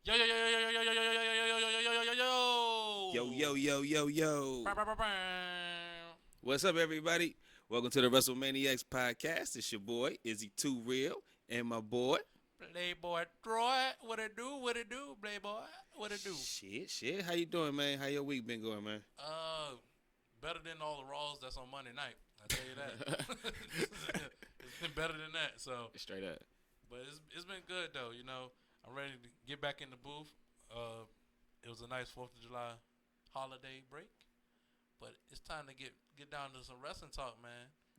Yo yo yo yo yo yo yo yo yo yo yo yo yo yo yo Yo, yo. yo, yo, yo, Bow, yo. bow, bow, bow. What's up, everybody? Welcome to the Wrestlemanics podcast. It's your boy, Izzy Too Real, and my boy. Playboy Troy, what it do? What it do, Playboy? What it do? Shit. How you doing, man? How your week been going, man? Uh, better than all the Raws that's on Monday night. I tell you that. It's been better than that. So, Straight up. but it's been good though. You know, I'm ready to get back in the booth. It was a nice 4th of July holiday break, but it's time to get down to some wrestling talk, man.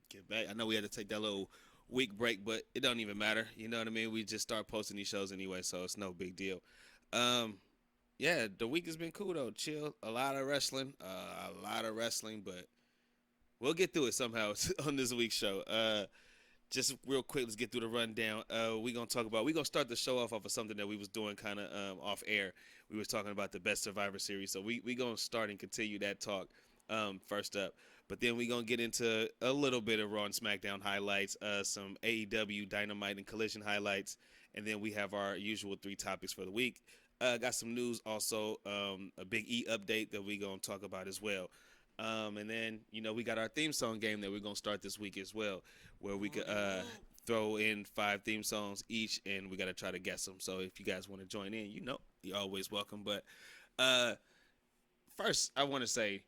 Get back. I know we had to take that little week break, but it don't even matter. You know what I mean? We just start posting these shows anyway, so it's no big deal. Um, yeah, the week has been cool though. Chill. A lot of wrestling, but we'll get through it somehow on this week's show. Just real quick, let's get through the rundown. We're gonna start the show off of something that we was doing kind of off air. We was talking about the best Survivor Series, so we gonna start and continue that talk first up. But then we gonna get into a little bit of Raw and SmackDown highlights, some AEW Dynamite and Collision highlights, and then we have our usual 3 topics for the week. Got some news also, a Big E update that we gonna talk about as well. And then, we got our theme song game that we're going to start this week as well, where we could throw in 5 theme songs each, and we got to try to guess them. So if you guys want to join in, you're always welcome. But first, I want to say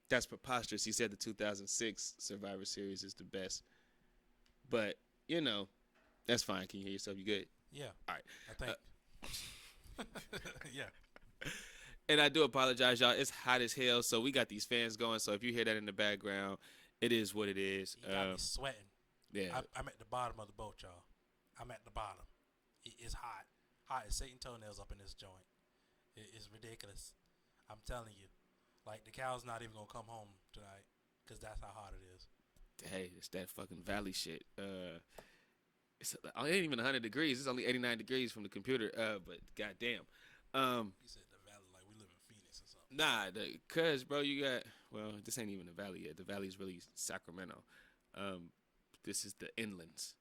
that's preposterous. He said the 2006 Survivor Series is the best. But, that's fine. Can you hear yourself? You good? Yeah, All right. I think. Yeah. And I do apologize, y'all. It's hot as hell, so we got these fans going. So if you hear that in the background, it is what it is. You got me sweating. Yeah. I'm at the bottom of the boat, y'all. I'm at the bottom. It's hot. Hot as Satan toenails up in this joint. It's ridiculous. I'm telling you. Like, the cow's not even going to come home tonight because that's how hot it is. Hey, it's that fucking valley shit. It ain't even 100 degrees. It's only 89 degrees from the computer. But goddamn. You said the valley like we live in Phoenix or something. Nah, cuz, bro, this ain't even the valley yet. The valley is really Sacramento. This is the inlands.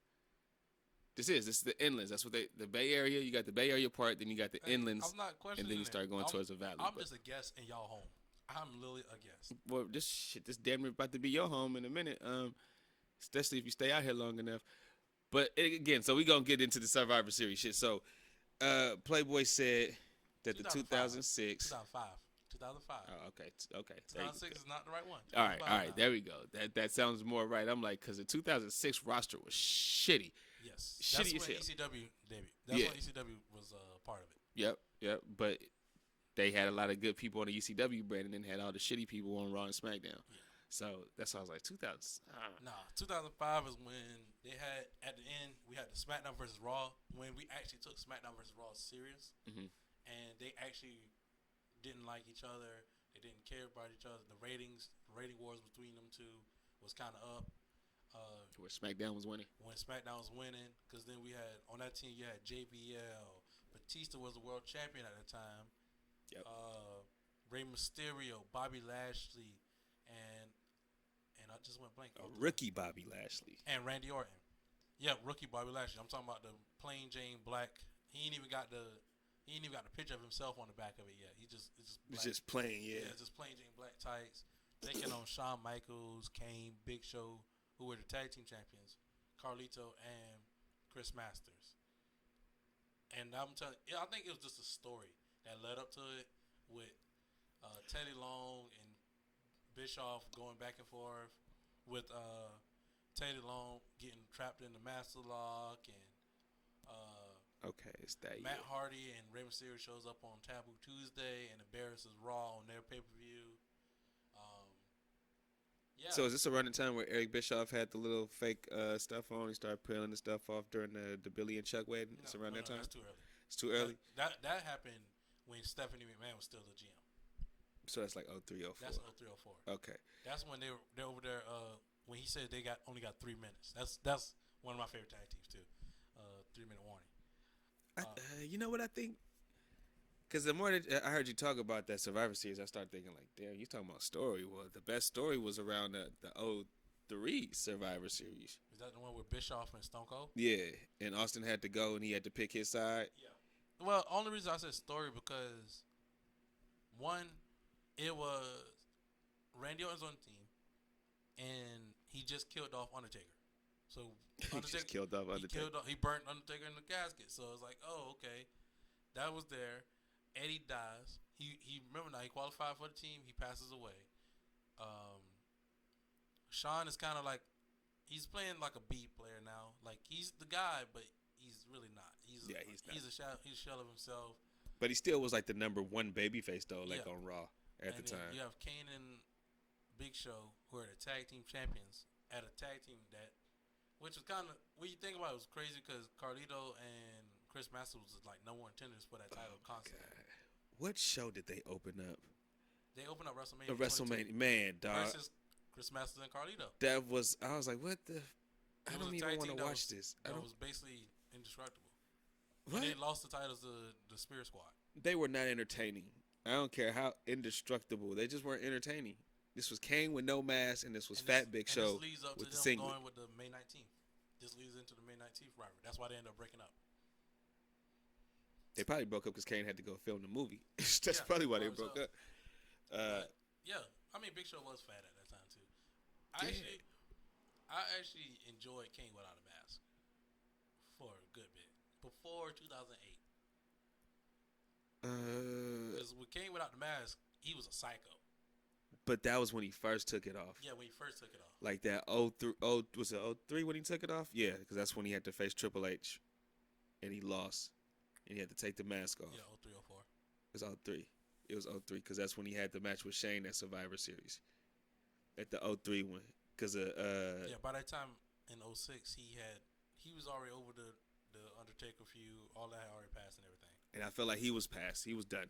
This is the inlands. That's what the Bay Area. You got the Bay Area part, then you got the inlands, I'm not questioning and then you it. start going towards the valley. I'm just a guest in y'all home. I'm literally a guest. Well, this damn near about to be your home in a minute. Especially if you stay out here long enough. But again, so we gonna get into the Survivor Series shit. So, Playboi said that the 2006. 2005. 2005. Oh, okay. 2006 is not the right one. All right. There we go. That sounds more right. I'm like, because the 2006 roster was shitty. Yes. Shitty That's when as hell. ECW debuted. That's when ECW was part of it. Yep. But they had a lot of good people on the ECW brand, and then had all the shitty people on Raw and SmackDown. Yeah. So that's why I was like, 2000. Nah, 2005 is when they had, at the end, we had the SmackDown versus Raw, when we actually took SmackDown versus Raw serious. Mm-hmm. And they actually didn't like each other. They didn't care about each other. The rating wars between them two was kind of up. Where SmackDown was winning. When SmackDown was winning, because then we had, on that team, you had JBL. Batista was the world champion at the time. Yep. Rey Mysterio, Bobby Lashley, and I just went blank. Rookie Bobby Lashley. And Randy Orton. Yeah, rookie Bobby Lashley. I'm talking about the plain Jane black. He ain't even got the picture of himself on the back of it yet. It's just plain, yeah, it's just plain Jane black tights. Taking on Shawn Michaels, Kane, Big Show, who were the tag team champions, Carlito and Chris Masters. And I'm telling you, I think it was just a story that led up to it with Teddy Long and Bischoff going back and forth, with Teddy Long getting trapped in the Master Lock, and Okay, it's that Matt year. Hardy and Rey Mysterio shows up on Taboo Tuesday and embarrasses Raw on their pay-per-view. Yeah. So is this around the time where Eric Bischoff had the little fake stuff on? He started peeling the stuff off during the Billy and Chuck wedding? It's around that time? That's too early. It's too early? That happened when Stephanie McMahon was still the GM. So that's like 03, 04. That's 03, 04. Okay. That's when they're over there. When he said they only got 3 minutes. That's one of my favorite tag teams too. 3-minute warning. You know what I think? Because the more that I heard you talk about that Survivor Series, I started thinking like, damn, you talking about story. Well, the best story was around the 03 Survivor Series. Is that the one with Bischoff and Stone Cold? Yeah, and Austin had to go and he had to pick his side. Yeah. Well, only reason I said story because one, it was Randy Orton's on the team, and he just killed off Undertaker. So He Undertaker, just killed off Undertaker. he burnt Undertaker in the casket. So it's like, oh, okay, that was there. Eddie dies. He remember now he qualified for the team. He passes away. Um, Sean is kind of like he's playing like a B player now. Like he's the guy, but he's really not. He's not. He's a shell of himself. But he still was like the number one babyface though, like Yeah. on Raw at the time. You have Kane and Big Show, who are the tag team champions at a tag team that, which was kind of when you think about it, was crazy because Carlito and Chris Masters was like number one contenders for that title constantly. God. What show did they open up? They opened up WrestleMania. WrestleMania, man, dog. Versus Chris Masters and Carlito. That was. I was like, what the? I don't was a even tag want team to that watch was- this. That was basically indestructible. What? And they lost the titles to the Spear Squad. They were not entertaining. I don't care how indestructible. They just weren't entertaining. This was Kane with no mask, and this was Fat Big Show This leads up with to the them singlet. going with the May 19th. This leads into the May 19th rivalry. That's why they end up breaking up. They probably broke up because Kane had to go film the movie. That's Yeah, probably why they probably broke so. up. Yeah, I mean Big Show was fat at that time too. Yeah. I actually enjoyed Kane without a mask for a good bit before 2008. Because with Kane without the mask, he was a psycho. But that was when he first took it off. Yeah, when he first took it off. Like that 03, was it 03 when he took it off? Yeah, because that's when he had to face Triple H, and he lost, and he had to take the mask off. Yeah, 03, 04. It was 03. It was 03 because that's when he had the match with Shane at Survivor Series. At the 03 one, because Yeah, by that time in 06, he was already over the Undertaker feud. All that had already passed and everything. and I felt like he was past. He was done.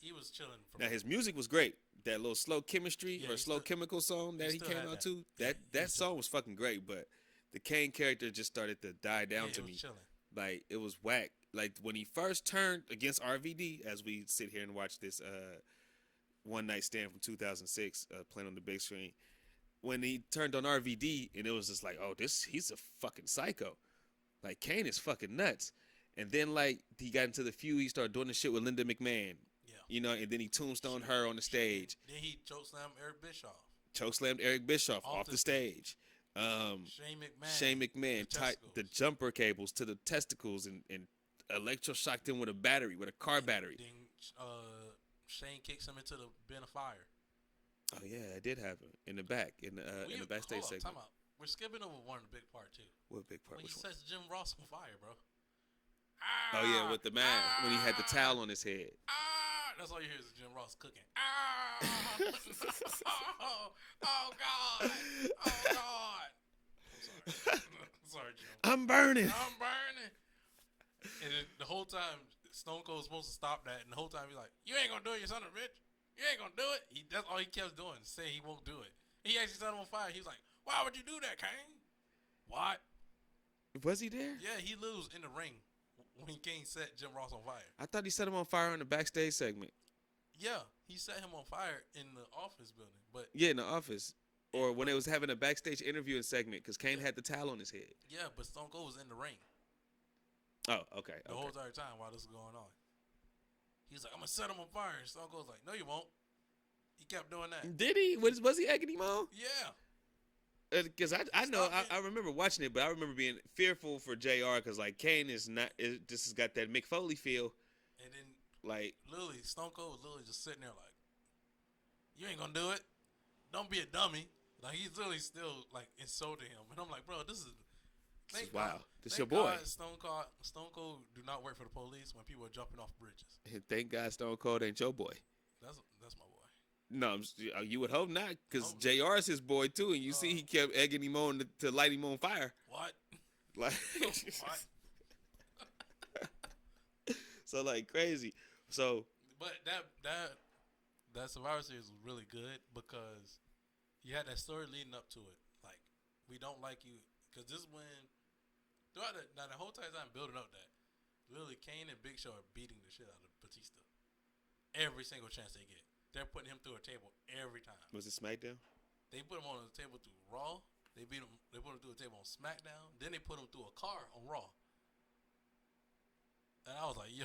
He was chilling. Now his music was great. That little slow chemistry Yeah, or he slow still- chemical song that he still came had out that. to. Yeah, That he song was fucking great, but the Kane character just started to die down to it me. was chilling. Like it was whack. Like when he first turned against RVD, as we sit here and watch this one night stand from 2006 playing on the big screen. When he turned on RVD, and it was just like, oh, he's a fucking psycho. Like Kane is fucking nuts. And then like he got into the feud, he started doing the shit with Linda McMahon. Yeah. You know, and then he tombstoned her on the stage. Then he chokeslammed Eric Bischoff. Chokeslammed Eric Bischoff off the stage. Shane McMahon. Shane McMahon tied the jumper cables to the testicles and electroshocked him with a car battery. Then Shane kicks him into the bin of fire. Oh yeah, it did happen in the back in the backstage hold on, segment. time out. We're skipping over one big part too. What big part? When he Which one? sets Jim Ross on fire, bro. Oh yeah, with the man when he had the towel on his head. That's all you hear is Jim Ross cooking. Oh God! Oh God! I'm sorry. I'm sorry, Jim. I'm burning. I'm burning. And then the whole time, Stone Cold was supposed to stop that, and the whole time he's like, "You ain't gonna do it, you son of a bitch. You ain't gonna do it." That's all he kept doing, saying he won't do it. He actually set him on fire. He was like, "Why would you do that, Kane?" What? Was he there? Yeah, he lose in the ring when King set Jim Ross on fire. I thought he set him on fire in the backstage segment. Yeah, he set him on fire in the office building, but Yeah, in the office. Or when they was having a backstage interviewing segment because Kane had the towel on his head. yeah, but Stone Cold was in the ring Oh, okay. the whole entire time while this was going on. He's like, "I'm gonna set him on fire." And Stone Cold's like, "No, you won't." He kept doing that. Did he? Was he egging him on? Yeah. Because I know Stop it. I remember watching it, but I remember being fearful for JR because like Kane is not just has got that Mick Foley feel. And then Like literally, Stone Cold was literally just sitting there like, "You ain't gonna do it. Don't be a dummy." Like he's literally still like insulting him, and I'm like, "Bro, this is this is wild. This your thank boy. God Stone Cold do not work for the police when people are jumping off bridges. And thank God Stone Cold ain't your boy. That's my boy. No, you would hope not because Oh. JR is his boy too, and you see he kept egging him on to light him on fire. What? Like What? so like crazy. So But that Survivor Series was really good because you had that story leading up to it. Like, we don't like you because this is when throughout the whole time building up that literally Kane and Big Show are beating the shit out of Batista every single chance they get. They're putting him through a table every time. was it SmackDown? They put him on the table through Raw. They beat him. They put him through a table on SmackDown. Then they put him through a car on Raw. And I was like, yo,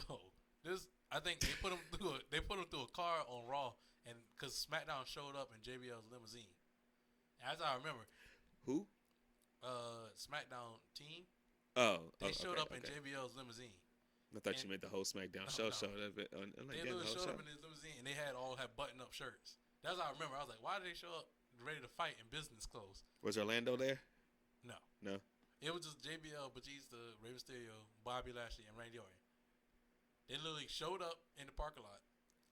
I think they put him through a car on Raw, and because SmackDown showed up in JBL's limousine. As I remember, Who? SmackDown team. They Showed up in JBL's limousine. I thought you meant the whole SmackDown show showed up. They literally showed up in his limousine, and they all had button-up shirts. That's how I remember. I was like, why did they show up ready to fight in business clothes? Was Orlando there? No. It was just JBL, Batista, Rey Mysterio, Bobby Lashley, and Randy Orton. They literally showed up in the parking lot,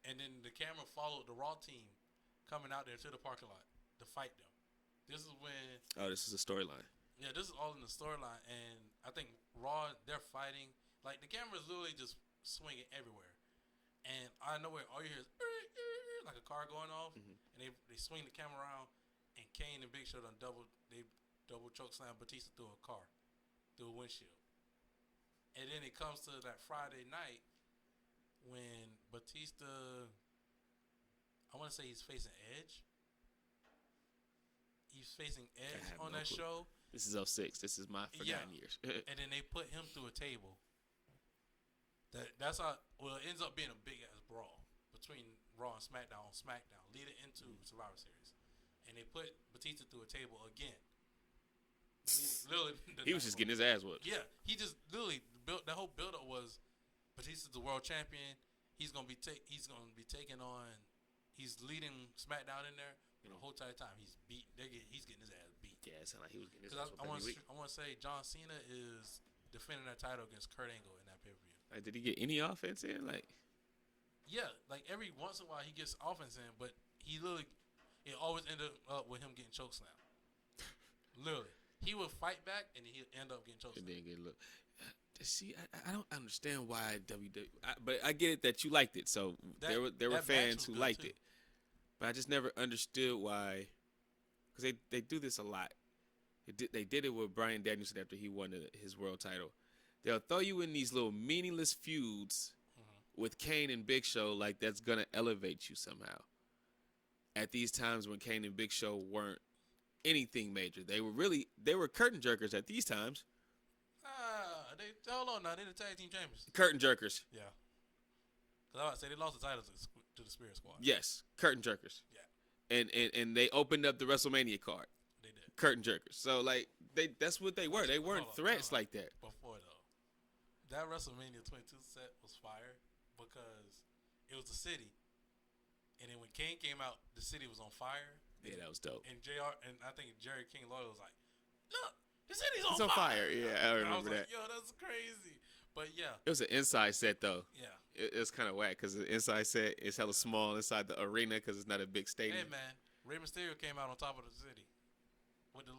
and then the camera followed the Raw team coming out there to the parking lot to fight them. This is when... Oh, this is a storyline. Yeah, this is all in the storyline, and I think Raw, they're fighting. Like, the camera is literally just swinging everywhere. And out of nowhere, all you hear is like a car going off, and they swing the camera around, and Kane and Big Show double choke slam Batista through a car, through a windshield. And then it comes to that Friday night when Batista, I want to say he's facing Edge. He's facing Edge on that show. This is 06. This is my forgotten years. And then they put him through a table. That's how. Well, it ends up being a big ass brawl between Raw and SmackDown on SmackDown, leading into Survivor Series. And they put Batista through a table again. He was just getting his ass whooped. Yeah, he just literally built. The whole build-up was Batista's the world champion. He's gonna be taking on. He's leading SmackDown in there. The whole entire time he's getting his ass beat. Yeah, it sounded like he was getting his ass whooped every week. I want to say John Cena is defending that title against Kurt Angle in that pay-per-view. Like, did he get any offense in? Yeah, like every once in a while he gets offense in, but it always ended up with him getting chokeslammed. Literally, he would fight back and he'd end up getting chokeslammed. And then get look. See, I don't understand why WWE, but I get it that you liked it. So there were fans who liked it, but I just never understood why, because they do this a lot. They did it with Bryan Danielson after he won his world title. They'll throw you in these little meaningless feuds with Kane and Big Show, like that's gonna elevate you somehow. At these times when Kane and Big Show weren't anything major, they were curtain jerkers at these times. Hold on now, they're the tag team champions. Curtain jerkers. Yeah. Because I was about to say they lost the titles to the Spirit Squad. Yes, curtain jerkers. Yeah. And they opened up the WrestleMania card. They did. Curtain jerkers. So that's what they were. They weren't threats like that. Before though, that WrestleMania 22 set was fire because it was the city, and then when Kane came out, the city was on fire. Yeah, that was dope. And I think Jerry King Lawler was like, "Look, the city's on fire." Yeah, I remember that. Like, yo, that's crazy. But yeah, it was an inside set though. Yeah, it was kind of whack because the inside set is hella small inside the arena because it's not a big stadium. Hey man, Rey Mysterio came out on top of the city with the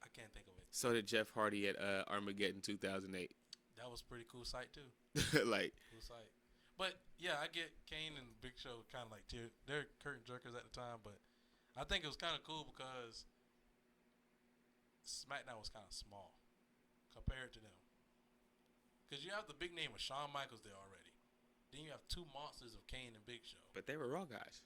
I can't think of it. So did Jeff Hardy at Armageddon 2008. That was a pretty cool sight too. Cool sight. But yeah, I get Kane and Big Show kind of like they're curtain jerkers at the time, but I think it was kind of cool because SmackDown was kind of small compared to them. Because you have the big name of Shawn Michaels there already. Then you have two monsters of Kane and Big Show. But they were Raw guys.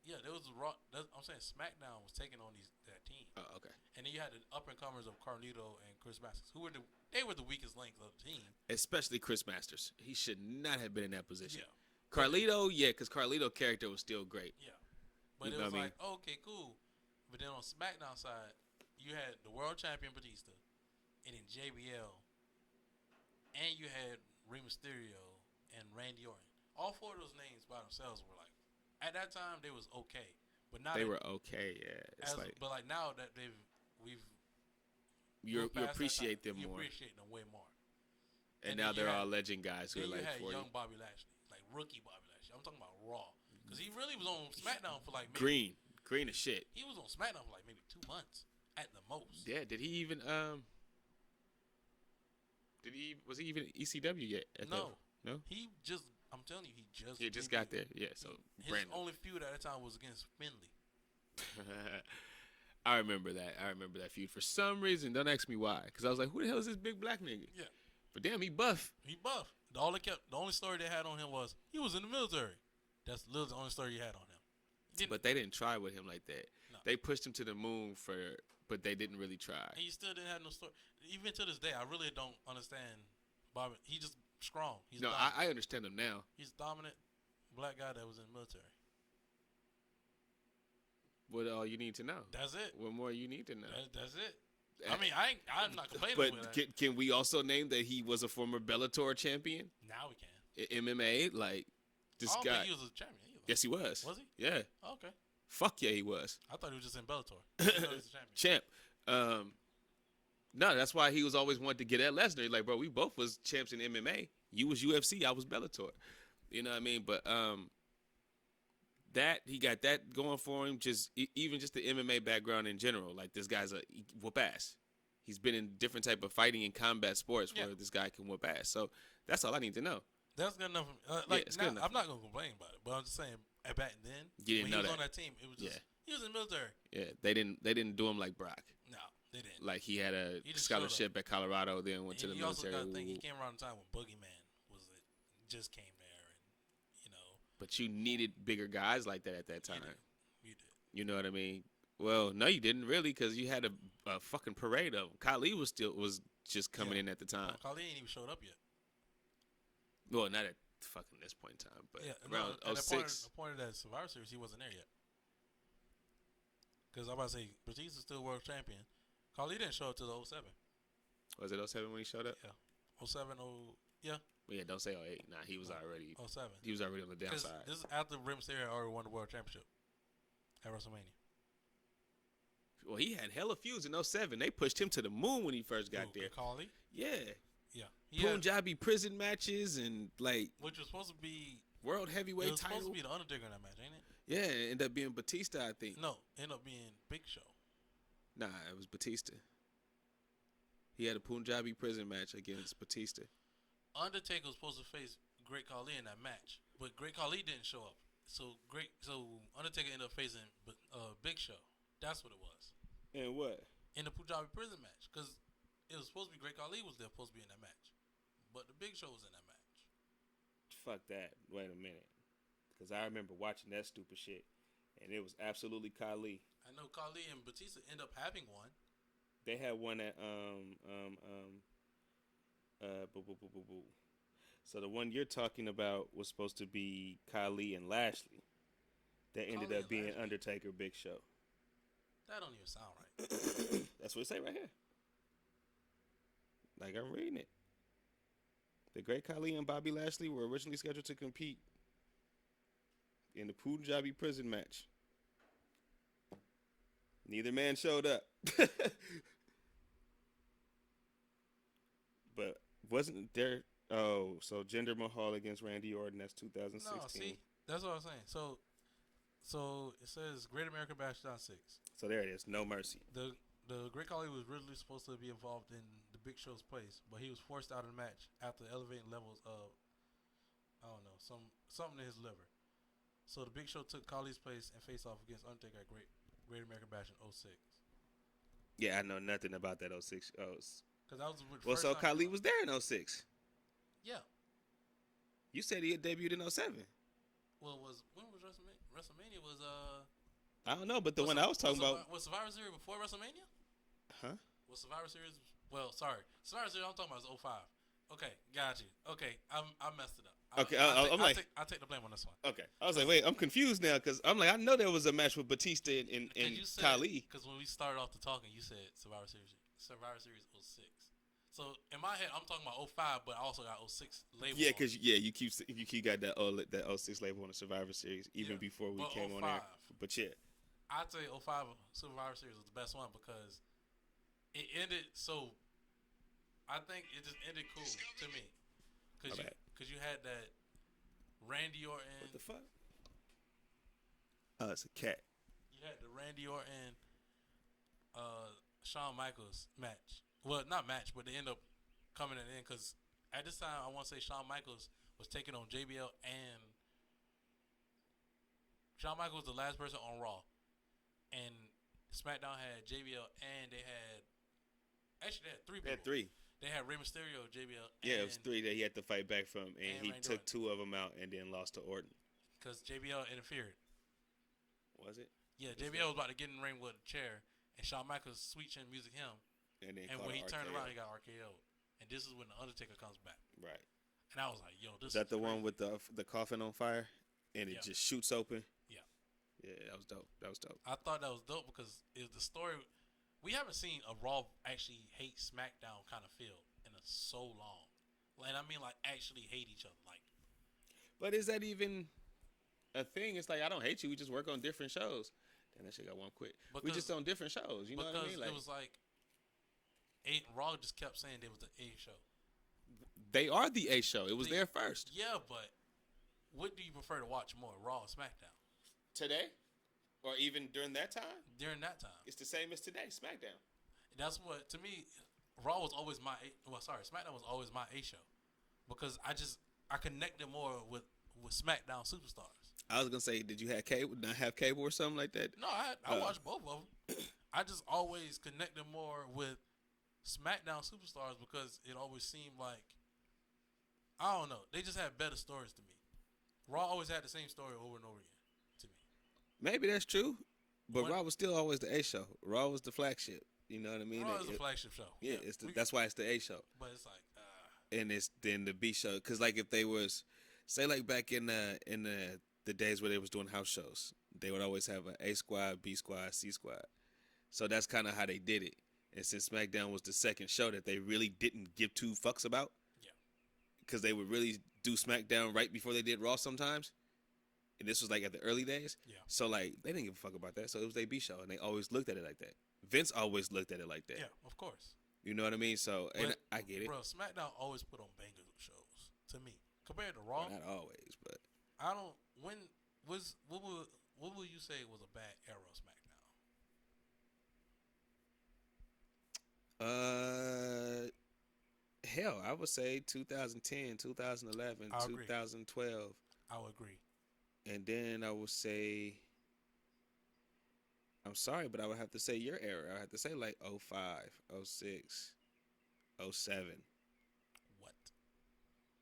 Yeah, there was Raw. I'm saying SmackDown was taking on that team. Oh, okay. And then you had the up and comers of Carlito and Chris Masters, who were the weakest link of the team. Especially Chris Masters. He should not have been in that position. Yeah. Carlito, because Carlito's character was still great. Yeah. But it was like, okay, cool. But then on SmackDown side, you had the world champion Batista, and then JBL, and you had Rey Mysterio and Randy Orton. All four of those names by themselves were like, at that time they was okay, but now they were okay. Yeah, but like now that you appreciate them more. You appreciate them way more. And now they're all legend guys who are like 40. Young Bobby Lashley, like rookie Bobby Lashley. I'm talking about Raw, because he really was on SmackDown for like maybe, green as shit. He was on SmackDown for like maybe 2 months at the most. Yeah, did he even was he even ECW yet? No. No. He just. I'm telling you, he just got there. Yeah, so his only feud at that time was against Finley. I remember that feud for some reason. Don't ask me why, because I was like, who the hell is this big black nigga? Yeah. But damn, he buff. The only story they had on him was he was in the military. That's literally the only story you had on him. But they didn't try with him like that. No. They pushed him to the moon but they didn't really try. And he still didn't have no story. Even to this day, I really don't understand Bobby. strong. He's no, dominant. I understand him now. He's a dominant black guy that was in the military. What all you need to know? That's it. What more you need to know? That's it. I mean, I'm not complaining But with that. can we also name that he was a former Bellator champion? Now we can. MMA, like this I don't guy. think he was a champion either. Yes, he was. Was he? Yeah. Oh, okay. Fuck yeah, he was. I thought he was just in Bellator. I didn't know he was a champion. Champ. No, that's why he was always wanted to get at Lesnar. Like, bro, we both was champs in MMA. You was UFC, I was Bellator. You know what I mean? But that he got that going for him. Just even just the MMA background in general. Like this guy's a whoop ass. He's been in different type of fighting and combat sports where this guy can whoop ass. So that's all I need to know. That's good enough. It's good enough. I'm not gonna complain about it, but I'm just saying. Back then, You didn't when know he was that. on that team, it was just he was in the military. Yeah, they didn't do him like Brock. No, they didn't. Like he had a He just scholarship at Colorado, then went to the he military. also got to think he came around the time when Boogeyman just came there, and But you needed bigger guys like that at that time. You did. You know what I mean? Well, no, you didn't really, because you had a fucking parade of them. Khali was just coming in at the time. Khali ain't even showed up yet. Well, not at fucking this point in time, but around at 06. the point of that Survivor Series, he wasn't there yet. Because I'm about to say, Batista's still world champion. Khali didn't show up till the 07. Was it 07 when he showed up? Yeah. 07, yeah. Well, yeah, don't say 08. Nah, he was already 07. He was already on the Because downside. this is after Rey Mysterio already won the world championship at WrestleMania. Well, he had hella feuds in 07. They pushed him to the moon when he first got there. Khali? Yeah. Yeah. Punjabi prison matches and like which was supposed to be world heavyweight it was title. supposed to be the Undertaker in that match, ain't it? Yeah, it ended up being Batista, I think. No, it ended up being Big Show. Nah, it was Batista. He had a Punjabi prison match against Batista. Undertaker was supposed to face Great Khali in that match, but Great Khali didn't show up. So Undertaker ended up facing Big Show. That's what it was. And what? In the Punjabi prison match, because it was supposed to be Great Khali was there, supposed to be in that match, but the Big Show was in that match. Fuck that. Wait a minute. Because I remember watching that stupid shit, and it was absolutely Khali. I know Khali and Batista end up having one. They had one at So the one you're talking about was supposed to be Khali and Lashley. That ended up being Lashley? Undertaker Big Show. That don't even sound right. That's what it say right here. Like I'm reading it. The Great Khali and Bobby Lashley were originally scheduled to compete in the Punjabi prison match. Neither man showed up. But wasn't there? Oh, so Jinder Mahal against Randy Orton. That's 2016. No, see, that's what I'm saying. So it says Great American Bash Down 6. So there it is. No mercy. The Great Khali was originally supposed to be involved in the Big Show's place, but he was forced out of the match after elevating levels of, I don't know, something in his liver. So the Big Show took Khali's place and faced off against Undertaker at Great American Bash in 06. Yeah, I know nothing about that 06. Because that was the well, first so time Khali was there in 06. Yeah. You said he had debuted in 07. Well, when was WrestleMania? Was I don't know, but the one I was talking about was Survivor Series before WrestleMania? Huh? Was Survivor Series? Well, sorry, Survivor Series I'm talking about is 05. Okay, got you. Okay, I messed it up. I'll take the blame on this one. Okay, I was like, wait, I'm confused now because I'm like, I know there was a match with Batista and Khali. Because when we started off the talking, you said Survivor Series 06. So in my head, I'm talking about 05, but I also got 06 label. Yeah, because you keep got that 06 label on the Survivor Series even before we came on there. But yeah, I'd say 05 Survivor Series was the best one because it ended so. I think it just ended cool to me because you had that Randy Orton. What the fuck? Oh, it's a cat. You had the Randy Orton, Shawn Michaels match. Well, not match, but they end up coming in because at this time I want to say Shawn Michaels was taking on JBL and Shawn Michaels was the last person on Raw, and SmackDown had JBL and they had three people. They had three. They had Rey Mysterio, JBL. Yeah, it was three that he had to fight back from, and he took Randy Orton. 2 of them out and then lost to Orton. Because JBL interfered. Was it? Yeah, JBL was about to get in the ring with a chair, and Shawn Michaels switching music him. And when he turned around, he got RKO'd. And this is when the Undertaker comes back. Right. And I was like, yo, this Is that the crazy. one with the coffin on fire and it Yeah. just shoots open? Yeah. Yeah, that was dope. That was dope. I thought that was dope because it's the story. We haven't seen a Raw actually hate SmackDown kind of feel in so long. And I mean, like, actually hate each other. Like, But is that even a thing? It's like I don't hate you. We just work on different shows. Damn, that shit got one quick. We just on different shows. You know what I mean? Like, it was like Raw just kept saying they was the A show. They are the A show. It was there first. Yeah, but what do you prefer to watch more, Raw or SmackDown? Today? Or even during that time? During that time. It's the same as today, SmackDown. That's what, to me, Raw was always my SmackDown was always my A show. Because I connected more with SmackDown superstars. I was going to say, did you have cable, not have cable or something like that? No, I watched both of them. I just always connected more with SmackDown superstars because it always seemed like, I don't know, they just had better stories to me. Raw always had the same story over and over again to me. Maybe that's true, but Raw was still always the A show. Raw was the flagship. You know what I mean? Raw is the flagship show. Yeah, that's why it's the A show. But it's like, and it's then the B show, because like if they was, say like back in the days where they was doing house shows, they would always have a squad, B squad, C squad. So that's kind of how they did it. And since SmackDown was the second show that they really didn't give two fucks about, yeah, because they would really do SmackDown right before they did Raw sometimes, and this was like at the early days. Yeah. So like they didn't give a fuck about that. So it was their B show, and they always looked at it like that. Vince always looked at it like that. Yeah, of course. You know what I mean? So and But, I get it. Bro, SmackDown always put on banger shows to me compared to Raw. Well, not always, but I don't. When was what will you say was a bad era of SmackDown? Hell, I would say 2010, 2011, I agree. 2012. I would agree. And then I would say, I'm sorry, but I would have to say your era. I would have to say like 05, 06, 07. What?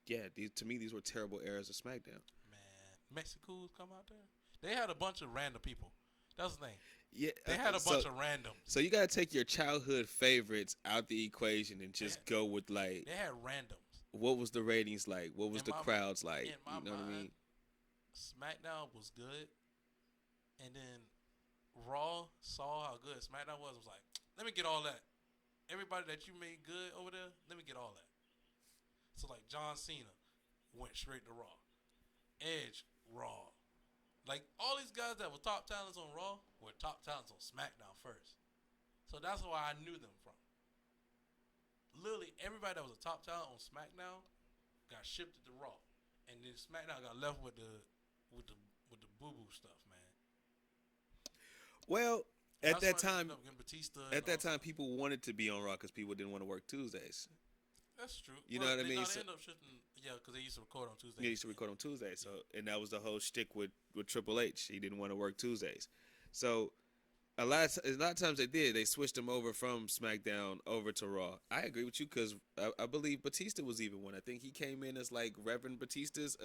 Yeah, to me, these were terrible eras of SmackDown. Man, Mexicans come out there. They had a bunch of random people. That's the thing. Yeah, They had a bunch of randoms. So you gotta take your childhood favorites out the equation and just go with like. They had randoms. What was the ratings like? What was the crowds like? In my you know mind, what I mean? SmackDown was good, and then Raw saw how good SmackDown was like, let me get all that. Everybody that you made good over there, let me get all that. So like John Cena went straight to Raw. Edge, Raw. Like all these guys that were top talents on Raw were top talents on SmackDown first. So that's why I knew them from. Literally everybody that was a top talent on SmackDown got shifted to Raw. And then SmackDown got left with the boo boo stuff, man. Well, at that time, people wanted to be on Raw because people didn't want to work Tuesdays. That's true. You know what I mean? They end up shifting, because they used to record on Tuesdays. They used to record on Tuesdays. So, and that was the whole shtick with Triple H. He didn't want to work Tuesdays. So, a lot of times they did. They switched him over from SmackDown over to Raw. I agree with you because I believe Batista was even one. I think he came in as like Reverend Batista's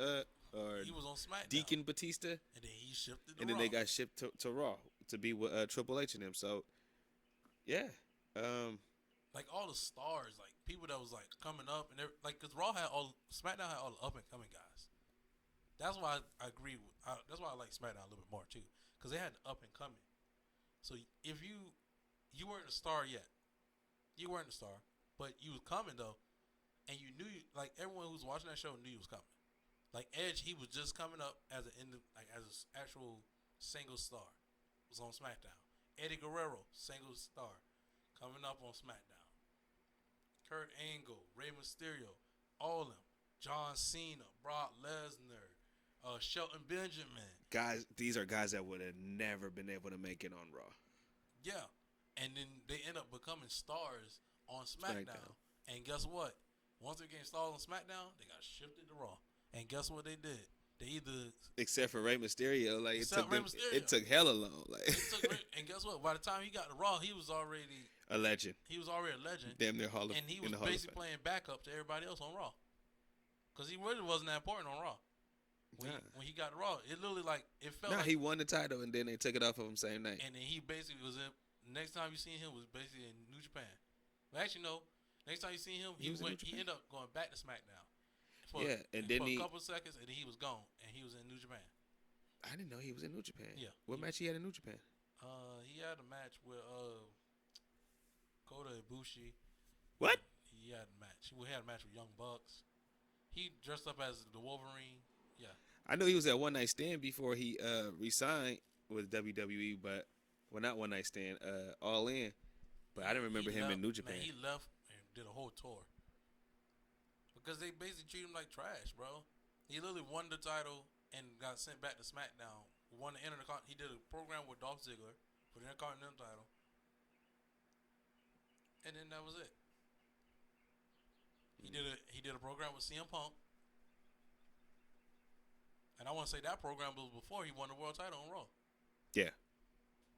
or he was on SmackDown. Deacon Batista, and then he shifted to and Raw. Then they got shipped to Raw to be with Triple H and him. So, yeah. Like all the stars, like people that was like coming up, and like because SmackDown had all the up and coming guys. That's why I agree. That's why I like SmackDown a little bit more too, because they had the up and coming. So if you weren't a star yet, but you was coming though, and you knew like everyone who was watching that show knew you was coming. Like Edge, he was just coming up as as an actual single star, was on SmackDown. Eddie Guerrero, single star, coming up on SmackDown. Kurt Angle, Rey Mysterio, all of them. John Cena, Brock Lesnar, Shelton Benjamin. Guys, these are guys that would have never been able to make it on Raw. Yeah. And then they end up becoming stars on SmackDown. And guess what? Once they became stars on SmackDown, they got shifted to Raw. And guess what they did? They either... Except for Rey Mysterio. Like, it took hella long. Like. And guess what? By the time he got to Raw, he was already... a legend. He was already a legend. Damn near Hall of Fame. And he was basically playing backup to everybody else on Raw. Because he really wasn't that important on Raw. When he got to Raw, it literally like, it felt like... he won the title and then they took it off of him same night. And then he basically was in... Next time you seen him was basically in New Japan. But actually, no. Next time you seen him, he ended up going back to SmackDown and then for a couple of seconds, and then he was gone, and he was in New Japan. I didn't know he was in New Japan. Yeah. What match he had in New Japan? He had a match with Kota Ibushi. What? He had a match. We had a match with Young Bucks. He dressed up as the Wolverine. Yeah. I know he was at One Night Stand before he resigned with WWE, but not One Night Stand, All In. But I didn't remember him in New Japan. Man, he left and did a whole tour because they basically treat him like trash, bro. He literally won the title and got sent back to Smackdown. Won the Intercontinental. He did a program with Dolph Ziggler for the Intercontinental title, and then that was it. He did a program with CM Punk, and I want to say that program was before he won the world title on Raw. Yeah.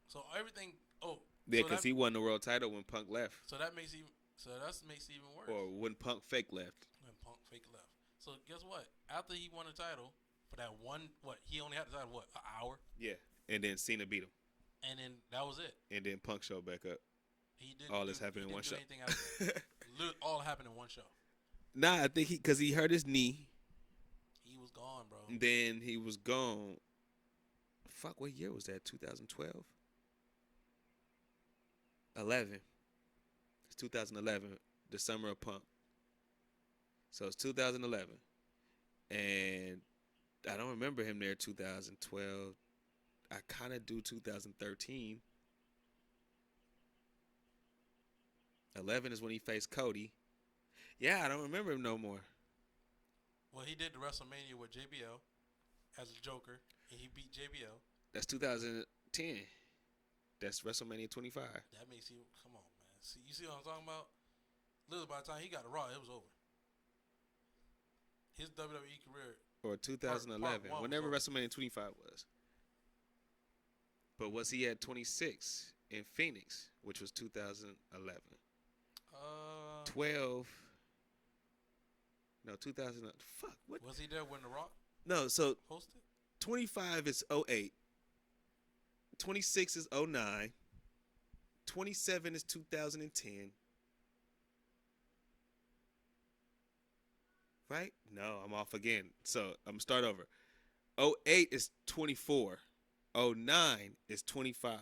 So everything. Oh. Yeah, because he won the world title when Punk left. So that makes even. So that makes it even worse. Or when Punk fake left. When Punk fake left. So guess what? After he won the title for that one, he only had the title an hour. Yeah, and then Cena beat him. And then that was it. And then Punk showed back up. He didn't. All this happened in one show. All happened in one show. Nah, I think because he hurt his knee. He was gone, bro. Then he was gone. Fuck, what year was that? 2012? 11. It's 2011, the summer of Punk. So it's 2011. And I don't remember him there 2012. I kind of do 2013. 11 is when he faced Cody. Yeah, I don't remember him no more. Well, he did the WrestleMania with JBL as a Joker, and he beat JBL. That's 2010. That's WrestleMania 25. That makes you, come on, man. See, you see what I'm talking about? Literally, by the time he got to Raw, it was over. His WWE career. Or 2011, whenever WrestleMania 25 was. But was he at 26 in Phoenix, which was 2011? 12. No, 2000. Fuck. What? Was he there when The Rock? No, so hosted? 25 is 08. 26 is 09. 27 is 2010. Right? No, I'm off again. So I'm going to start over. 08 is 24. 09 is 25.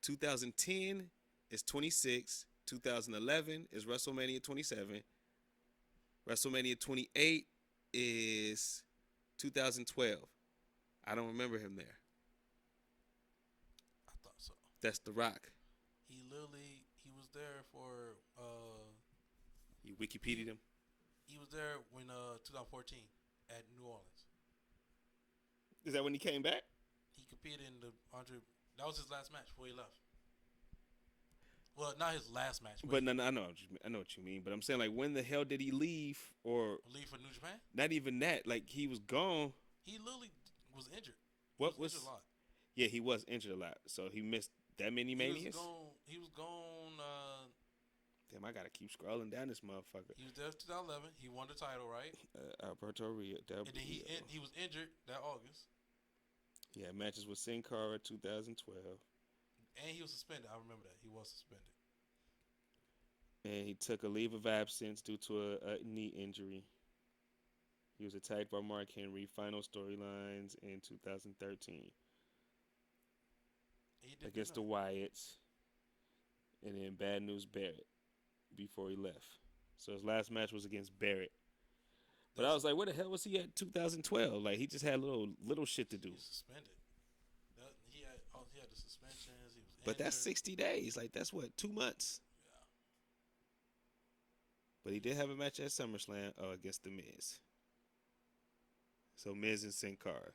2010 is 26. 2011 is WrestleMania 27. WrestleMania 28 is 2012. I don't remember him there. I thought so. That's The Rock. He was there for You Wikipedia'd him? He was there when 2014 at New Orleans. Is that when he came back? He competed in the Andre. That was his last match before he left. Well, not his last match. But no, I know what you mean. But I'm saying, like, when the hell did he leave? Or leave for New Japan? Not even that. Like, he was gone. He literally was injured. What was? Injured a lot. Yeah, he was injured a lot. So he missed that many manias. He was gone. Damn, I gotta keep scrolling down this motherfucker. He was there 2011. He won the title, right? Alberto Rio. And then he was injured that August. Yeah, matches with Sin Cara 2012. And he was suspended. I remember that. He was suspended. And he took a leave of absence due to a knee injury. He was attacked by Mark Henry. Final storylines in 2013. Against the Wyatts. And then Bad News Barrett before he left. So his last match was against Barrett. But I was like, where the hell was he at 2012? Like, he just had little shit to do. He was suspended. He had the suspensions. He was but that's 60 days. Like, that's what, 2 months? Yeah. But he did have a match at SummerSlam against The Miz. So Miz and Sin Cara.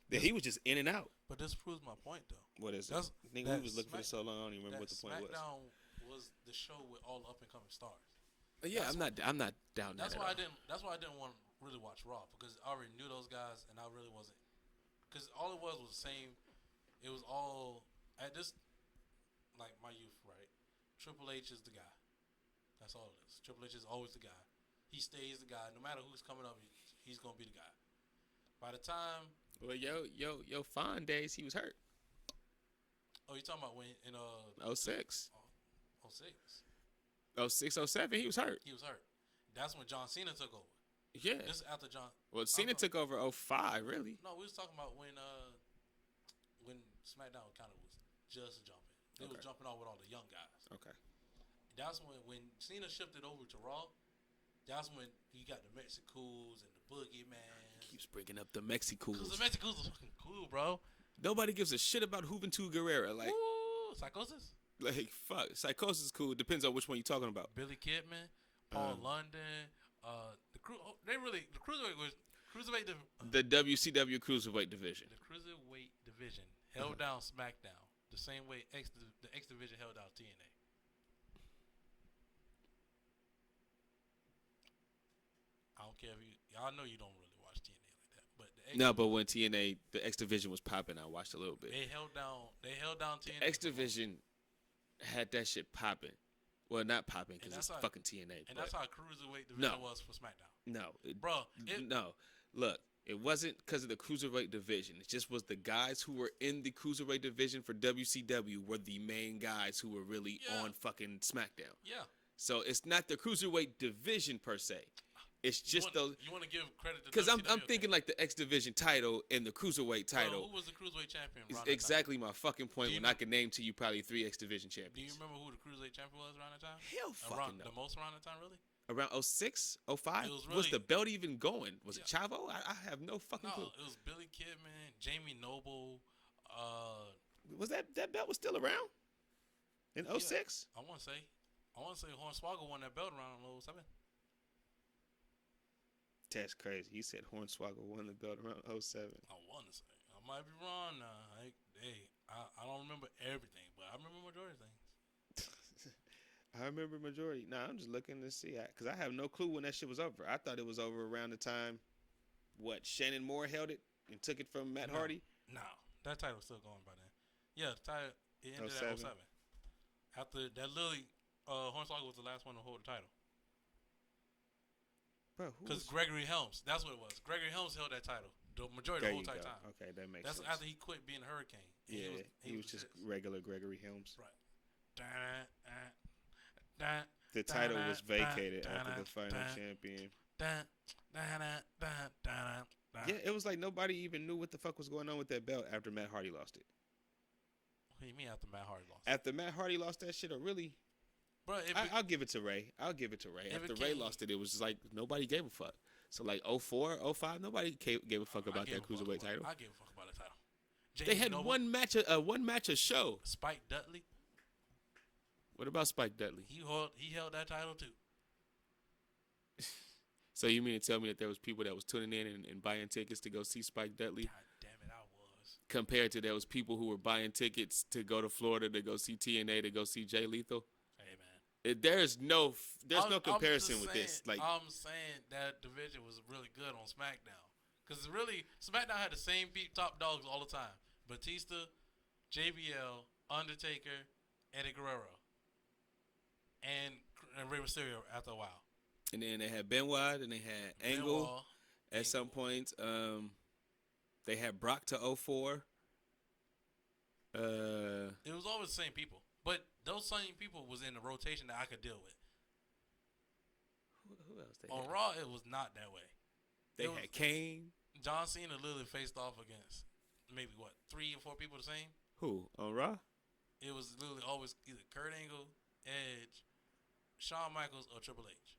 He was just in and out. But this proves my point, though. What is it? We was looking for this so long, I don't even remember what the point was. Smackdown was the show with all up and coming stars. Yeah, I'm not down that's that. Why that's why I didn't want to really watch Raw, because I already knew those guys and I really wasn't. Because all it was the same. It was all at this, like my youth, right? Triple H is the guy. That's all it is. Triple H is always the guy. He stays the guy. No matter who's coming up, he's gonna be the guy. By the time. Well, yo, fine days, he was hurt. Oh, you talking about when in 06. 06. 06, 07, he was hurt. He was hurt. That's when John Cena took over. Yeah. This is after John. Well, Cena took over 05, really. No, we was talking about when SmackDown kind of was just jumping. They was jumping off with all the young guys. Okay. That's when Cena shifted over to Raw. That's when you got the Mexicools and the Boogeyman. Keeps bringing up the Mexicools. Because the Mexicools are fucking cool, bro. Nobody gives a shit about Juventud Guerrera. Like, ooh, Psychosis? Like, fuck. Psychosis is cool. Depends on which one you're talking about. Billy Kidman, Paul London, the cruiserweight the WCW cruiserweight division. The cruiserweight division held down SmackDown the same way the X division held down TNA. I don't care if y'all know you don't really watch TNA like that, but but when TNA the X division was popping, I watched a little bit. They held down TNA. The X division had that shit popping. Well, not popping because it's fucking TNA. And that's how cruiserweight division was for SmackDown. No, bro. No, look, it wasn't because of the cruiserweight division. It just was the guys who were in the cruiserweight division for WCW were the main guys who were really on fucking SmackDown. Yeah. So it's not the cruiserweight division per se. It's just those. You want to give credit to because I'm thinking like the X Division title and the cruiserweight title. Who was the cruiserweight champion? Is exactly my fucking point. When I can name to you probably 3 X Division champions. Do you remember who the cruiserweight champion was around that time? Hell fucking no. The most around that time, really? Around 06, 05? Was the belt even going? Was it Chavo? I have no fucking clue. No, it was Billy Kidman, Jamie Noble. Was that belt was still around in 06? I want to say Hornswoggle won that belt around 07. That's crazy. He said Hornswoggle won the belt around 07. I want to say. I might be wrong now. I don't remember everything, but I remember majority of things. I remember majority. Nah, I'm just looking to see. Because I have no clue when that shit was over. I thought it was over around the time, Shannon Moore held it and took it from Matt Hardy? No, that title was still going by then. Yeah, the title, it ended at 07. After that, literally, Hornswoggle was the last one to hold the title. Because Gregory Helms, that's what it was. Gregory Helms held that title the majority of the whole entire time. Okay, that makes sense. That's after he quit being Hurricane. Yeah, he was just regular Gregory Helms. Right. The title was vacated after the final champion. Yeah, it was like nobody even knew what the fuck was going on with that belt after Matt Hardy lost it. What do you mean after Matt Hardy lost it? After Matt Hardy lost that shit, Bro, I'll give it to Ray. After Ray lost it, it was like nobody gave a fuck. So like 04, 05, nobody gave a fuck about that cruiserweight title. I gave a fuck about the title. They had one match a show. Spike Dudley. What about Spike Dudley? He held that title too. So you mean to tell me that there was people that was tuning in and buying tickets to go see Spike Dudley? God damn it, I was. Compared to those people who were buying tickets to go to Florida to go see TNA to go see Jay Lethal. There's no comparison with this. Like I'm saying that division was really good on SmackDown because really SmackDown had the same top dogs all the time: Batista, JBL, Undertaker, Eddie Guerrero, and Rey Mysterio after a while. And then they had Benoit, and they had Angle at some points. They had Brock to 04. It was always the same people. But those same people was in the rotation that I could deal with. Who else they on had? Raw, it was not that way. They had Kane. John Cena literally faced off against maybe 3 or 4 people the same. Who on Raw? It was literally always either Kurt Angle, Edge, Shawn Michaels, or Triple H.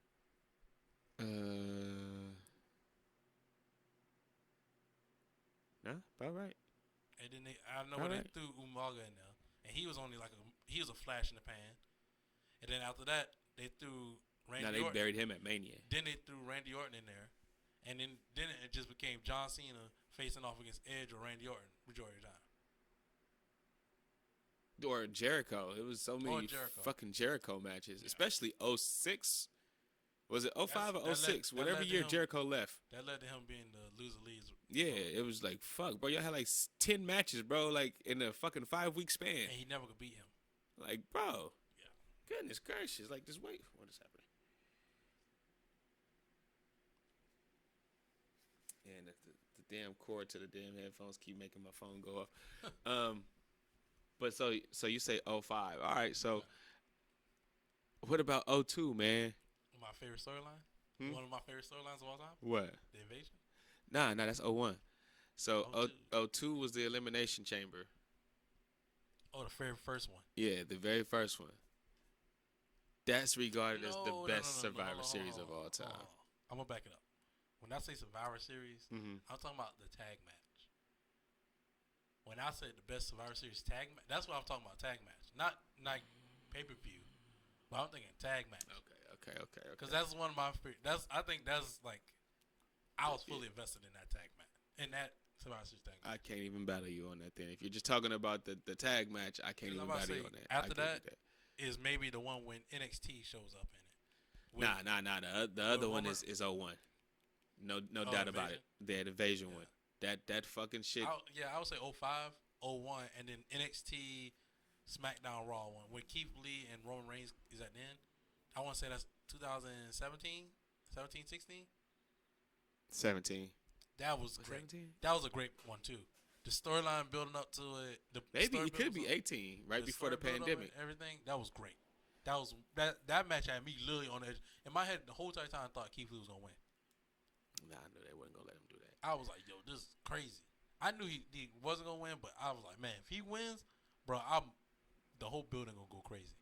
Nah, about right. And then they threw Umaga in there, and he was only he was a flash in the pan. And then after that, they threw Randy Orton. Now they buried him at Mania. Then they threw Randy Orton in there, and then it just became John Cena facing off against Edge or Randy Orton majority of the time. Or Jericho. It was so many fucking Jericho matches, especially 06. Was it 05 or 06? Whatever year Jericho left. That led to him being the loser leads. Yeah, it was like, fuck, bro. Y'all had like 10 matches, bro, like in a fucking 5-week span. And he never could beat him. Like, bro. Yeah. Goodness gracious. Like, just wait. What is happening? And the damn cord to the damn headphones keep making my phone go off. But so you say 05. All right, so what about 02, man? My favorite storyline? One of my favorite storylines of all time. What? The Invasion. Nah, that's 01. So 02. 02 was the Elimination Chamber. Oh, the very first one. Yeah, the very first one. That's regarded as the best no, Survivor Series of all time. I'm gonna back it up. When I say Survivor Series, I'm talking about the tag match. When I say the best Survivor Series tag match, that's what I'm talking about. Tag match, not pay per view, but I'm thinking tag match. Okay. Because that's one of my favorite. I think that's like I was fully invested in that tag match, in that Survivor Series tag match. I can't even battle you on that. Then, if you're just talking about the tag match, I can't even battle you on that. After that is maybe the one when NXT shows up in it. Nah. The other one is 01. No doubt about it. The Invasion one. That fucking shit. I would say 05, 01, and then NXT Smackdown Raw one with Keith Lee and Roman Reigns is at the end. I want to say that's 2017, 16. 17. That was great. 17? That was a great one too. The storyline building up to it. Maybe it could be 18, right before the pandemic. Everything that was great. That match had me literally on the edge. In my head, the whole entire time I thought Keith Lee was gonna win. Nah, I knew they wasn't gonna let him do that. I was like, yo, this is crazy. I knew he wasn't gonna win, but I was like, man, if he wins, bro, the whole building gonna go crazy.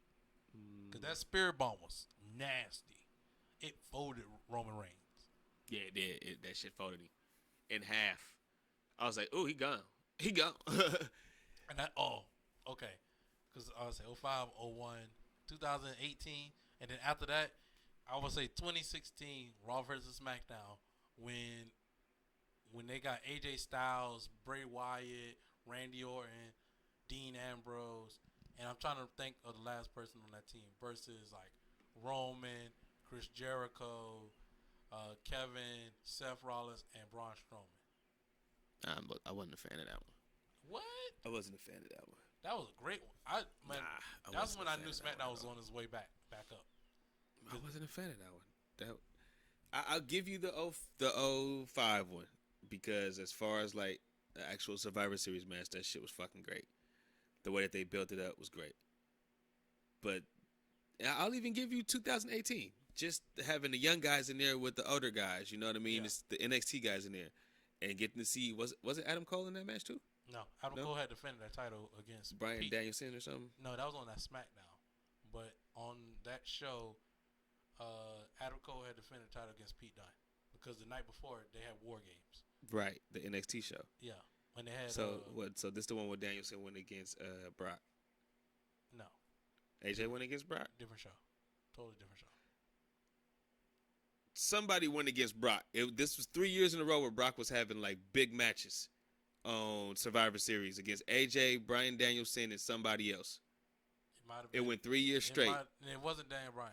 Cause that spirit bomb was nasty. It folded Roman Reigns. Yeah, it did. That shit folded him in half. I was like, oh, he gone. He gone. And okay. Because I would say 05, 01, 2018. And then after that, I would say 2016, Raw versus SmackDown, when they got AJ Styles, Bray Wyatt, Randy Orton, Dean Ambrose, and I'm trying to think of the last person on that team versus like Roman, Chris Jericho, Kevin, Seth Rollins, and Braun Strowman. I wasn't a fan of that one. What? I wasn't a fan of that one. That was a great one. That's when I knew SmackDown was on his way back up. I wasn't a fan of that one. I'll give you the 05 one because as far as like the actual Survivor Series match, that shit was fucking great. The way that they built it up was great. But I'll even give you 2018. Just having the young guys in there with the older guys, you know what I mean? Yeah. It's the NXT guys in there. And getting to see, was it Adam Cole in that match too? No, Adam Cole had defended that title against Bryan Danielson or something? No, that was on that SmackDown. But on that show, Adam Cole had defended the title against Pete Dunne. Because the night before, they had War Games. Right, the NXT show. Yeah. When they had, so this the one where Danielson went against Brock? No. AJ went against Brock? Different show. Totally different show. Somebody went against Brock. This was 3 years in a row where Brock was having like big matches on Survivor Series against AJ, Bryan Danielson, and somebody else. It went 3 years straight. It wasn't Daniel Bryan.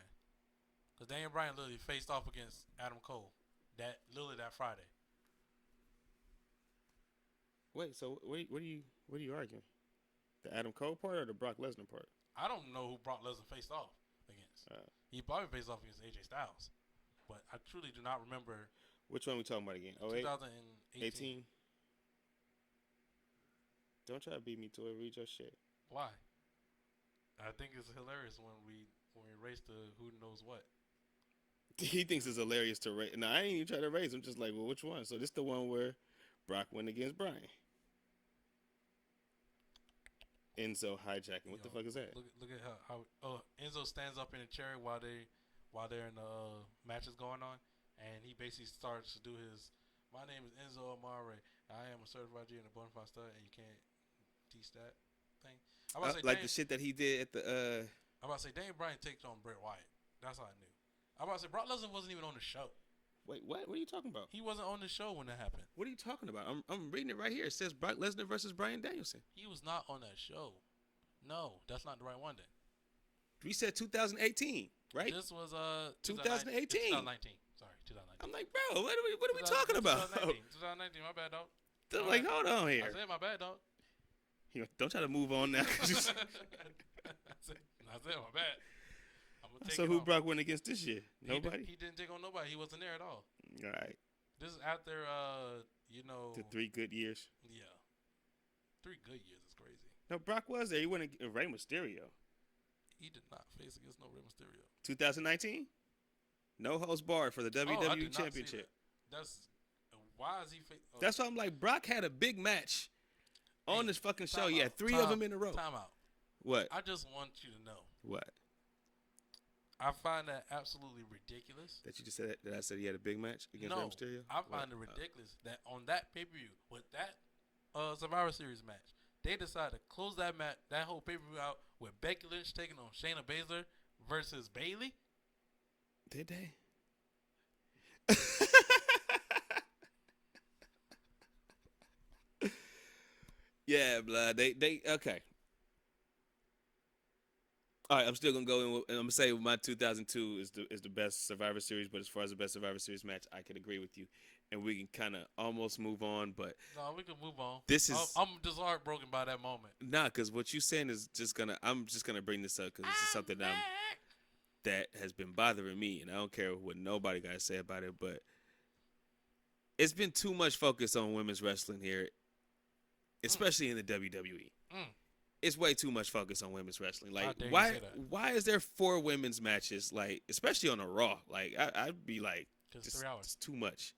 Because Daniel Bryan literally faced off against Adam Cole that Friday. Wait, so what are you arguing? The Adam Cole part or the Brock Lesnar part? I don't know who Brock Lesnar faced off against. He probably faced off against AJ Styles. But I truly do not remember. Which one are we talking about again? 2018. Don't try to beat me to it. Read your shit. Why? I think it's hilarious when we race to who knows what. He thinks it's hilarious to race. No, I ain't even trying to race. I'm just like, well, which one? So this the one where Brock went against Bryan. Enzo hijacking. What the fuck is that? Look at how Enzo stands up in a chair while they're in the matches going on, and he basically starts to do his. My name is Enzo Amare. I am a certified G and a bona fide stud, and you can't teach that thing. The shit that he did at the. I'm about to say Daniel Bryan takes on Bray Wyatt. That's how I knew. I'm about to say Brock Lesnar wasn't even on the show. Wait, what? What are you talking about? He wasn't on the show when that happened. What are you talking about? I'm reading it right here. It says Brock Lesnar versus Bryan Danielson. He was not on that show. No, that's not the right one then. We said 2018, right? This was 2018. 2019. Sorry, 2019. I'm like, bro, what are we talking about? 2019, my bad, dog. I'm like, hold on here. I said my bad, dog. Don't try to move on now. I said my bad. So who Brock went against this year? Nobody? He didn't take on nobody. He wasn't there at all. All right. This is after, the 3 good years. Yeah. 3 good years is crazy. No, Brock was there. He went against Rey Mysterio. He did not face against no Rey Mysterio. 2019? No holds barred for the Oh, I WWE did not see Championship. that. That's why is he? That's why I'm like, Brock had a big match on this fucking show. He had three of them in a row. Time out. What? I just want you to know. What? I find that absolutely ridiculous. That you just said that I said he had a big match against Rey Mysterio? I find it ridiculous that on that pay-per-view with that Survivor Series match, they decided to close that whole pay-per-view out with Becky Lynch taking on Shayna Baszler versus Bayley. Did they? Yeah, blood. They okay. All right, I'm still gonna go in. And I'm gonna say my 2002 is the best Survivor Series. But as far as the best Survivor Series match, I can agree with you, and we can kind of almost move on. But no, we can move on. I'm just heartbroken by that moment. Nah, because what you're saying is I'm just gonna bring this up because this is something that has been bothering me, and I don't care what nobody got to say about it. But it's been too much focus on women's wrestling here, especially in the WWE. It's way too much focus on women's wrestling. Like, why is there 4 women's matches? Like, especially on a Raw. Like, I'd be like, just 3 hours. It's too much.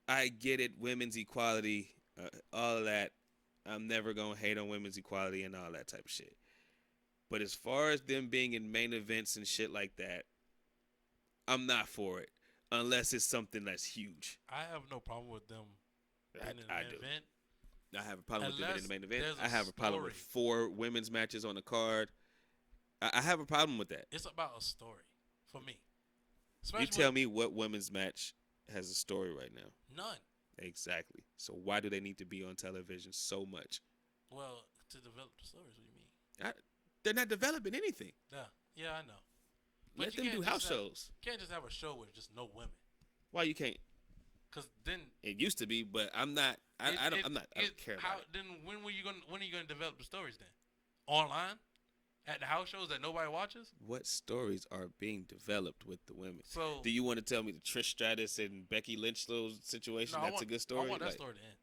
I get it, women's equality, all of that. I'm never gonna hate on women's equality and all that type of shit. But as far as them being in main events and shit like that, I'm not for it unless it's something that's huge. I have no problem with them being in the main event. I have a problem with them in the main event. I have a problem with 4 women's matches on the card. I have a problem with that. It's about a story for me. You tell me what women's match has a story right now. None. Exactly. So why do they need to be on television so much? Well, to develop the stories. What do you mean? They're not developing anything. Yeah, I know. But let them do house shows. You can't just have a show with just no women. Why you can't? Because then it used to be, but I'm not. I don't care about it. Then when are you gonna develop the stories then? Online, at the house shows that nobody watches. What stories are being developed with the women? So do you want to tell me the Trish Stratus and Becky Lynch little situation? That's a good story. I want that story to end.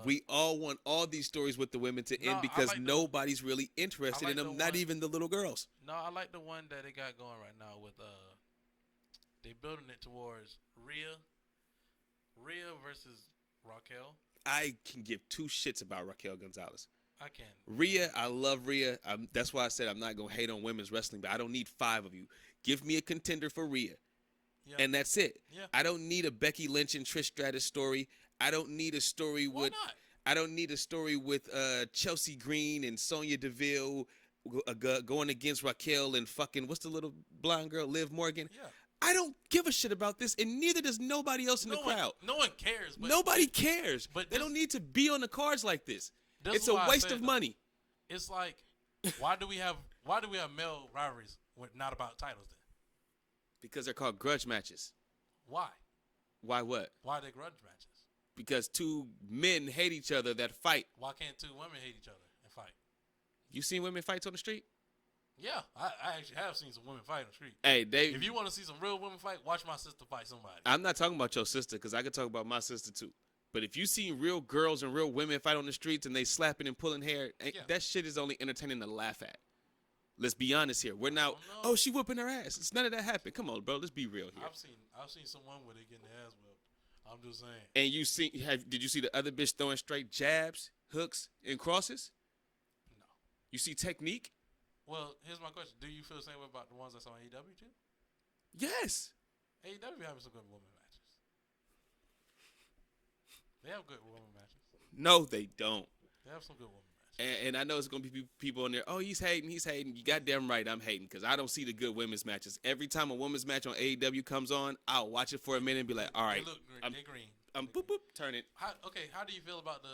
We all want all these stories with the women to end because nobody's really interested in them. Not even the little girls. No, I like the one that they got going right now with they building it towards Rhea versus Raquel. I can give 2 shits about Raquel Gonzalez. I can. Rhea, I love Rhea. That's why I said I'm not going to hate on women's wrestling, but I don't need 5 of you. Give me a contender for Rhea. Yeah. And that's it. Yeah. I don't need a Becky Lynch and Trish Stratus story. I don't need a story with Chelsea Green and Sonya Deville going against Raquel and fucking what's the little blonde girl, Liv Morgan. Yeah. I don't give a shit about this, and neither does nobody else in the crowd. No one cares. Nobody cares. But they don't need to be on the cards like this. It's a waste of money. It's like, why do we have male rivalries with not about titles then? Because they're called grudge matches. Why? Why what? Why are they grudge matches? Because 2 men hate each other that fight. Why can't 2 women hate each other and fight? You seen women fights on the street? Yeah, I actually have seen some women fight on the street. Hey, if you want to see some real women fight, watch my sister fight somebody. I'm not talking about your sister because I can talk about my sister too. But if you see real girls and real women fight on the streets and they slapping and pulling hair, that shit is only entertaining to laugh at. Let's be honest here. We're now, she whooping her ass. It's none of that happened. Come on, bro. Let's be real here. I've seen someone where they getting their ass whipped. I'm just saying. And did you see the other bitch throwing straight jabs, hooks, and crosses? No. You see technique? Well, here's my question. Do you feel the same way about the ones that's on AEW too? Yes. AEW having some good women matches. They have good women matches. No, they don't. They have some good women matches. And I know it's going to be people in there, oh, he's hating. You goddamn right I'm hating because I don't see the good women's matches. Every time a women's match on AEW comes on, I'll watch it for a minute and be like, all right. They look green. They're green. I'm boop, boop, turn it. How do you feel about the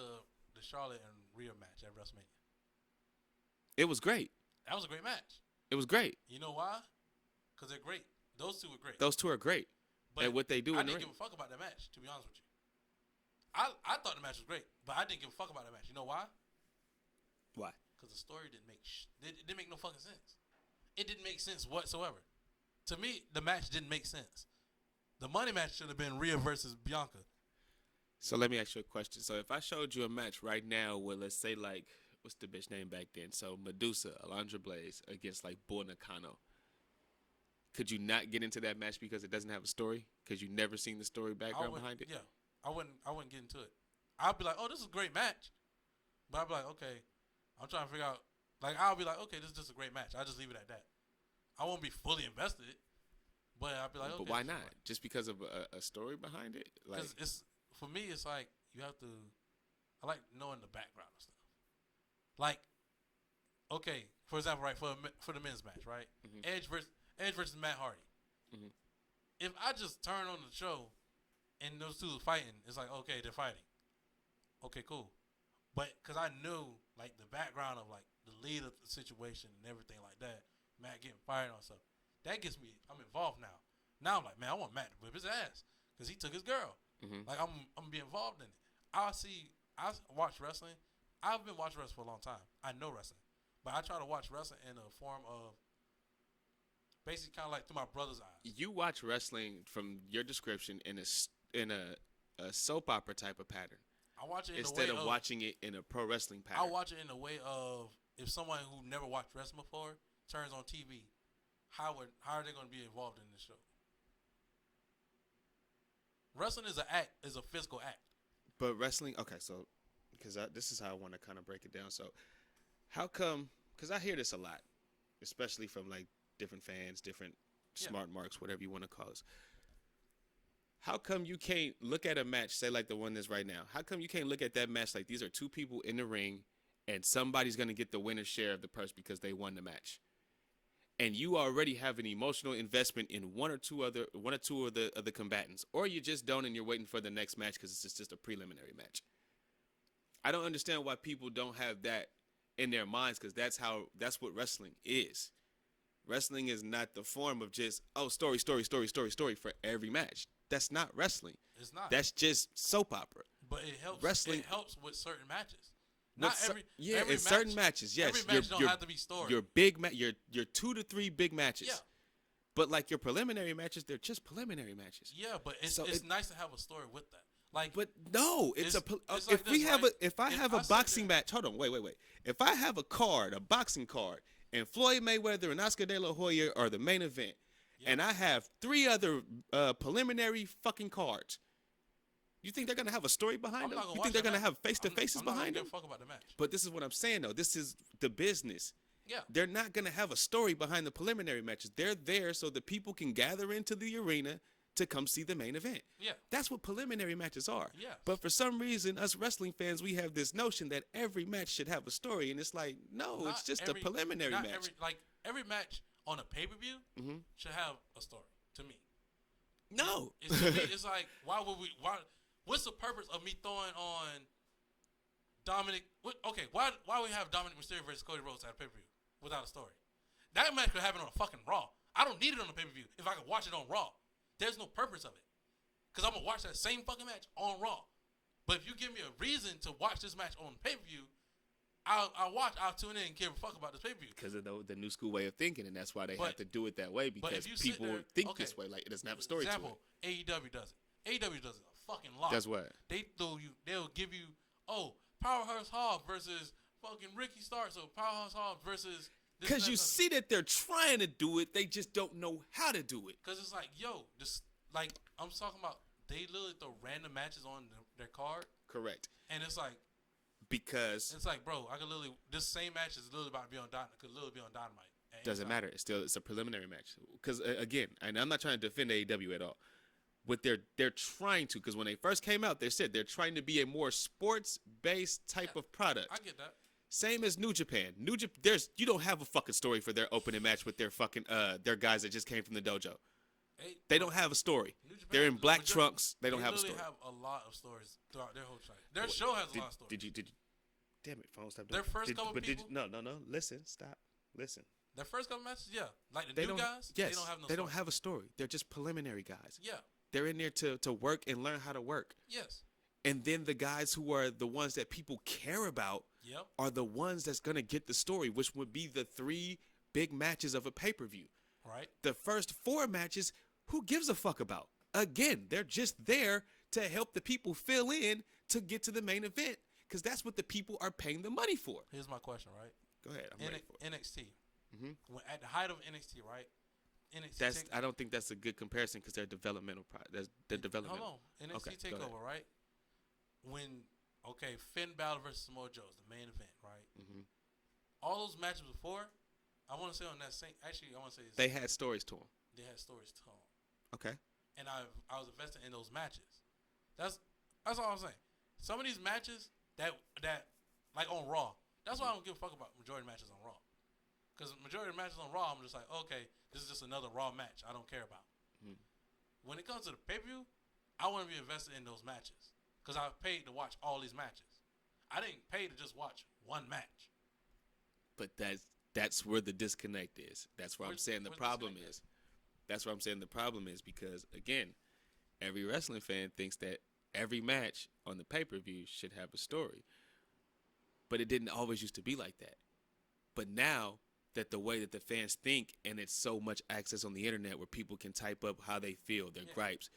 Charlotte and Rhea match at WrestleMania? It was great. That was a great match. It was great. You know why? Because they're great. Those 2 are great. Those 2 are great. But and what they do I in the ring. didn't give a fuck about that match, to be honest with you. I thought the match was great, but I didn't give a fuck about that match. You know why? Why? Because the story didn't make no fucking sense. It didn't make sense whatsoever. To me, the match didn't make sense. The money match should have been Rhea versus Bianca. So let me ask you a question. So if I showed you a match right now where, let's say, like, what's the bitch name back then? So Medusa, Alundra Blaze against like Bull Nakano. could you not get into that match because it doesn't have a story? Because you never seen the story background behind it? Yeah, I wouldn't get into it. I'd be like, oh, this is a great match. But I'd be like, okay, I'm trying to figure out. Like, I'll be like, okay, this is just a great match. I'll just leave it at that. I won't be fully invested, but I'll be like, okay. But why not? Just because of a story behind it? Like, it's for me, it's like you have to. I like knowing the background and stuff. Like, okay, for example, right, for the men's match, right? Mm-hmm. Edge versus Matt Hardy. Mm-hmm. If I just turn on the show and those two are fighting, it's like, okay, they're fighting. Okay, cool. But because I knew, like, the background of, like, the lead of the situation and everything like that, Matt getting fired on stuff, that gets me, I'm involved now. Now I'm like, man, I want Matt to whip his ass because he took his girl. Mm-hmm. Like, I'm be involved in it. I watch wrestling. I've been watching wrestling for a long time. I know wrestling. But I try to watch wrestling in a form of basically kind of like through my brother's eyes. You watch wrestling from your description in a soap opera type of pattern. I watch it instead of watching it in a pro wrestling pattern. I watch it in the way of if someone who never watched wrestling before turns on TV, how are they going to be involved in this show? Wrestling is a physical act. But wrestling, okay, so because this is how I want to kind of break it down. So, how come? Because I hear this a lot, especially from like different fans, different smart marks, whatever you want to call us. How come you can't look at a match, say like the one that's right now? How come you can't look at that match like these are two people in the ring, and somebody's gonna get the winner's share of the purse because they won the match, and you already have an emotional investment in one or two of the combatants, or you just don't, and you're waiting for the next match because it's just a preliminary match. I don't understand why people don't have that in their minds, because that's what wrestling is. Wrestling is not the form of just story for every match. That's not wrestling. It's not. That's just soap opera. But it helps. Wrestling helps with certain matches. In certain matches, yes. Every match don't have to be story. Your your 2 to 3 big matches. Yeah. But like your preliminary matches, they're just preliminary matches. Yeah, but it's nice to have a story with that. Like, but no, if I have a boxing match, hold on, wait. If I have a boxing card, and Floyd Mayweather and Oscar De La Hoya are the main event, and I have 3 other preliminary fucking cards, you think they're gonna have a story behind them? You think they're gonna have face-to-faces behind them? Fuck about the match. But this is what I'm saying though. This is the business. Yeah. They're not gonna have a story behind the preliminary matches. They're there so that people can gather into the arena to come see the main event. Yeah. That's what preliminary matches are. Yeah. But for some reason, us wrestling fans, we have this notion that every match should have a story, and it's like, no, it's just a preliminary match. Every match on a pay-per-view should have a story, to me. No. It's like, what's the purpose of me throwing on Dominic? Why we have Dominic Mysterio versus Cody Rhodes at a pay-per-view without a story? That match could happen on a fucking Raw. I don't need it on a pay-per-view if I can watch it on Raw. There's no purpose of it. Because I'm going to watch that same fucking match on Raw. But if you give me a reason to watch this match on pay-per-view, I'll tune in and care a fuck about this pay-per-view. Because of the new school way of thinking, and that's why they have to do it that way, because people think this way. Like, it doesn't have a story to it. AEW does it. AEW does it a fucking lot. That's what. They'll give you, Powerhouse Hobbs versus fucking Ricky Starks, or Powerhouse Hobbs versus... Because you see that they're trying to do it, they just don't know how to do it. Because it's like, I'm talking about, they literally throw random matches on their card. Correct. And it's like, because it's like, bro, this same match is literally about to be on Dynamite. Could literally be on Dynamite. Doesn't matter. It's a preliminary match. Because again, and I'm not trying to defend AEW at all. What they're trying to, because when they first came out, they said they're trying to be a more sports-based type of product. I get that. Same as New Japan. You don't have a fucking story for their opening match with their fucking their guys that just came from the dojo. They don't have a story. They're in black trunks. They don't have a story. They have a lot of stories throughout their whole show. Their show has a lot of stories. Did you? Damn it, phone, stop. Their first couple people. No. Listen, stop. Listen. Their first couple matches, yeah, like the new guys. Yes, they don't have no. They don't have a story. They're just preliminary guys. Yeah. They're in there to work and learn how to work. Yes. And then the guys who are the ones that people care about are the ones that's going to get the story, which would be the 3 big matches of a pay-per-view. Right. The first 4 matches, who gives a fuck about? Again, they're just there to help the people fill in to get to the main event, because that's what the people are paying the money for. Here's my question, right? Go ahead. I'm ready for it. NXT. Mm-hmm. At the height of NXT, right? NXT. I don't think that's a good comparison because they're developmental. They're developmental. Hold on, NXT Takeover, right? When Finn Balor versus Samoa Joe is the main event, right? Mm-hmm. All those matches before, I want to say on that same. Actually, I want to say they had stories to them. They had stories to them. Okay. And I was invested in those matches. That's all I'm saying. Some of these matches that like on Raw. That's why I don't give a fuck about majority matches on Raw. Because majority of matches on Raw, I'm just like, okay, this is just another Raw match I don't care about. Mm-hmm. When it comes to the pay-per-view, I want to be invested in those matches. Because I paid to watch all these matches. I didn't pay to just watch one match. But that's where the disconnect is. That's where I'm saying the problem is. That's where I'm saying the problem is because, again, every wrestling fan thinks that every match on the pay-per-view should have a story. But it didn't always used to be like that. But now that the way that the fans think and it's so much access on the internet where people can type up how they feel, their gripes,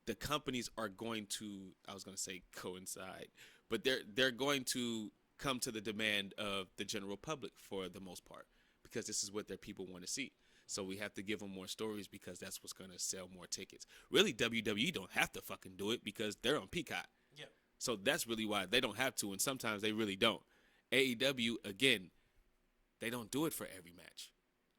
the companies are going to, I was going to say coincide, but they're going to come to the demand of the general public for the most part because this is what their people want to see. So we have to give them more stories because that's what's going to sell more tickets. Really, WWE don't have to fucking do it because they're on Peacock. Yeah. So that's really why they don't have to, and sometimes they really don't. AEW, again, they don't do it for every match.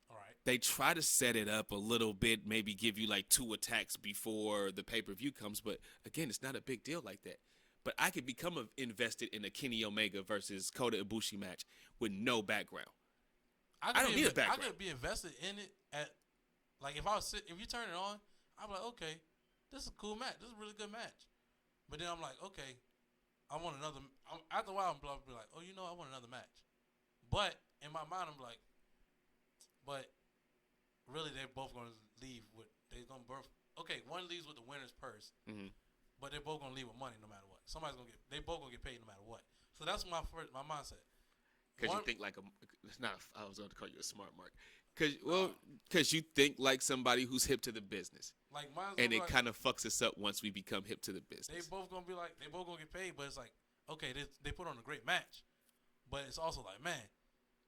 All right. They try to set it up a little bit, maybe give you like 2 attacks before the pay-per-view comes, but again, it's not a big deal like that. But I could become invested in a Kenny Omega versus Kota Ibushi match with no background. I don't need a background. I could be invested in it at, like, if you turn it on, I'm like, okay, this is a cool match. This is a really good match. But then I'm like, okay, I want another. After a while, I'm be like, oh, I want another match. But in my mind, I'm like, but really, they're both going to leave with, one leaves with the winner's purse. Mm-hmm. But they're both going to leave with money no matter what. They both going to get paid no matter what. So that's my mindset. Because you think like I was going to call you a smart mark. Because you think like somebody who's hip to the business. Like and it kind of fucks us up once we become hip to the business. They both going to get paid, but it's like, okay, they put on a great match. But it's also like, man,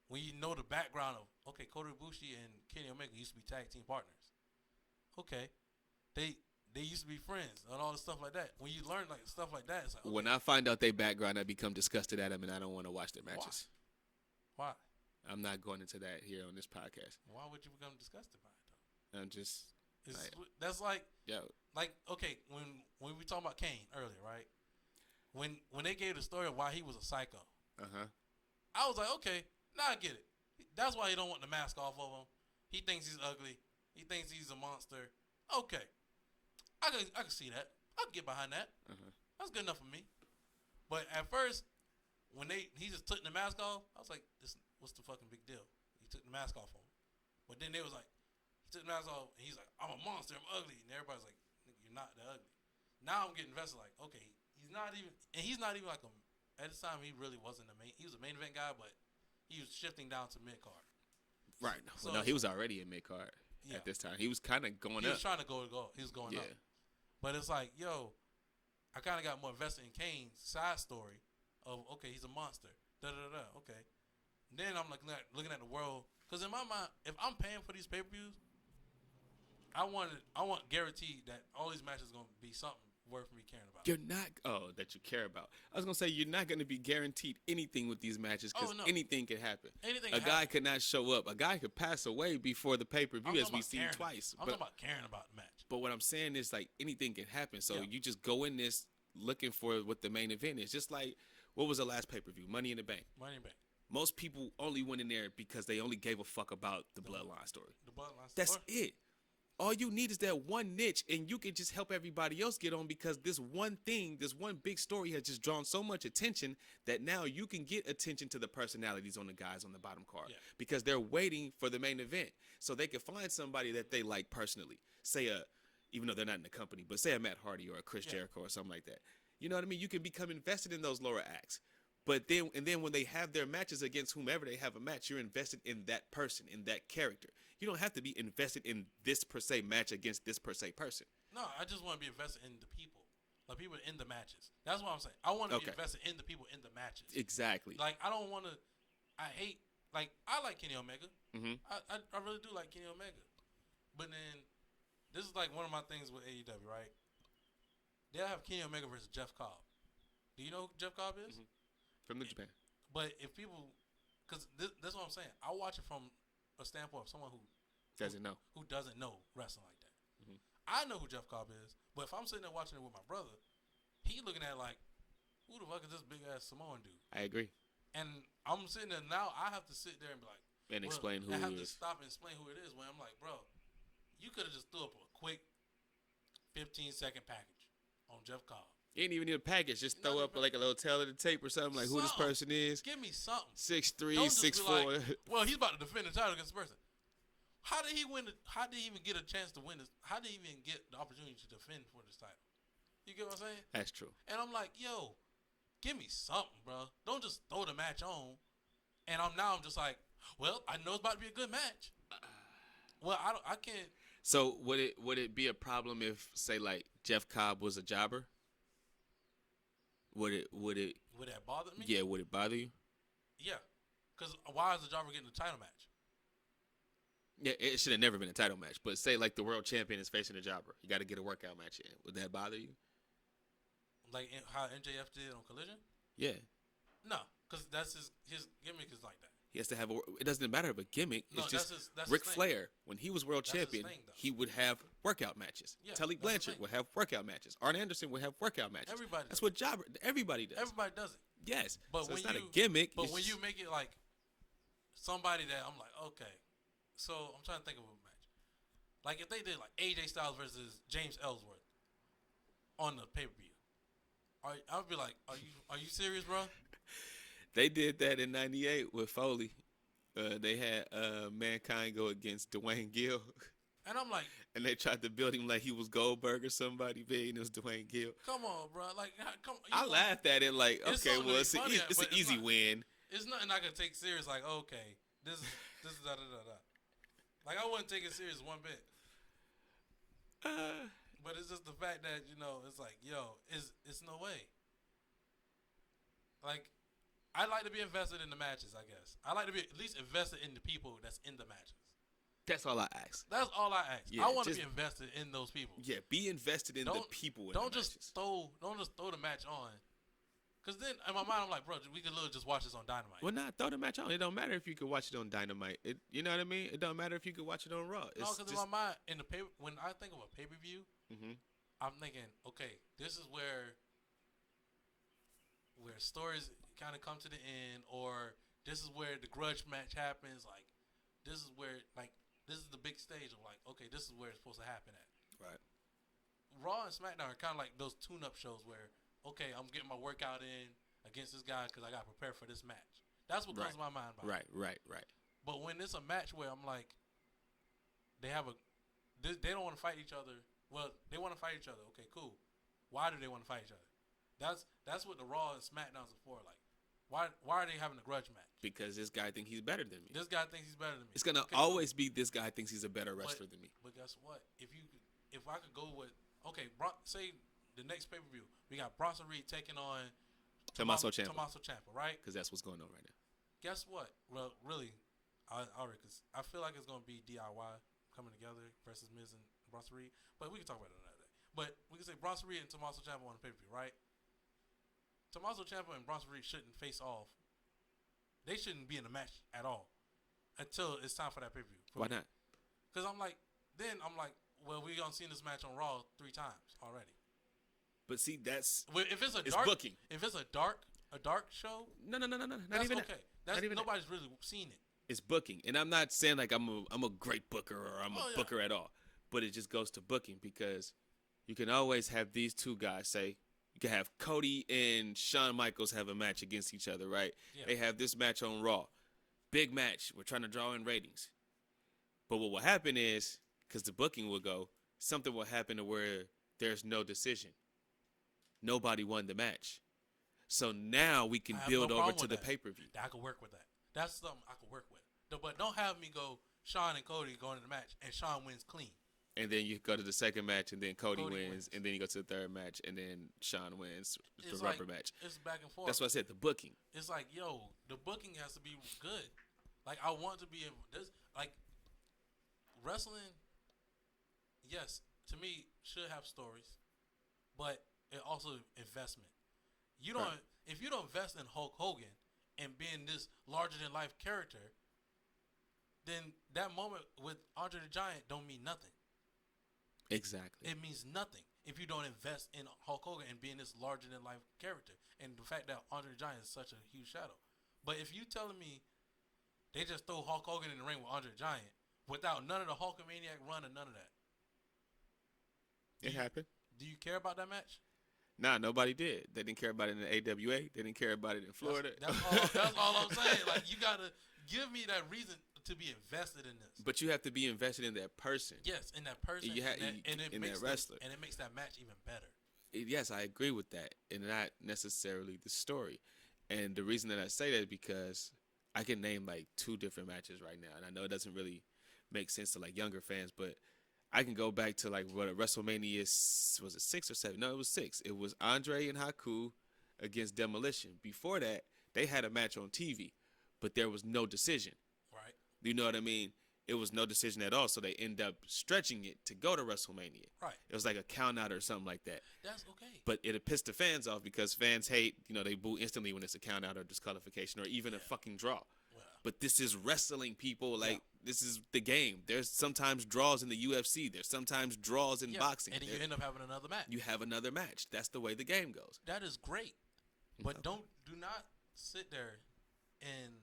when you know the background of, okay, Kota Ibushi and Kenny Omega used to be tag team partners. Okay. They used to be friends and all the stuff like that. When you learn like stuff like that, it's like, okay. When I find out their background, I become disgusted at them and I don't want to watch their matches. Why? I'm not going into that here on this podcast. Why would you become disgusted by it though? I'm just. That's like. Yo. Like, okay, when we talking about Kane earlier, right? When they gave the story of why he was a psycho. I was like, okay, now I get it. That's why he don't want the mask off of him. He thinks he's ugly. He thinks he's a monster. Okay. I can see that. I can get behind that. That's good enough for me. But at first, when he just took the mask off, I was like, what's the fucking big deal? He took the mask off on him. But then they was like, he took the mask off, and he's like, I'm a monster, I'm ugly. And everybody's like, you're not that ugly. Now I'm getting invested like, okay, he's not even like at this time, he really wasn't he was a main event guy, but he was shifting down to mid-card. Right. So, no, he was already in mid-card at this time. He was kind of going up. He was trying to go. He was going up. But it's like, yo, I kind of got more invested in Kane's side story of, okay, he's a monster. Okay. And then I'm like looking at the world. Because in my mind, if I'm paying for these pay-per-views, I want guaranteed that all these matches are going to be something worth me caring about. You're not, that you care about. I was going to say, you're not going to be guaranteed anything with these matches because anything can happen. A guy could not show up. A guy could pass away before the pay-per-view, as we've seen twice. I'm talking about caring about the match. But what I'm saying is, like, anything can happen. So you just go in this looking for what the main event is. Just like, what was the last pay-per-view? Money in the Bank. Money in the Bank. Most people only went in there because they only gave a fuck about the Bloodline story. The Bloodline story. That's it. All you need is that one niche, and you can just help everybody else get on because this one thing, this one big story has just drawn so much attention that now you can get attention to the personalities on the guys on the bottom card because they're waiting for the main event. So they can find somebody that they like personally. Say even though they're not in the company, but say a Matt Hardy or a Chris Jericho or something like that. You know what I mean? You can become invested in those lower acts. But then when they have their matches against whomever they have a match, you're invested in that person, in that character. You don't have to be invested in this per se match against this per se person. No, I just want to be invested in the people. Like people in the matches. That's what I'm saying. I want to be invested in the people in the matches. Exactly. Like I don't want to. I hate Like, I like Kenny Omega. Mm-hmm. I really do like Kenny Omega. But then, this is like one of my things with AEW, right? They'll have Kenny Omega versus Jeff Cobb. Do you know who Jeff Cobb is? Mm-hmm. From New Japan. But if people, because that's what I'm saying. I watch it from a standpoint of someone who doesn't know wrestling like that. Mm-hmm. I know who Jeff Cobb is, but if I'm sitting there watching it with my brother, he looking at it like, who the fuck is this big ass Samoan dude? I agree. And I'm sitting there now. I have to sit there and be like, and explain who I have it to is. stop and explain who it is. When I'm like, bro, you could have just threw up a quick 15-second package on Jeff Cobb. You ain't even need a package. Just throw up like a little tail of the tape or something, like who this person is. Give me something. 6'3", Don't just 6'4". Like, well, he's about to defend the title against the person. How did he win? How did he even get a chance to win this? How did he even get the opportunity to defend for this title? You get what I'm saying? That's true. And I'm like, yo, give me something, bro. Don't just throw the match on. And I'm just like, well, I know it's about to be a good match. Well, I can't. So would it be a problem if, say, like Jeff Cobb was a jobber? Would that bother me? Yeah, would it bother you? Yeah, because why is the jobber getting the title match? Yeah, it should have never been a title match. But say like the world champion is facing a jobber, you got to get a workout match in. Would that bother you? Like how MJF did on Collision? Yeah. No, because that's his gimmick is like that. He has to have it doesn't matter of a gimmick. No, it's just that's Ric his Flair, when he was world champion, he would have workout matches. Yeah, Tully Blanchard would have workout matches. Arn Anderson would have workout matches. Everybody. That's what everybody does. Everybody does it. Yes. But so when it's not you, a gimmick. But when you make it like somebody that I'm like, okay. So I'm trying to think of a match. Like if they did like AJ Styles versus James Ellsworth on the pay-per-view. I would be like, are you serious, bro? They did that in '98 with Foley. They had Mankind go against Dwayne Gill. And I'm like, and they tried to build him like he was Goldberg or somebody big, and it was Dwayne Gill. Come on, bro. Like, come. I laughed at it like, okay, well, it's an easy win. It's nothing I can take serious. Like, okay, this is da da da da. Like, I wouldn't take it serious one bit. But it's just the fact that it's like, yo, it's no way. Like, I like to be invested in the matches. I guess I like to be at least invested in the people that's in the matches. That's all I ask. That's all I ask. Yeah, I want to be invested in those people. Yeah, be invested in the people. Don't just throw the match on. Because then in my mind I'm like, bro, we could literally just watch this on Dynamite. Well, not throw the match on. It don't matter if you could watch it on Dynamite. You know what I mean? It don't matter if you could watch it on Raw. No, because in my mind, when I think of a pay-per-view, I'm thinking, okay, this is where stories kind of come to the end, or this is where the grudge match happens. Like, this is where, like, this is the big stage of, like, okay, this is where it's supposed to happen at. Right. Raw and Smackdown are kind of like those tune-up shows where, okay, I'm getting my workout in against this guy because I got prepared for this match. That's what comes to my mind. Right. But when it's a match where I'm like, they don't want to fight each other. Well, they want to fight each other. Okay, cool. Why do they want to fight each other? That's what the Raw and Smackdowns are for. Like, why are they having a grudge match? Because this guy thinks he's better than me. This guy thinks he's better than me. It's gonna always be this guy thinks he's a better wrestler than me. But guess what? If I could go with say the next pay-per-view, we got Bronson Reed taking on Tommaso Ciampa, right? Because that's what's going on right now. Guess what? Well, really, I feel like it's gonna be DIY coming together versus Miz and Bronson Reed. But we can talk about it another day. But we can say Bronson Reed and Tommaso Ciampa on the pay-per-view, right? Tommaso Ciampa and Bronson Reed shouldn't face off. They shouldn't be in the match at all until it's time for that pay-per-view. Why not? Because I'm like, well, we gonna see this match on Raw 3 times already. But see, if it's booking. If it's a dark show, no, not that's even okay. Not even nobody's really seen it. It's booking, and I'm not saying like I'm a great booker or I'm a booker at all, but it just goes to booking because you can always have these two guys say. You can have Cody and Shawn Michaels have a match against each other, right? Yeah. They have this match on Raw. Big match. We're trying to draw in ratings. But what will happen is, because the booking will go, something will happen to where there's no decision. Nobody won the match. So now we can build over to the pay-per-view. I can work with that. That's something I can work with. But don't have me go Shawn and Cody going to the match and Shawn wins clean. And then you go to the second match, and then Cody wins, and then you go to the third match, and then Shawn wins the rubber match. It's back and forth. That's what I said, the booking. It's like, yo, the booking has to be good. Like I want to be in this. Like wrestling, yes, to me should have stories, but it also investment. You don't if you don't invest in Hulk Hogan and being this larger than life character, then that moment with Andre the Giant don't mean nothing. Exactly. It means nothing if you don't invest in Hulk Hogan and being this larger than life character. And the fact that Andre the Giant is such a huge shadow. But if you telling me they just throw Hulk Hogan in the ring with Andre the Giant without none of the Hulkamaniac run and none of that. It happened. Do you care about that match? Nah, nobody did. They didn't care about it in the AWA. They didn't care about it in Florida. That's all I'm saying. Like, you got to give me that reason to be invested in this. But you have to be invested in that person. Yes, in that person. In that wrestler. And it makes that match even better. Yes, I agree with that. And not necessarily the story. And the reason that I say that is because I can name like 2 different matches right now. And I know it doesn't really make sense to like younger fans, but I can go back to like what WrestleMania was it 6 or 7? No, it was 6. It was Andre and Haku against Demolition. Before that, they had a match on TV, but there was no decision. Right. You know what I mean? It was no decision at all, so they end up stretching it to go to WrestleMania. Right. It was like a count out or something like that. That's okay. But it'll piss the fans off because fans hate, they boo instantly when it's a count out or disqualification or even a fucking draw. Well, but this is wrestling, people. Like, this is the game. There's sometimes draws in the UFC. There's sometimes draws in boxing. And then you end up having another match. You have another match. That's the way the game goes. That is great. But do not sit there and,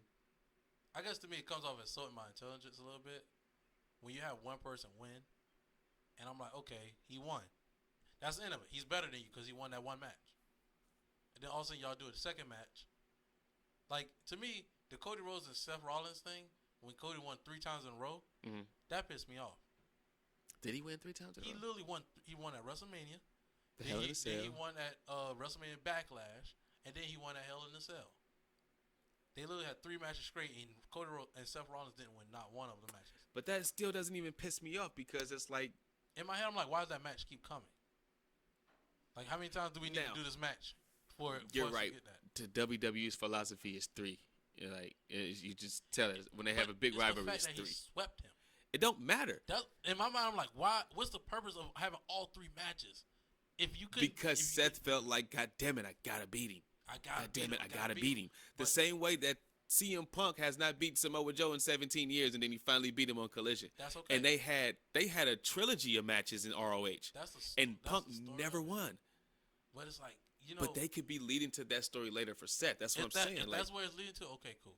I guess to me it comes off as insulting my intelligence a little bit. When you have one person win, and I'm like, okay, he won. That's the end of it. He's better than you because he won that one match. And then all of a sudden y'all do a second match. Like, to me, the Cody Rhodes and Seth Rollins thing, when Cody won 3 times in a row, that pissed me off. Did he win 3 times in a row? He literally won. He won at WrestleMania. Hell in a Cell. Then he won at WrestleMania Backlash, and then he won at Hell in a Cell. They literally had 3 matches straight, and Cody Rhodes and Seth Rollins didn't win not one of the matches. But that still doesn't even piss me off because it's like, in my head, I'm like, why does that match keep coming? Like, how many times do we need to do this match for you're us right. to get that? To WWE's philosophy is 3. You're like, you just tell us when they have a big rivalry, it's 3. He swept him. It don't matter. In my mind, I'm like, why? What's the purpose of having all 3 matches? If you could, because Seth felt like, God damn it, I gotta beat him. I gotta beat him. The same way that CM Punk has not beat Samoa Joe in 17 years, and then he finally beat him on Collision. That's okay. And they had a trilogy of matches in ROH, and Punk never won. But it's like, but they could be leading to that story later for Seth. That's what I'm saying. If that's where it's leading to, okay, cool.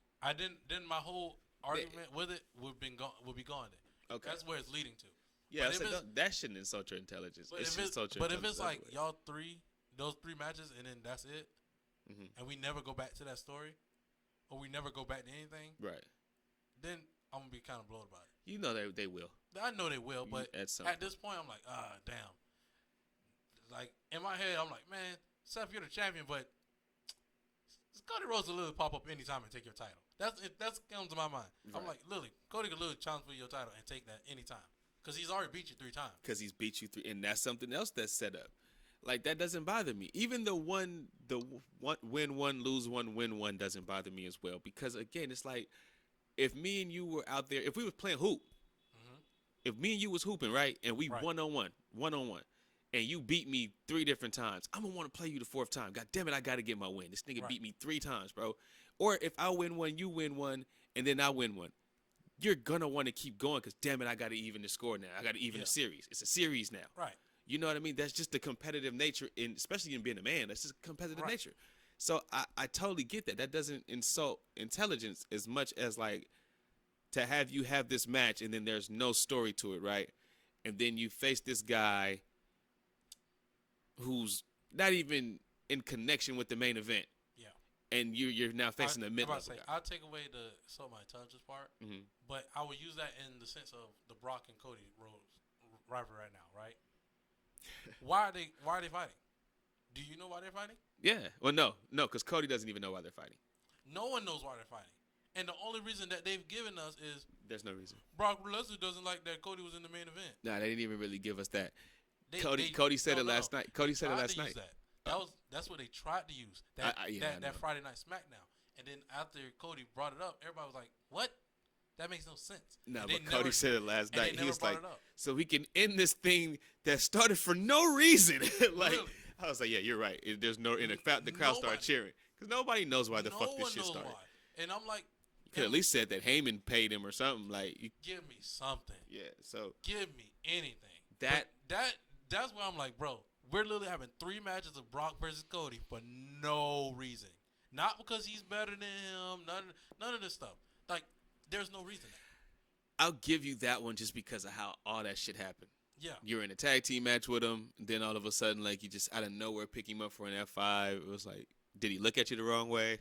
Then my whole argument with it would be gone then. Okay, that's where it's leading to. Yeah, that shouldn't insult your intelligence. But if it's like y'all those 3 matches, and then that's it, and we never go back to that story, or we never go back to anything, right? Then I'm gonna be kind of blown about it. You know they will. I know they will, but at this point, I'm like, damn. Like, in my head, I'm like, man, Seth, you're the champion, but Cody Rhodes will literally pop up anytime and take your title. That's comes to my mind. Right. I'm like, literally, Cody could literally challenge for your title and take that anytime. Because he's already beat you 3 times. Because he's beat you 3, and that's something else that's set up. Like, that doesn't bother me. Even the win one, lose one, win one doesn't bother me as well. Because, again, it's like, if me and you were out there, if we was playing hoop, if me and you was hooping, right, and we one-on-one, and you beat me 3 different times, I'm going to want to play you the 4th time. God damn it, I got to get my win. This nigga beat me 3 times, bro. Or if I win one, you win one, and then I win one. You're going to want to keep going because, damn it, I got to even the score now. I got to even the series. It's a series now. Right. You know what I mean? That's just the competitive nature, especially in being a man. That's just competitive nature. So I totally get that. That doesn't insult intelligence as much as, like, to have you have this match and then there's no story to it, right? And then you face this guy who's not even in connection with the main event. Yeah. And you're now facing the mid-level guy. I'll take away the insult my intelligence part, but I would use that in the sense of the Brock and Cody Rhodes rivalry right now, right? Why are they fighting? Do you know why they're fighting? Yeah. Well, no, because Cody doesn't even know why they're fighting. No one knows why they're fighting. And the only reason that they've given us is there's no reason. Brock Lesnar doesn't like that Cody was in the main event. Nah, they didn't even really give us that. Cody said it last night. Cody said it last night. That's what they tried to use. That Friday night Smackdown. And then after Cody brought it up, everybody was like, "What? That makes no sense. No, And but Cody said it last night. He was like, so we can end this thing that started for no reason. Like, Really? I was like, yeah, you're right. There's no, in fact, the crowd started cheering because nobody knows why the fuck this shit started. Why. And I'm like, you could at least said that Heyman paid him or something. Like, give me something. Yeah, so give me anything. That's where I'm like, bro, we're literally having 3 matches of Brock versus Cody for no reason. Not because he's better than him. None of this stuff. Like, there's no reason. I'll give you that one just because of how all that shit happened. Yeah. You're in a tag team match with him, and then all of a sudden, like, you just out of nowhere pick him up for an F5. It was like, did he look at you the wrong way?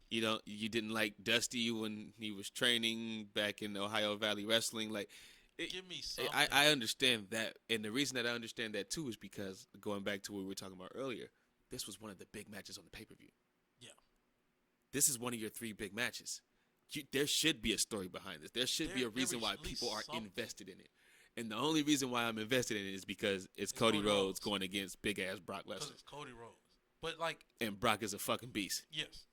You didn't like Dusty when he was training back in Ohio Valley Wrestling. Like, give me something. I understand that, and the reason that I understand that too is because going back to what we were talking about earlier, this was one of the big matches on the pay-per-view. Yeah. This is one of your 3 big matches. There should be a story behind this. There should be a reason why people are invested in it. And the only reason why I'm invested in it is because it's Cody Rhodes going against big-ass Brock Lesnar. Because it's Cody Rhodes. But, like... And Brock is a fucking beast. Yes.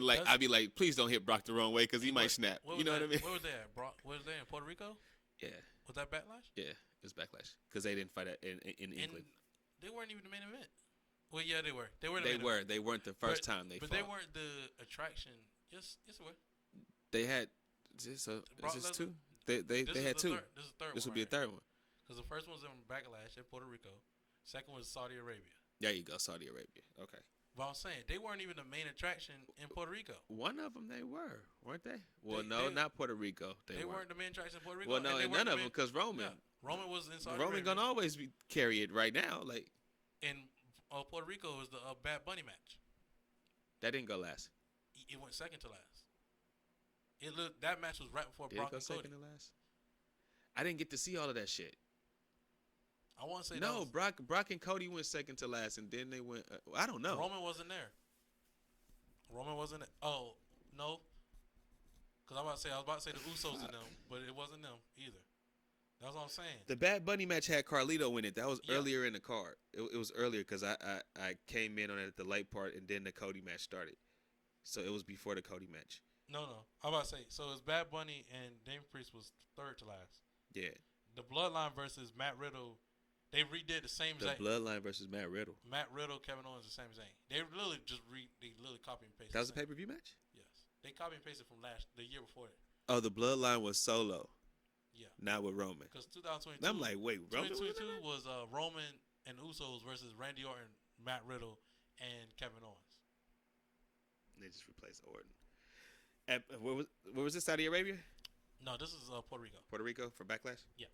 Like, I'd be like, please don't hit Brock the wrong way because he might snap. You know what I mean? Where was they at? Brock, where was they in Puerto Rico? Yeah. Was that Backlash? Yeah, it was Backlash because they didn't fight in England. They weren't even the main event. Well, yeah, they were. They were. They weren't the first time they fought. But they weren't the attraction. Yes, they were. They had. Is this 2? They had 2. This is the third one. This will be a third one. Because the first one was in Backlash in Puerto Rico. Second was Saudi Arabia. There you go, Saudi Arabia. Okay. But I'm saying they weren't even the main attraction in Puerto Rico. One of them they were, weren't they? Well, not Puerto Rico. They weren't the main attraction in Puerto Rico. Well, no, and none of them because Roman. Yeah, Roman was in Saudi Roman Arabia. gonna always carry it right now, like. In Puerto Rico was the Bad Bunny match. That didn't go last. It went second to last. That match was right before Brock and Cody. Second to last? I didn't get to see all of that shit. I want to say no. Brock and Cody went second to last, and then they went. I don't know. Roman wasn't there. Oh no, because I was about to say the Usos in them, but it wasn't them either. That's what I'm saying. The Bad Bunny match had Carlito in it. That was earlier in the card. It was earlier because I came in on it at the late part, and then the Cody match started. So it was before the Cody match. No. I'm about to say. So it's Bad Bunny and Damian Priest was third to last. Yeah. The Bloodline versus Matt Riddle. They redid the same exact. The Bloodline versus Matt Riddle. Matt Riddle, Kevin Owens, the same thing. They literally copy and pasted. That was a pay-per-view match? Yes. They copy and pasted from the year before it. Oh, the Bloodline was solo. Yeah. Not with Roman. Because 2022. I'm like, wait, Roman 2022 was Roman and Usos versus Randy Orton, Matt Riddle, and Kevin Owens. They just replaced Orton. Where was this? Saudi Arabia? No, this is Puerto Rico. Puerto Rico for Backlash? Yeah.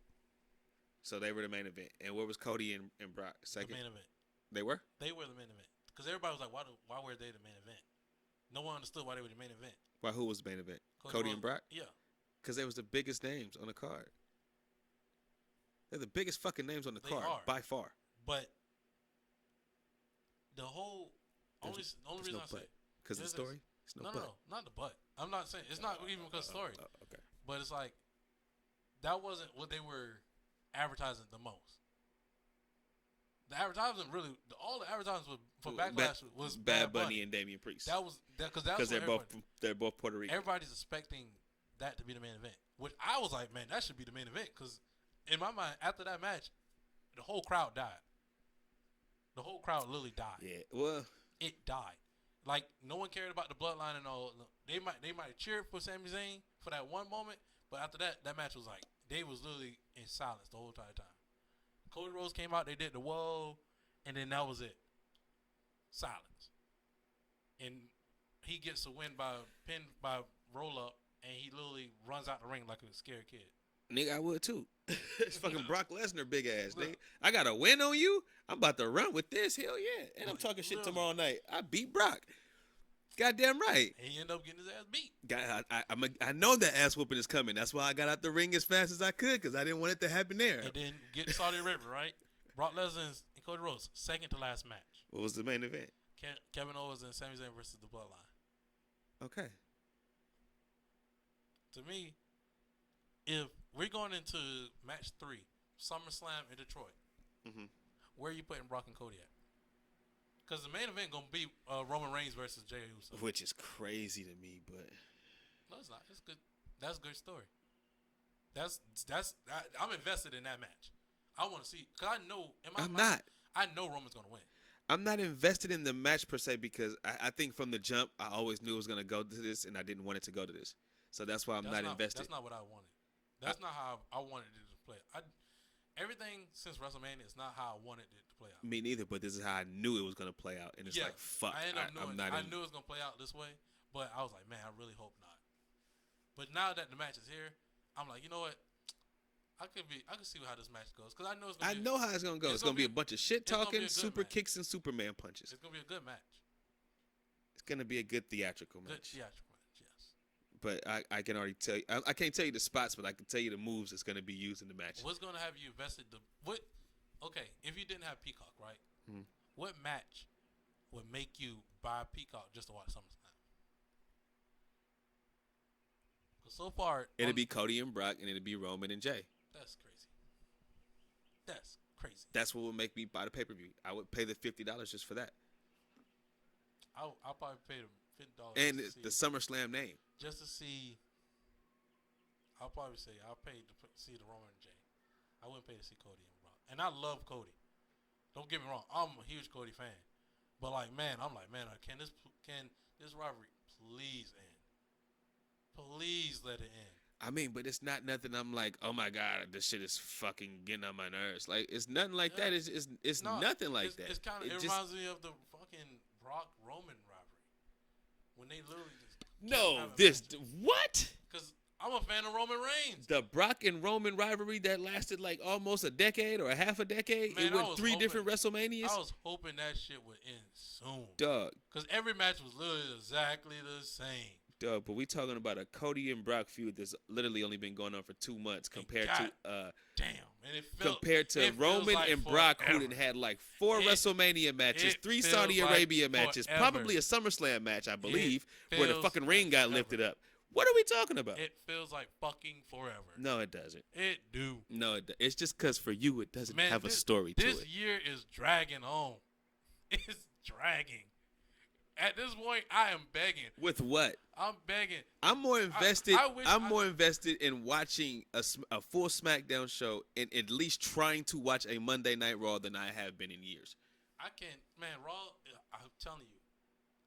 So they were the main event. And where was Cody and Brock? Second? The main event. They were? They were the main event. Because everybody was like, why were they the main event? No one understood why they were the main event. Why? Who was the main event? Cody and Brock? Yeah. Because they was the biggest names on the card. They're the biggest fucking names on the card by far. But the whole only reason I say because of the story. No, not the butt. I'm not saying it's not even because of the story. Okay. But it's like that wasn't what they were advertising the most. The advertisement all the advertisements for Backlash was Bad Bunny and Damian Priest. Because they're both Puerto Rican. Everybody's expecting that to be the main event, which I was like, man, that should be the main event because in my mind, after that match, the whole crowd died. The whole crowd literally died. Yeah, well, it died. Like no one cared about the bloodline and all. They might cheer for Sami Zayn for that one moment, but after that match was like they was literally in silence the whole entire time. Cody Rhodes came out, they did the whoa, and then that was it. Silence. And he gets a win by roll up, and he literally runs out the ring like a scared kid. Nigga, I would too. It's fucking Brock Lesnar, big ass nigga. I got a win on you. I'm about to run with this. Hell yeah. And I'm talking shit tomorrow night. I beat Brock. Goddamn right. And he ended up getting his ass beat. I know that ass whooping is coming. That's why I got out the ring as fast as I could because I didn't want it to happen there. And then get to Saudi Arabia, right? Brock Lesnar and Cody Rhodes, second to last match. What was the main event? Kevin Owens and Sami Zayn versus the Bloodline. Okay. To me, if we're going into match 3, SummerSlam in Detroit, where are you putting Brock and Cody at? Because the main event going to be Roman Reigns versus Jey Uso. Which is crazy to me, but... No, it's not. It's good. That's a good story. I'm invested in that match. I want to see because I know in my I'm mind, not. I know Roman's gonna win. I'm not invested in the match per se because I think from the jump I always knew it was gonna go to this and I didn't want it to go to this. So that's why I'm not invested. That's not what I wanted. That's not how I wanted it to play. Everything since WrestleMania is not how I wanted it to play out. Me neither, but this is how I knew it was gonna play out, and it's like fuck. I knew it was gonna play out this way, but I was like, man, I really hope not. But now that the match is here, I'm like, you know what? I can see how this match goes because I know it's gonna. I know how it's gonna go. It's gonna be a bunch of shit talking, super match. Kicks, and Superman punches. It's gonna be a good match. It's gonna be a good theatrical match. Good theatrical match, yes. But I can already tell you. I can't tell you the spots, but I can tell you the moves that's gonna be used in the match. What's gonna have you invested? Okay, if you didn't have Peacock, right? What match would make you buy Peacock just to watch SummerSlam? Because so far, It'll be Cody and Brock, and it'll be Roman and Jay. That's crazy. That's crazy. That's what would make me buy the pay-per-view. I would pay the $50 just for that. I'll probably pay the $50 and the SummerSlam name. Just to see. I'll probably say I'll pay to see the Roman and Jay. I wouldn't pay to see Cody and Brock. And I love Cody. Don't get me wrong. I'm a huge Cody fan. But I'm like, man, can this rivalry please end? Please let it end. I mean, but it's not nothing. I'm like, oh my god, this shit is fucking getting on my nerves. Like, it's nothing like that. It's nothing like that. It's kind of. It reminds me of the fucking Brock Roman rivalry when they literally just what? Because I'm a fan of Roman Reigns. The Brock and Roman rivalry that lasted like almost a decade or a half a decade. Man, it went different WrestleManias. I was hoping that shit would end soon. Dog. Because every match was literally exactly the same. Dog, but we talking about a Cody and Brock feud that's literally only been going on for 2 months compared to Roman and Brock, who had like 4 WrestleMania matches, 3 Saudi Arabia matches, probably a SummerSlam match, I believe, where the fucking ring got lifted up. What are we talking about? It feels like fucking forever. No, it doesn't. It do. No, it's just because for you it doesn't have a story to it. This year is dragging on. It's dragging. At this point, I am begging. With what? I'm begging. I'm more invested. I'm more invested in watching a full SmackDown show and at least trying to watch a Monday Night Raw than I have been in years. I can't, man. Raw. I'm telling you,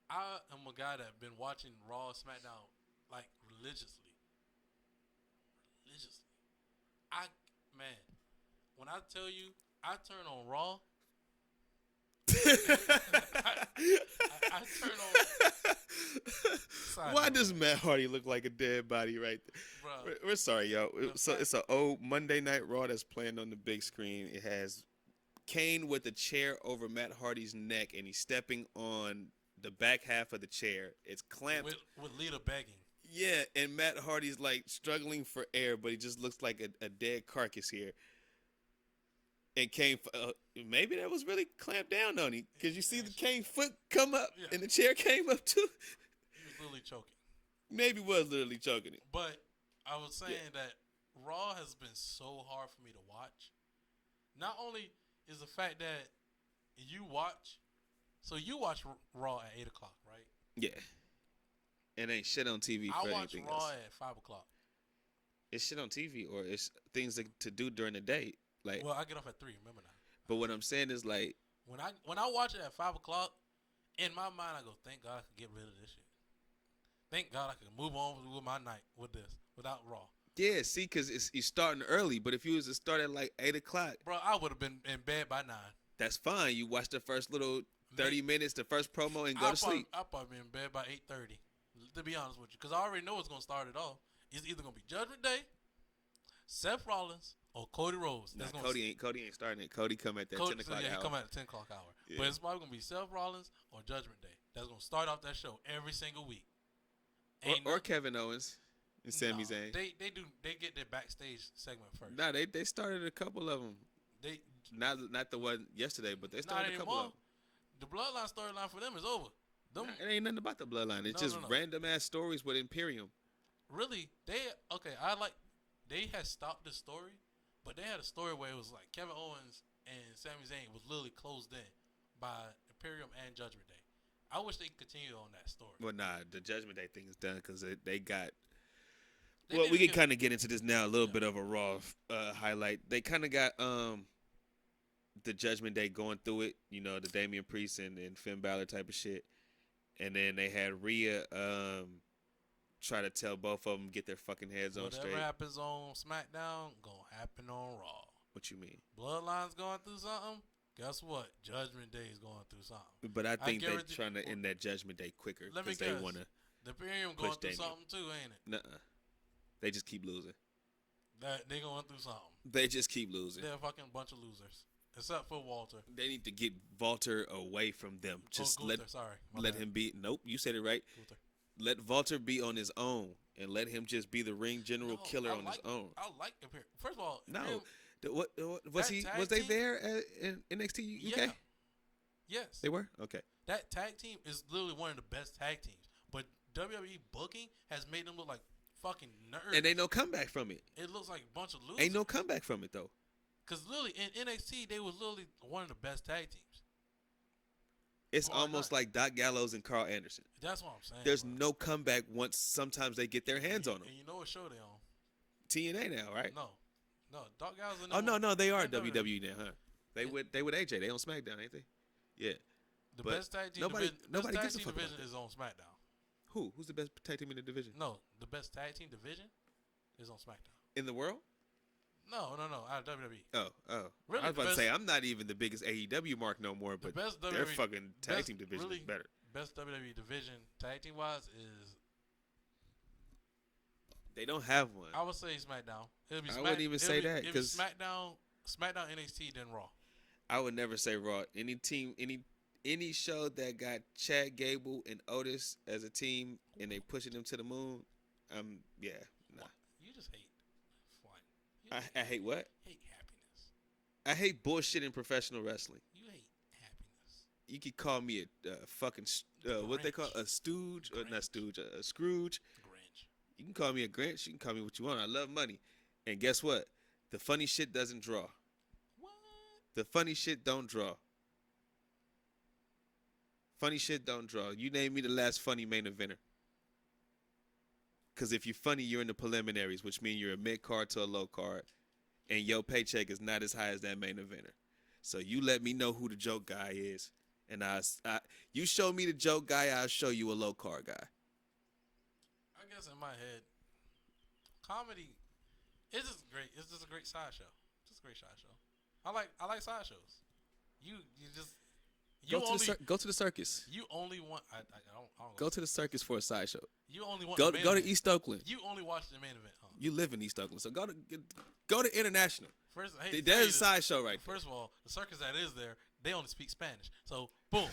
I am a guy that's been watching Raw, SmackDown like religiously. When I tell you, I turn on Raw. I turn on. Why does Matt Hardy look like a dead body right there? We're sorry, y'all. It's an old Monday Night Raw that's playing on the big screen. It has Kane with a chair over Matt Hardy's neck, and he's stepping on the back half of the chair. It's clamped with Lita begging. Yeah, and Matt Hardy's like struggling for air, but he just looks like a dead carcass here. And Kane, maybe that was really clamped down on him because you see the Kane foot come up and the chair came up too. He was literally choking. Maybe was literally choking it. But I was saying that Raw has been so hard for me to watch. Not only is the fact that you watch Raw at 8 o'clock, right? Yeah. It ain't shit on TV for anything else. I watch Raw at 5 o'clock. It's shit on TV or it's things to do during the day. Like, well, I get off at 3. Remember now. But what I'm saying is like when I watch it at 5 o'clock, in my mind I go, thank God I could get rid of this shit. Thank God I could move on with my night with this without Raw. Yeah, see, because you're starting early. But if you was to start at like 8 o'clock, bro, I would have been in bed by 9. That's fine. You watch the first little 30 minutes, the first promo, and go to sleep. I'll probably be in bed by 8:30. To be honest with you, because I already know it's gonna start it off. It's either gonna be Judgment Day, Seth Rollins, or Cody Rhodes. Nah, Cody ain't starting it. Cody come at that 10 o'clock hour. Yeah, he come at the 10 o'clock hour. Yeah. But it's probably gonna be Seth Rollins or Judgment Day. That's gonna start off that show every single week. Or Kevin Owens and Sami Zayn. They get their backstage segment first. Nah, they started a couple of them. They not the one yesterday, but they started a couple of them. The Bloodline storyline for them is over. It ain't nothing about the Bloodline. It's just random ass stories with Imperium. Really, they had stopped the story, but they had a story where it was like Kevin Owens and Sami Zayn was literally closed in by Imperium and Judgment Day. I wish they continued on that story. Well, nah, the Judgment Day thing is done because they got They Well, need we to can kind of get into this now. A little Yeah. bit of a Raw highlight. They kind of got the Judgment Day going through it. You know, the Damian Priest and Finn Balor type of shit. And then they had Rhea try to tell both of them get their fucking heads on Whatever straight. happens on SmackDown, gonna happen on Raw. What you mean? Bloodline's going through something. Guess what? Judgment Day is going through something. But I think they're guarantee- trying to end that Judgment Day quicker Let me because they guess. want to. The Imperium push going through Daniel. something too, ain't it? Nuh-uh. They just keep losing. That they going through something. They just keep losing. They're a fucking bunch of losers, except for Walter. They need to get Walter away from them. Just Gunther, sorry, my let bad. him be. Nope, you said it right. Gunther. Let Walter be on his own and let him just be the ring general No, killer I on his like- own. I like Imperium. First of all, No, Imperium- what was that he? tag Was they team- there in NXT UK? Yeah. Yes. They were. Okay. That tag team is literally one of the best tag teams. But WWE booking has made them look like fucking nerds. And ain't no comeback from it. It looks like a bunch of losers. Ain't no comeback from it though. Because literally in NXT, they was literally one of the best tag teams. It's Why almost not? like Doc Gallows and Carl Anderson. That's what I'm saying. There's bro. no comeback once sometimes they get their hands on them. And you know what show they on? TNA now, right? No. Doc Gallows. Oh no, they are they're WWE now, huh? They with AJ. They on SmackDown, ain't they? Yeah. The but best tag team nobody best tag gives a team fuck about division that. is on SmackDown. Who's the best tag team in the division? No, the best tag team division is on SmackDown. In the world? No, out of WWE. Oh. Really, I was about the to say best- I'm not even the biggest AEW mark no more, The but best their WWE fucking tag best- team division really is better. Best WWE division tag team wise is They don't have one. I would say SmackDown. It'll be I wouldn't even say that, it'll be 'cause- SmackDown NXT then Raw. I would never say Raw. Any team, any show that got Chad Gable and Otis as a team and they pushing them to the moon, nah. You just hate fun. You I hate what? hate happiness. I hate bullshit in professional wrestling. You hate happiness. You could call me a fucking what they call Grinch. a stooge or not Grinch. stooge, a Scrooge. Grinch. You can call me a Grinch. You can call me what you want. I love money, and guess what? The funny shit doesn't draw. What? The funny shit don't draw. Funny shit don't draw. You name me the last funny main eventer. Because if you're funny, you're in the preliminaries, which means you're a mid card to a low card, and your paycheck is not as high as that main eventer. So you let me know who the joke guy is, and you show me the joke guy, I'll show you a low card guy. I guess in my head, comedy is just great. It's just a great sideshow. Just a great sideshow. I like sideshows. You Go to the circus. You only want. I don't Go to the circus for a sideshow. You only want. Go the main to event. East Oakland. You only watch the main event. Huh? You live in East Oakland, so go to International. First, I hate to tell you There's a this. sideshow right there. First of all, the circus that is there, they only speak Spanish. So boom.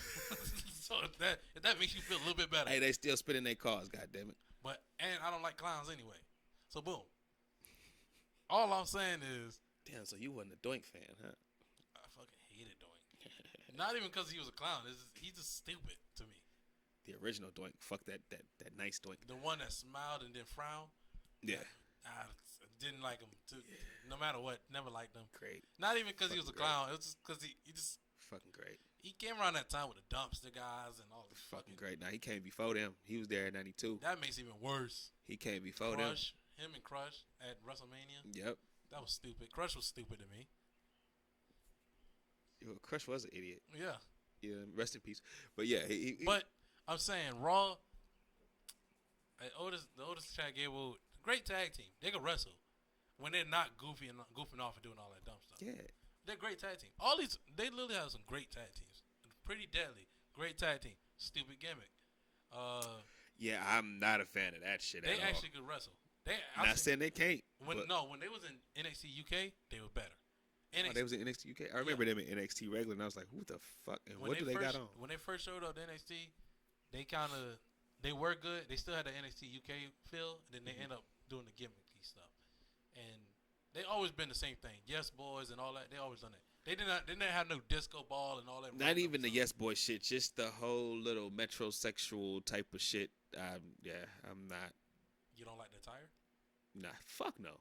So if that makes you feel a little bit better. Hey, they still spinning their cars, goddammit. And I don't like clowns anyway. So boom. All I'm saying is, Damn, so you wasn't a Doink fan, huh? I fucking hated Doink. Not even because he was a clown. He's just stupid to me. The original Doink. Fuck that nice Doink. The one that smiled and then frowned. Yeah. I didn't like him. No matter what, never liked him. Great. Not even because he was a Fucking clown. It was just because he just Fucking great. he came around that time with the dumpster guys and all the Fucking great. Now, he came before them. He was there in 92. That makes it even worse. He came before them. Crush, him and Crush at WrestleMania. Yep. That was stupid. Crush was stupid to me. Yo, Crush was an idiot. Yeah. Yeah, rest in peace. But yeah, he But I'm saying Raw, the Otis Chad Gable, great tag team. They can wrestle when they're not goofing off and doing all that dumb stuff. yeah. They're a great tag team. They literally have some great tag teams. Pretty Deadly, great tag team. Stupid gimmick. Yeah, I'm not a fan of that shit They at all. actually could wrestle. Not saying they can't. When but- they was in NXT UK, they were better. Oh, they was in NXT UK. I remember them in NXT regular, and I was like, "Who the fuck? And what do they got on?" When they first showed up to NXT, they were good. They still had the NXT UK feel. And then they end up doing the gimmicky stuff, and they always been the same thing. Yes Boys and all that. They always done that. They didn't have no disco ball and all that. Not even the Yes Boy shit. Just the whole little metrosexual type of shit. I'm not. You don't like the attire? Nah, fuck no.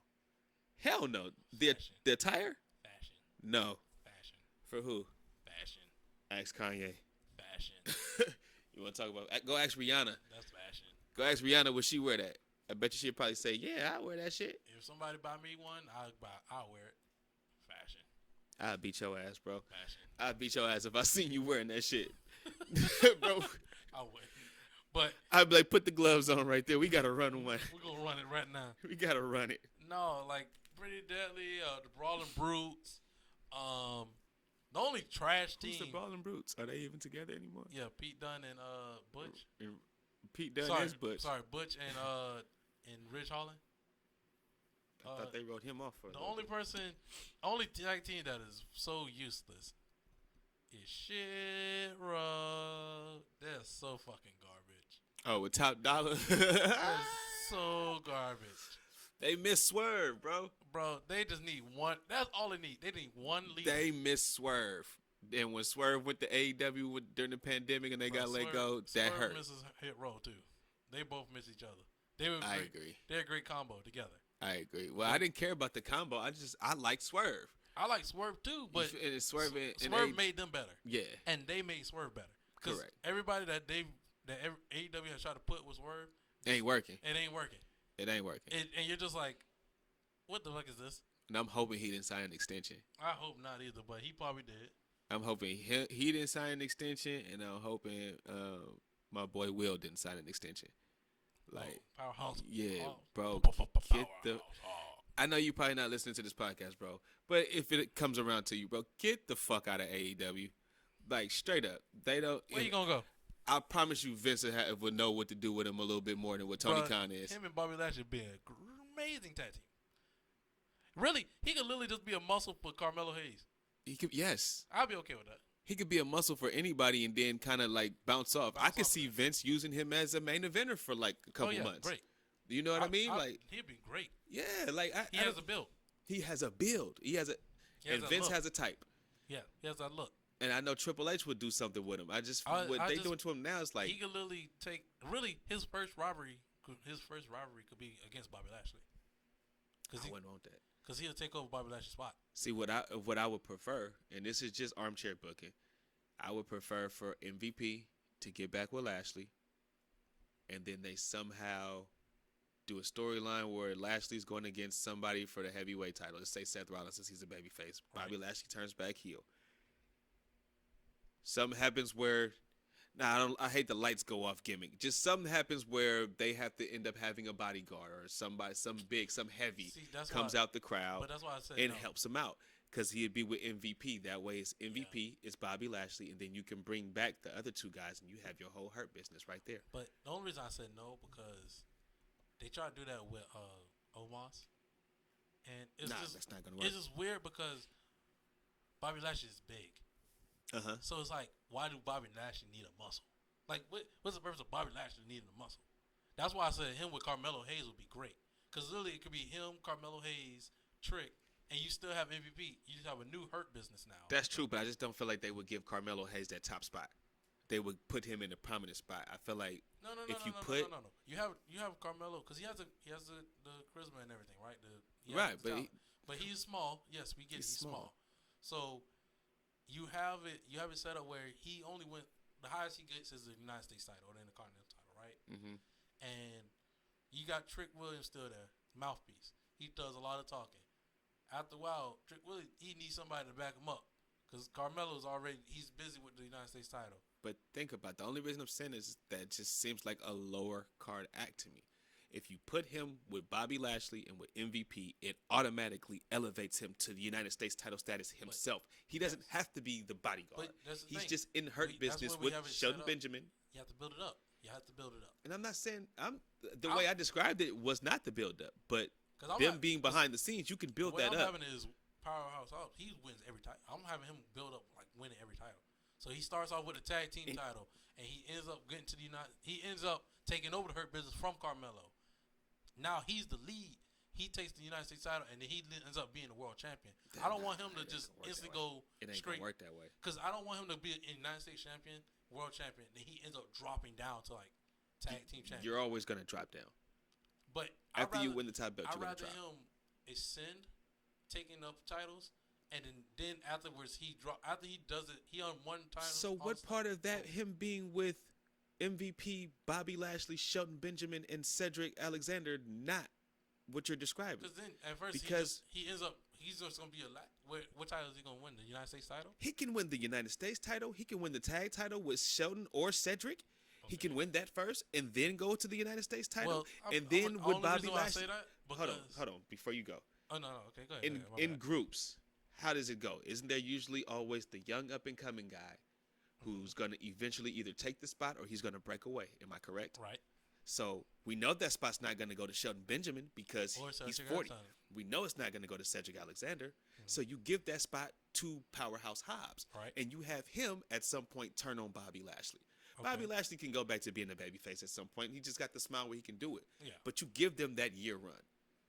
Hell no. The Fashion. attire? Fashion. No. Fashion. For who? Fashion. Ask Kanye. Fashion. You want to talk about? Go ask Rihanna. That's fashion. Go ask Rihanna. Would she wear that? I bet you she'd probably say, "Yeah, I wear that shit." If somebody buy me one, I'll wear it. Fashion. I'll beat your ass, bro. Fashion. I'd beat your ass if I seen you wearing that shit, bro. I would. But I'd be like, put the gloves on right there. We gotta run one. we're gonna run it right now. We gotta run it. No, like Pretty Deadly, the Brawling Brutes. The only trash team. Who's the Brawling Brutes? Are they even together anymore? Yeah, Pete Dunne and Butch. And Pete Dunne is Butch. Sorry, Butch and Rich Holland. I thought they wrote him off for the only tag team that is so useless is Shit Row. They're so fucking garbage. Oh, with Top Dollar. They're so garbage. They miss Swerve, bro. Bro, they just need one. That's all they need. They need one leader. They miss Swerve. And when Swerve went to AEW during the pandemic and they got let go, that Swerve hurt. misses Hit Row too. They both miss each other. I agree. They're a great combo together. I agree. Well, I didn't care about the combo. I like Swerve. I like Swerve too, but Swerve made them better. Yeah, and they made Swerve better. Correct. Everybody that AEW has tried to put with Swerve, ain't working. It ain't working. It ain't working. And you're just like, what the fuck is this? And I'm hoping he didn't sign an extension. I hope not either, but he probably did. I'm hoping he didn't sign an extension, and I'm hoping my boy Will didn't sign an extension. Like Powerhouse. Yeah, bro. Get the. I know you probably not listening to this podcast, bro. But if it comes around to you, bro, get the fuck out of AEW. Like straight up, they don't. Where you gonna go? I promise you, Vince would know what to do with him a little bit more than what Tony Khan is. Him and Bobby Lashley would be an amazing tag team. Really, he could literally just be a muscle for Carmelo Hayes. He could, yes. I'd be okay with that. He could be a muscle for anybody and then kind of like bounce off. I could see Vince using him as a main eventer for like a couple months. Great. Do you know what I mean? Like he'd be great. Yeah, like he has a build. He has a build. And Vince has a type. Yeah, he has that look. And I know Triple H would do something with him. What they doing to him now is like he could literally take his first rivalry could be against Bobby Lashley. I wouldn't want that. Because he'll take over Bobby Lashley's spot. See what I would prefer, and this is just armchair booking. I would prefer for MVP to get back with Lashley, and then they somehow do a storyline where Lashley's going against somebody for the heavyweight title. Let's say Seth Rollins, since he's a babyface. Bobby Lashley turns back heel. Something happens where, I hate the lights go off gimmick. Just something happens where they have to end up having a bodyguard or some heavy comes out the crowd but that's why I said and helps him out. Because he'd be with MVP. That way it's MVP, it's Bobby Lashley, and then you can bring back the other two guys and you have your whole Hurt business right there. But the only reason I said no because they tried to do that with Omos. And that's not going to work. It's just weird because Bobby Lashley is big. Uh-huh. So it's like, why do Bobby Lashley need a muscle? Like, what's the purpose of Bobby Lashley needing a muscle? That's why I said him with Carmelo Hayes would be great. Because literally it could be him, Carmelo Hayes, Trick, and you still have MVP. You just have a new Hurt business now. That's true, but I just don't feel like they would give Carmelo Hayes that top spot. They would put him in a prominent spot. I feel like no. You have Carmelo because he has the charisma and everything, right? But he's small. Yes, we get he's small. So you have it set up where he only went the highest he gets is the United States title or the Intercontinental title, right? Mm-hmm. And you got Trick Williams still there, mouthpiece. He does a lot of talking. After a while, Trick Williams, he needs somebody to back him up because Carmelo's he's busy with the United States title. But think about it. The only reason I'm saying is that it just seems like a lower card act to me. If you put him with Bobby Lashley and with MVP, it automatically elevates him to the United States title status himself. He doesn't have to be the bodyguard. He's just in Hurt business with Shelton Benjamin. You have to build it up. And I'm not saying the way I described it was not the build up, but them being behind the scenes, you can build that up. What I'm having is powerhouse out. He wins every title. I'm having him build up like winning every title. So he starts off with a tag team title, and he ends up getting to he ends up taking over the Hurt business from Carmelo. Now he's the lead. He takes the United States title, and then he ends up being the world champion. I don't want him to just instantly go straight. It ain't gonna work that way. Because I don't want him to be a United States champion, world champion, then he ends up dropping down to like tag team champion. You're always gonna drop down. But after you win the top belt, you're gonna drop. I'd rather him ascend, taking up titles, and then afterwards after he does it, he on one title. So what part of that him being with MVP, Bobby Lashley, Shelton Benjamin, and Cedric Alexander not what you're describing. Because then at first he ends up he's just gonna be a lot. What title is he gonna win? The United States title? He can win the United States title. He can win the tag title with Shelton or Cedric. Okay. He can win that first and then go to the United States title. And then with Bobby Lashley. Hold on, before you go. Oh no, okay, go ahead. In groups, how does it go? Isn't there usually always the young up and coming guy who's gonna eventually either take the spot or he's gonna break away? Am I correct? Right. So we know that spot's not going to go to Shelton Benjamin because he's 40. We know it's not going to go to Cedric Alexander. Mm-hmm. So you give that spot to Powerhouse Hobbs. Right. And you have him at some point turn on Bobby Lashley. Okay. Bobby Lashley can go back to being a babyface at some point. He just got the smile where he can do it. Yeah. But you give them that year run.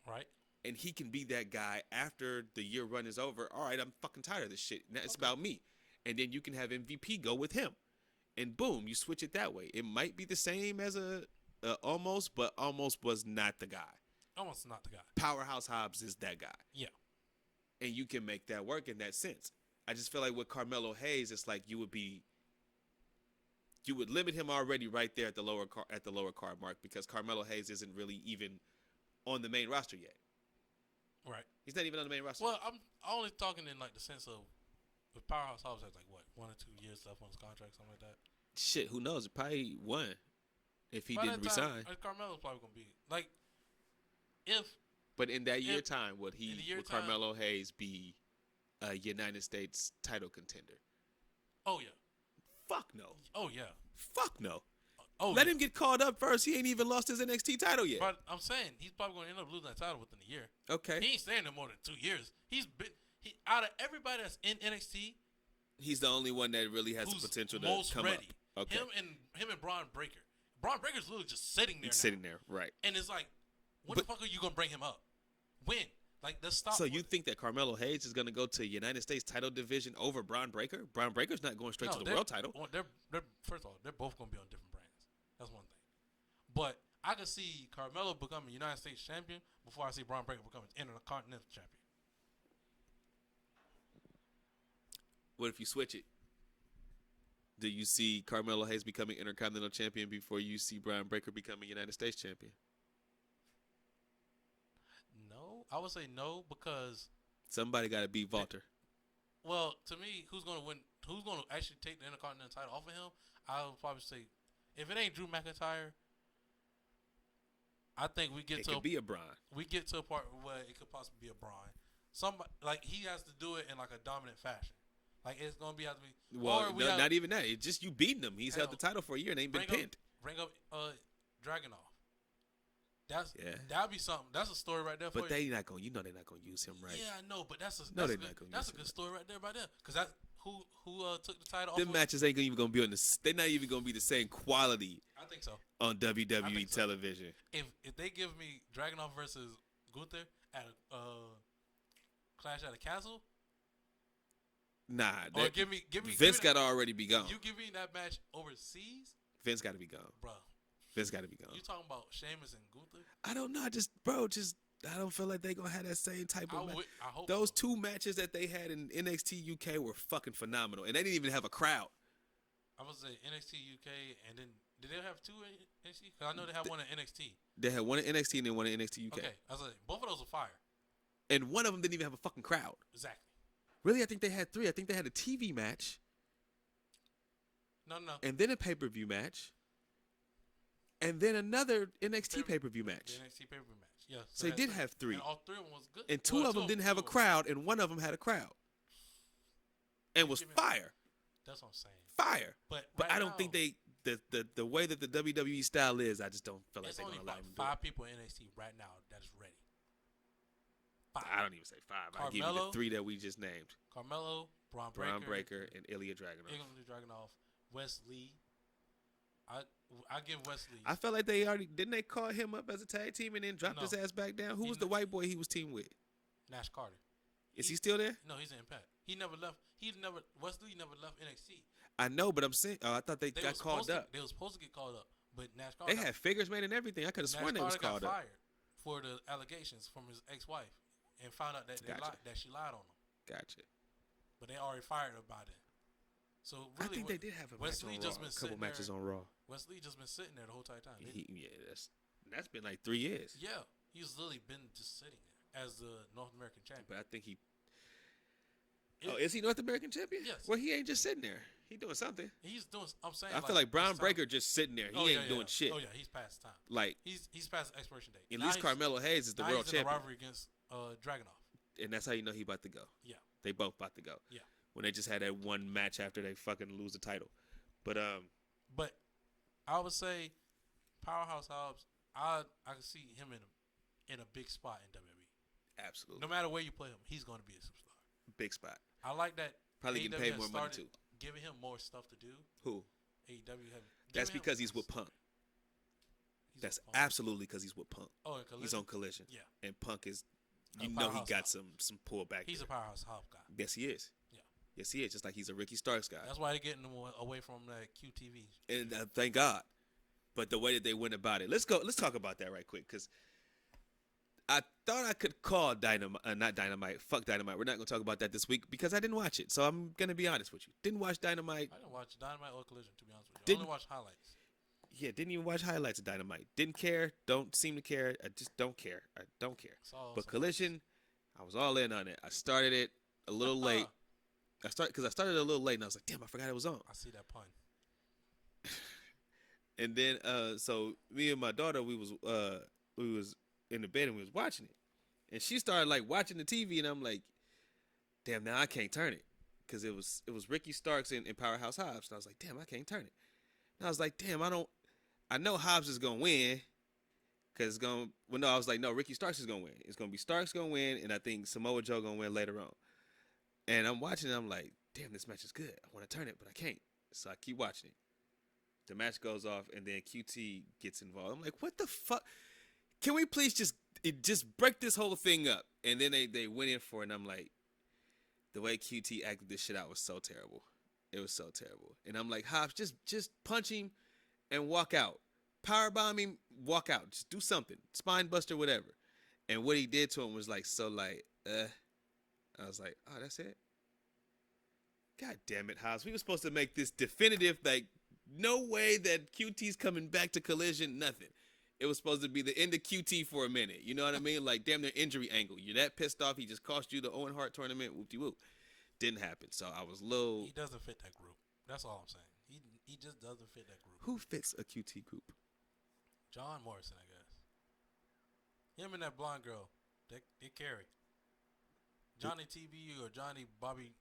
Right. And he can be that guy after the year run is over. All right, I'm fucking tired of this shit. Now it's about me. And then you can have MVP go with him. And boom, you switch it that way. It might be the same as almost, but almost was not the guy. Almost not the guy. Powerhouse Hobbs is that guy. Yeah. And you can make that work in that sense. I just feel like with Carmelo Hayes, it's like you would limit him already right there at the lower card mark because Carmelo Hayes isn't really even on the main roster yet. Right. He's not even on the main roster. Well, I'm only talking in like the sense of with Powerhouse Hobbs has like what 1 or 2 years left on his contract, something like that. Shit, who knows? Probably one. If he didn't resign. Carmelo's probably going to be like if. But in that year time, would Carmelo Hayes be a United States title contender? Oh yeah. Fuck no. Oh yeah. Fuck no. Let him get called up first. He ain't even lost his NXT title yet. But I'm saying he's probably going to end up losing that title within a year. Okay. He ain't staying there more than 2 years. Out of everybody that's in NXT, he's the only one that really has the potential to come ready. Up. Okay. Him and Braun Breaker. Braun Breaker's literally just sitting there. Sitting there, right? And it's like, when the fuck are you gonna bring him up? When? Like, let's stop. So you think that Carmelo Hayes is gonna go to United States title division over Braun Breaker? Braun Breaker's not going straight to the world title. Well, they're first of all, they're both gonna be on different brands. That's one thing. But I could see Carmelo becoming United States champion before I see Braun Breaker becoming Intercontinental champion. What if you switch it? Do you see Carmelo Hayes becoming Intercontinental champion before you see Braun Breaker becoming United States champion? No, I would say no because somebody got to beat Walter. Well, to me, who's going to win? Who's going to actually take the Intercontinental title off of him? I would probably say, if it ain't Drew McIntyre, I think we get it could be a Braun. We get to a part where it could possibly be a Braun. Somebody like he has to do it in like a dominant fashion. Like it's gonna be have to be. Well, not even that. It's just you beating him. He's held the title for a year and ain't been pinned. Bring up Dragunov. That'd be something. That's a story right there. But they're not gonna. They're not gonna use him right. Yeah, I know. But that's a good story right there by them. Because that's who took the title. Them matches ain't even gonna be on the. They're not even gonna be the same quality. I think so. On WWE television. If they give me Dragunov versus Gunther at a Clash at a Castle. Nah, or give me Vince got to already be gone. You give me that match overseas? Vince got to be gone, bro. Vince got to be gone. You talking about Sheamus and Gunther? I don't know. I don't feel like they gonna have that same type of match. I hope those two matches that they had in NXT UK were fucking phenomenal, and they didn't even have a crowd. I would say NXT UK, and then did they have two in NXT? Because I know they had one in NXT. They had one in NXT and then one in NXT UK. Okay, I was like, both of those were fire. And one of them didn't even have a fucking crowd. Exactly. Really, I think they had 3. I think they had a TV match. No. And then a pay-per-view match. And then another NXT pay-per-view match. The NXT pay-per-view match, yeah. So they did have 3. And all 3 of them was good. And 2 of them didn't have a crowd, and 1 of them had a crowd. And was fire. That's what I'm saying. Fire. But I don't think the way that the WWE style is, I just don't feel like they're going to allow them to do it. 5 people in NXT right now that is ready. 5. I don't even say 5. I'll give you the 3 that we just named. Carmelo, Braun Breaker, and Ilya Dragunov. Wes Lee. I give Wes Lee. I felt like didn't they call him up as a tag team and then dropped his ass back down? Who was the white boy he was teamed with? Nash Carter. Is he still there? No, he's in Impact. Wes Lee never left NXT. I know, but I'm saying, I thought they got called up. They were supposed to get called up, but Nash Carter. They had figures made and everything. I could have sworn they was called up. Nash Carter got fired for the allegations from his ex-wife and found out that that she lied on him. Gotcha. But they already fired her by then. So I really, think they did have a match on Wesley Raw. just been A couple sitting matches there. on Raw. Wesley just been sitting there the whole entire time. That's been like 3 years. Yeah, he's literally been just sitting there as the North American champion. But I think he. Is he North American champion? Yes. Well, he ain't just sitting there. He doing something. He's doing. I'm saying. I feel like Braun Breaker just sitting there. He ain't doing shit. Oh yeah, he's past time. Like he's past the expiration date. At least Carmelo Hayes is the world champion. In a rivalry against Dragunov. And that's how you know he about to go. Yeah. They both about to go. Yeah. When they just had that one match after they fucking lose the title. But I would say Powerhouse Hobbs. I can see him in a big spot in WWE. Absolutely. No matter where you play him, he's going to be a superstar. Big spot. I like that. Probably getting paid more money too. Giving him more stuff to do. Who? AEW have. That's because he's with Punk. That's absolutely because he's with Punk. Oh, and he's on Collision. Yeah. And Punk is, he got some pullback. He's a Powerhouse Hobbs guy. Yes, he is. Yeah. Yes, he is. Just like he's a Ricky Starks guy. That's why they're getting him away from that QTV. And thank God. But the way that they went about it, let's talk about that right quick, because I thought I could call not Dynamite. Fuck Dynamite. We're not gonna talk about that this week because I didn't watch it. So I'm gonna be honest with you. Didn't watch Dynamite. I didn't watch Dynamite or Collision, to be honest with you. I only watched highlights. Yeah, didn't even watch highlights of Dynamite. Didn't care. Don't seem to care. I just don't care. I don't care. But Collision, I was all in on it. I started it a little late. I started a little late, and I was like, damn, I forgot it was on. I see that pun. And then, so me and my daughter, we was in the bed and we was watching it, and she started like watching the TV, and I'm like, damn, now I can't turn it, because it was Ricky Starks and Powerhouse Hobbs, and I was like, damn, I can't turn it. And I was like, damn, I know Hobbs is gonna win, because I was like, no, Ricky Starks is gonna win. It's gonna be Starks gonna win, and I think Samoa Joe gonna win later on. And I'm watching it, I'm like, damn, this match is good. I want to turn it, but I can't. So I keep watching it. The match goes off, and then QT gets involved. I'm like, what the fuck? Can we please just break this whole thing up? And then they went in for it, and I'm like, the way QT acted this shit out was so terrible. It was so terrible. And I'm like, Hobbs, just punch him and walk out. Powerbomb him, walk out. Just do something. Spine buster, whatever. And what he did to him was like, I was like, oh, that's it? God damn it, Hobbs. We were supposed to make this definitive, like, no way that QT's coming back to Collision, nothing. It was supposed to be the end of QT for a minute. You know what I mean? Like, damn near injury angle. You're that pissed off, he just cost you the Owen Hart tournament, whoop-de-whoop. Didn't happen. So I was low. He doesn't fit that group. That's all I'm saying. He just doesn't fit that group. Who fits a QT group? John Morrison, I guess. Him and that blonde girl, they carry. Johnny TBU or Johnny Bobby.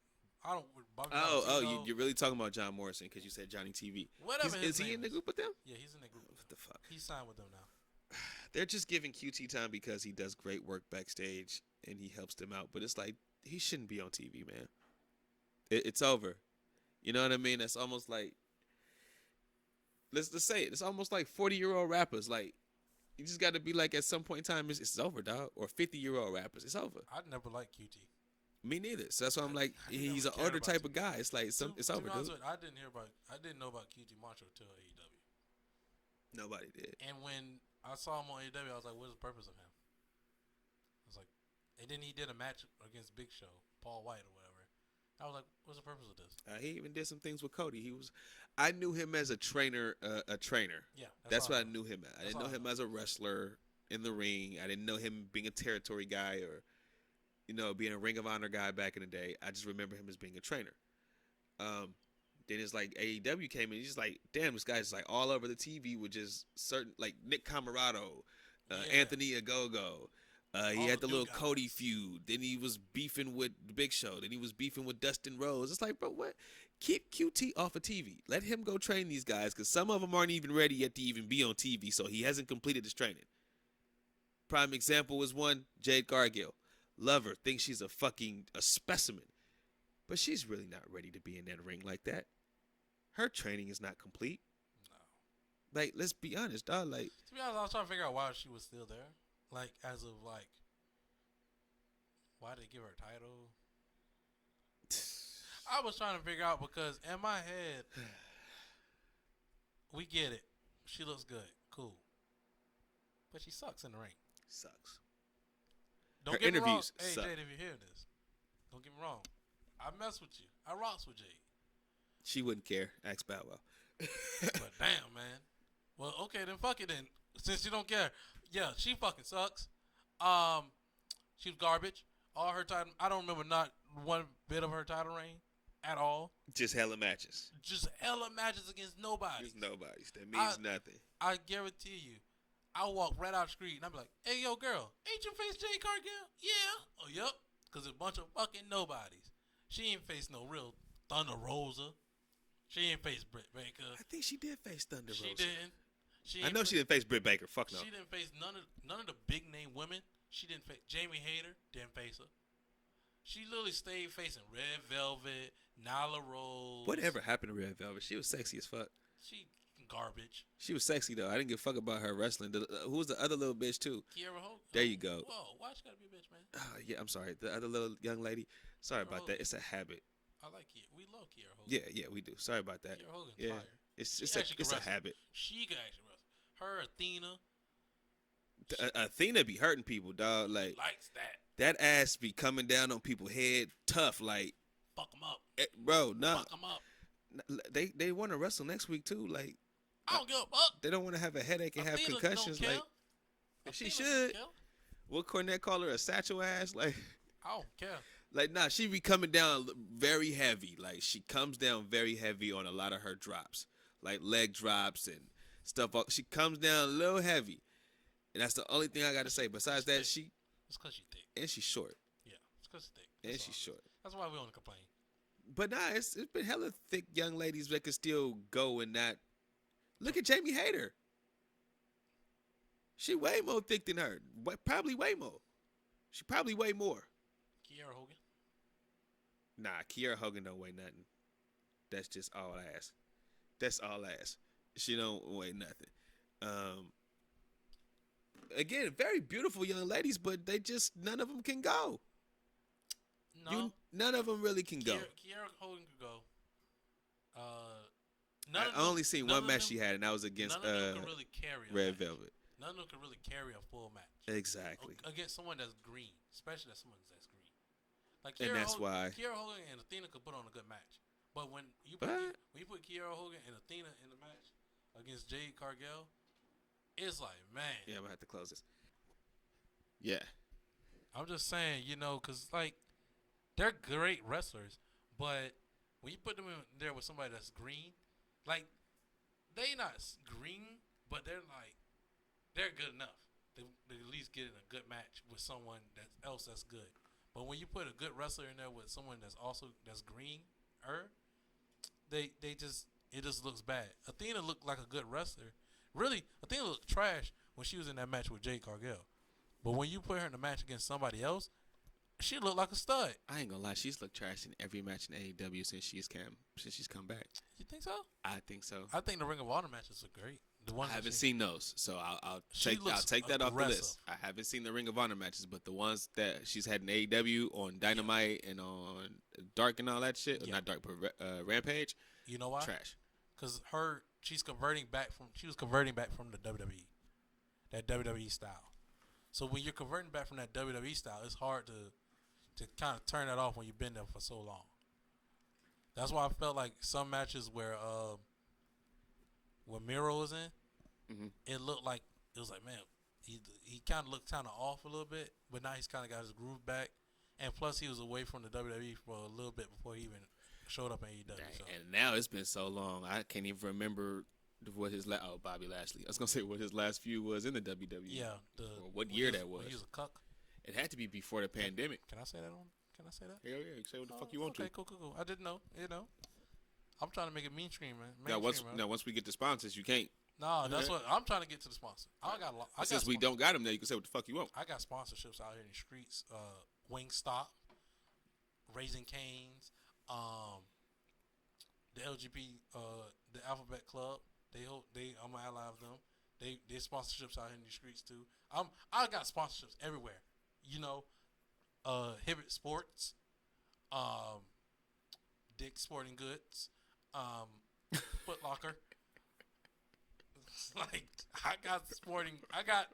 You're really talking about John Morrison because you said Johnny TV. Whatever. Is he in the group with them? Yeah, he's in the group. What the fuck? He's signed with them now. They're just giving QT time because he does great work backstage and he helps them out. But it's like, he shouldn't be on TV, man. It's over. You know what I mean? That's almost like, let's say it. It's almost like 40-year-old rappers. Like, you just got to be like, at some point in time, it's over, dog. Or 50-year-old rappers. It's over. I'd never liked QT. Me neither. So that's why I'm like, he's an older type of guy. It's like, it's over, dude. I didn't know about QT Macho till AEW. Nobody did. And when I saw him on AEW, I was like, what's the purpose of him? I was like, and then he did a match against Big Show, Paul White or whatever. I was like, what's the purpose of this? He even did some things with Cody. I knew him as a trainer. Yeah, that's what I knew him as. I didn't know him as a wrestler in the ring. I didn't know him being a territory guy or, being a Ring of Honor guy back in the day. I just remember him as being a trainer. Then it's like AEW came in. He's just like, damn, this guy's like all over the TV with just certain, like Nick Camarado, Anthony Ogogo. He had the little Cody feud. Then he was beefing with the Big Show. Then he was beefing with Dustin Rhodes. It's like, bro, what? Keep QT off of TV. Let him go train these guys because some of them aren't even ready yet to even be on TV, so he hasn't completed his training. Prime example was one, Jade Cargill. Love her. Thinks she's a specimen. But she's really not ready to be in that ring like that. Her training is not complete. No. Like, let's be honest, dog. Like, to be honest, I was trying to figure out why she was still there. Like, as of, like, why did they give her a title? I was trying to figure out because in my head, we get it. She looks good. Cool. But she sucks in the ring. Sucks. Don't get me wrong. Hey, Jade, if you're hearing this, don't get me wrong. I mess with you. I rocks with Jade. She wouldn't care. Ask Bow Wow. But damn, man. Well, okay, then fuck it then. Since you don't care. Yeah, she fucking sucks. She was garbage. All her title, I don't remember not one bit of her title reign at all. Just hella matches. Just hella matches against nobody. Just nobody's. That means nothing. I guarantee you, I walk right out the street and I be like, hey, yo, girl, ain't you face Jade Cargill? Yeah. Oh, yep. Because a bunch of fucking nobodies. She ain't face no real Thunder Rosa. She ain't face Britt Baker. I think she did face Thunder Rosa. She didn't. I know she didn't face Britt Baker. Fuck no. She didn't face none of the big name women. She didn't face Jamie Hayter. Didn't face her. She literally stayed facing Red Velvet, Nyla Rose. Whatever happened to Red Velvet? She was sexy as fuck. She garbage. She was sexy though. I didn't give a fuck about her wrestling. Who was the other little bitch too? Kiera Hogan. There you go. Whoa, why she gotta be a bitch, man? Yeah, I'm sorry. The other little young lady. Sorry about Hogan. that. It's a habit. I like Kiera. We love Kiera Hogan. Yeah, we do. Sorry about that. Kiera Hogan's yeah, fire. it's a habit. She can actually wrestle. Her Athena. Athena be hurting people, dog. Like likes that. That ass be coming down on people's head, tough. Like fuck them up, bro. Nah, fuck them up. They want to wrestle next week too. Like I don't give a fuck. They don't want to have a headache and Athena have concussions. Don't like she should. Will Cornette call her a satchel ass? Like I don't care. Like nah, she be coming down very heavy. Like she comes down very heavy on a lot of her drops, like leg drops and stuff. She comes down a little heavy, and that's the only thing I got to say. Besides that, it's because she's thick and she's short. Yeah, it's because she's thick. And she's short. That's why we don't complain. But nah, it's been hella thick young ladies that could still go and not. Look at Jamie Hayter. She way more thick than her. Probably way more. She probably way more. Kiera Hogan? Nah, Kiera Hogan don't weigh nothing. That's just all ass. That's all ass. She don't weigh nothing. Again, very beautiful young ladies, but they just none of them can go. No, none of them really can go. Kiera Hogan could go. I only seen one match she had, and that was against none of them can really carry Red Velvet. None of them can really carry a full match. Exactly. Against someone that's green, especially someone that's green. Like and that's why Kiera Hogan and Athena could put on a good match. But when you put Kiera Hogan and Athena in the match against Jade Cargill, it's like, man. Yeah, I'm gonna have to close this. Yeah. I'm just saying, because like they're great wrestlers, but when you put them in there with somebody that's green, like they not green, but they're good enough. They at least get in a good match with someone else that's good. But when you put a good wrestler in there with someone that's green, it just looks bad. Athena looked like a good wrestler. Really, Athena looked trash when she was in that match with Jade Cargill. But when you put her in a match against somebody else, she looked like a stud. I ain't gonna lie, she's looked trash in every match in AEW since she's come back. You think so? I think so. I think the Ring of Honor matches are great. I haven't seen those, so I'll take that off the list. I haven't seen the Ring of Honor matches, but the ones that she's had in AEW on Dynamite and on Dark and all that shit, or not Dark, but Rampage. You know why? Trash. Because she was converting back from the WWE, that WWE style. So when you're converting back from that WWE style, it's hard to kind of turn that off when you've been there for so long. That's why I felt like some matches where when Miro was in, it looked like man, he kind of looked kind of off a little bit, but now he's kind of got his groove back, and plus he was away from the WWE for a little bit before he even showed up in AEW. So. And now it's been so long, I can't even remember what his Bobby Lashley. I was gonna say what his last feud was in the WWE. Yeah, or what year that was. When he was a cuck. It had to be before the pandemic. Can I say that on? Can I say that? Yeah, you can say what the fuck you want to. Okay, cool. I didn't know. I'm trying to make it mainstream, man. Now, once we get the sponsors, you can't. No, that's what I'm trying to get to the sponsor. Since we don't got them there, you can say what the fuck you want. I got sponsorships out here in the streets. Wingstop, Raising Cane's, the LGBT, the Alphabet Club. I'm an ally of them. They sponsorships out here in the streets too. I got sponsorships everywhere. Hibbett Sports, Dick's Sporting Goods, Foot Locker. Like I got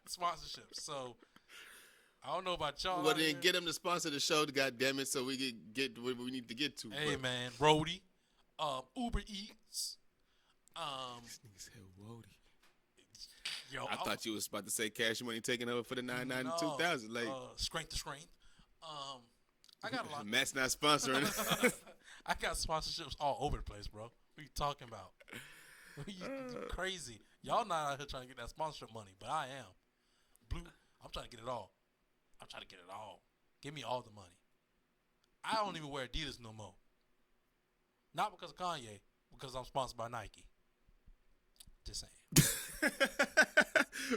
sponsorships. So I don't know about y'all. Well, then get them to sponsor the show, goddamn it, so we can get what we need to get to. Hey man, Brody. Uber Eats. This nigga said Wody. Yo, I thought you was about to say Cash Money taking over for the 99 no, 2000. Like, strength to strength. I got a lot. Matt's not sponsoring. I got sponsorships all over the place, bro. What are you talking about? You crazy. Y'all not out here trying to get that sponsorship money, but I am. Blue, I'm trying to get it all. I'm trying to get it all. Give me all the money. I don't even wear Adidas no more. Not because of Kanye, because I'm sponsored by Nike. Just saying.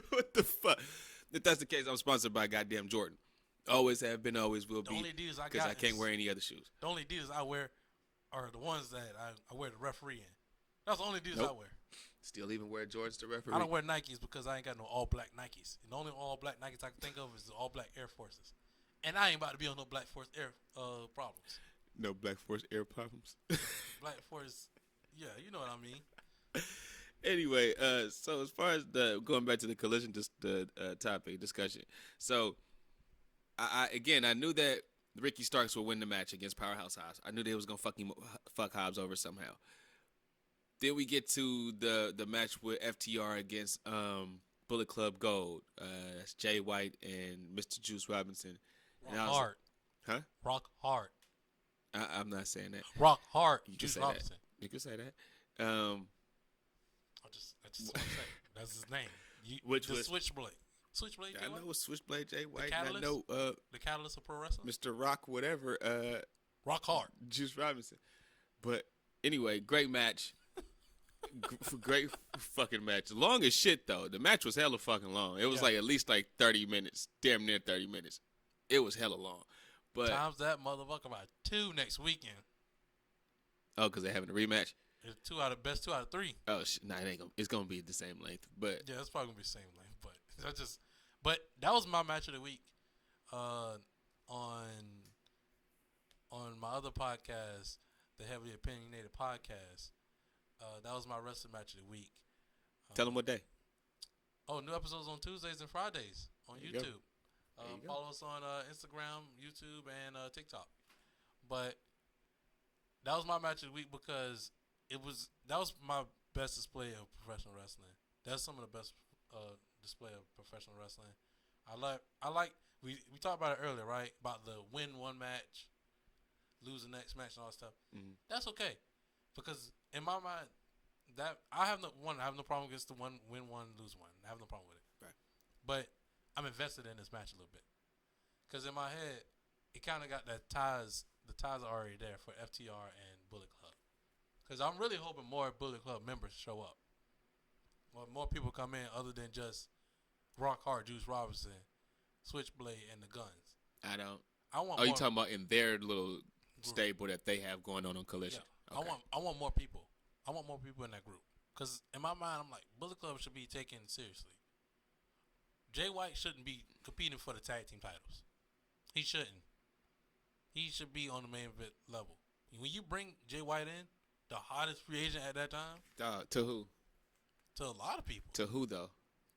What the fuck? If that's the case, I'm sponsored by goddamn Jordan. Always have been, always will The be. only Adidas I Because got I can't wear any other shoes. The only Adidas I wear are the ones that I wear the referee in. That's the only Adidas I wear. Still even wear Jordans to referee? I don't wear Nikes because I ain't got no all black Nikes. And the only all black Nikes I can think of is the all black Air Forces. And I ain't about to be on no Black Force Air problems. No Black Force Air problems. Black Force, yeah, you know what I mean. Anyway, so as far as going back to the collision topic discussion, so I knew that Ricky Starks would win the match against Powerhouse Hobbs. I knew they was gonna fuck Hobbs over somehow. Then we get to the match with FTR against Bullet Club Gold. That's Jay White and Mr. Juice Robinson. Rock hard. Huh? Rock hard. I'm not saying that. Rock hard. You can Juice say Robinson. that. You can say that. That's just what I'm saying. That's his name. Which the was Switchblade. Switchblade. I know Switchblade Jay White. The And I know the catalyst of pro wrestling. Mr. Rock, whatever. Rock hard. Juice Robinson. But anyway, great match. Great fucking match. Long as shit though. The match was hella fucking long. It was like at least like 30 minutes. Damn near 30 minutes. It was hella long. But times that motherfucker by 2 next weekend. Oh, because they're having a rematch? It's best 2 out of 3. Oh, nah, it ain't gonna. It's gonna be the same length, but yeah, it's probably gonna be the same length. But that was my match of the week. On my other podcast, the Heavily Opinionated Podcast, that was my wrestling match of the week. Tell them what day. Oh, new episodes on Tuesdays and Fridays on YouTube. Follow us on Instagram, YouTube, and TikTok. But that was my match of the week because that was my best display of professional wrestling. That's some of the best display of professional wrestling. I like we talked about it earlier, right? About the win one match, lose the next match, and all that stuff. Mm-hmm. That's okay because in my mind, that I have no problem against the win one, lose one. I have no problem with it. Right. But I'm invested in this match a little bit because in my head, it kind of got that ties. The ties are already there for FTR and Bullet Club. Because I'm really hoping more Bullet Club members show up. More people come in other than just Rock Hard, Juice Robinson, Switchblade, and the Guns. I don't. I want. Oh, you talking about in their little stable that they have going on Collision? Yeah. Okay. I want more people. I want more people in that group. Because in my mind, I'm like, Bullet Club should be taken seriously. Jay White shouldn't be competing for the tag team titles. He shouldn't. He should be on the main event level. When you bring Jay White in, the hottest free agent at that time. To who? To a lot of people. To who though?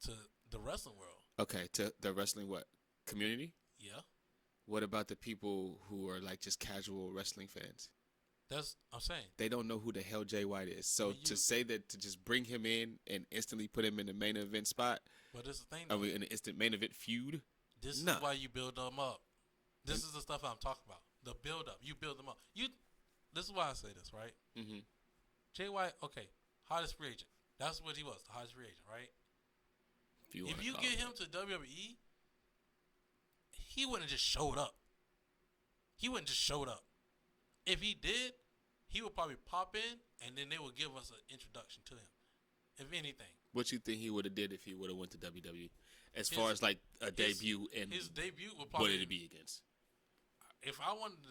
To the wrestling world. Okay, to the wrestling what? Community? Yeah. What about the people who are like just casual wrestling fans? That's I'm saying. They don't know who the hell Jay White is. So to say that to just bring him in and instantly put him in the main event spot. But this is the thing. I mean, in an instant main event feud. This is why you build them up. This is the stuff I'm talking about. The build up. You build them up. This is why I say this, right? Mm-hmm. Jay White, okay, hottest free agent. That's what he was, the hottest free agent, right? If you get him to WWE, he wouldn't have just showed up. He wouldn't just showed up. If he did, he would probably pop in, and then they would give us an introduction to him, if anything. What you think he would have did if he would have went to WWE? As far as like a debut and his debut would probably. What did it be against? If I wanted to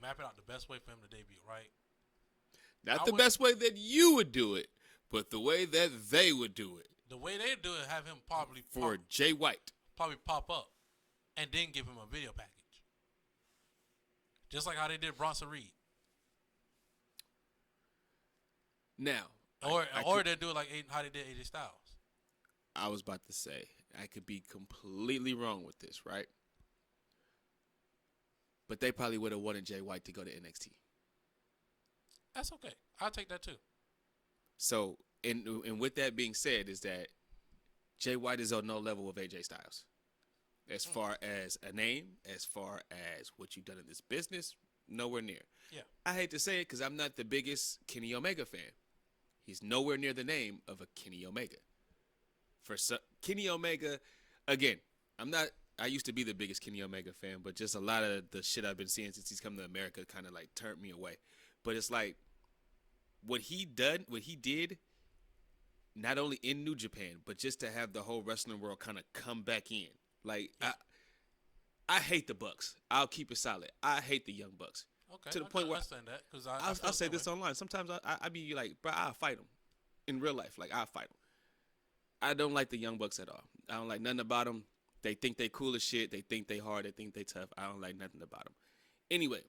map it out the best way for him to debut, right? Not the best way that you would do it, but the way that they would do it. The way they do it, have him probably Jay White. Probably pop up, and then give him a video package. Just like how they did Bronson Reed. Now, or they do it like how they did AJ Styles. I was about to say I could be completely wrong with this, right? But they probably would have wanted Jay White to go to NXT. That's okay. I'll take that too. So, and with that being said, is that Jay White is on no level of AJ Styles. As far as a name, as far as what you've done in this business, nowhere near. Yeah. I hate to say it because I'm not the biggest Kenny Omega fan. He's nowhere near the name of a Kenny Omega. Kenny Omega, again, I used to be the biggest Kenny Omega fan, but just a lot of the shit I've been seeing since he's come to America kind of like turned me away. But it's like what he did, not only in New Japan, but just to have the whole wrestling world kind of come back in. Like, I hate the Bucks. I'll keep it solid. I hate the Young Bucks. Okay. To the point where I understand that because I'll say this online. Sometimes I be like, bro, I'll fight them in real life. Like, I'll fight them. I don't like the Young Bucks at all. I don't like nothing about them. They think they cool as shit. They think they hard. They think they tough. I don't like nothing about them. Anyway,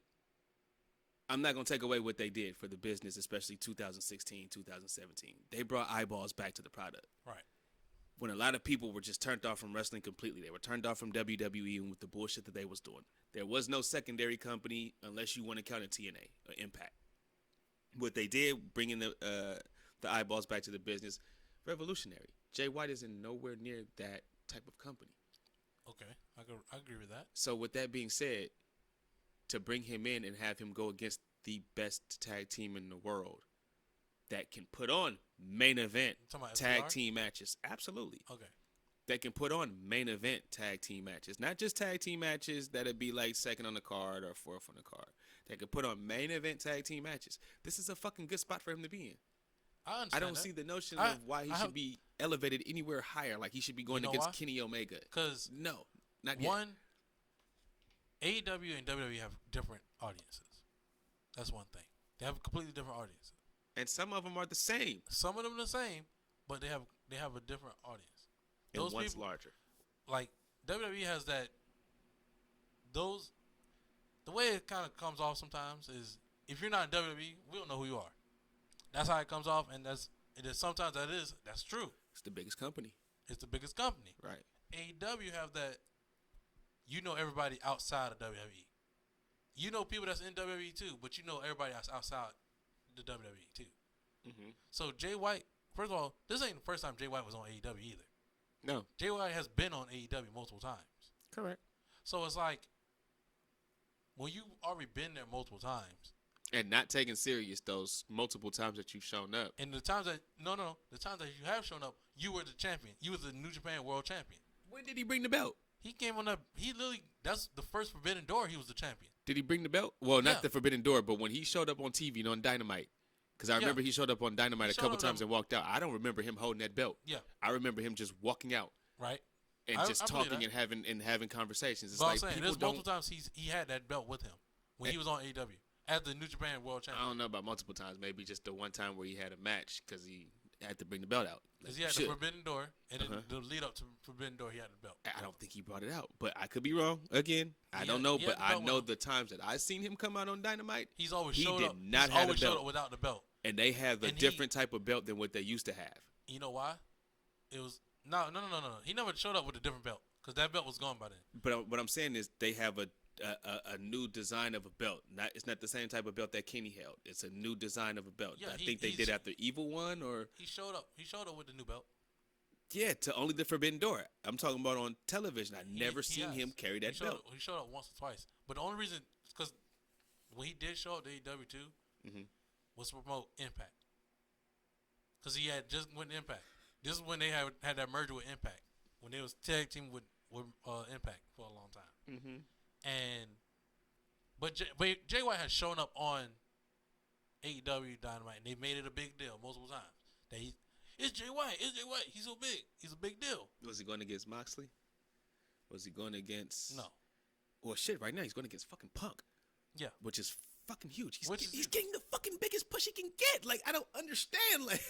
I'm not going to take away what they did for the business, especially 2016, 2017. They brought eyeballs back to the product. Right. When a lot of people were just turned off from wrestling completely. They were turned off from WWE with the bullshit that they was doing. There was no secondary company unless you want to count a TNA or Impact. What they did, bringing the eyeballs back to the business, revolutionary. Jay White is in nowhere near that type of company. Okay, I agree with that. So with that being said, to bring him in and have him go against the best tag team in the world that can put on main event tag team matches. Absolutely. Okay. That can put on main event tag team matches. Not just tag team matches that'd be like second on the card or fourth on the card. They could put on main event tag team matches. This is a fucking good spot for him to be in. I don't see the notion of why he should be elevated anywhere higher. Like he should be going against Kenny Omega. Because no, not yet. One, AEW and WWE have different audiences. That's one thing. They have completely different audiences. And some of them are the same. Some of them are the same, but they have a different audience. And one's larger. Like WWE has that. The way it kind of comes off sometimes is if you're not in WWE, we don't know who you are. That's how it comes off, and sometimes that's true. It's the biggest company. It's the biggest company. Right. AEW have that. You know everybody outside of WWE. You know people that's in WWE too, but you know everybody that's outside the WWE too. Mm-hmm. So Jay White, first of all, this ain't the first time Jay White was on AEW either. No. Jay White has been on AEW multiple times. Correct. So it's like when you already been there multiple times. And not taking serious those multiple times that you've shown up. And the times that the times that you have shown up, you were the champion. You was the New Japan World Champion. When did he bring the belt? He came on that's the first Forbidden Door he was the champion. Did he bring the belt? Well, not the Forbidden Door, but when he showed up on TV on Dynamite. Because I remember he showed up on Dynamite a couple times and walked out. I don't remember him holding that belt. Yeah. I remember him just walking out. Right. And just talking and having conversations. It's but like I'm saying, people there's multiple times he had that belt with him when he was on AEW as the New Japan World Champion. I don't know about multiple times. Maybe just the one time where he had a match because he had to bring the belt out. Because he had the Forbidden Door, and then the lead up to Forbidden Door, he had the belt. I don't think he brought it out, but I could be wrong. Again, I don't know, but I know the times that I've seen him come out on Dynamite, he showed up. He's always showed up without the belt. And they have a different type of belt than what they used to have. You know why? It was no. He never showed up with a different belt because that belt was gone by then. But what I'm saying is they have a new design of a belt. It's not the same type of belt that Kenny held. It's a new design of a belt. Yeah, I think they did after Evil One or he showed up. He showed up with the new belt. Yeah, to only the Forbidden Door. I'm talking about on television. I never seen him carry that belt. He showed up once or twice. But the only reason is because when he did show up to AEW too, was to promote Impact. Because he had just went to Impact. This is when they had that merger with Impact. When they was tag team with Impact for a long time. Mm-hmm. But Jay White has shown up on AEW Dynamite, and they made it a big deal multiple times. It's Jay White. It's Jay White. He's so big. He's a big deal. Was he going against Moxley? Was he going against? No. Well, shit. Right now he's going against fucking Punk. Yeah. Which is fucking huge. He's getting the fucking biggest push he can get. Like, I don't understand. Like,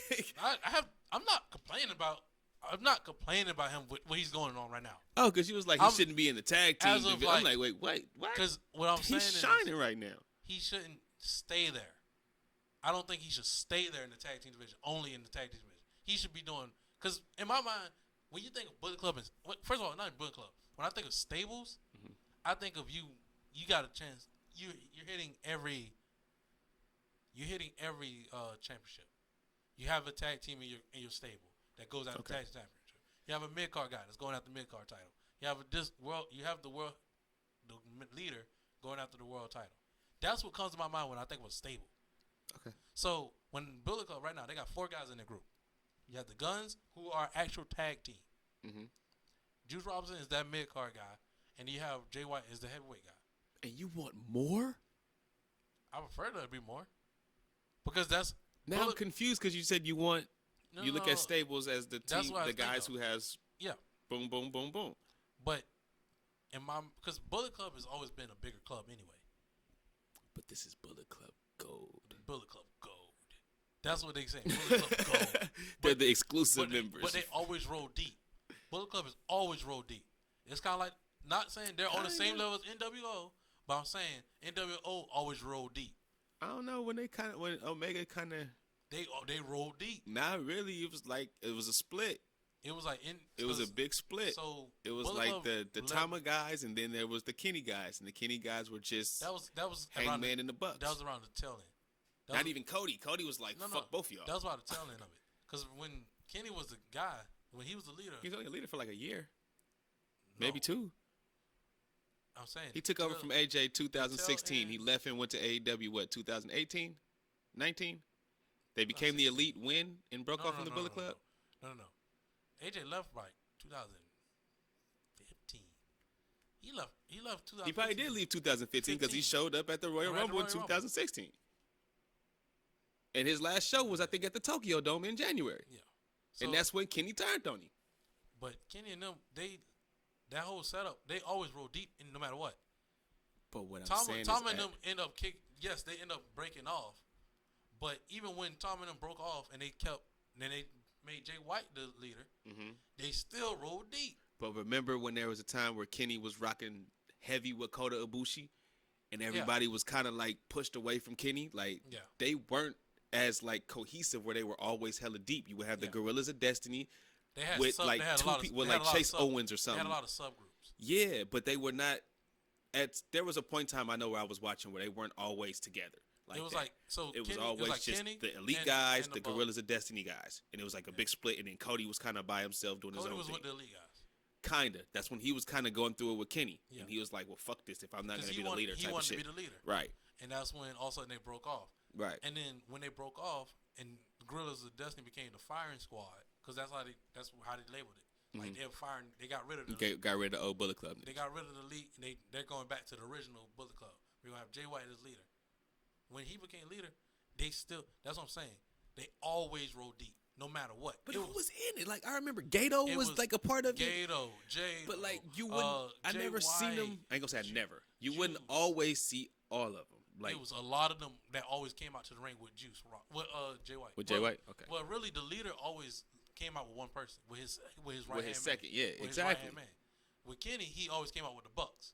I'm not complaining about him with what he's going on right now. Oh, because he was like he shouldn't be in the tag team. I'm like, wait, what? Because what I'm saying is he's shining right now. He shouldn't stay there. I don't think he should stay there in the tag team division, only in the tag team division. He should be doing, because in my mind, when you think of Bullet Club, first of all, not in Bullet Club. When I think of stables, I think of you got a chance. You're hitting you're hitting every championship. You have a tag team in your stable that goes out the tag championship. You have a mid card guy that's going after the mid card title. You have the leader going after the world title. That's what comes to my mind when I think of a stable. Okay. So when Bullet Club right now, they got 4 guys in their group. You have the Guns, who are actual tag team. Mm-hmm. Juice Robinson is that mid card guy, and you have Jay White is the heavyweight guy. And you want more? I prefer there to be more, because that's now I'm confused because you said you want. You look at stables as the team, the guys who has boom, boom, boom, boom. But because Bullet Club has always been a bigger club anyway. But this is Bullet Club Gold. Bullet Club Gold. That's what they say. Bullet Club Gold. They're the exclusive members. But they always roll deep. Bullet Club is always roll deep. It's kind of like, not saying they're on the same level as NWO, but I'm saying NWO always roll deep. I don't know when Omega kind of. They rolled deep. Not really. It was like it was a split. It was like it was a big split. So it was like the Tama guys, and then there was the Kenny guys, and the Kenny guys were just that was Hangman and the Bucks. That was around the tail end. Not even Cody. Cody was like, fuck both of y'all. That was about the tail end of it. Because when Kenny was the guy, when he was the leader, he was only a leader for like a year, maybe 2. I'm saying he took over from AJ 2016. He left and went to AEW. What 2018, 19? They became the Elite win and broke off from the Bullet Club. No. AJ left by 2015. He left 2015. He probably did leave 2015 because he showed up at the Royal Rumble in 2016. And his last show was, I think, at the Tokyo Dome in January. Yeah. So, and that's when Kenny turned on him. But Kenny and them, that whole setup, they always roll deep no matter what. But what Tom and them end up they end up breaking off. But even when Tom and them broke off and they made Jay White the leader, they still rolled deep. But remember when there was a time where Kenny was rocking heavy with Kota Ibushi, and everybody was kind of like pushed away from Kenny? Like, they weren't as like cohesive where they were always hella deep. You would have the Gorillas of Destiny with like 2 people, like Chase Owens or something. They had a lot of subgroups. Yeah, but they were not. There was a point in time I know where I was watching where they weren't always together. Like it was that. like so. It was always just Kenny the Elite guys, the Gorillas of Destiny guys, and it was like a big split. And then Cody was kind of by himself doing his own thing. Cody was with the Elite guys. Kinda. That's when he was kind of going through it with Kenny, and he was like, "Well, fuck this. If I'm not going to be the leader, he wanted to be the leader, right?" And that's when all of a sudden they broke off, right? And then when they broke off, and the Gorillas of Destiny became the Firing Squad, because that's how they labeled it. Like they got rid of got rid of the old Bullet Club. They got rid of the Elite, and they're going back to the original Bullet Club. We're gonna have Jay White as leader. When he became leader, that's what I'm saying. They always roll deep, no matter what. But who was in it? Like, I remember Gato was like a part of it. Gato, Jay. But like, you wouldn't, I never White, seen them. I ain't gonna say I never. You wouldn't always see all of them. Like, it was a lot of them that always came out to the ring with Juice, with Jay White. With Jay White? Okay. Well, really, the leader always came out with one person, with his right hand man. Second, yeah, with exactly. His right hand man. With Kenny, he always came out with the Bucks.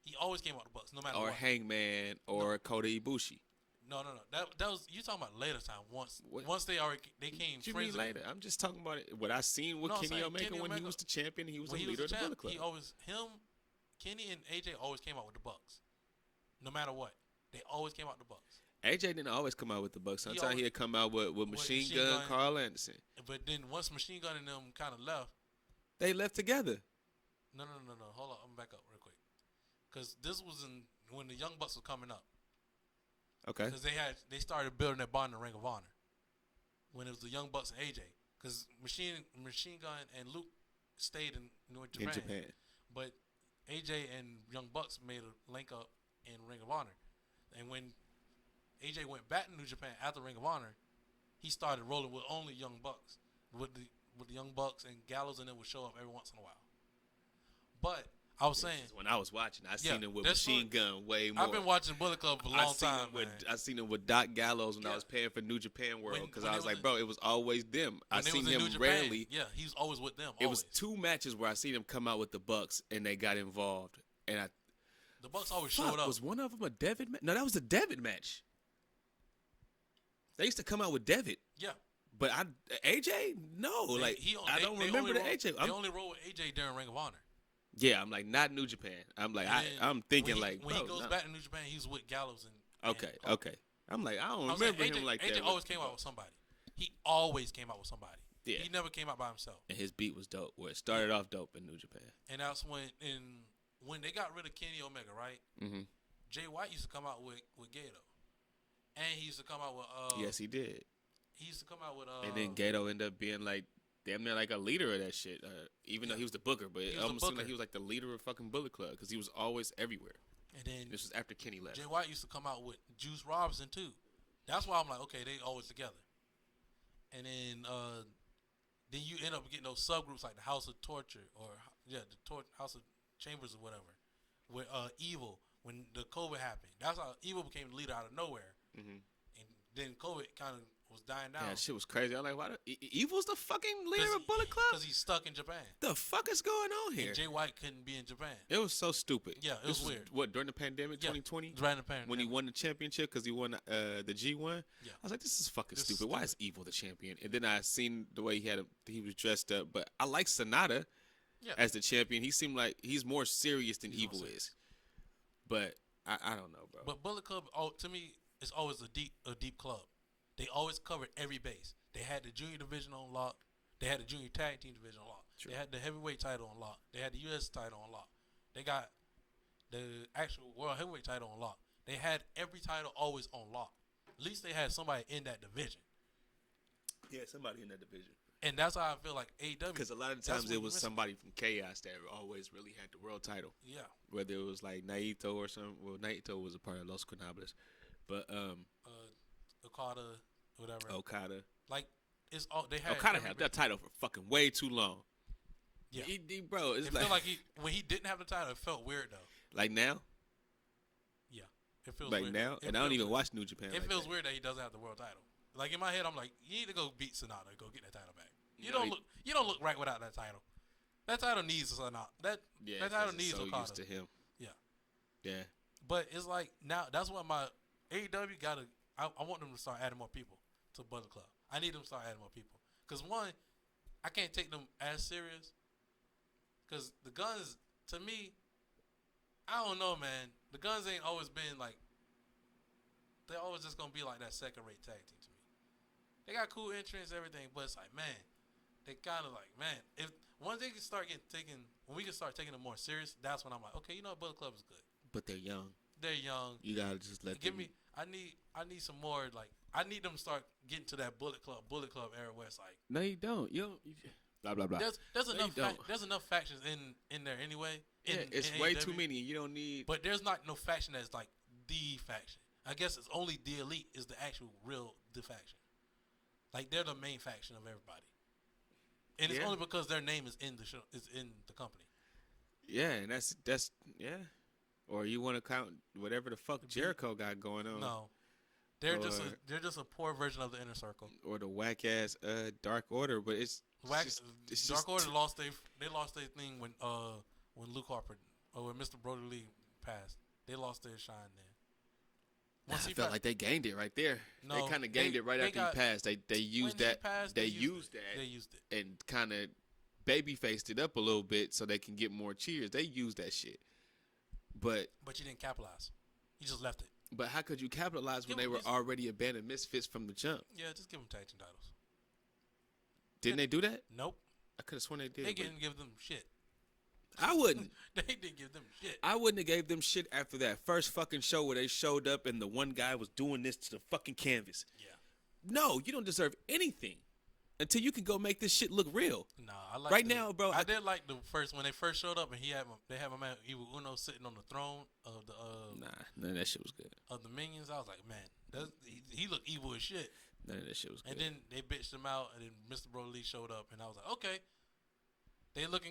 He always came out with the Bucks, no matter what. Or Hangman, or Kota Ibushi. No. That was you talking about later time. Once they came. What you mean later? I'm just talking about it. What I seen with Kenny Omega when he was the champion. He was the leader of the Bullet Club. Kenny and AJ always came out with the Bucks, no matter what. They always came out with the Bucks. AJ didn't always come out with the Bucks. Sometimes he'd come out with Machine Gun, Carl Anderson. But then once Machine Gun and them kind of left, they left together. No. Hold on, I'm back up real quick. Because this was when the Young Bucks were coming up. Okay. Because they started building their bond in Ring of Honor when it was the Young Bucks and AJ. Because Machine Gun and Luke stayed in Japan. But AJ and Young Bucks made a link up in Ring of Honor. And when AJ went back to New Japan after Ring of Honor, he started rolling with only Young Bucks. With the Young Bucks, and Gallows and them would show up every once in a while. But I was saying, when I was watching, I seen him with Machine Gun way more. I've been watching Bullet Club for a long time. I seen him with Doc Gallows when I was paying for New Japan World, because I was like, bro, it was always them. I seen him rarely. Yeah, he was always with them. It was 2 matches where I seen him come out with the Bucks and they got involved, and the Bucks always showed up. Was one of them a Devitt match? No, that was a Devitt match. They used to come out with Devitt. Yeah. But AJ, no, I don't remember the AJ. They only roll with AJ during Ring of Honor. Yeah, I'm like, not New Japan. I'm like, I'm thinking when he goes back to New Japan, he's with Gallows and Okay. I'm like, I don't I'm saying remember him like AJ that. always came out with somebody. He always came out with somebody. Yeah. He never came out by himself. And his beat was dope. Well, it started off dope in New Japan. And that's when they got rid of Kenny Omega, right? Mm-hmm. Jay White used to come out with Gato. And he used to come out with yes, he did. He used to come out with and then Gato ended up being like damn near like a leader of that shit. Even though he was the booker, but it almost seemed like he was like the leader of fucking Bullet Club because he was always everywhere. And then this was after Kenny left. Jay White used to come out with Juice Robinson too. That's why I'm like, okay, they always together. And then you end up getting those subgroups like the House of Torture or House of Chambers or whatever, with Evil when the COVID happened. That's how Evil became the leader out of nowhere. Mm-hmm. And then COVID kind of was dying down. Yeah, shit was crazy. I'm like, why? Evil's the fucking leader of Bullet Club? Because he's stuck in Japan. The fuck is going on here? And Jay White couldn't be in Japan. It was so stupid. Yeah, it was weird. What, during the pandemic, 2020? During the pandemic. When he won the championship because he won the G1? Yeah. I was like, this is fucking stupid. Why is Evil the champion? And then I seen the way he was dressed up. But I like Sonata as the champion. He seemed like he's more serious than Evil is. But I don't know, bro. But Bullet Club, to me, is always a deep club. They always covered every base. They had the junior division on lock. They had the junior tag team division on lock. True. They had the heavyweight title on lock. They had the U.S. title on lock. They got the actual world heavyweight title on lock. They had every title always on lock. At least they had somebody in that division. Yeah, somebody in that division. And that's how I feel like AEW. Because a lot of times it was somebody from Chaos that always really had the world title. Yeah. Whether it was like Naito or something. Well, Naito was a part of Los Canables. But Okada, whatever. Okada. Like it's all they had. Okada had that title for fucking way too long. Yeah, bro. It's it felt like when he didn't have the title, it felt weird though. Like now. Yeah, it feels like weird. now, and I don't even watch New Japan. It feels weird that he doesn't have the world title. Like in my head, I'm like, you need to go beat Sonata, go get that title back. You don't look right without that title. That title needs Sonata. That title needs so Okada. Used to him. Yeah. But it's like now that's what my AEW gotta. I want them to start adding more people to Bullet Club. I need them to start adding more people. Because one, I can't take them as serious. Because the Guns, to me, I don't know, man. The Guns ain't always been like, they're always just going to be like that second-rate tag team to me. They got cool entrance, everything, but it's like, man, they kind of like, man, if once they can start when we can start taking them more serious, that's when I'm like, okay, you know what, Bullet Club is good. But they're young. They're young. You gotta just let them. I need some more. Like I need them to start getting to that Bullet Club era where it's like. No, you don't. You blah blah blah. There's enough. There's enough factions in there anyway. It's way too many. You don't need. But there's not no faction that's like the faction. I guess it's only the Elite is the actual real the faction. Like they're the main faction of everybody, and it's only because their name is in the show, is in the company. Yeah, and that's yeah. Or you want to count whatever the fuck Jericho got going on? No, they're just a poor version of the Inner Circle. Or the whack ass Dark Order, but it's Dark Order lost their thing when Luke Harper or when Mr. Brody Lee passed. They lost their shine then. I felt like they gained it right there. No, they kind of gained it right after he passed. They used that. They used it and kind of baby faced it up a little bit so they can get more cheers. They used that shit. But you didn't capitalize. You just left it. But how could you capitalize when they were already abandoned misfits from the jump? Yeah, just give them tag team titles. Didn't they do that? Nope. I could have sworn they did. They didn't give them shit. I wouldn't. They didn't give them shit. I wouldn't have gave them shit after that first fucking show where they showed up and the one guy was doing this to the fucking canvas. Yeah. No, you don't deserve anything until you can go make this shit look real. Nah, I like now, bro. I did like when they first showed up and they had my man Evil Uno sitting on the throne of the none of that shit was good. Of the minions. I was like, man, he looked evil as shit. None of that shit was good. And then they bitched him out, and then Mr. Brody Lee showed up, and I was like, okay, they look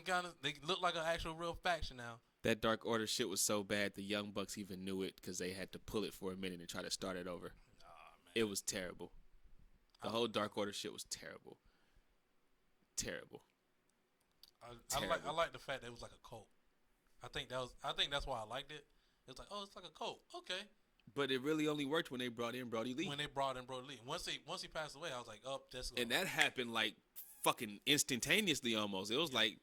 like an actual real faction now. That Dark Order shit was so bad the Young Bucks even knew it because they had to pull it for a minute and try to start it over. Man. It was terrible. The whole Dark Order shit was terrible. Terrible. I like the fact that it was like a cult. I think that's why I liked it. It was like, oh, it's like a cult. Okay. But it really only worked when they brought in Brody Lee. When they brought in Brody Lee. Once he passed away, I was like, oh, that's and that happened like fucking instantaneously almost. It was like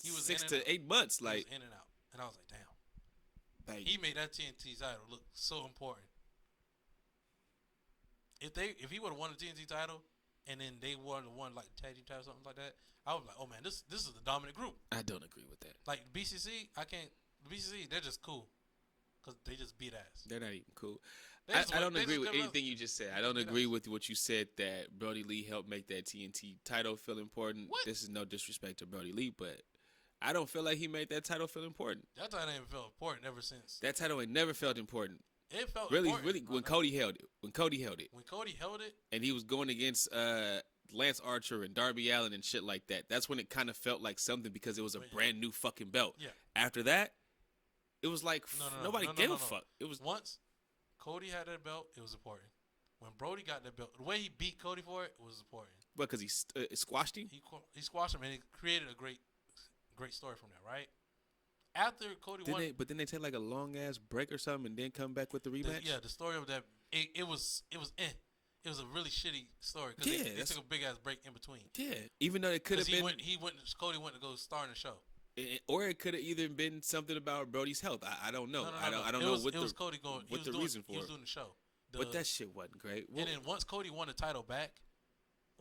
he was 6 to 8 months. Like in and out. And I was like, damn. He made that TNT title look so important. if he would have won the TNT title, and then they won like tag team title or something like that, I was like, oh man, this is the dominant group. I don't agree with that. Like BCC, I can't. BCC, they're just cool, cause they just beat ass. They're not even cool. I don't agree with anything you just said. I don't agree with what you said that Brody Lee helped make that TNT title feel important. What? This is no disrespect to Brody Lee, but I don't feel like he made that title feel important. That title ain't felt important ever since. That title ain't never felt important. It felt really, important. really when Cody held it. When Cody held it, and he was going against Lance Archer and Darby Allin and shit like that. That's when it kind of felt like something because it was a brand new fucking belt. Yeah. After that, it was like nobody gave a fuck. It was once Cody had that belt, it was important. When Brody got that belt, the way he beat Cody for it was important. What? Because he squashed him. He squashed him, and it created a great story from that, right? After Cody won, but then they take like a long ass break or something, and then come back with the rematch. The story of that it was It was a really shitty story because they took a big ass break in between. Yeah, even though it could have been. Cody went to go star in the show. Or it could have either been something about Brody's health. I don't know. I don't know what the Cody going. What the reason for it. He was doing the show. But that shit wasn't great. And then once Cody won the title back,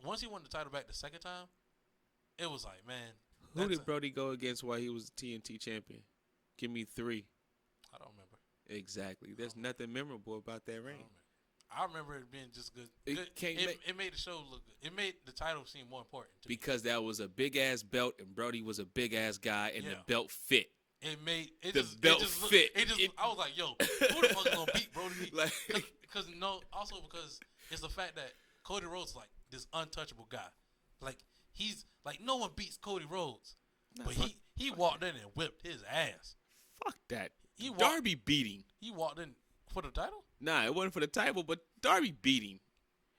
the second time, it was like, man. Who did Brody go against while he was TNT champion? Give me 3. I don't remember. Exactly. There's nothing memorable about that reign. I remember it being just good. It made the show look good. It made the title seem more important to because that was a big ass belt and Brody was a big ass guy and the belt fit. It made it the just, belt it just fit. I was like, yo, who the fuck is gonna beat Brody? Because it's the fact that Cody Rhodes is like this untouchable guy. Like he's like no one beats Cody Rhodes, but he walked in and whipped his ass. Fuck that. Darby beat him. He walked in for the title. Nah, it wasn't for the title, but Darby beat him.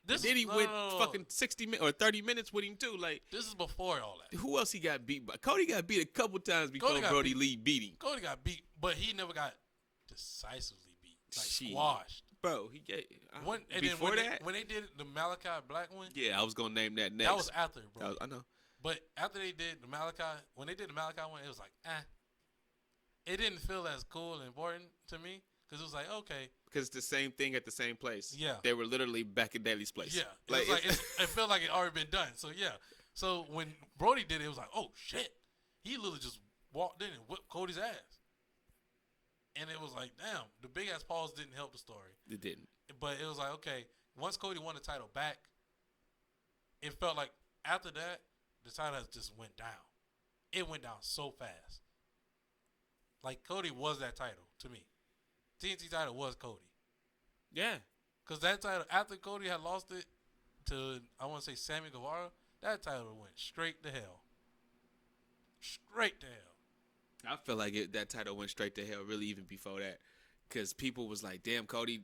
Then he went fucking 60 minutes or 30 minutes with him too. Like this is before all that. Who else he got beat by? Cody got beat a couple times before Brody Lee beat him. Cody got beat, but he never got decisively beat. Like squashed. Bro, he get when they did the Malachi Black one. Yeah, I was gonna name that next. That was after, bro. I know. But after they did the Malachi, when they did the Malachi one, it was like, it didn't feel as cool and important to me because it was like, okay. Because it's the same thing at the same place. Yeah. They were literally back in Daly's place. Yeah. It felt like it already been done. So, yeah. So, when Brody did it, it was like, oh, shit. He literally just walked in and whipped Cody's ass. And it was like, damn, the big-ass pause didn't help the story. It didn't. But it was like, okay, once Cody won the title back, it felt like after that, the title just went down. It went down so fast. Like, Cody was that title to me. TNT title was Cody. Yeah. Because that title, after Cody had lost it to, I want to say, Sammy Guevara, that title went straight to hell. Straight to hell. I feel like that title went straight to hell really even before that. Because people was like, damn, Cody.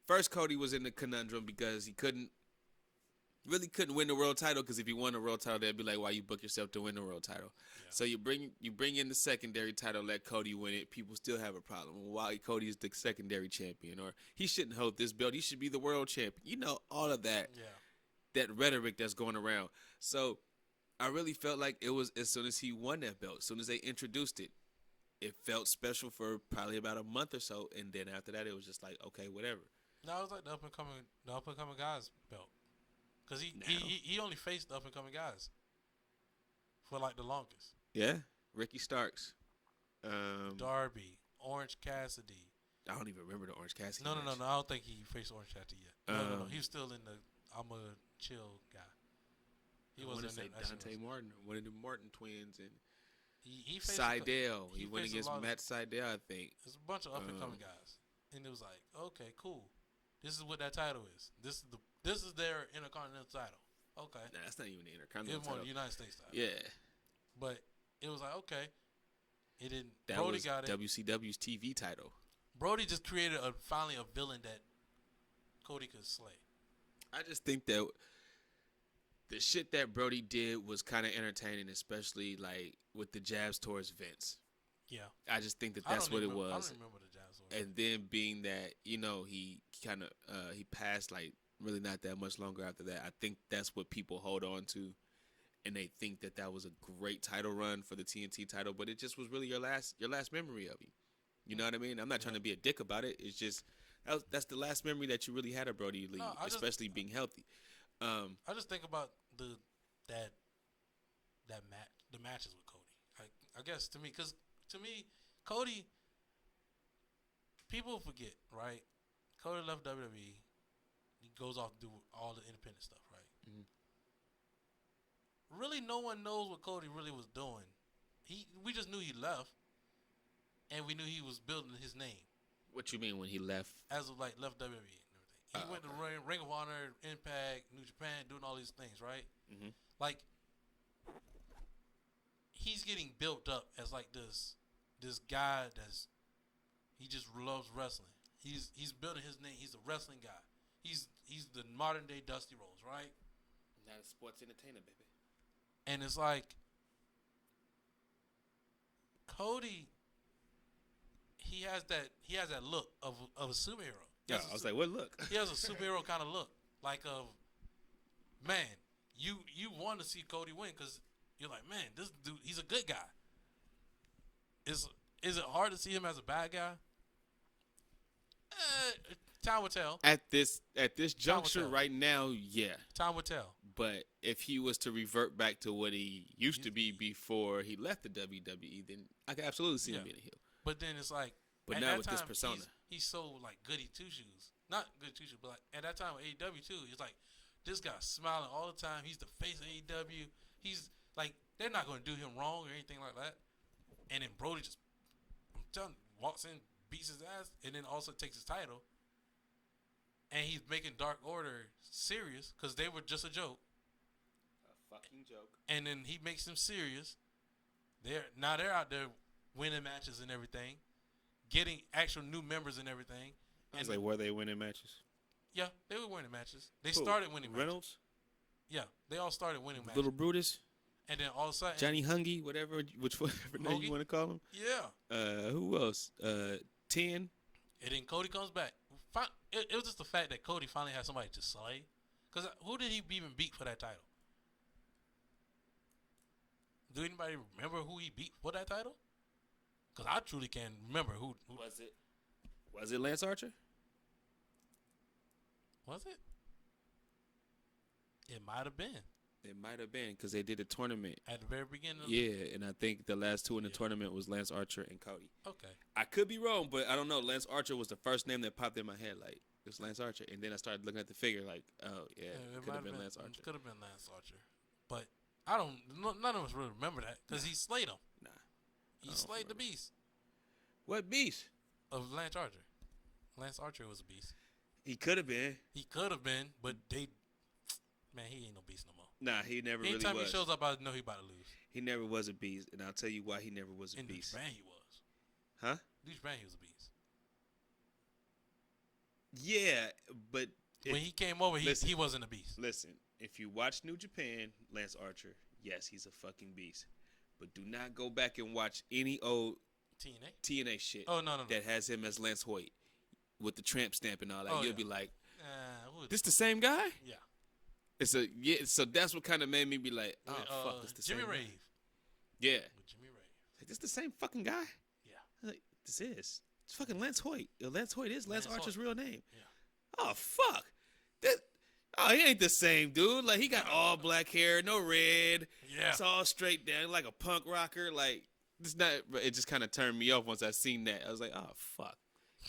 First, Cody was in the conundrum because he couldn't win the world title because if he won the world title, they'd be like, why you book yourself to win the world title? Yeah. So you bring in the secondary title, let Cody win it. People still have a problem. Why Cody is the secondary champion, or he shouldn't hold this belt. He should be the world champion. You know, all of that, that rhetoric that's going around. So I really felt like it was as soon as he won that belt, as soon as they introduced it, it felt special for probably about a month or so, and then after that, it was just like, okay, whatever. No, it was like the up and coming guys belt. Because he only faced the up-and-coming guys for, like, the longest. Yeah. Ricky Starks. Darby. Orange Cassidy. I don't even remember the Orange Cassidy No. match. I don't think he faced Orange Cassidy yet. No. He was still in the I'm a chill guy. He wasn't in that. Dante Martin, one of the Martin twins. And he faced Seidel. He went against Matt Seidel, I think. There's a bunch of up-and-coming guys. And it was like, okay, cool. This is what that title is. This is their Intercontinental title. Okay. Nah, that's not even the Intercontinental title. It was the United States title. Yeah. But it was like, okay. It didn't. That Brody was got it. WCW's TV title. Brody just created finally a villain that Cody could slay. I just think that the shit that Brody did was kind of entertaining, especially like with the jabs towards Vince. Yeah. I just think that's what it was. I don't remember the jabs. And then being that, you know, he kind of he passed like really not that much longer after that. I think that's what people hold on to, and they think that was a great title run for the TNT title, but it just was really your last memory of him. You know what I mean? I'm not trying to be a dick about it. It's just That's the last memory that you really had of Brody Lee, especially being healthy. I just think about the matches with Cody. I guess to me, Cody, people forget, right? Cody left WWE. He goes off to do all the independent stuff, right? Mm-hmm. Really, no one knows what Cody really was doing. We just knew he left, and we knew he was building his name. What you mean when he left? As of left WWE and everything. He went to Ring of Honor, Impact, New Japan, doing all these things, right? Mm-hmm. Like, he's getting built up as like this guy he just loves wrestling. He's building his name. He's a wrestling guy. He's the modern day Dusty Rhodes, right? Not a sports entertainer, baby. And it's like Cody. He has that look of a superhero. Yeah, I was like, what look? He has a superhero kind of look, like man. You want to see Cody win because you're like, man, this dude, he's a good guy. Is it hard to see him as a bad guy? Time will tell. At this juncture right now, yeah. Time will tell. But if he was to revert back to what he used to be before he left the WWE, then I could absolutely see him being a heel. But then it's like, but now with this persona, he's so like goody two shoes. Not goody two shoes, but like at that time with AEW too, it's like this guy's smiling all the time. He's the face of AEW. He's like, they're not going to do him wrong or anything like that. And then Brody just, I'm telling you, walks in, beats his ass, and then also takes his title. And he's making Dark Order serious because they were just a joke. A fucking joke. And then he makes them serious. They're out there winning matches and everything, getting actual new members and everything. I was like, were they winning matches? Yeah, they were winning matches. They started winning matches. Reynolds? Yeah, they all started winning matches. Little Brutus? And then all of a sudden, Johnny Hungy, whatever name you want to call him. Yeah. Who else? 10. And then Cody comes back. It was just the fact that Cody finally had somebody to slay. Because who did he even beat for that title? Do anybody remember who he beat for that title? Because I truly can't remember who. Was it Lance Archer? Was it? It might have been. It might have been because they did a tournament at the very beginning. And I think the last two in the tournament was Lance Archer and Cody. Okay, I could be wrong, but I don't know. Lance Archer was the first name that popped in my head. Like, it was Lance Archer, and then I started looking at the figure. Like, oh yeah, it could have been Lance Archer. Could have been Lance Archer, but I don't. None of us really remember that because he slayed him. Nah, he slayed the beast. What beast? Of Lance Archer. Lance Archer was a beast. He could have been. He could have been, but man, he ain't no beast no more. Nah, he never really was. Anytime he shows up, I know he about to lose. He never was a beast, and I'll tell you why he never was a beast. In Japan, he was. Huh? New Japan, he was a beast. Yeah, but when he came over, he wasn't a beast. Listen, if you watch New Japan, Lance Archer, yes, he's a fucking beast. But do not go back and watch any old TNA shit. Oh, no. That has him as Lance Hoyt with the tramp stamp and all that. You'll be like, this the the same guy? Yeah. So that's what kind of made me be like, oh, fuck, it's the Jimmy same Rave. Guy. Yeah. With Jimmy Rave. Like, this the same fucking guy? Yeah. Like, it's fucking Lance Hoyt. Lance Hoyt is Lance Archer's real name. Yeah. Oh, fuck. He ain't the same dude. Like, he got all black hair, no red. Yeah. It's all straight down, like a punk rocker. Like, it just kind of turned me off once I seen that. I was like, oh, fuck.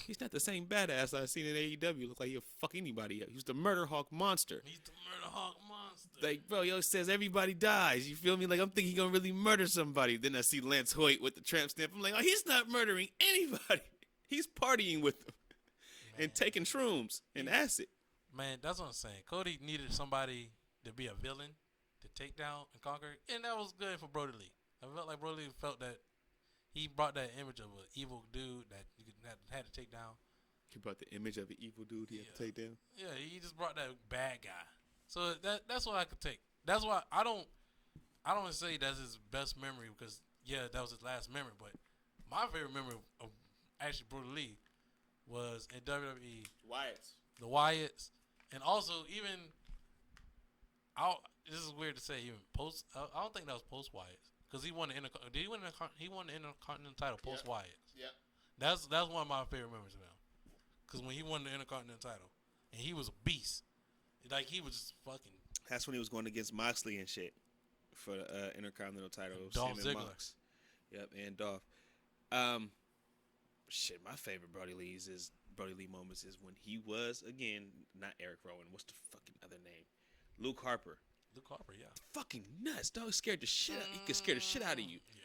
He's not the same badass I seen in AEW. Look like he'll fuck anybody up. He's the Murder Hawk monster. He's the Murder Hawk monster. Like, bro, yo says everybody dies. You feel me? Like, I'm thinking he gonna really murder somebody. Then I see Lance Hoyt with the tramp stamp. I'm like, oh, he's not murdering anybody. He's partying with them and taking shrooms and acid. Man, that's what I'm saying. Cody needed somebody to be a villain, to take down and conquer, and that was good for Brody Lee. I felt like Brody Lee felt that he brought that image of an evil dude that you had to take down. He brought the image of an evil dude he had to take down? Yeah, he just brought that bad guy. So that's what I could take. That's why I don't say that's his best memory because, yeah, that was his last memory. But my favorite memory of actually Brody Lee was in WWE. The Wyatts. And also even, this is weird to say, even post, I don't think that was post Wyatts. Because he won the Intercontinental title post Wyatt. Yeah. That's one of my favorite memories of him. because when he won the Intercontinental title, and he was a beast. Like, he was just fucking. That's when he was going against Moxley and shit for the Intercontinental title. Dolph Him and Ziggler. Mox. Yep, and Dolph. Shit, my favorite Brody Lee moments is when he was, again, not Eric Rowan. What's the fucking other name? Luke Harper. Luke Harper, yeah. Fucking nuts, dog. Scared the shit out. He could scare the shit out of you. Yeah.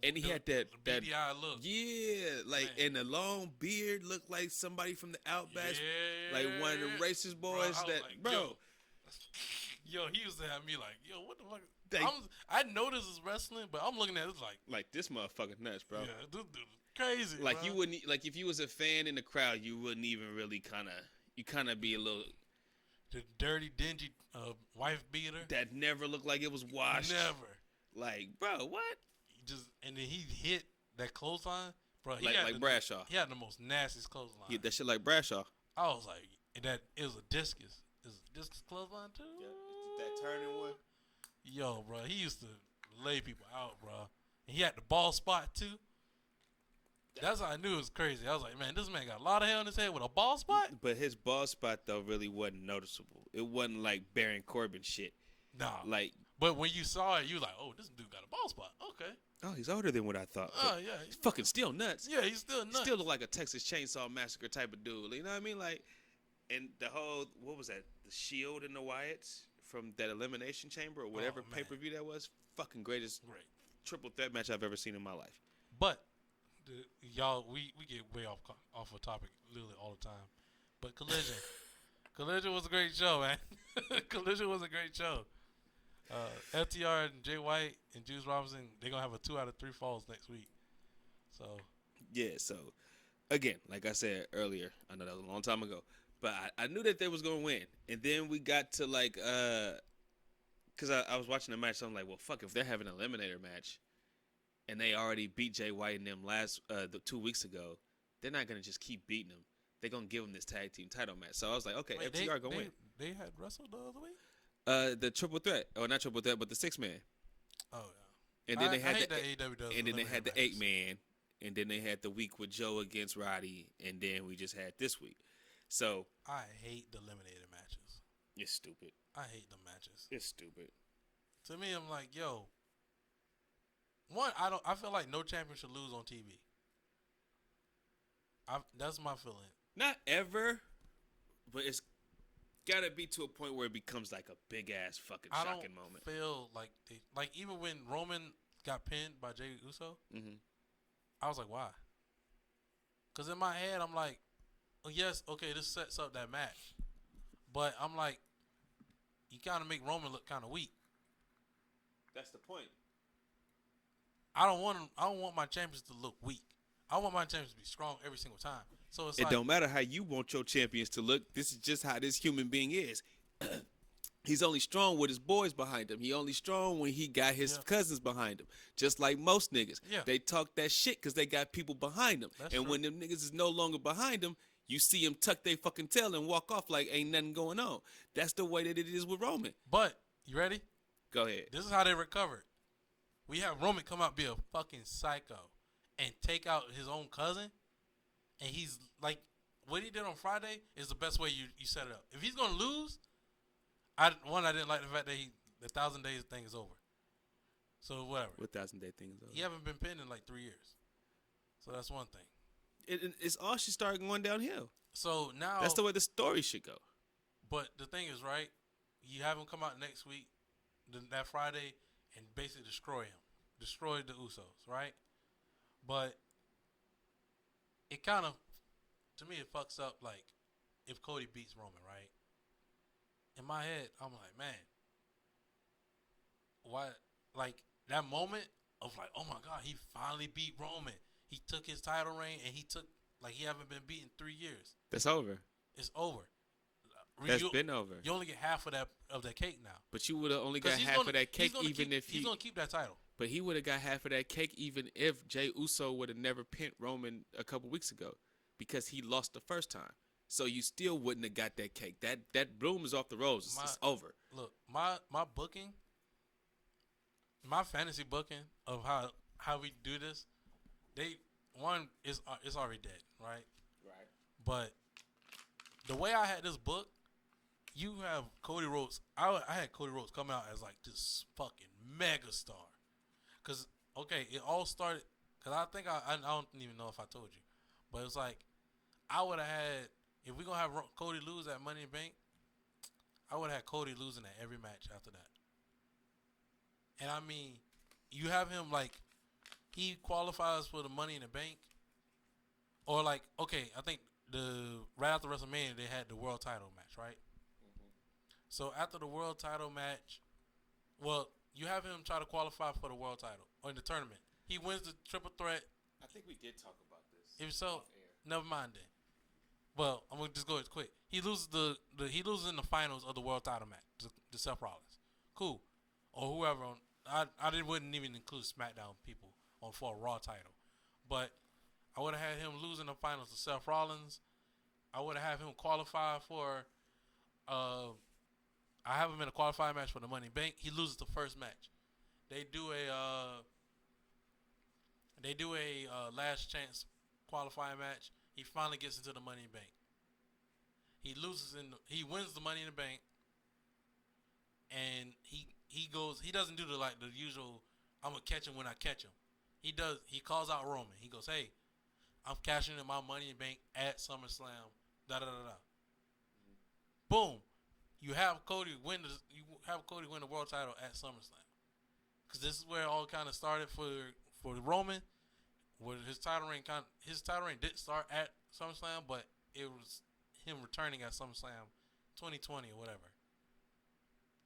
And he had that beady eye look. Yeah, like, and the long beard looked like somebody from the Outback, like one of the racist boys. Yo, he used to have me like, yo, what the fuck? I know this is wrestling, but I'm looking at it like this motherfucker nuts, bro. Yeah, this dude is crazy. Like, bro. you wouldn't, like, if you was a fan in the crowd, you wouldn't even really kind of be a little. The dirty, dingy wife beater that never looked like it was washed. Never. Like, bro, what? And then he hit that clothesline, bro. Like Bradshaw. He had the most nastiest clothesline. He hit that shit like Bradshaw. I was like, it was a discus. It was a discus clothesline too. Yeah, that turning one. Yo, bro, he used to lay people out, bro. And he had the ball spot too. That's how I knew it was crazy. I was like, man, this man got a lot of hair on his head with a ball spot. But his ball spot though really wasn't noticeable. It wasn't like Baron Corbin shit. Nah. Like, but when you saw it, you was like, oh, this dude got a ball spot. Okay. Oh, he's older than what I thought. Oh, yeah. He's fucking still nuts. Yeah, he's still nuts. He still look like a Texas Chainsaw Massacre type of dude. You know what I mean? Like, and the whole, what was that? The Shield and the Wyatts from that Elimination Chamber or whatever pay-per-view that was. Fucking greatest triple threat match I've ever seen in my life. But, y'all, we get way off a topic literally all the time. But Collision. Collision was a great show, man. Collision was a great show. FTR and Jay White and Juice Robinson, they're going to have a 2 out of 3 falls next week. So. Yeah, so, again, like I said earlier, I know that was a long time ago, but I knew that they was going to win. And then we got to, like, because I was watching the match, so I'm like, well, fuck, if they're having an eliminator match and they already beat Jay White and them 2 weeks ago, they're not going to just keep beating them. They're going to give them this tag team title match. So I was like, okay, FTR going to win. They had wrestled the other week? The triple threat, or not triple threat, but the 6-man. Oh yeah. And then they had and then they had the 8-man, and then they had the week with Joe against Roddy, and then we just had this week. So I hate the eliminator matches. It's stupid. I hate the matches. It's stupid. To me, I'm like, yo. I feel like no champion should lose on TV. That's my feeling. Not ever, but it's gotta be to a point where it becomes like a big ass fucking shocking moment. I don't feel like even when Roman got pinned by Jey Uso, I was like, why? Because in my head, I'm like, oh, yes, okay, this sets up that match, but I'm like, you kind of make Roman look kind of weak. That's the point. I don't want my champions to look weak. I want my champions to be strong every single time. So it don't matter how you want your champions to look. This is just how this human being is. He's only strong with his boys behind him. He only strong when he got his cousins behind him. Just like most niggas. Yeah. They talk that shit because they got people behind them. That's and true. when them niggas is no longer behind them, you see him tuck their fucking tail and walk off like ain't nothing going on. That's the way that it is with Roman. But, you ready? Go ahead. This is how they recovered. We have Roman come out be a fucking psycho and take out his own cousin. And he's like, what he did on Friday is the best way you set it up. If he's going to lose, I didn't like the fact that the 1,000 days thing is over. So whatever. What 1,000-day thing is over? He haven't been pinned in like 3 years. So that's one thing. It's all should start going downhill. So now. That's the way the story should go. But the thing is, right, you have him come out next week, that Friday, and basically destroy him. Destroy the Usos, right? But it kind of, to me, it fucks up, like, if Cody beats Roman, right? In my head, I'm like, man, why? Like, that moment of like, oh my God, he finally beat Roman. He took his title reign, and he haven't been beaten 3 years. That's over. It's over. That's been over. You only get half of that cake now. But you would have only got half of that cake he's gonna keep that title. But he would have got half of that cake even if Jey Uso would have never pinned Roman a couple weeks ago, because he lost the first time. So you still wouldn't have got that cake. That bloom is off the roses. It's over. Look, my booking, my fantasy booking of how we do this, it's already dead, right? Right. But the way I had this book, you have Cody Rhodes. I had Cody Rhodes come out as like this fucking mega star. Cause okay, it all started. Cause I think I don't even know if I told you, but it's like I would have had if we gonna have Cody lose at Money in the Bank, I would have had Cody losing at every match after that. And I mean, you have him like he qualifies for the Money in the Bank, or like okay, I think right after WrestleMania they had the world title match, right? So after the world title match, well, you have him try to qualify for the world title or in the tournament. He wins the triple threat. I think we did talk about this. If so, never mind then. Well, I'm gonna just go quick. He loses he loses in the finals of the world title match to Seth Rollins. Cool, or whoever. Wouldn't even include SmackDown people for a Raw title, but I would have had him lose in the finals to Seth Rollins. I would have had him qualify for. I have him in a qualifying match for the Money in the Bank. He loses the first match. They do a last chance qualifying match. He finally gets into the Money in the Bank. He wins the Money in the Bank, and he goes. He doesn't do the usual. I'm gonna catch him when I catch him. He does. He calls out Roman. He goes, "Hey, I'm cashing in my Money in the Bank at SummerSlam." Da da da da. Boom. You have Cody win the world title at SummerSlam, because this is where it all kind of started for Roman. Where his title reign didn't start at SummerSlam, but it was him returning at SummerSlam 2020 or whatever.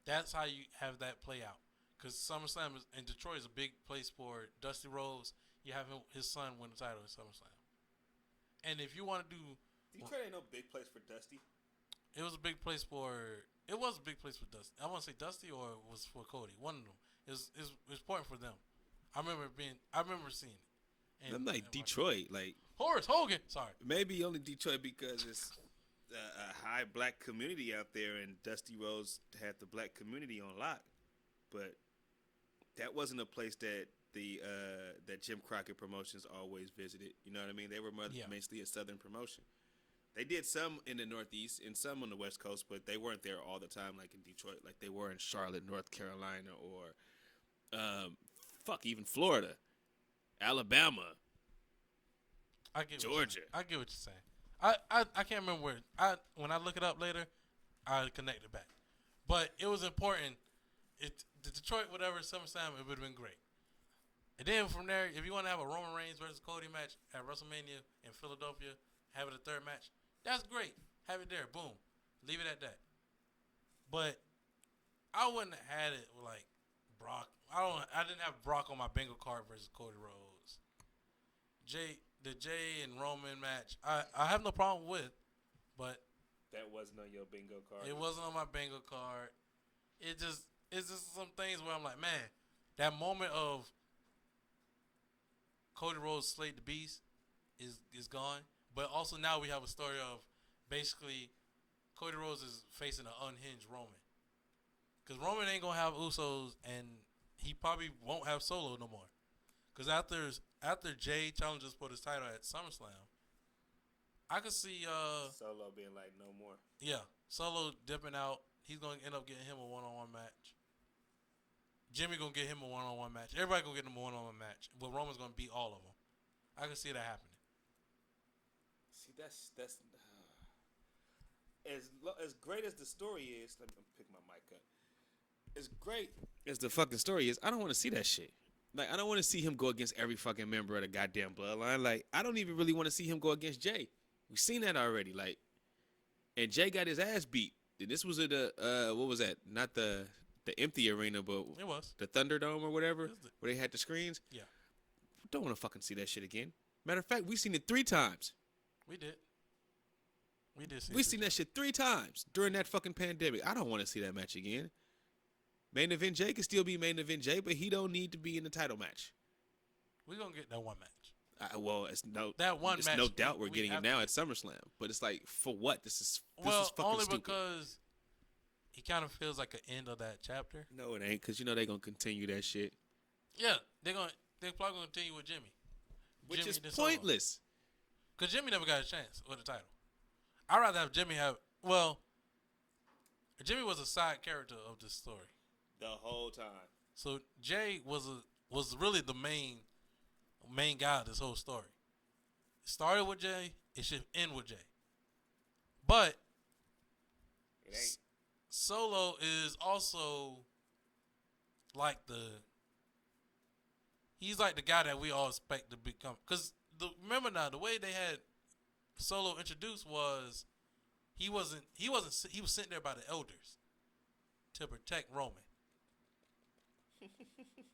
That's how you have that play out, because SummerSlam in Detroit is a big place for Dusty Rhodes. You have his son win the title at SummerSlam, and if you want to do Detroit ain't no big place for Dusty. It was a big place for Dusty. I want to say Dusty or it was for Cody. One of them. It was important for them. I remember seeing it. And, I'm like Detroit, like Horace Hogan. Sorry. Maybe only Detroit because it's a high black community out there, and Dusty Rhodes had the black community on lock. But that wasn't a place that that Jim Crockett Promotions always visited. You know what I mean? They were mostly a Southern promotion. They did some in the Northeast and some on the West Coast, but they weren't there all the time like in Detroit, like they were in Charlotte, North Carolina, or even Florida, Alabama, Georgia. I get what you're saying. I can't remember where. When I look it up later, I connect it back. But it was important. The Detroit, whatever, SummerSlam, it would have been great. And then from there, if you want to have a Roman Reigns versus Cody match at WrestleMania in Philadelphia, have it a third match, that's great. Have it there. Boom. Leave it at that. But I wouldn't have had it like Brock. I didn't have Brock on my bingo card versus Cody Rhodes. The Jay and Roman match, I have no problem with, but that wasn't on your bingo card. It wasn't on my bingo card. It's just some things where I'm like, man, that moment of Cody Rhodes slayed the beast is gone. But also now we have a story of basically Cody Rhodes is facing an unhinged Roman. Because Roman ain't going to have Usos, and he probably won't have Solo no more. Because after Jay challenges for his title at SummerSlam, I could see Solo being like, no more. Yeah, Solo dipping out. He's going to end up getting him a one-on-one match. Jimmy going to get him a one-on-one match. Everybody going to get him a one-on-one match. But Roman's going to beat all of them. I can see that happening. See, that's as great as the story is. Let me pick my mic up. As great as the fucking story is, I don't want to see that shit. Like, I don't want to see him go against every fucking member of the goddamn bloodline. Like, I don't even really want to see him go against Jay. We've seen that already. Like, and Jay got his ass beat. This was at what was that? Not the empty arena, but it was the Thunderdome or whatever, where they had the screens. Yeah. Don't want to fucking see that shit again. Matter of fact, we've seen it 3 times. We did. We've seen that shit 3 times during that fucking pandemic. I don't want to see that match again. Main event Jay can still be main event Jay, but he don't need to be in the title match. We're going to get that one match. It's match, no doubt we're getting it now at SummerSlam. But it's like, for what? This is fucking only stupid. Because he kind of feels like an end of that chapter. No, it ain't, because you know they're going to continue that shit. Yeah, they're probably going to continue with Jimmy. Which is pointless. Because Jimmy never got a chance with the title. I'd rather have Jimmy have. Well, Jimmy was a side character of this story. The whole time. So Jay was really the main guy of this whole story. It started with Jay. It should end with Jay. But it ain't. Solo is also like he's like the guy that we all expect to become. Because remember now, the way they had Solo introduced was he was sent there by the elders to protect Roman.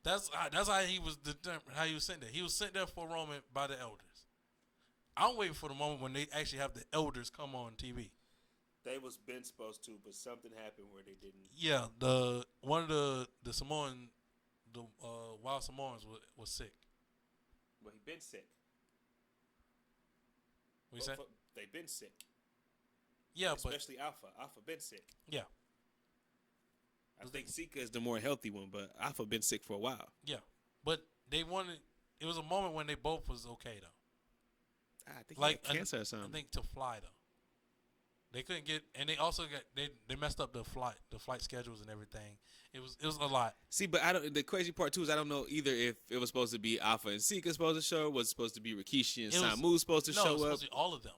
That's how he was how he was sent there. He was sent there for Roman by the elders. I'm waiting for the moment when they actually have the elders come on TV. They was been supposed to, but something happened where they didn't. Yeah, one of the Samoan, wild Samoans was sick. Well, he been sick. What you say? They been sick. Yeah, especially Alpha. Alpha been sick. Yeah. I think Sika is the more healthy one, but Alpha been sick for a while. Yeah, but they wanted. It was a moment when they both was okay though. I think like cancer or something. I think to fly though. They couldn't get, and they also got they messed up the flight schedules and everything. It was a lot. See, but I don't. The crazy part too is I don't know either if it was supposed to be Alpha and Sika supposed to show, was supposed to be Rikishi and Samu supposed to show up. It was supposed to be all of them.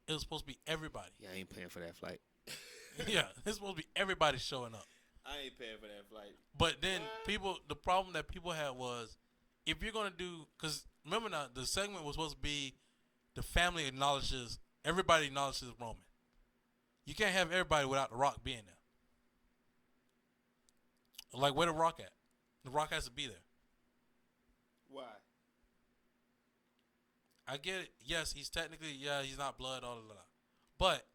It was supposed to be everybody. Yeah, I ain't paying for that flight. Yeah, it's supposed to be everybody showing up. I ain't paying for that flight. But then the problem that people had was, if you're gonna do, because remember now, the segment was supposed to be, the family acknowledges, everybody acknowledges Roman. You can't have everybody without The Rock being there. Like, where The Rock at? The Rock has to be there. Why? I get it. Yes, he's technically, he's not blood, all of that. But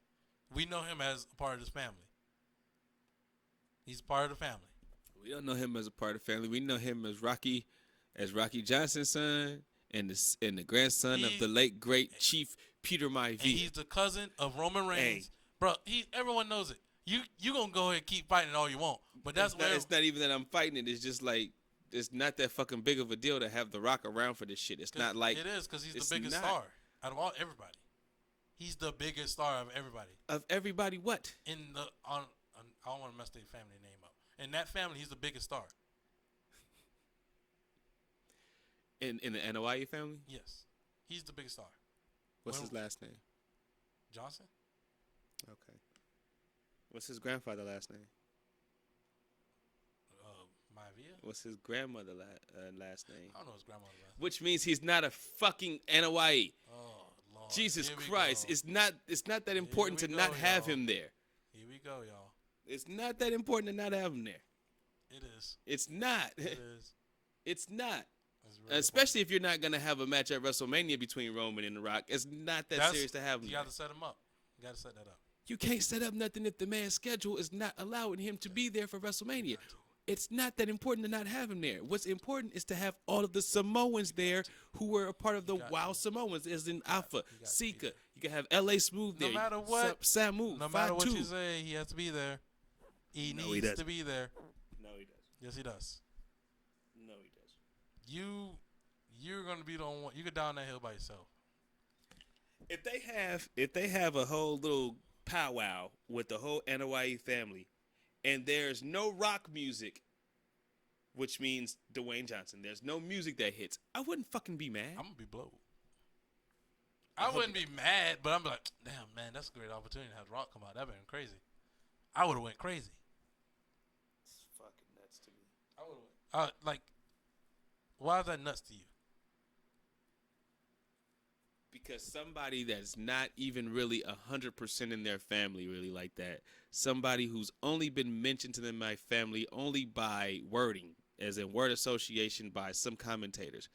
we know him as a part of this family. He's part of the family. We don't know him as a part of the family. We know him as Rocky Johnson's son and the grandson of the late great Chief Peter Maivia. And he's the cousin of Roman Reigns. Hey. Bro, everyone knows it. You gonna go ahead and keep fighting all you want, but it's not even that I'm fighting it. It's just like, it's not that fucking big of a deal to have The Rock around for this shit. It's not like it is, because he's the biggest star out of everybody. He's the biggest star of everybody. Of everybody, what? I don't want to mess their family name up. In that family, he's the biggest star. In the NOI family? Yes, he's the biggest star. What's his last name? Johnson. Okay. What's his grandfather last name? Maivia. What's his grandmother last name? I don't know his grandmother last name. Which means he's not a fucking NOI. Oh Lord. Jesus Christ! It's not that important to not have him there. Here we go, y'all. It's not that important to not have him there. It is. It's not. It is. It's not. Really especially if you're not gonna have a match at WrestleMania between Roman and The Rock. It's not that serious to have him. You got to set him up. You got to set that up. You can't set up nothing if the man's schedule is not allowing him to be there for WrestleMania. It's not that important to not have him there. What's important is to have all of the Samoans there who were a part of the Wild Samoans, as in Alpha, Sika. You can have L.A. Smooth there. No matter what. Samu. No matter what you say, he has to be there. He needs to be there. No, he does. Yes, he does. No, he does. You're gonna be the only one. You go down that hill by yourself. If they have a whole little powwow with the whole NOIE family, and there's no rock music, which means Dwayne Johnson, there's no music that hits, I wouldn't fucking be mad. I'm gonna be blowed. I wouldn't be mad, but I'm like, damn, man, that's a great opportunity to have Rock come out. That'd been crazy. I would have went crazy. It's fucking nuts to me. I would have like, why is that nuts to you? Because somebody that's not even really 100% in their family really like that, somebody who's only been mentioned to them in my family only by wording, as in word association by some commentators.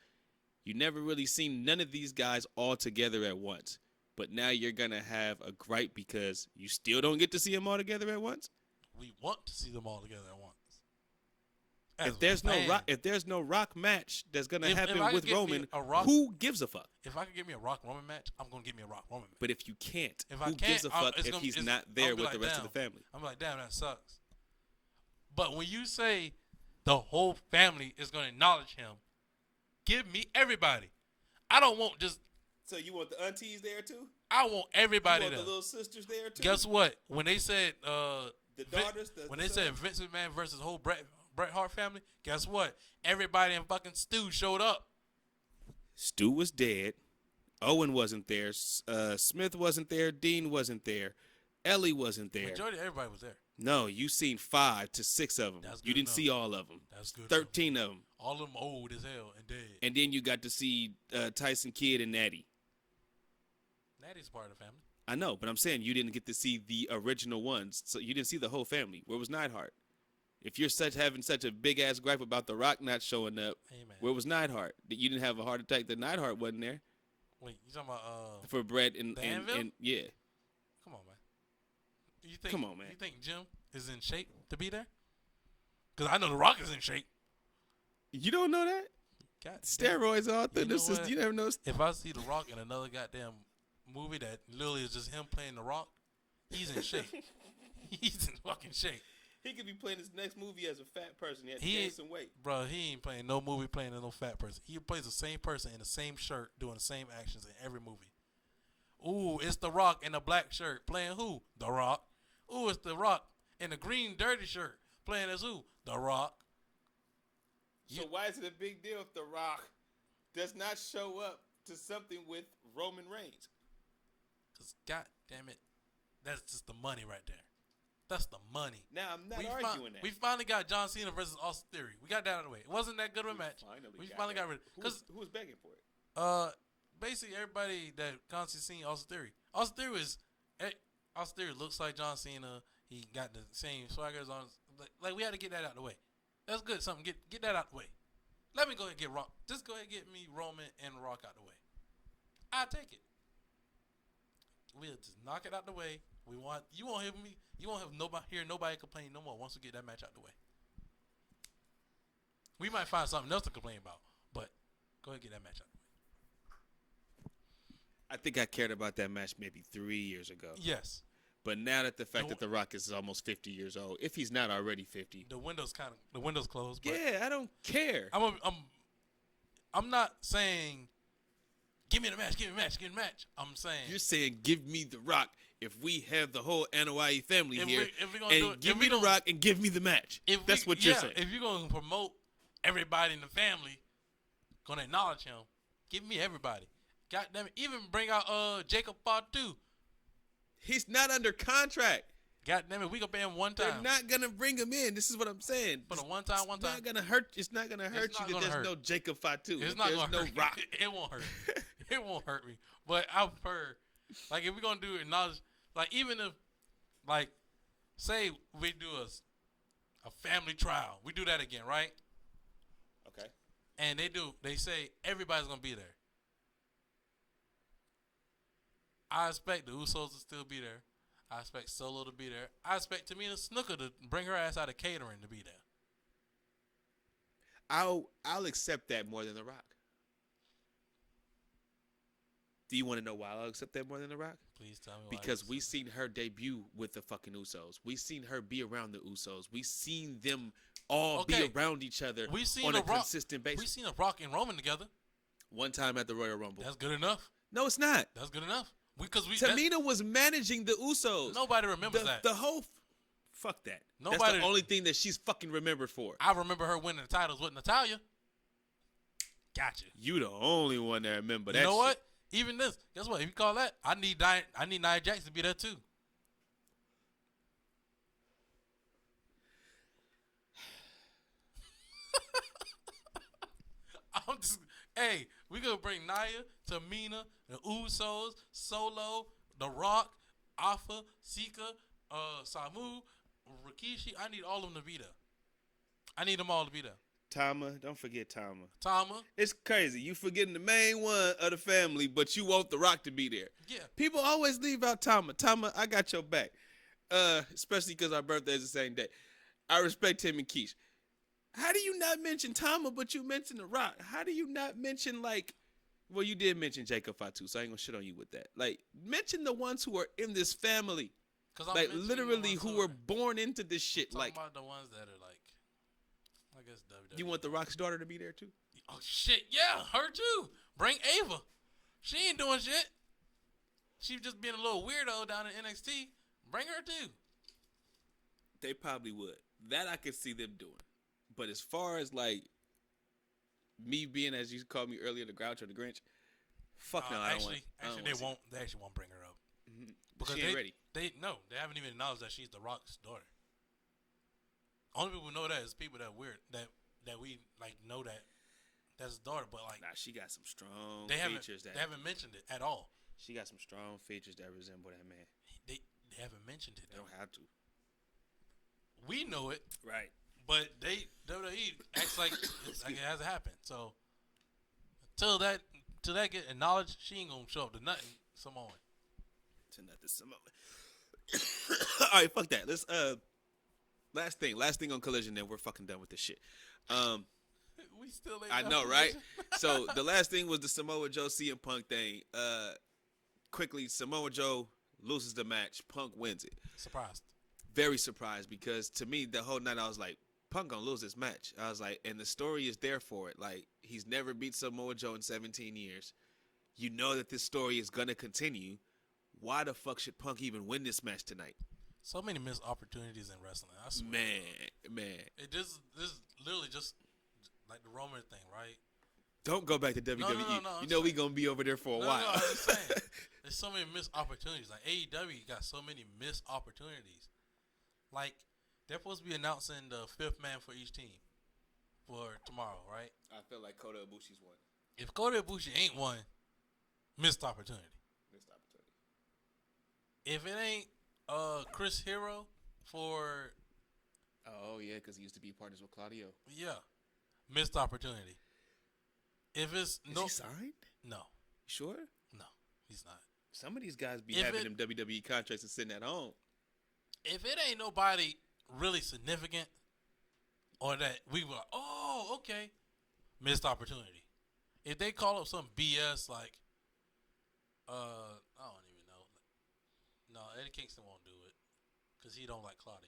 You never really seen none of these guys all together at once. But now you're going to have a gripe because you still don't get to see them all together at once? We want to see them all together at once. If there's no rock match that's gonna happen with Roman, who gives a fuck? If I could get me a Rock Roman match, I'm gonna give me a Rock Roman match. But if you can't, who gives a fuck if he's not there with the rest of the family? I'm like, damn, that sucks. But when you say the whole family is gonna acknowledge him, give me everybody. I don't want just. So you want the aunties there too? I want everybody You there. want the little sisters there too. Guess what? When they said the daughters, when they said Vince McMahon versus the whole Bret Hart family, guess what? Everybody in fucking Stu showed up. Stu was dead. Owen wasn't there. Smith wasn't there. Dean wasn't there. Ellie wasn't there. Majority of everybody was there. No, you seen 5 to 6 of them. You didn't see all of them. That's good. 13 of them. All of them old as hell and dead. And then you got to see Tyson Kidd and Natty. Natty's part of the family. I know, but I'm saying you didn't get to see the original ones. So you didn't see the whole family. Where was Neidhart? If you're having such a big ass gripe about The Rock not showing up, hey, man. where was Neidhart? You didn't have a heart attack that Neidhart wasn't there. Wait, you talking about for Bret and yeah. Come on, man. You think? Come on, man. You think Jim is in shape to be there? Because I know The Rock is in shape. You don't know that? God steroids all through this. You never know. If I see The Rock in another goddamn movie that literally is just him playing The Rock, he's in shape. He's in fucking shape. He could be playing his next movie as a fat person. He has to gain some weight. Bro, he ain't playing no movie playing as no fat person. He plays the same person in the same shirt doing the same actions in every movie. Ooh, it's The Rock in a black shirt playing who? The Rock. Ooh, it's The Rock in a green dirty shirt playing as who? The Rock. So why is it a big deal if The Rock does not show up to something with Roman Reigns? Because, God damn it, that's just the money right there. That's the money. Now, I'm not arguing that. We finally got John Cena versus Austin Theory. We got that out of the way. It wasn't that good of a match. We finally got rid of it. Who was begging for it? Basically, everybody that constantly seen Austin Theory. Austin Theory looks like John Cena. He got the same swaggers on. Like, we had to get that out of the way. That's good. Something. Get that out the way. Let me go ahead and get Rock. Just go ahead and get me Roman and Rock out the way. I'll take it. We'll just knock it out the way. You won't hear me. You won't hear nobody complain no more once we get that match out the way. We might find something else to complain about, but go ahead and get that match out the way. I think I cared about that match maybe 3 years ago. Yes. But now that the fact that The Rock is almost 50 years old, if he's not already 50, the window's closed. But yeah, I don't care. I'm not saying give me the match. I'm saying you're saying give me The Rock if we have the whole Anoa'i family here, give me The Rock and give me the match. That's what you're saying. If you're gonna promote everybody in the family, gonna acknowledge him, give me everybody. God damn it, even bring out Jacob Fatu. He's not under contract. God damn it, we gonna pay him one time. They're not gonna bring him in. This is what I'm saying. But a one time. It's not gonna hurt you that there's no Jacob Fatu. It's not gonna hurt. Rock. It won't hurt. It won't hurt me. But I've heard, like, if we're gonna do acknowledge, like, even if, like, say we do a family trial, we do that again, right? Okay. And they say everybody's gonna be there. I expect the Usos to still be there. I expect Solo to be there. I expect Tamina Snuka to bring her ass out of catering to be there. I'll accept that more than The Rock. Do you want to know why I'll accept that more than The Rock? Please tell me why. Because we seen her debut with the fucking Usos. We seen her be around the Usos. We seen them all be around each other on a consistent basis. We seen The Rock and Roman together. One time at the Royal Rumble. That's good enough. No, it's not. That's good enough. Tamina was managing the Usos. Nobody remembers that. The whole fuck that. That's the only thing that she's fucking remembered for. I remember her winning the titles with Natalya. Gotcha. You the only one that remember that. You know what? Even this. Guess what? If you call that, I need Nia Jax to be there too. Hey, we gonna bring Nia, Tamina, the Usos, Solo, The Rock, Alpha, Sika, Samu, Rikishi. I need all of them to be there. I need them all to be there. Tama, don't forget Tama. Tama. It's crazy. You forgetting the main one of the family, but you want The Rock to be there. Yeah. People always leave out Tama. Tama, I got your back. Especially because our birthday is the same day. I respect him and Keish. How do you not mention Tama, but you mention The Rock? How do you not mention, like, well, you did mention Jacob Fatu, so I ain't gonna shit on you with that. Like, mention the ones who are in this family. Like, literally who were born into this shit. Like, about the ones that are, like, I guess WWE. You want The Rock's daughter to be there, too? Oh, shit, yeah, her, too. Bring Ava. She ain't doing shit. She just being a little weirdo down in NXT. Bring her too. They probably would. That I could see them doing. But as far as like me being, as you called me earlier, the Grouch or the Grinch, fuck no, I don't want. Actually, they won't. They actually won't bring her up because she ain't ready. They haven't even acknowledged that she's The Rock's daughter. Only people who know that is people that weird that we like know that's his daughter. But like, nah, she got some strong features. They haven't mentioned it at all. She got some strong features that resemble that man. They haven't mentioned it. They don't have to. We know it, right? But WWE acts like it hasn't happened. So till that get acknowledged, she ain't gonna show up to nothing. Samoan. To nothing Samoan. All right, fuck that. Let's last thing on Collision. Then we're fucking done with this shit. We still ain't. I know, right? So the last thing was the Samoa Joe CM Punk thing. Quickly, Samoa Joe loses the match. Punk wins it. Surprised. Very surprised because to me the whole night I was like, Punk gonna lose this match. I was like, and the story is there for it. Like, he's never beat Samoa Joe in 17 years. You know that this story is gonna continue. Why the fuck should Punk even win this match tonight? So many missed opportunities in wrestling. I swear. Man. This is literally just like the Roman thing, right? Don't go back to WWE. No, you know we gonna be over there for a while. No, I'm just saying. There's so many missed opportunities. Like AEW got so many missed opportunities. Like they're supposed to be announcing the 5th man for each team for tomorrow, right? I feel like Kota Ibushi's one. If Kota Ibushi ain't one, missed opportunity. If it ain't Chris Hero for... Oh, yeah, because he used to be partners with Claudio. Yeah. Missed opportunity. If it's... Is he signed? No. You sure? No, he's not. Some of these guys be having them WWE contracts and sitting at home. If it ain't nobody really significant or that we were like, oh, okay, missed opportunity. If they call up some BS like, I don't even know. No, Eddie Kingston won't do it because he don't like Claudio.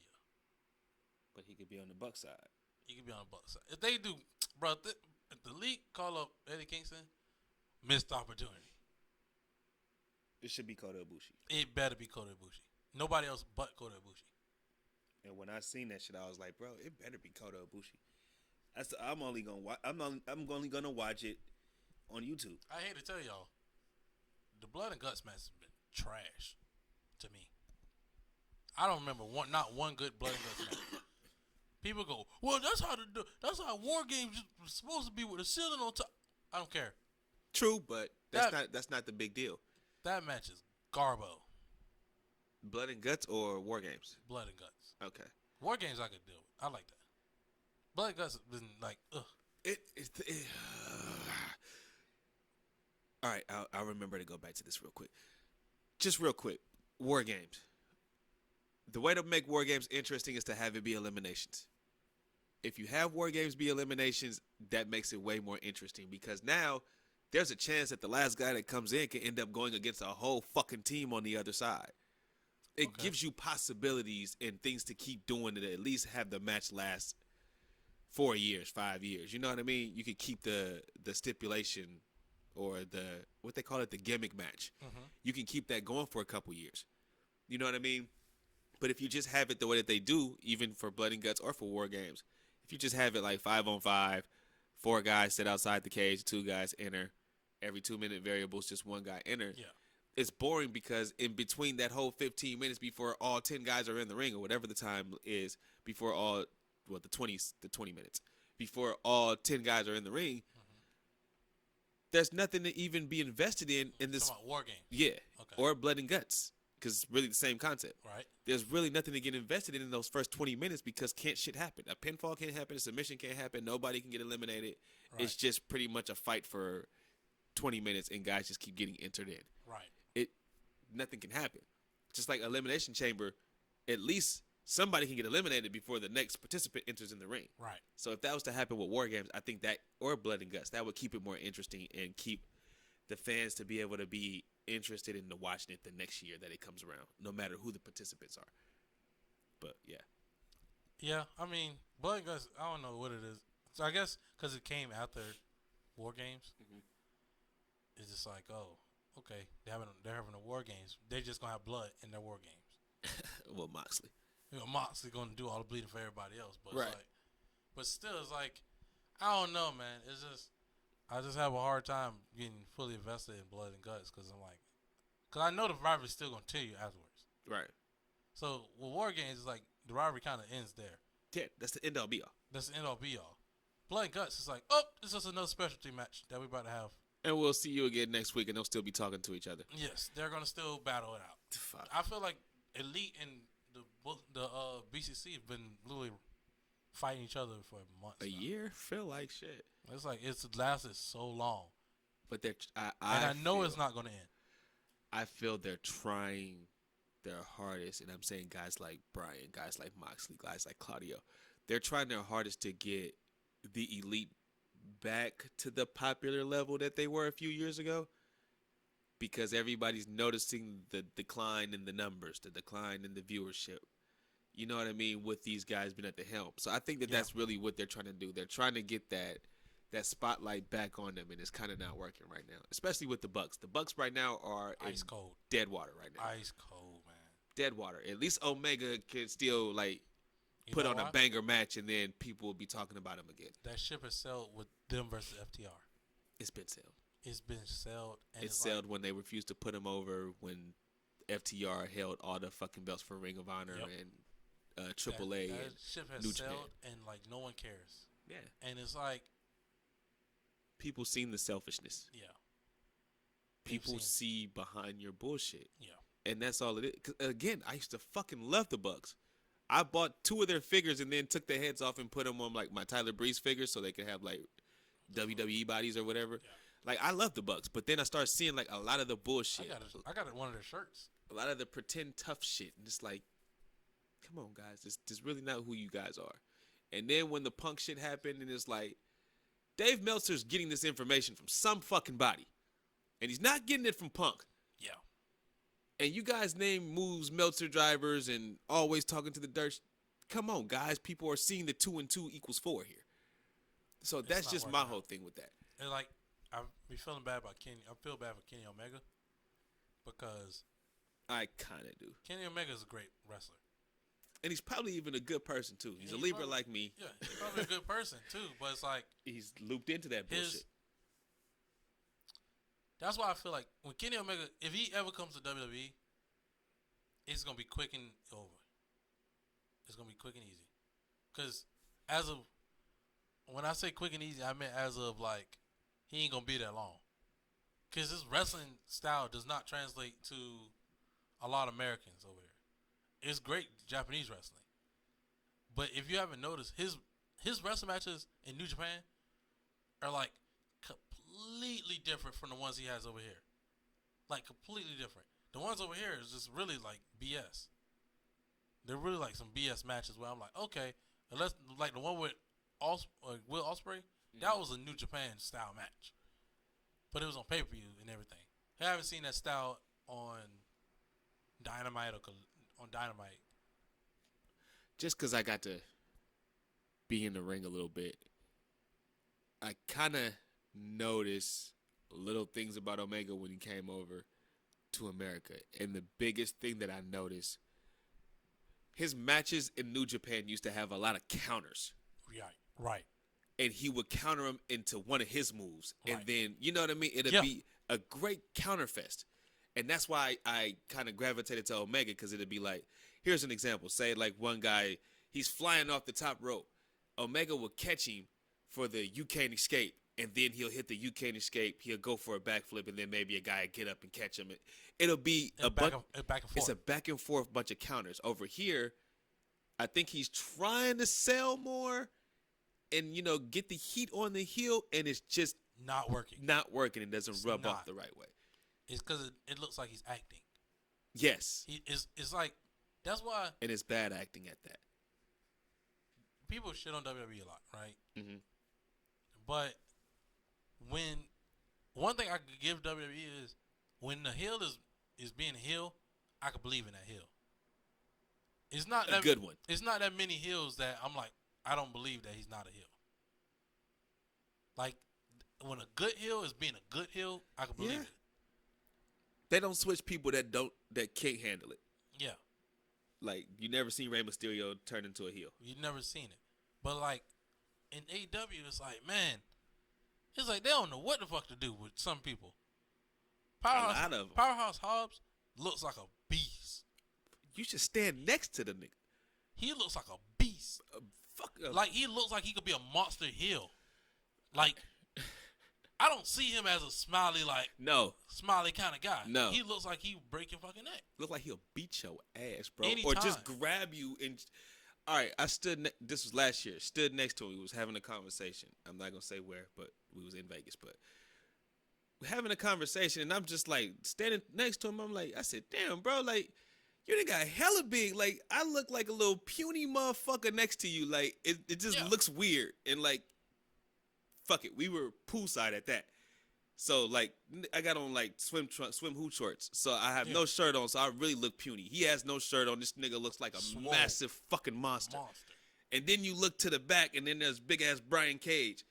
But he could be on the Buck side. He could be on the Buck side. If they do, bro, if the league call up Eddie Kingston, missed opportunity. It should be Kota Ibushi. It better be Kota Ibushi. Nobody else but Kota Ibushi. And when I seen that shit, I was like, bro, it better be Kota Ibushi. I'm only gonna watch it on YouTube. I hate to tell y'all, the Blood and Guts match has been trash to me. I don't remember not one good Blood and Guts match. People go, well, that's how War Games was supposed to be with the ceiling on top. I don't care. True, but that's not the big deal. That match is garbo. Blood and Guts or War Games? Blood and Guts. Okay. War Games I could deal with. I like that. Blood and Guts has been like, ugh. All right, I'll remember to go back to this real quick. Just real quick. War Games. The way to make War Games interesting is to have it be eliminations. If you have War Games be eliminations, that makes it way more interesting because now there's a chance that the last guy that comes in can end up going against a whole fucking team on the other side. It gives you possibilities and things to keep doing to at least have the match last 4 years, 5 years. You know what I mean? You could keep the stipulation or what they call it, the gimmick match. Mm-hmm. You can keep that going for a couple years. You know what I mean? But if you just have it the way that they do, even for Blood and Guts or for War Games, if you just have it like 5-on-5, 4 guys sit outside the cage, 2 guys enter, every 2-minute variables, just 1 guy enter. Yeah. It's boring because in between that whole 15 minutes before all 10 guys are in the ring or whatever the time is, before all, the 20 minutes, before all 10 guys are in the ring, there's nothing to even be invested in this. Talking about War Games. Yeah. Okay. Or Blood and Guts because it's really the same concept. Right. There's really nothing to get invested in those first 20 minutes because can't shit happen. A pinfall can't happen. A submission can't happen. Nobody can get eliminated. Right. It's just pretty much a fight for 20 minutes and guys just keep getting entered in. Right. Nothing can happen. Just like Elimination Chamber, at least somebody can get eliminated before the next participant enters in the ring. Right. So if that was to happen with War Games, I think that, or Blood and Guts, that would keep it more interesting and keep the fans to be able to be interested in watching it the next year that it comes around, no matter who the participants are. But, yeah. Yeah, I mean, Blood and Guts, I don't know what it is. So I guess because it came after War Games, it's just like, oh, okay, they're having a war games. They're just gonna have blood in their war games. Well, Moxley. Moxley gonna do all the bleeding for everybody else, but Right. it's like, but still, it's like, I don't know, man. It's just I just have a hard time getting fully invested in blood and guts because I'm like, because I know the rivalry's still gonna continue afterwards. Right. So with war games, it's like the rivalry kind of ends there. Yeah, that's the end all be all. That's the end all be all. Blood and guts is like, oh, this is another specialty match that we're about to have. And we'll see you again next week, and they'll still be talking to each other. Yes, they're gonna still battle it out. Fuck. I feel like Elite and the BCC have been literally fighting each other for months. A now. year? Feel like shit. It's like it's lasted so long, But they're I know feel- it's not gonna end. I feel they're trying their hardest, and I'm saying guys like Brian, guys like Moxley, guys like Claudio, they're trying their hardest to get the Elite back to the popular level that they were a few years ago, because everybody's noticing the decline in the numbers, the decline in the viewership. You know what I mean? With these guys being at the helm. So I think that Yeah. that's really what they're trying to do. They're trying to get that spotlight back on them, and it's kind of not working right now, especially with the Bucks. The Bucks right now are Ice in cold, dead water right now. ice cold, man. Dead water. At least Omega can still like You put know on why? a banger match, and then people will be talking about him again. That ship has sailed with them versus FTR. It's been sailed. It's been sailed, and It's it's sailed when they refused to put him over, when FTR held all the fucking belts for Ring of Honor Yep. and AAA. That and ship has New sailed, Japan. and like no one cares. Yeah. And it's like, People seen the selfishness. yeah, People seen it. see behind your bullshit. yeah. And that's all it is. 'Cause, again, I used to fucking love the Bucks. I bought 2 of their figures and then took their heads off and put them on like my Tyler Breeze figures so they could have like WWE bodies or whatever. Yeah. Like I love the Bucks, but then I started seeing like a lot of the bullshit, I got one of their shirts. a lot of the pretend tough shit, and it's like, come on, guys, this is really not who you guys are. And then when the Punk shit happened, and it's like, Dave Meltzer's getting this information from some fucking body, and he's not getting it from Punk. Yeah. And you guys name moves, Meltzer drivers, and always talking to the dirt. Come on, guys. People are seeing the 2 and 2 equals 4 here. So It's that's not just working my out. whole thing with that. And like, I be feeling bad about Kenny. I feel bad for Kenny Omega because I kind of do. Kenny Omega is a great wrestler. And he's probably even a good person, too. He's a He's Libra probably- like me. Yeah, he's probably a good person too. But it's like He's looped into that bullshit. that's why I feel like when Kenny Omega, if he ever comes to WWE, it's gonna be quick and over. It's gonna be quick and easy. Cause as of when I say quick and easy, I mean as of like he ain't gonna be that long. Cause his wrestling style does not translate to a lot of Americans over here. It's great Japanese wrestling, but if you haven't noticed, his wrestling matches in New Japan are like completely different from the ones he has over here. Like completely different. The ones over here is just really like BS. They're really like some BS matches where I'm like, okay, unless like the one with Will Ospreay, that was a New Japan style match, but it was on pay per view and everything. I haven't seen that style on Dynamite or on Dynamite. Just because I got to be in the ring a little bit, I kind of noticed little things about Omega when he came over to America. And the biggest thing that I noticed, his matches in New Japan used to have a lot of counters. Right. And he would counter them into one of his moves. And Right. then, you know what I mean? It'd Yeah. be a great counterfest. And that's why I kind of gravitated to Omega, because it'd be like, here's an example. Say like one guy, he's flying off the top rope. Omega will catch him for the you can't escape. And then he'll hit the you can't escape. He'll go for a backflip, and then maybe a guy will get up and catch him. It'll be a Back bunch. and forth. It's a back and forth bunch of counters. Over here, I think he's trying to sell more and, you know, get the heat on the heel, and it's just not working. not working. It doesn't rub not. off the right way. It's because it looks like he's acting. Yes. It's like that's why And it's bad acting at that. people shit on WWE a lot, right? Mhm. But when one thing I could give WWE is when the heel is being a heel, I could believe in that heel. It's not A that good one. It's not that many heels that I'm like I don't believe that he's not a heel. Like when a good heel is being a good heel, I can believe Yeah. it. They don't switch people that can't handle it. Yeah. Like, you never seen Rey Mysterio turn into a heel. You never seen it. But, like, in AEW, it's like, man, it's like they don't know what the fuck to do with some people. A lot of them. Powerhouse Hobbs looks like a beast. You should stand next to the nigga. He looks like a beast. Like, he looks like he could be a monster heel. Like, I don't see him as a smiley kind of guy. No. He looks like he break your fucking neck. Look like he'll beat your ass, bro. Anytime. Or just grab you and... All right, I stood... this was last year. Stood next to him. We was having a conversation. I'm not going to say where, but we was in Vegas. But we're having a conversation, and I'm just, like, standing next to him. I'm like... I said, damn, bro, like... You done got hella big. Like, I look like a little puny motherfucker next to you. Like, it just looks weird. And, like, fuck it. We were poolside at that. So, like, I got on, like, swim hoop shorts. So, I have no shirt on, so I really look puny. He has no shirt on. This nigga looks like a massive fucking monster. And then you look to the back, and then there's big-ass Brian Cage.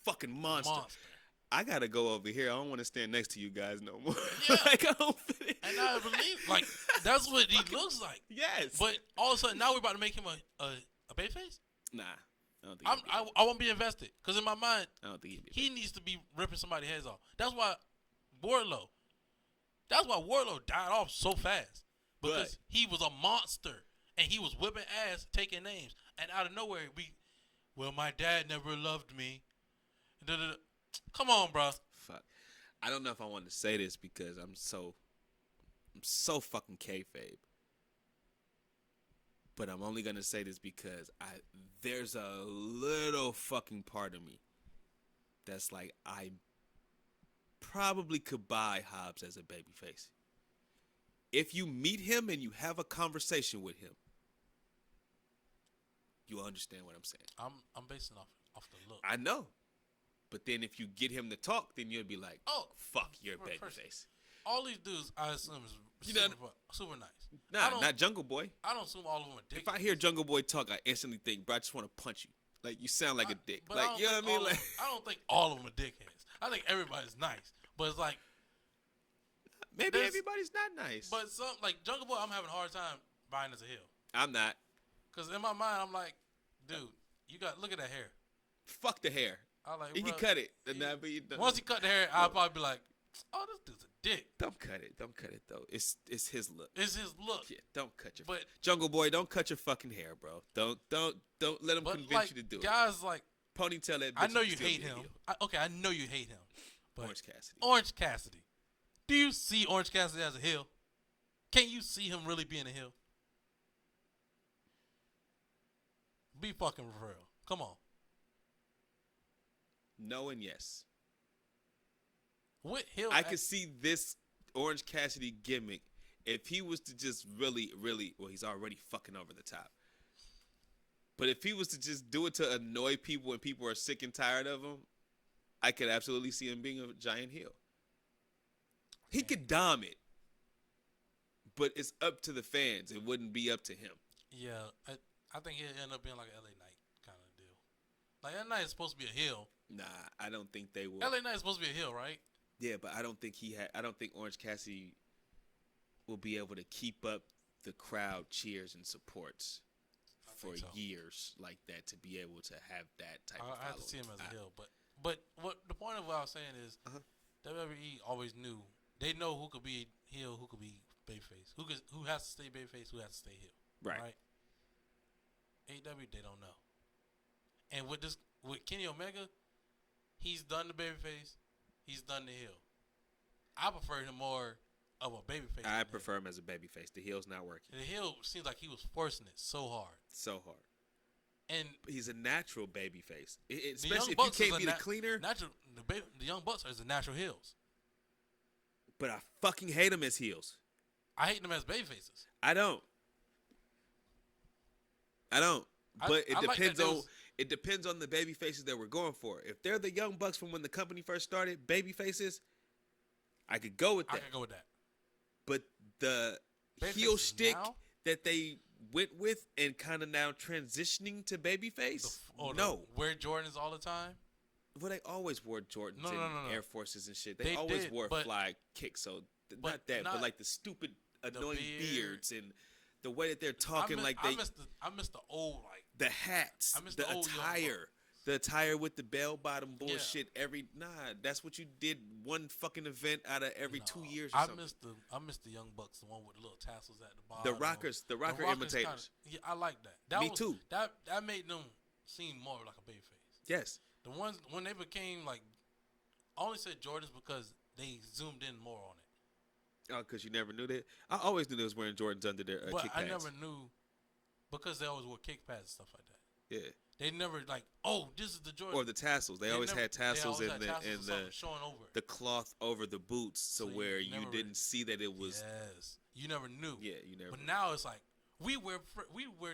Fucking monster. I gotta go over here. I don't want to stand next to you guys no more. Yeah. Like, I don't fit. And I believe, like, that's what he looks like. Yes. But all of a sudden, now we're about to make him a babyface? Nah. I don't think I won't be invested. Because in my mind, I don't think he needs to be ripping somebody's heads off. That's why Wardlow died off so fast. Because he was a monster. And he was whipping ass, taking names. And out of nowhere, my dad never loved me. Come on, bro. Fuck. I don't know if I want to say this because I'm so fucking kayfabe. But I'm only gonna say this because there's a little fucking part of me that's like I probably could buy Hobbs as a babyface. If you meet him and you have a conversation with him, you'll understand what I'm saying. I'm basing off the look. I know. But then if you get him to talk, then you'll be like, oh, fuck, you're a babyface. All these dudes, I assume, is super nice. Nah, not Jungle Boy. I don't assume all of them are dicks. If I hear Jungle Boy talk, I instantly think, bro, I just want to punch you. Like, you sound like a dick. Like, you know what I mean? Like, I don't think all of them are dickheads. I think everybody's nice. But it's like... Maybe everybody's not nice. But like, Jungle Boy, I'm having a hard time buying as a heel. I'm not. Because in my mind, I'm like, dude, look at that hair. Fuck the hair. Like, he can cut it. Once he cut the hair, I'll probably be like, oh, this dude's a dick. Don't cut it. Don't cut it, though. It's his look. It's his look. Yeah, don't cut your Jungle Boy, don't cut your fucking hair, bro. Don't let him convince you to do it. Guys like... Ponytail that bitch. I know you hate him. I know you hate him. But Orange Cassidy. Do you see Orange Cassidy as a heel? Can you see him really being a heel? Be fucking real. Come on. No and yes. What heel? I could see this Orange Cassidy gimmick if he was to just really, well, he's already fucking over the top. But if he was to just do it to annoy people and people are sick and tired of him, I could absolutely see him being a giant heel. He could dom it, but it's up to the fans. It wouldn't be up to him. Yeah, I think he'll end up being like an LA Knight kind of deal. Like, LA Knight is supposed to be a heel. Nah, I don't think they will. LA Knight is supposed to be a heel, right? Yeah, but I don't think I don't think Orange Cassidy will be able to keep up the crowd cheers and supports for years like that to be able to have that type of following. I have to see him as a heel, but what the point of what I was saying is WWE always knew. They know who could be heel, who could be babyface, who has to stay babyface, who has to stay heel. Right. AEW, they don't know. And with Kenny Omega, he's done the babyface, he's done the heel. I prefer him more of a babyface. I prefer him as a babyface. The heel's not working. The heel seems like he was forcing it so hard. So hard. And he's a natural babyface. Especially if you can't be the cleaner. The Young Bucks are the natural heels. But I fucking hate them as heels. I hate them as babyfaces. I don't. But it depends on the baby faces that we're going for. If they're the Young Bucks from when the company first started, baby faces, I could go with that. But the heel shtick that they went with and kind of now transitioning to babyface, no. Wear Jordans all the time? Well, they always wore Jordans and Air Forces and shit. They always wore fly kicks, so not that, but like the stupid annoying beards and the way that they're talking. I miss the old the hats, the attire. The attire with the bell bottom bullshit that's what you did one fucking event out of every 2 years or something. I miss the Young Bucks, the one with the little tassels at the bottom. The rocker imitators. I like that. Me too. That made them seem more like a babyface. Yes. The ones when they became I only said Jordans because they zoomed in more on it. Oh, because you never knew that? I always knew they was wearing Jordans under their kick pads. I never knew because they always wore kick pads and stuff like that. Yeah. They never this is the Jordan. Or the tassels. They always had tassels and showing over the cloth over the boots, so where you didn't see that it was. Yes, you never knew. Yeah, you never. But knew. now it's like we wear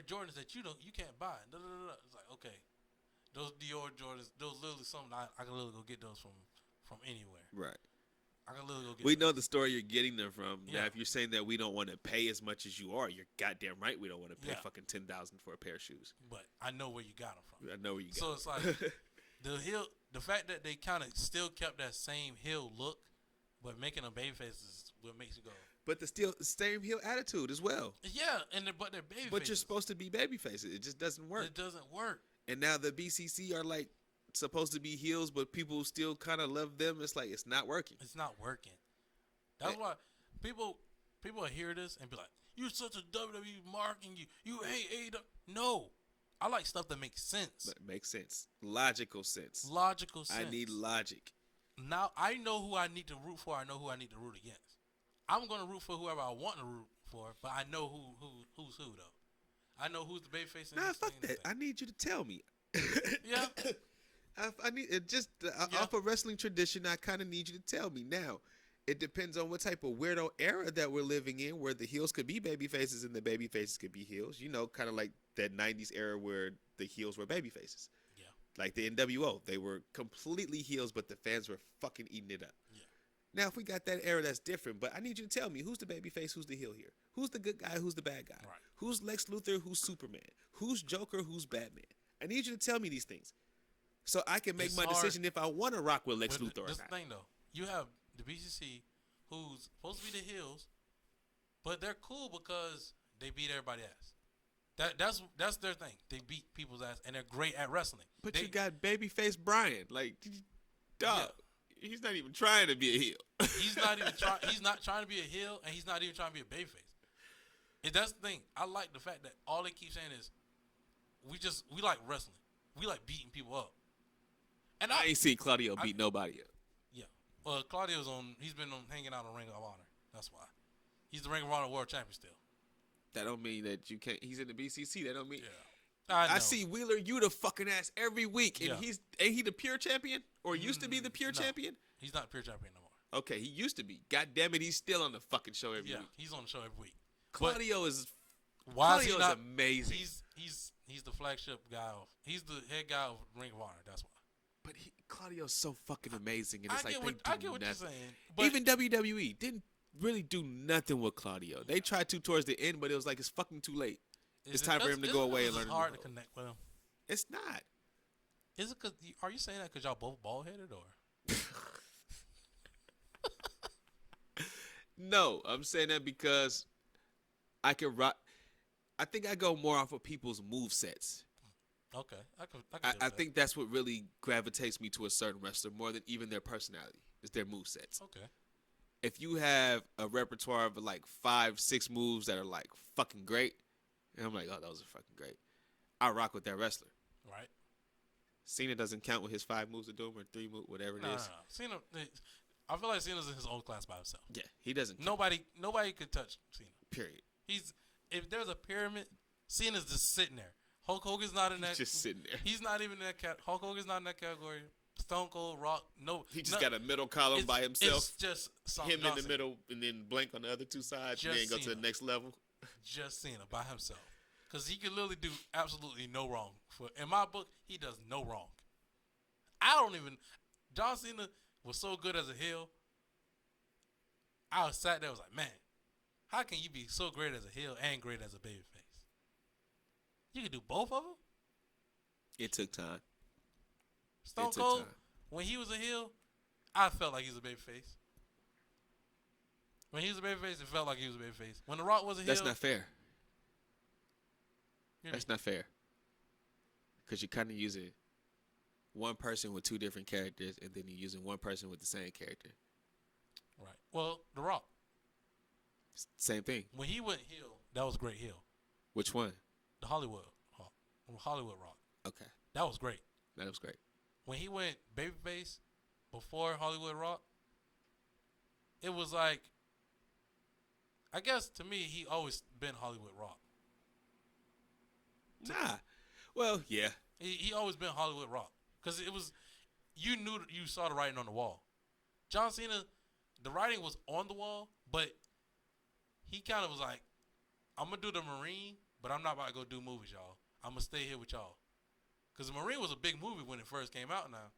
Jordans that you can't buy. It's like okay, those Dior Jordans, those literally something I can literally go get those from anywhere. Right. I can literally go get. We know the store you're getting them from. Yeah. Now, if you're saying that we don't want to pay as much as you are, you're goddamn right. We don't want to pay fucking $10,000 for a pair of shoes. But I know where you got them from. I know where you got. So it's like the fact that they kind of still kept that same heel look, but making a baby face is what makes you go. But the same heel attitude as well. Yeah, but they're baby. But you're supposed to be baby faces. It just doesn't work. It doesn't work. And now the BCC are supposed to be heels, but people still kind of love them. It's like it's not working. It's not working. That's why people hear this and be like, "You're such a WWE mark and you hate AEW." No, I like stuff that makes sense. That makes sense. Logical sense. Logical sense. I need logic. Now I know who I need to root for. I know who I need to root against. I'm gonna root for whoever I want to root for, but I know who's who though. I know who's the babyface. Nah, fuck that. I need you to tell me. Yeah. I need it just off of wrestling tradition. I kind of need you to tell me now. It depends on what type of weirdo era that we're living in, where the heels could be baby faces and the baby faces could be heels. You know, kind of like that 90s era where the heels were baby faces. Yeah. Like the NWO. They were completely heels, but the fans were fucking eating it up. Yeah. Now, if we got that era, that's different. But I need you to tell me, who's the baby face, who's the heel here? Who's the good guy, who's the bad guy? Right. Who's Lex Luthor, who's Superman? Who's Joker, who's Batman? I need you to tell me these things so I can make my decision if I want to rock with Lex Luthor or not. This is the thing, though. You have the BCC, who's supposed to be the heels, but they're cool because they beat everybody's ass. That's their thing. They beat people's ass, and they're great at wrestling. But you got babyface Brian. Like, dog, he's not even trying to be a heel. He's not even trying. He's not trying to be a heel, and he's not even trying to be a babyface. And that's the thing. I like the fact that all they keep saying is, we like wrestling. We like beating people up. And I ain't seen Claudio beat nobody up. Yeah. Well, Claudio's he's been hanging out on Ring of Honor. That's why. He's the Ring of Honor World Champion still. That don't mean that you can't. He's in the BCC. That don't mean. Yeah. I see Wheeler Yuta fucking ass every week, and ain't he the pure champion or used to be the pure champion? He's not pure champion no more. Okay, he used to be. God damn it, he's still on the fucking show every week. Yeah, he's on the show every week. Claudio is amazing. He's the flagship guy. He's the head guy of Ring of Honor. That's why. But Claudio's so fucking amazing, and it's I get what you're saying. But even WWE didn't really do nothing with Claudio. They tried to towards the end, but it was like it's fucking too late. It's time for him to go away and learn. It's hard to connect with him. It's not. Is it because? Are you saying that because y'all both bald headed or? No, I'm saying that because I can rock. I think I go more off of people's move sets. Okay, I think that's what really gravitates me to a certain wrestler more than even their personality is their move sets. Okay. If you have a repertoire of like 5-6 moves that are like fucking great, and I'm like, oh, those are fucking great, I rock with that wrestler. Right. Cena doesn't count with his 5 moves to do him or 3 moves, whatever it is. No. Cena, I feel like Cena's in his own class by himself. Yeah, he doesn't count. Nobody could touch Cena. Period. If there's a pyramid, Cena's just sitting there. Hulk Hogan's not in that. He's just sitting there. He's not even in that category. Hulk Hogan's not in that category. Stone Cold, Rock, no. He just got a middle column by himself. It's just him in the middle, and then Blank on the other 2 sides, and then go to the next level. Just Cena by himself, because he can literally do absolutely no wrong. In my book, he does no wrong. John Cena was so good as a heel. I was sat there, was like, man, how can you be so great as a heel and great as a babyface? You can do both of them? It took time. Stone Cold, when he was a heel, I felt like he was a babyface. When he was a babyface, it felt like he was a babyface. When The Rock was a heel, That's not fair. That's not fair. Because you're kind of using one person with two different characters, and then you're using one person with the same character. Right. Well, The Rock. Same thing. When he went heel, that was a great heel. Which one? The Hollywood Rock. Okay. That was great. That was great. When he went babyface before Hollywood Rock, it was like, I guess to me, he always been Hollywood Rock. Nah. Well, yeah. He always been Hollywood Rock. Because it was, you knew, you saw the writing on the wall. John Cena, the writing was on the wall, but he kind of was like, I'm going to do the Marine, but I'm not about to go do movies, y'all. I'm going to stay here with y'all. Because the Marine was a big movie when it first came out now.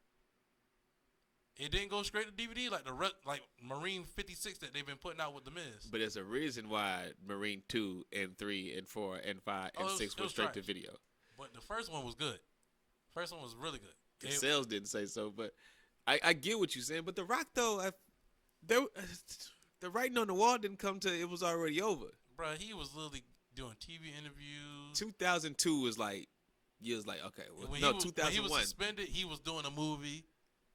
It didn't go straight to DVD like Marine 56 that they've been putting out with The Miz. But there's a reason why Marine 2 and 3 and 4 and 5 and 6 went straight to video. But the first one was good. First one was really good. The sales didn't say so, but I get what you're saying. But The Rock, though, the writing on the wall didn't come to it was already over. Bruh, he was literally doing TV interviews. 2002 was like, you was like, okay. Well, when 2001. When he was suspended, he was doing a movie.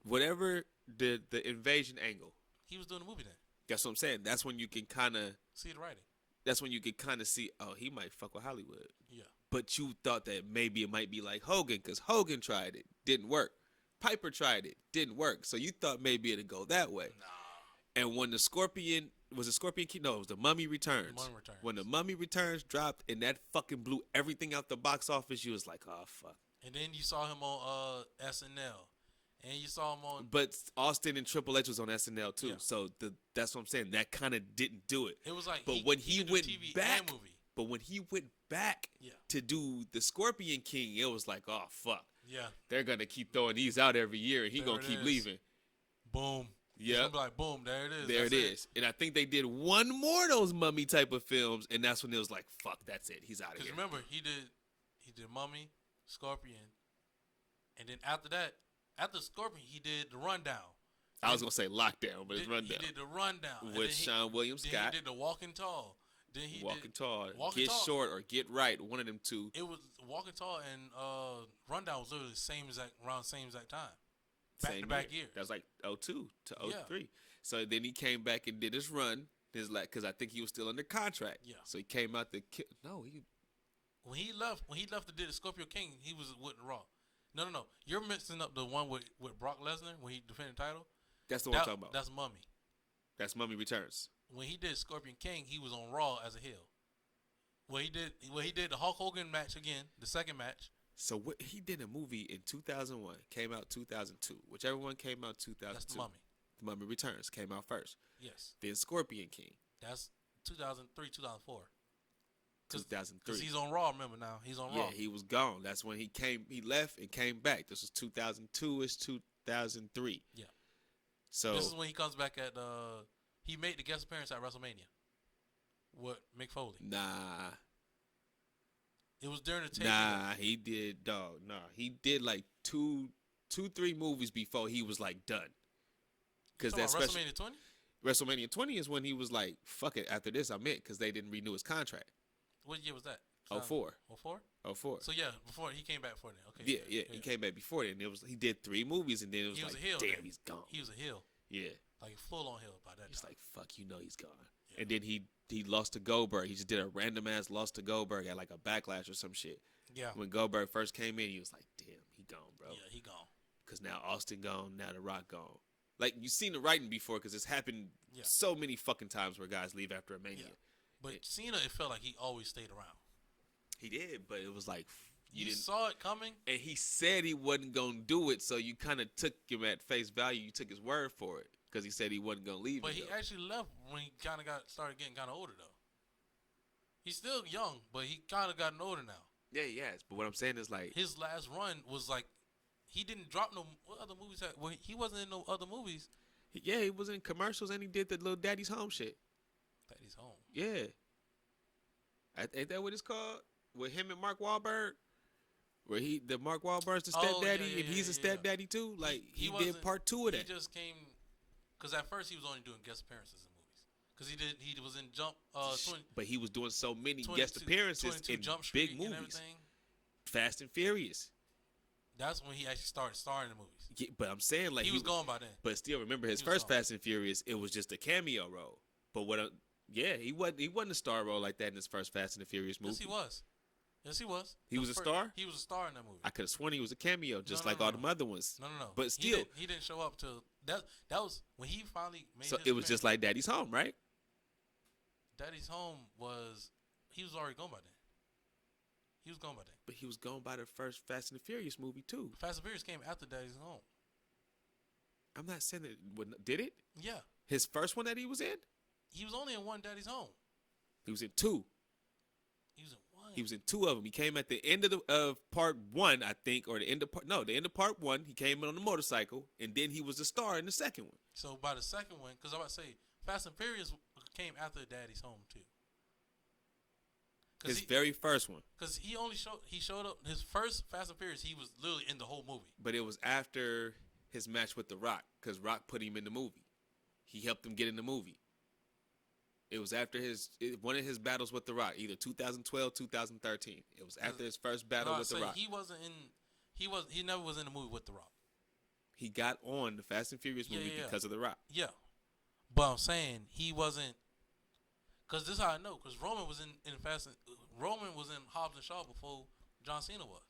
Whatever the invasion angle. He was doing a movie then. That's what I'm saying. That's when you can kind of see the writing. That's when you can kind of see, oh, he might fuck with Hollywood. Yeah. But you thought that maybe it might be like Hogan, because Hogan tried it, didn't work. Piper tried it, didn't work. So you thought maybe it'd go that way. Nah. And when the Scorpion, was it Scorpion King? No, it was the Mummy Returns. When the Mummy Returns dropped and that fucking blew everything out the box office, you was like, oh, fuck. And then you saw him on SNL. And you saw him on. But Austin and Triple H was on SNL too, so that's what I'm saying. That kind of didn't do it. It was like, but when he went TV back, and movie. But when he went back to do the Scorpion King, it was like, oh fuck, they're gonna keep throwing these out every year, and he gonna keep leaving. Boom. Yeah. Be like, boom, there it is. There it is. And I think they did one more of those Mummy type of films, and that's when it was like, fuck, that's it. He's out of here. Because remember, he did Mummy, Scorpion, and then after that. After Scorpion, he did The Rundown. I was going to say Lockdown, but it's Rundown. He did The Rundown. With Sean William Scott. He did The Walking Tall. Then he Walking Tall. Get Short or Get Right, one of them two. It was Walking Tall and Rundown was literally around the same exact time. Back-to-back year. That was like 02 to 03. Yeah. So then he came back and did his run, because I think he was still under contract. Yeah. So he came out the When he left to do the Scorpio King, he was with Raw. No. You're mixing up the one with Brock Lesnar when he defended the title. That's the one I'm talking about. That's Mummy. That's Mummy Returns. When he did Scorpion King, he was on Raw as a heel. When he did the Hulk Hogan match again, the second match. So what he did a movie in 2001, came out 2002. Whichever one came out 2002. That's the Mummy. The Mummy Returns came out first. Yes. Then Scorpion King. That's 2003, 2004. 2003. Because he's on Raw, remember now. He's on Raw. Yeah, he was gone. That's when he left and came back. This was 2002, it's 2003. Yeah. So this is when he comes back he made the guest appearance at WrestleMania. With Mick Foley. Nah. It was during the taping. Nah, he did, dog. Nah, he did like two, 3 movies before he was like done. Because that's WrestleMania 20? WrestleMania 20 is when he was like, fuck it, after this I'm in, because they didn't renew his contract. What year was that? 04. 04? 04. So yeah, before he came back before then. Okay. Yeah, he came back before then. He did 3 movies and then it was like, a heel, damn, he's gone. He was a heel. Yeah. Like a full on heel by that He's time. like, fuck, he's gone. Yeah. And then he lost to Goldberg. He just did a random ass loss to Goldberg at like a backlash or some shit. Yeah. When Goldberg first came in, he was like, damn, he gone, bro. Yeah, he gone. Because now Austin gone, now The Rock gone. Like, you've seen the writing before because it's happened so many fucking times where guys leave after a Mania. Yeah. But Cena, it felt like he always stayed around. He did, but it was like you saw it coming, and he said he wasn't gonna do it, so you kind of took him at face value. You took his word for it because he said he wasn't gonna leave. But he actually left when he kind of started getting kind of older though. He's still young, but he kind of gotten older now. Yeah, he has. But what I'm saying is like his last run was like he didn't drop no other movies. Well, he wasn't in no other movies. Yeah, he was in commercials and he did the little Daddy's Home shit. Daddy's Home. Yeah. Ain't that what it's called? With him and Mark Wahlberg, where Mark Wahlberg's the stepdaddy and he's a stepdaddy too. Like he did part 2 of that. He just came because at first he was only doing guest appearances in movies Because he was in Jump 20, But he was doing so many 22 guest appearances 22 in Jump Street big and movies. everything. Fast and Furious. That's when he actually started starring in the movies. Yeah, but I'm saying like He was gone by then. But still, remember his He was first gone. Fast and Furious, it was just a cameo role. But he wasn't a star role like that in his first Fast and the Furious movie. Yes, he was. Yes, he was. He was a star? He was a star in that movie. I could have sworn he was a cameo, just No, like no, all no. the other ones. No. But still, he didn't show up till that. That was when he finally made. So his it was just like Daddy's Home, right? Daddy's Home was. He was already gone by then. He was gone by then. But he was gone by the first Fast and the Furious movie too. Fast and Furious came after Daddy's Home. I'm not saying that. Did it? Yeah. His first one that he was in? He was only in one Daddy's Home. He was in two. He was in one. He was in two of them. He came at the end of part one, I think, or the end of part one. He came in on the motorcycle, and then he was the star in the second one. So by the second one, because I'm about to say, Fast and Furious came after Daddy's Home too. His very first one. Because he showed up his first Fast and Furious. He was literally in the whole movie. But it was after his match with The Rock, because Rock put him in the movie. He helped him get in the movie. It was after one of his battles with The Rock, either 2012, 2013. It was after his first battle with The Rock. He never was in the movie with The Rock. He got on the Fast and Furious movie because of The Rock. Yeah. But I'm saying he wasn't, because this is how I know, because Roman was Roman was in Hobbs and Shaw before John Cena was.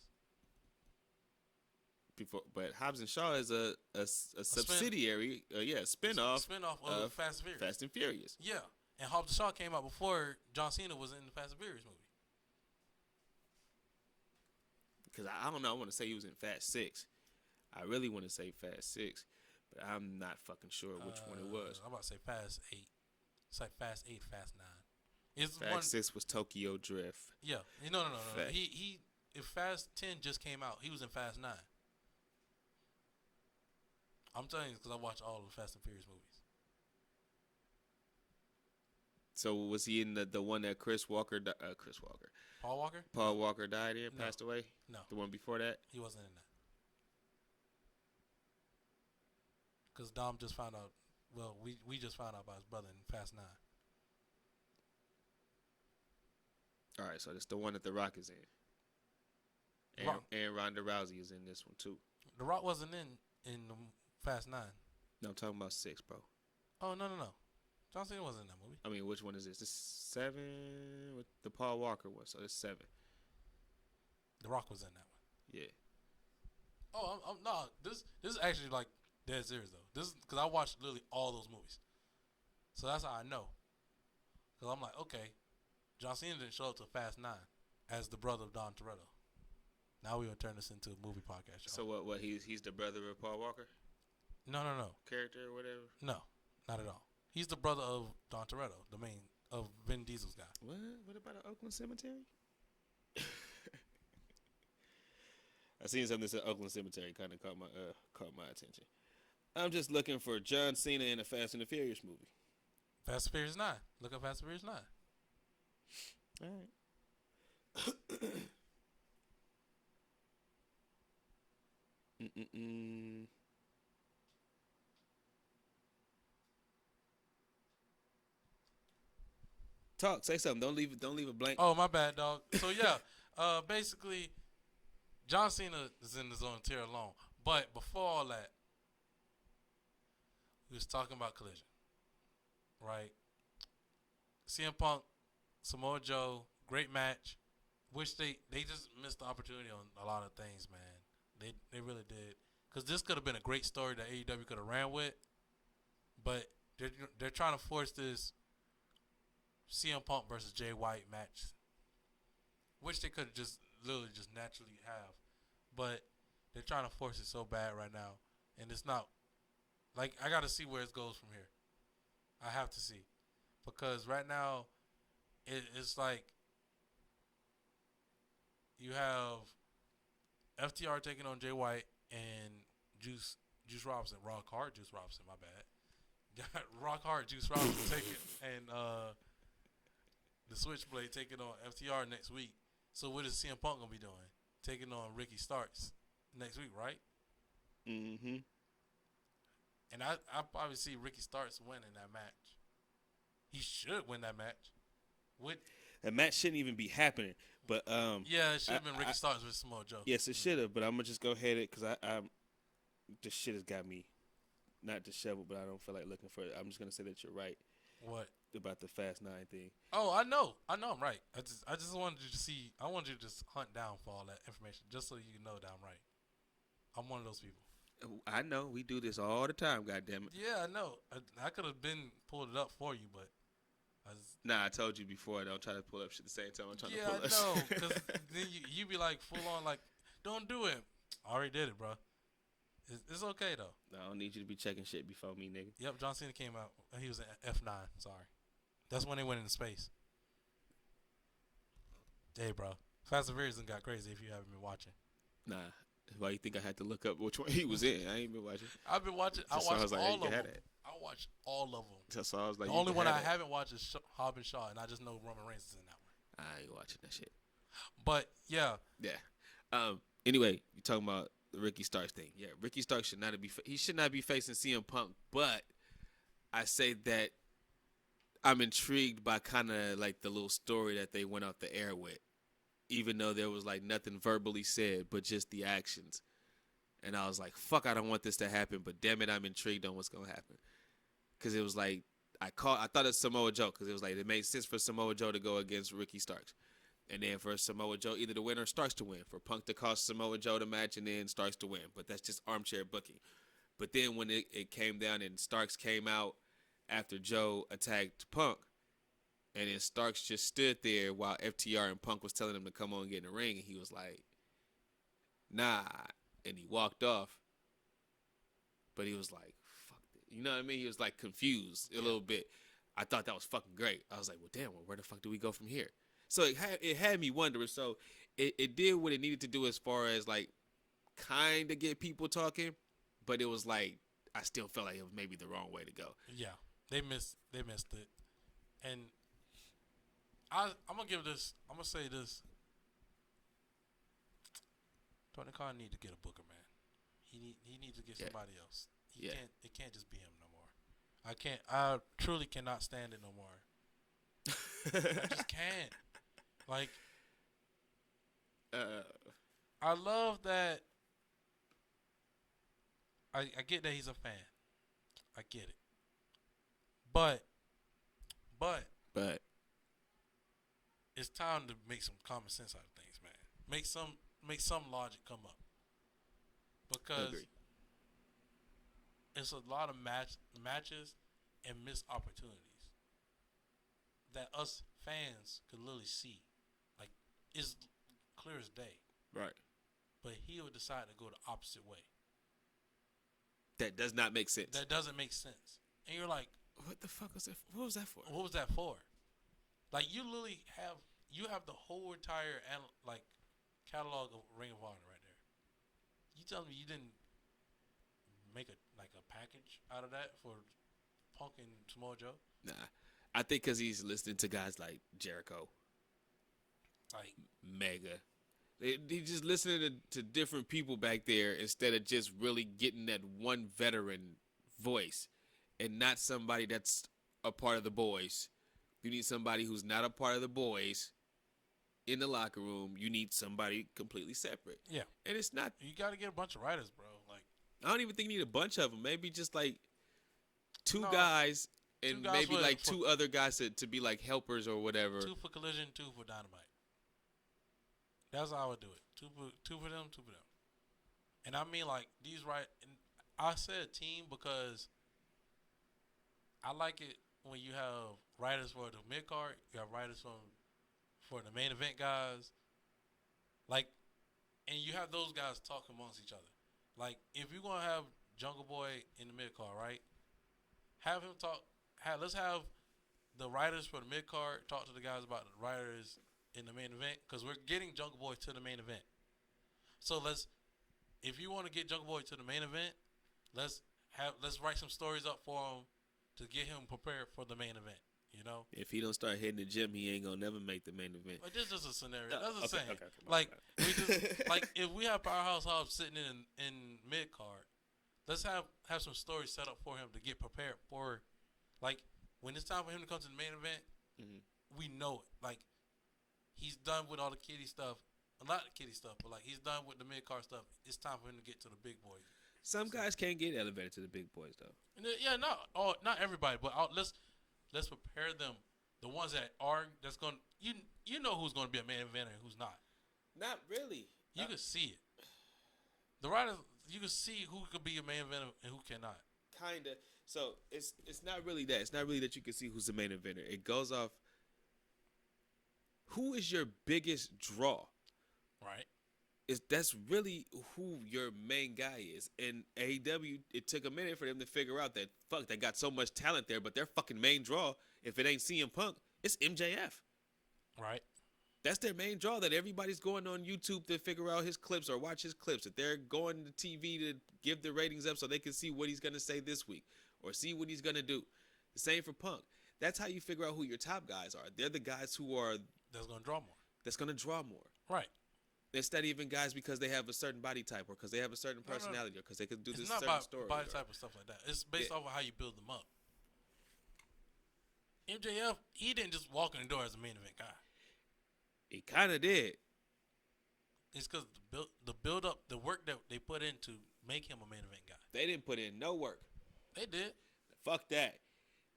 But Hobbs and Shaw is a subsidiary, spinoff of Fast and Furious. Fast and Furious. Yeah. And Hobbs and Shaw came out before John Cena was in the Fast and Furious movie. Because I don't know, I want to say he was in Fast 6. I really want to say Fast 6, but I'm not fucking sure which one it was. I'm about to say Fast 8. It's like Fast 8, Fast 9. Fast 6 was Tokyo Drift. Yeah. No. If Fast 10 just came out, he was in Fast 9. I'm telling you because I watch all the Fast and Furious movies. So was he in the one that Paul Walker died in, No. passed away? No. The one before that? He wasn't in that. Because Dom just found out. Well, we just found out about his brother in Fast 9. All right, so that's the one that The Rock is in. And Ronda Rousey is in this one too. The Rock wasn't in the Fast 9. No, I'm talking about 6, bro. Oh, no. John Cena wasn't in that movie. I mean, which one is this? This is 7 with the Paul Walker one, so it's 7. The Rock was in that one. Yeah. Oh, no. This is actually like dead serious though. This is because I watched literally all those movies, so that's how I know. Because I'm like, okay, John Cena didn't show up to Fast 9 as the brother of Don Toretto. Now we're gonna turn this into a movie podcast show. So what? He's the brother of Paul Walker? No. Character or whatever? No, not at all. He's the brother of Don Toretto, the main of Vin Diesel's guy. What? What about an Oakland Cemetery? I seen something that said Oakland Cemetery, kind of caught my attention. I'm just looking for John Cena in a Fast and the Furious movie. Fast and Furious 9. Look up Fast and Furious 9. All right. Talk. Say something. Don't leave it blank. Oh, my bad, dog. So yeah, basically, John Cena is in his own tier alone. But before all that, we was talking about Collision, right? CM Punk, Samoa Joe, great match. Wish they just missed the opportunity on a lot of things, man. They really did. Because this could have been a great story that AEW could have ran with, but they're trying to force this CM Punk versus Jay White match, which they could have just literally just naturally have, but they're trying to force it so bad right now, and it's not. Like, I got to see where it goes from here. I have to see, because right now it's like you have FTR taking on Jay White and Juice Robinson, Rock Hard Juice Robinson, my bad. Rock Hard Juice Robinson taking, and the Switchblade taking on FTR next week. So what is CM Punk gonna be doing? Taking on Ricky Starks next week, right? Mm-hmm. And I probably see Ricky Starks winning that match. He should win that match. That match shouldn't even be happening. But Yeah, it should have been Ricky Starks with Samoa Joe. Yes, it should have. But I'm gonna just go ahead because I this shit has got me not disheveled, but I don't feel like looking for it. I'm just gonna say that you're right. What about the Fast 9 thing? Oh, I know I'm right. I just wanted you to see. I wanted you to just hunt down for all that information, just so you know that I'm right. I'm one of those people. I know we do this all the time. God damn it. Yeah, I know. I could have been pulled it up for you, but I told you before. Don't try to pull up shit at the same time I'm trying to pull up. Yeah, I know. Because then you be like full on like, don't do it. I already did it, bro. It's okay though. No, I don't need you to be checking shit before me, nigga. Yep, John Cena came out. He was in F9. Sorry, that's when they went into space. Hey, bro, Fast and Furious done got crazy. If you haven't been watching, nah. Why you think I had to look up which one he was in? I ain't been watching. I've been watching. I watched all of them. I watched all of them. That's why I was like, the only one I haven't watched is Hobbs and Shaw, and I just know Roman Reigns is in that one. I ain't watching that shit. But yeah. Anyway, you talking about the Ricky Starks thing? Yeah, Ricky Starks should not be. He should not be facing CM Punk. But I say that I'm intrigued by kind of like the little story that they went off the air with, even though there was like nothing verbally said, but just the actions. And I was like, fuck, I don't want this to happen, but damn it, I'm intrigued on what's gonna happen. Because it was like I thought it's Samoa Joe, because it was like it made sense for Samoa Joe to go against Ricky Starks. And then for Samoa Joe either to win or Starks to win. For Punk to cost Samoa Joe the match and then Starks to win. But that's just armchair booking. But then when it came down and Starks came out after Joe attacked Punk, and then Starks just stood there while FTR and Punk was telling him to come on and get in the ring, and he was like, nah. And he walked off. But he was like, fuck it. You know what I mean? He was like confused a little bit. I thought that was fucking great. I was like, well, damn, where the fuck do we go from here? So it had me wondering. So it did what it needed to do as far as like kind of get people talking, but it was like I still felt like it was maybe the wrong way to go. Yeah, they missed it, and I'm gonna say this. Tony Khan need to get a booker, man. He needs to get somebody else. It can't just be him no more. I truly cannot stand it no more. I just can't. Like, I love that. I get that he's a fan. I get it. But it's time to make some common sense out of things, man. Make some logic come up. Because it's a lot of matches and missed opportunities that us fans could literally see. Like, it's clear as day. Right. But he would decide to go the opposite way. That does not make sense. That doesn't make sense. And you're like, what the fuck was that? What was that for? What was that for? Like, you literally have the whole entire catalog of Ring of Honor right there. You telling me you didn't make a package out of that for Punk and Samoa Joe? Nah, I think because he's listening to guys like Jericho, like Mega. He's just listening to different people back there instead of just really getting that one veteran voice and not somebody that's a part of the boys. You need somebody who's not a part of the boys in the locker room. You need somebody completely separate. Yeah. And it's not. You got to get a bunch of writers, bro. Like, I don't even think you need a bunch of them. Maybe just like two guys and maybe like two other guys to be like helpers or whatever. 2 for Collision, 2 for Dynamite. That's how I would do it. Two for them, 2 for them. And I mean, like, these and I said team because I like it when you have writers for the mid card, you have writers for the main event guys, like, and you have those guys talk amongst each other. Like, if you're gonna have Jungle Boy in the mid card, right? Have him talk. Let's have the writers for the mid card talk to the guys about the writers in the main event, because we're getting Jungle Boy to the main event. So if you want to get Jungle Boy to the main event, let's write some stories up for him to get him prepared for the main event. You know, if he don't start hitting the gym, he ain't gonna never make the main event. Like, this is just a scenario. That's okay, saying. Okay, like we just like if we have Powerhouse Hobbs sitting in mid card, let's have some stories set up for him to get prepared for. Like, when it's time for him to come to the main event, Mhm. we know it. Like, he's done with all the kiddie stuff. Not the kiddie stuff, but like he's done with the mid card stuff. It's time for him to get to the big boys. Some guys can't get elevated to the big boys though. And yeah, not everybody, but let's prepare them. The ones that are that's going you know who's going to be a main eventer and who's not. Not really. You can see it. The riders, you can see who could be a main eventer and who cannot. Kinda. So it's not really that. It's not really that you can see who's the main eventer. It goes off. Who is your biggest draw? Right. That's really who your main guy is. And AEW, it took a minute for them to figure out that they got so much talent there, but their fucking main draw, if it ain't CM Punk, it's MJF. Right. That's their main draw, that everybody's going on YouTube to figure out his clips or watch his clips. That they're going to TV to give the ratings up so they can see what he's going to say this week or see what he's going to do. The same for Punk. That's how you figure out who your top guys are. They're the guys who are... That's going to draw more. That's going to draw more. Right. Instead of even guys because they have a certain body type or because they have a certain personality or because they can do this certain story. It's not about body type or stuff like that. It's based off of how you build them up. MJF, he didn't just walk in the door as a main event guy. He kind of did. It's because the build up, the work that they put in to make him a main event guy. They didn't put in no work. They did. Fuck that.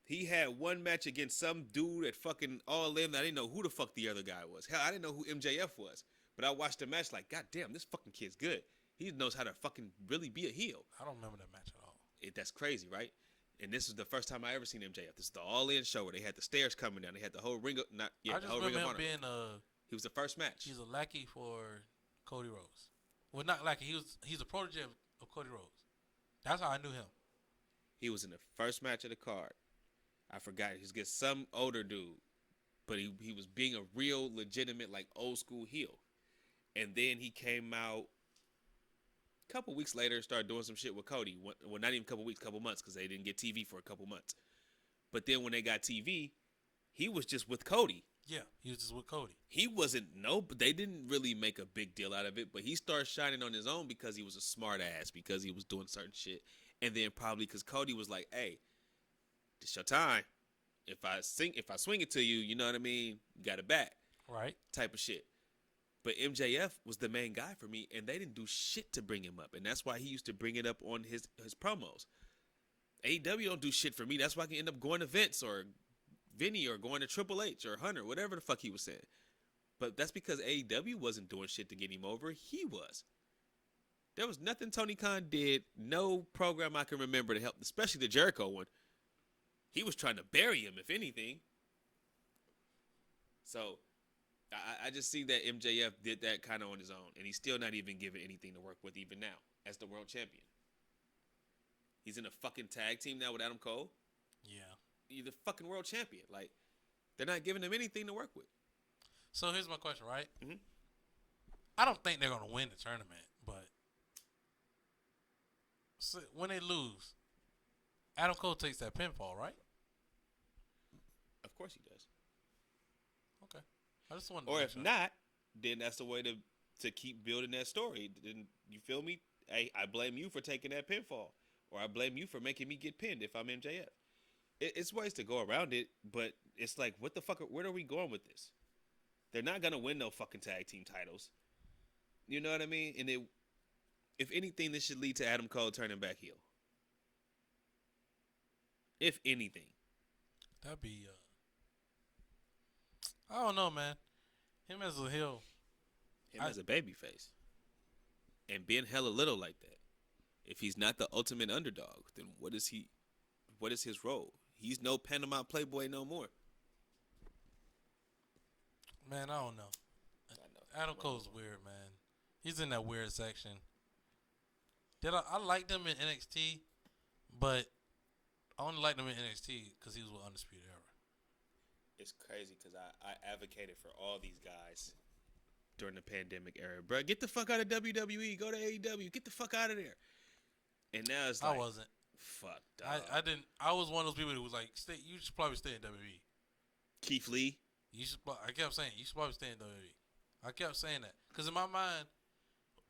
He had one match against some dude at fucking All In. I didn't know who the fuck the other guy was. Hell, I didn't know who MJF was. But I watched the match like, God damn, this fucking kid's good. He knows how to fucking really be a heel. I don't remember that match at all. That's crazy, right? And this is the first time I ever seen MJF. This is the All In show where they had the stairs coming down. They had the whole ring of I just remember him being he was the first match. He's a lackey for Cody Rhodes. Well, not lackey. He's a protege of Cody Rhodes. That's how I knew him. He was in the first match of the card. I forgot. He's against some older dude, but he was being a real legitimate like old school heel. And then he came out a couple weeks later and started doing some shit with Cody. Well, not even a couple weeks, couple months, because they didn't get TV for a couple months. But then when they got TV, he was just with Cody. Yeah, he was just with Cody. He wasn't, they didn't really make a big deal out of it, but he started shining on his own because he was a smart ass, because he was doing certain shit. And then probably because Cody was like, hey, this your time. If I swing it to you, you know what I mean? You got it back. Right. Type of shit. But MJF was the main guy for me, and they didn't do shit to bring him up. And that's why he used to bring it up on his promos. AEW don't do shit for me. That's why I can end up going to Vince or Vinny or going to Triple H or Hunter, whatever the fuck he was saying. But that's because AEW wasn't doing shit to get him over. He was. There was nothing Tony Khan did, no program I can remember to help, especially the Jericho one. He was trying to bury him, if anything. So I just see that MJF did that kind of on his own, and he's still not even given anything to work with even now as the world champion. He's in a fucking tag team now with Adam Cole. Yeah. He's the fucking world champion. Like, they're not giving him anything to work with. So here's my question, right? Mm-hmm. I don't think they're going to win the tournament, but when they lose, Adam Cole takes that pinfall, right? Of course he does. Okay. I just wanted or to if not, then that's the way to keep building that story. Then you feel me? Hey, I blame you for taking that pinfall, or I blame you for making me get pinned if I'm MJF. It's ways to go around it, but it's like, what the fuck? Where are we going with this? They're not gonna win no fucking tag team titles. You know what I mean? And if anything, this should lead to Adam Cole turning back heel. If anything, that'd be. I don't know, man. Him as a heel. Him as a babyface. And being hella little like that. If he's not the ultimate underdog, then what is he? What is his role? He's no Panama Playboy no more. Man, I don't know. Adam Cole's weird, man. He's in that weird section. I liked him in NXT, but I only liked him in NXT because he was with Undisputed Era. It's crazy because I advocated for all these guys during the pandemic era. Bro, get the fuck out of WWE. Go to AEW. Get the fuck out of there. And now it's like, I wasn't. Fuck, dog. I didn't. I was one of those people who was like, you should probably stay in WWE. Keith Lee. I kept saying, you should probably stay in WWE. I kept saying that. Because in my mind,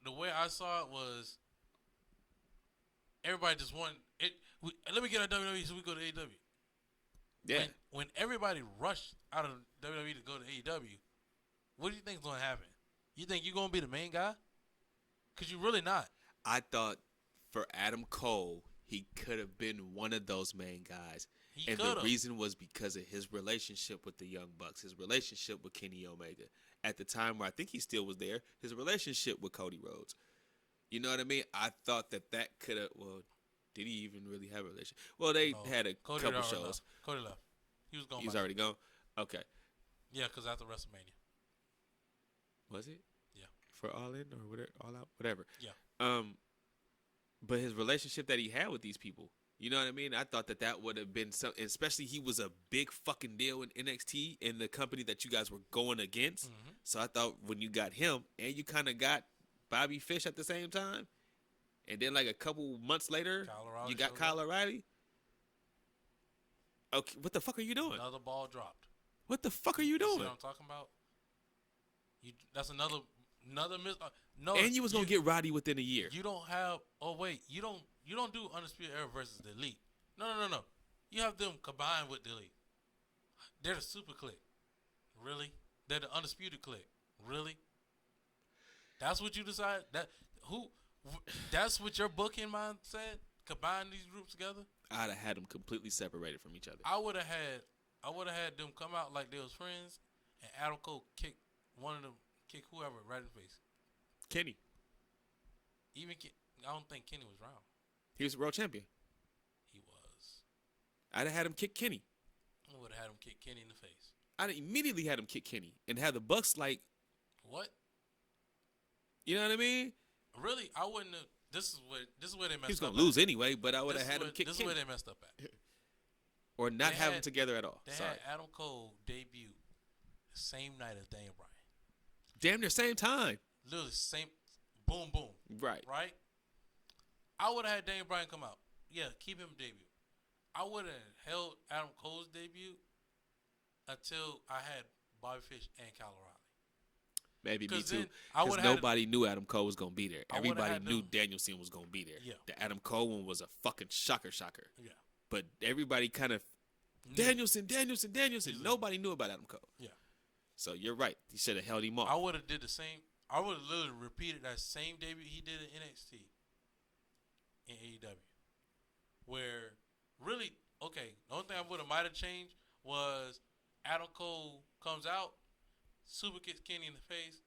the way I saw it was, everybody just wanted it. Let me get out of WWE so we go to AEW. Yeah. When everybody rushed out of WWE to go to AEW, what do you think is going to happen? You think you're going to be the main guy? Because you're really not. I thought for Adam Cole, he could have been one of those main guys. He And could have. the reason was because of his relationship with the Young Bucks, his relationship with Kenny Omega. At the time where I think he still was there, his relationship with Cody Rhodes. You know what I mean? I thought that could have, well, did he even really have a relationship? Well, they had a Cody couple already shows. left. Cody left. He was gone. He was already gone? Okay. Yeah, because after WrestleMania. Was it? Yeah. For All In or whatever, All Out, whatever. Yeah. But his relationship that he had with these people, you know what I mean? I thought that would have been something, especially he was a big fucking deal in NXT in the company that you guys were going against. Mm-hmm. So I thought when you got him and you kind of got Bobby Fish at the same time, and then like a couple months later, you got Kyle O'Reilly. Okay, what the fuck are you doing? Another ball dropped. What the fuck are you doing? See what I'm talking about? That's another miss. No, and you was gonna get Roddy within a year. You don't have. Oh wait, you don't do Undisputed Era versus the Elite. No. You have them combined with the Elite. They're the Super Clique. Really? They're the Undisputed Clique. Really? That's what you decide. That's what your booking mind said. Combine these groups together. I'd have had them completely separated from each other. I would have had them come out like they was friends, and Adam Cole kick one of them, kick whoever right in the face. Kenny. I don't think Kenny was round. He was world champion. He was. I'd have had him kick Kenny. I would have had him kick Kenny in the face. I'd immediately had him kick Kenny and have the Bucks like. What? You know what I mean? Really, I wouldn't have. This is where they messed up. He was gonna lose anyway, but I would have had him kick Kenny. This is where they messed up at. Or not have them together at all. They had Adam Cole debut the same night as Daniel Bryan. Damn near same time. Literally same. Boom, boom. Right. Right? I would have had Daniel Bryan come out. Yeah, keep him debut. I would have held Adam Cole's debut until I had Bobby Fish and Kyle O'Reilly. Maybe me too. Because nobody knew Adam Cole was going to be there. Everybody knew Danielson was going to be there. Yeah. The Adam Cole one was a fucking shocker. Yeah. But everybody kind of, Danielson. Nobody knew about Adam Cole. Yeah. So you're right. He should have held him off. I would have did the same. I would have literally repeated that same debut he did in NXT in AEW. Where, really, okay, the only thing I would have might have changed was Adam Cole comes out, super kicks Kenny in the face.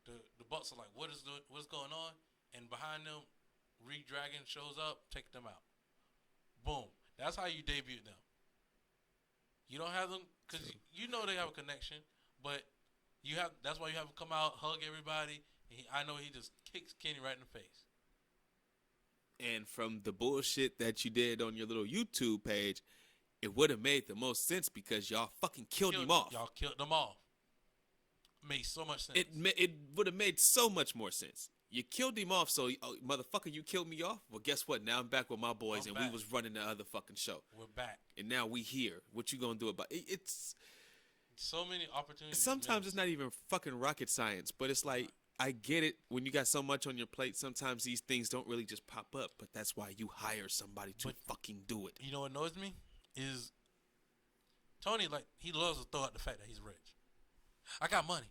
The Bucks are like, what's going on? And behind them, Reed Dragon shows up, take them out. Boom. That's how you debut them. You don't have them because you know they have a connection, but that's why you have him come out, hug everybody. And I know he just kicks Kenny right in the face. And from the bullshit that you did on your little YouTube page, it would have made the most sense because y'all fucking killed him off. Y'all killed them off. Made so much sense. It would have made so much more sense. You killed him off, so motherfucker, you killed me off. Well, guess what? Now I'm back with my boys, and we was running the other fucking show. We're back, and now we here. What you gonna do about it? It's so many opportunities. Sometimes it's not even fucking rocket science, but it's like I get it when you got so much on your plate. Sometimes these things don't really just pop up, but that's why you hire somebody to fucking do it. You know what annoys me is Tony. Like he loves to throw out the fact that he's rich. I got money.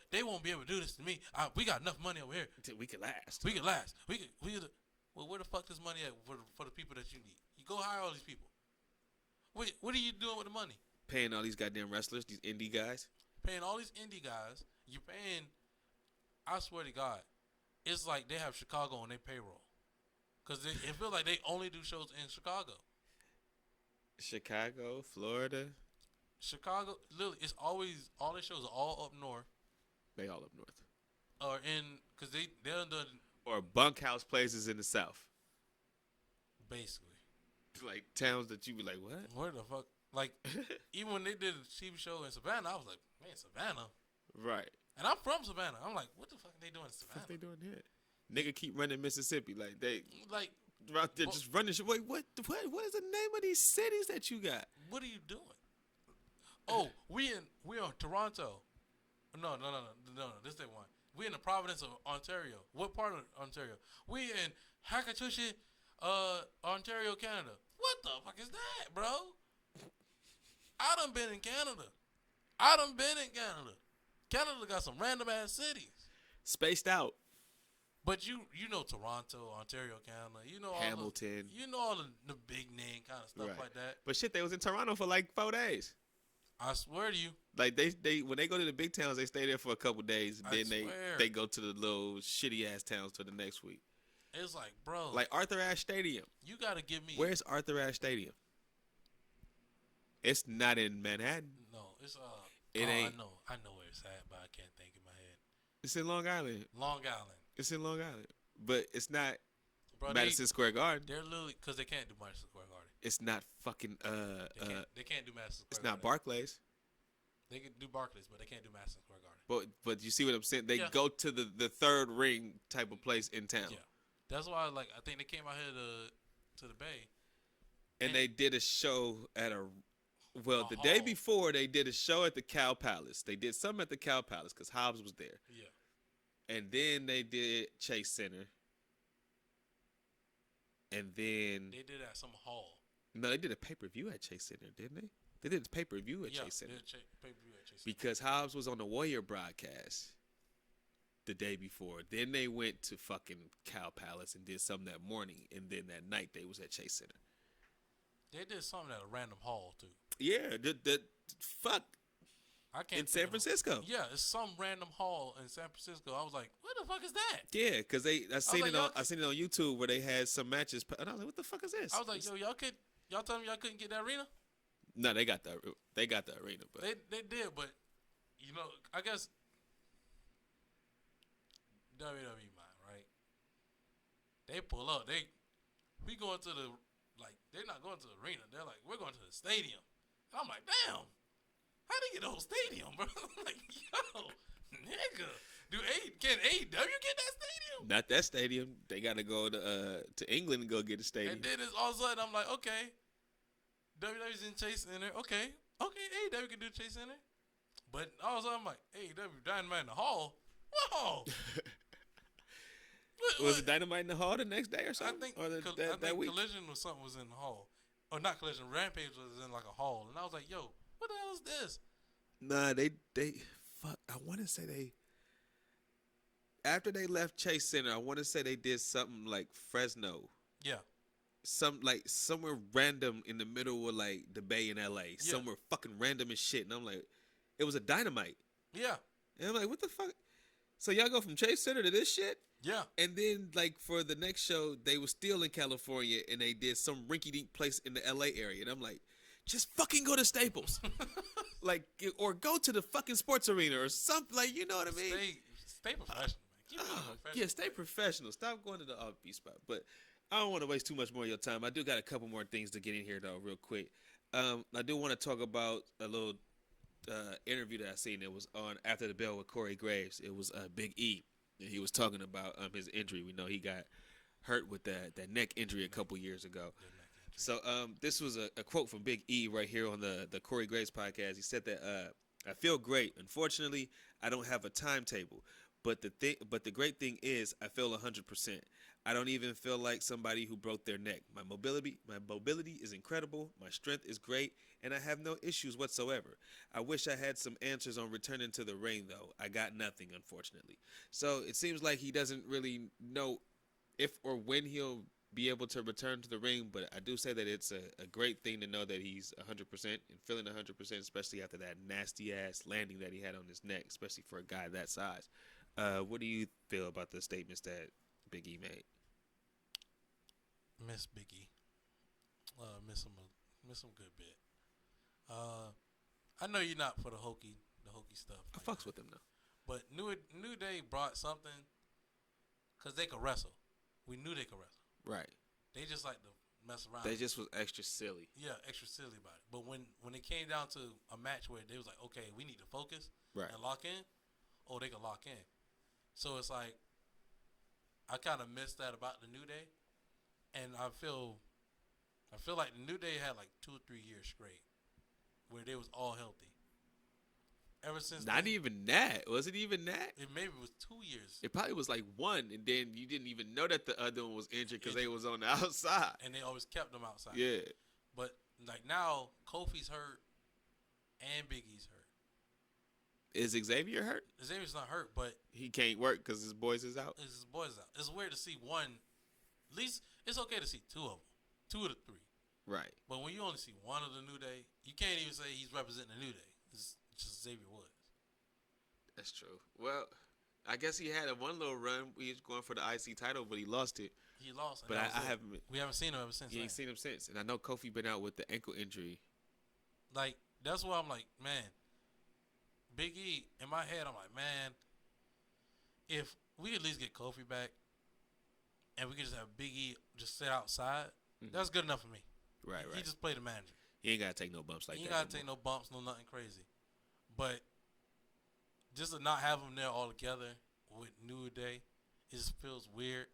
They won't be able to do this to me. We got enough money over here. We could last. We could last. Well, where the fuck is money at for the people that you need? You go hire all these people. What are you doing with the money? Paying all these goddamn wrestlers, these indie guys. Paying all these indie guys. You're paying. I swear to God, it's like they have Chicago on their payroll, because it feels like they only do shows in Chicago. Chicago, Florida. Chicago, literally, it's always all their shows are all up north. They all up north. Or because they're done. Or bunkhouse places in the south. Basically. Like towns that you be like, what? Where the fuck? Like, even when they did a TV show in Savannah, I was like, man, Savannah. Right. And I'm from Savannah. I'm like, what the fuck are they doing in Savannah? What they doing here? Nigga keep running Mississippi like they out there just running shit. Wait, what is the name of these cities that you got? What are you doing? Oh, we on Toronto. No. This ain't one. We in the province of Ontario. What part of Ontario? We in Hakatushi, Ontario, Canada. What the fuck is that, bro? I done been in Canada. Canada got some random ass cities. Spaced out. But you know Toronto, Ontario, Canada. You know Hamilton. all the big name kind of stuff Right. like that. But shit, they was in Toronto for like 4 days. I swear to you. Like they when they go to the big towns, they stay there for a couple days. I Then swear. they go to the little shitty ass towns till the next week. It's like, bro. Like Arthur Ashe Stadium. You gotta give me. Where's Arthur Ashe Stadium? It's not in Manhattan. No, it's It ain't. I know where it's at, but I can't think in my head. It's in Long Island. Long Island. It's in Long Island, but it's not Bro, Madison Square Garden. They're literally because they can't do Madison Square Garden. It's not fucking They can't do Madison Square It's Garden. not Barclays. They can do Barclays, but they can't do Madison Square Garden. But you see what I'm saying? They Yeah. go to the third ring type of place in town. Yeah, that's why I think they came out here to the Bay. And they did a show at the A day hall. before they did a show at the Cow Palace. They did something at the Cow Palace because Hobbs was there. Yeah. And then they did Chase Center. And then They did at some hall. no, they did a pay-per-view at Chase Center, didn't they? They did a pay-per-view at Chase Center. They did pay-per-view at Chase Center. Because Hobbs was on the Warrior broadcast the day before. Then they went to fucking Cow Palace and did something that morning. And then that night they was at Chase Center. They did something at a random hall too. Yeah, the fuck I can't in San Francisco. Yeah, it's some random hall in San Francisco. I was like, what the fuck is that? Yeah, because I seen like, I seen it on YouTube where they had some matches, and I was like, what the fuck is this? I was like, yo, y'all tell me y'all couldn't get that arena? No, they got the arena, but They did, but you know, I guess WWE mind, right? They pull up. We going to the they're not going to the arena. They're like, we're going to the stadium. And I'm like, damn, how they get the whole stadium, bro? I'm like, yo, nigga, can AEW get that stadium? not that stadium. They got to go to England and go get a stadium. And then it's all of a sudden I'm like, okay, WWE's in Chase Center. Okay, AEW can do Chase Center. But all of a sudden I'm like, AEW Dynamite in the hall. Whoa. Was it Dynamite in the hall the next day or I something? think, Or I that think week? Collision was in the hall. Or not Collision, Rampage was in like a hall. And I was like, yo, what the hell is this? Nah, they fuck. I want to say they after they left Chase Center. I want to say they did something like Fresno, Yeah. somewhere random in the middle of like the Bay in LA, somewhere fucking random as shit. And I'm like, it was a Dynamite. Yeah. And I'm like, what the fuck? So y'all go from Chase Center to this shit? Yeah. And then, like, for the next show, they were still in California, and they did some rinky-dink place in the L.A. area. And I'm like, just fucking go to Staples. Like, or go to the fucking sports arena or something. Like, you know what I mean? Stay professional, man. Keep it professional. Yeah, stay professional. Stop going to the offbeat spot. But I don't want to waste too much more of your time. I do got a couple more things to get in here, though, real quick. I do want to talk about a little interview that I seen. It was on After the Bell with Corey Graves. It was Big E. And he was talking about his injury. We know he got hurt with that neck injury a couple years ago. So this was a quote from Big E right here on the Corey Graves podcast. He said that I feel great. Unfortunately, I don't have a timetable. But the great thing is I feel 100%. I don't even feel like somebody who broke their neck. My mobility is incredible. My strength is great, and I have no issues whatsoever. I wish I had some answers on returning to the ring, though. I got nothing, unfortunately. So it seems like he doesn't really know if or when he'll be able to return to the ring, but I do say that it's a great thing to know that he's 100% and feeling 100%, especially after that nasty-ass landing that he had on his neck, especially for a guy that size. What do you feel about the statements that Big E made? Miss Biggie. Miss him good bit. I know you're not for the hokey stuff. I fucks with him, though. But New Day brought something because they could wrestle. We knew they could wrestle. Right. They just like to mess around. They just was extra silly. Yeah, extra silly about it. But when it came down to a match where they was like, okay, we need to focus and lock in, they could lock in. So it's like, I kind of missed that about the New Day. And I feel like the New Day had like 2 or 3 years straight where they was all healthy. Ever since Not even that. Was it even that? It maybe was 2 years. It probably was like 1, and then you didn't even know that the other one was injured because they was on the outside. And they always kept them outside. Yeah. But like now, Kofi's hurt. and Big E's hurt. Is Xavier hurt? Xavier's not hurt, but He can't work because his boys is out. his boys out. It's weird to see one. At least it's okay to see two of them, two of the three. Right. But when you only see one of the New Day, you can't even say he's representing the New Day. It's just Xavier Woods. That's true. Well, I guess he had one little run. He was going for the IC title, but he lost it. He lost, But we haven't seen him ever since. You ain't seen him since. And I know Kofi been out with the ankle injury. Like, that's why I'm like, man, Big E, in my head, I'm like, man, if we could at least get Kofi back and we could just have Big E just sit outside, that's good enough for me. Right. He just played the manager. He ain't got to take no bumps like that. He ain't got to take no bumps, no nothing crazy. But just to not have him there all together with New Day, it just feels weird.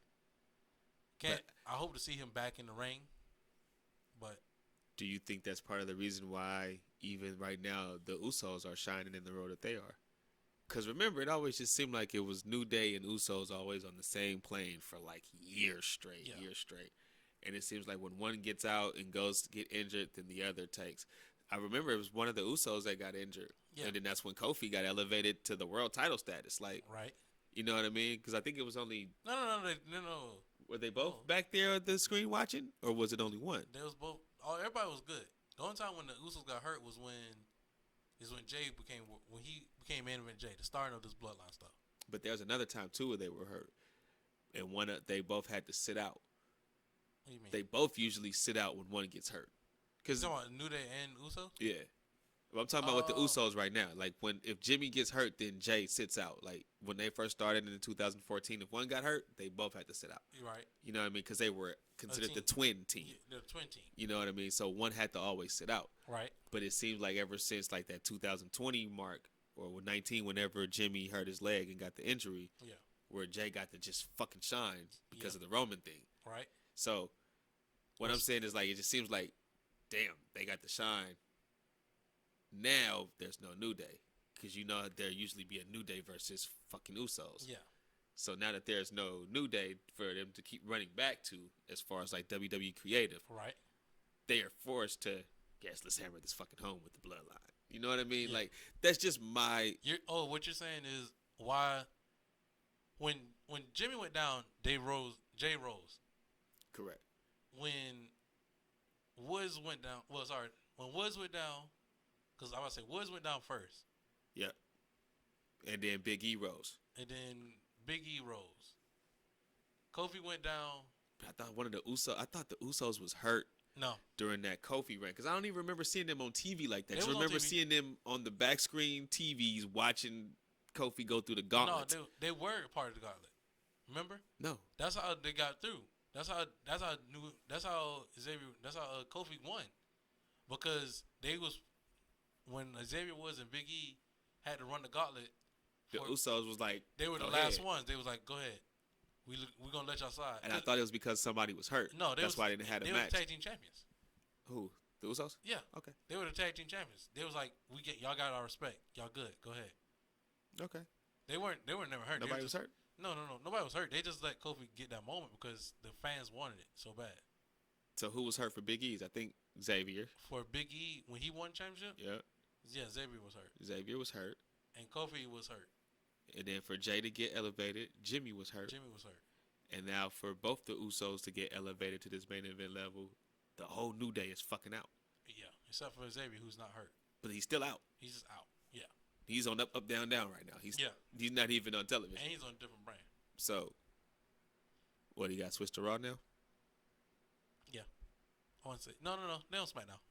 I hope to see him back in the ring, but do you think that's part of the reason why even right now the Usos are shining in the role that they are? Because remember, it always just seemed like it was New Day and Usos always on the same plane for like years straight. And it seems like when one gets out and goes to get injured, then the other takes. I remember it was one of the Usos that got injured. Yeah. And then that's when Kofi got elevated to the world title status. Like, right. You know what I mean? Because I think it was only... No. Were they both back there at the screen watching? Or was it only one? They was both. Oh, everybody was good. The only time when the Usos got hurt was when Jay became main event Jay, the starting of this bloodline stuff. But there's another time too where they were hurt, and they both had to sit out. What do you mean? They both usually sit out when one gets hurt. Cause you talking about New Day and Usos? Yeah. Well, I'm talking about with the Usos right now. Like if Jimmy gets hurt, then Jay sits out. Like when they first started in 2014, if one got hurt, they both had to sit out. You're right. You know what I mean? Because they were considered the twin team. Yeah, they're the twin team. You know what I mean? So one had to always sit out. Right. But it seems like ever since like that 2020 mark or 19, whenever Jimmy hurt his leg and got the injury, where Jay got to just fucking shine because of the Roman thing. Right. So what I'm saying is like it just seems like, damn, they got to shine. Now there's no New Day because you know there usually be a New Day versus fucking Usos. Yeah. So now that there's no New Day for them to keep running back to, as far as like WWE creative, right? They are forced to, guess, let's hammer this fucking home with the bloodline. You know what I mean? Yeah. Like that's just my. What you're saying is why when Jimmy went down, Jay rose. Correct. When Woods went down, when Woods went down. Because I was say Woods went down first. Yep. And then Big E rose. Kofi went down. I thought the Usos was hurt. No. During that Kofi run. Because I don't even remember seeing them on TV like that. I remember seeing them on the back screen TVs watching Kofi go through the gauntlet. No, they were part of the gauntlet. Remember? No. That's how they got through. That's how Kofi won. Because when Xavier Woods and Big E had to run the gauntlet, the Usos was like, they were the last ones. They was like, go ahead, we're gonna let y'all slide. And I thought it was because somebody was hurt. No, that's why they didn't have a match. They were the tag team champions. Who? The Usos? Yeah. Okay. They were the tag team champions. They was like, y'all got our respect. Y'all good. Go ahead. Okay. They were never hurt. Nobody was hurt. No. Nobody was hurt. They just let Kofi get that moment because the fans wanted it so bad. So who was hurt for Big E's? I think Xavier. For Big E, when he won championship? Yeah. Yeah, Xavier was hurt. Xavier was hurt. And Kofi was hurt. And then for Jay to get elevated, Jimmy was hurt. And now for both the Usos to get elevated to this main event level, the whole New Day is fucking out. Yeah, except for Xavier, who's not hurt. But he's still out. He's just out. Yeah. He's on up, down, down right now. He's not even on television. And he's on a different brand. So, what, he got switched to Raw now? Yeah. I want to say, no. They on SmackDown.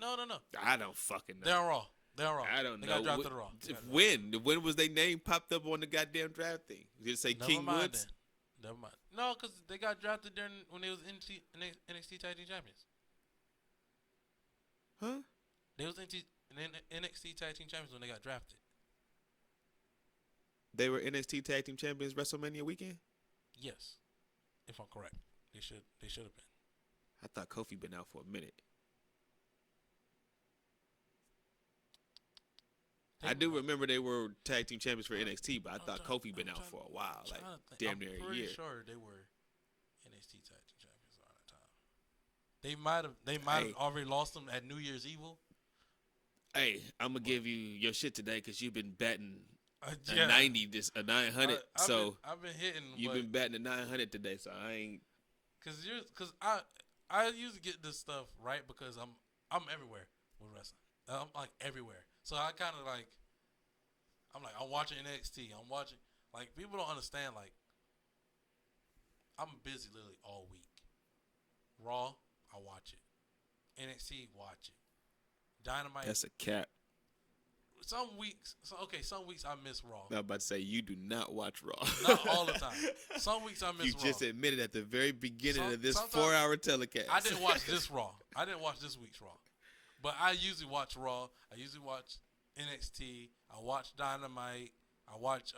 No. I don't fucking know. They're on Raw. I don't know. They got drafted to Raw. When was their name popped up on the goddamn draft thing? Did it say King Woods? Never mind. No, because they got drafted when they was NXT Tag Team Champions. Huh? They was NXT Tag Team Champions when they got drafted. They were NXT Tag Team Champions WrestleMania weekend? Yes. If I'm correct. They should have been. I thought Kofi been out for a minute. I do remember they were tag team champions for NXT, but I thought Kofi been out for a while, like damn near a year. I'm pretty sure they were NXT tag team champions around that time. They might have already lost them at New Year's Evil. Hey, I'm gonna give you your shit today because you've been batting a Yeah. 90, a 900. I've been hitting. You've been batting a 900 today, so I ain't. Cause I usually get this stuff right because I'm everywhere with wrestling. I'm like everywhere, so I kind of like. I'm watching NXT. I'm watching like people don't understand like. I'm busy literally all week. Raw, I watch it. NXT, watch it. Dynamite. That's a cap. Some weeks I miss Raw. I'm about to say you do not watch Raw. Not all the time. Some weeks I miss You Raw. just admitted at the very beginning of this 4-hour telecast. I didn't watch this Raw. I didn't watch this week's Raw. But I usually watch Raw. I usually watch NXT. I watch Dynamite. I watch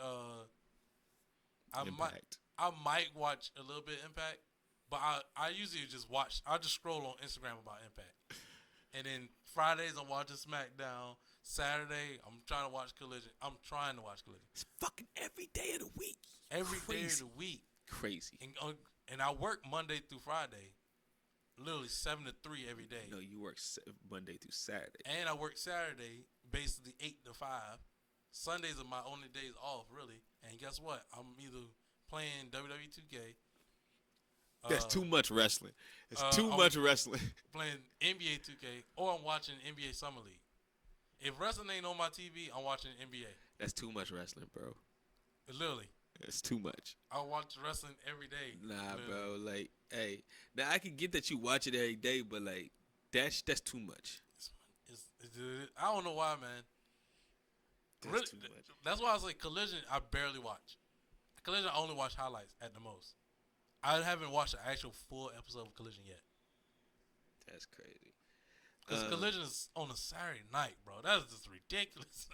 Impact. I might watch a little bit Impact, but I usually just watch. I just scroll on Instagram about Impact, and then Fridays I'm watching Smackdown. Saturday I'm trying to watch Collision. It's fucking every day of the week. Every day of the week. Crazy. And I work Monday through Friday, literally 7 to 3 every day. No, you work Monday through Saturday. And I work Saturday, basically 8 to 5. Sundays are my only days off, really. And guess what? I'm either playing WWE 2K. That's too much wrestling. It's too much wrestling. Playing NBA 2K, or I'm watching NBA Summer League. If wrestling ain't on my TV, I'm watching NBA. That's too much wrestling, bro. Literally. It's too much. I watch wrestling every day. Nah, literally. bro. Like, hey. Now, I can get that you watch it every day, but, like, that's too much. I don't know why, man. That's Really, too much. that's why I was like, Collision, I barely watch. Collision, I only watch highlights at the most. I haven't watched an actual full episode of Collision yet. That's crazy. Because Collision is on a Saturday night, bro. That is just ridiculous.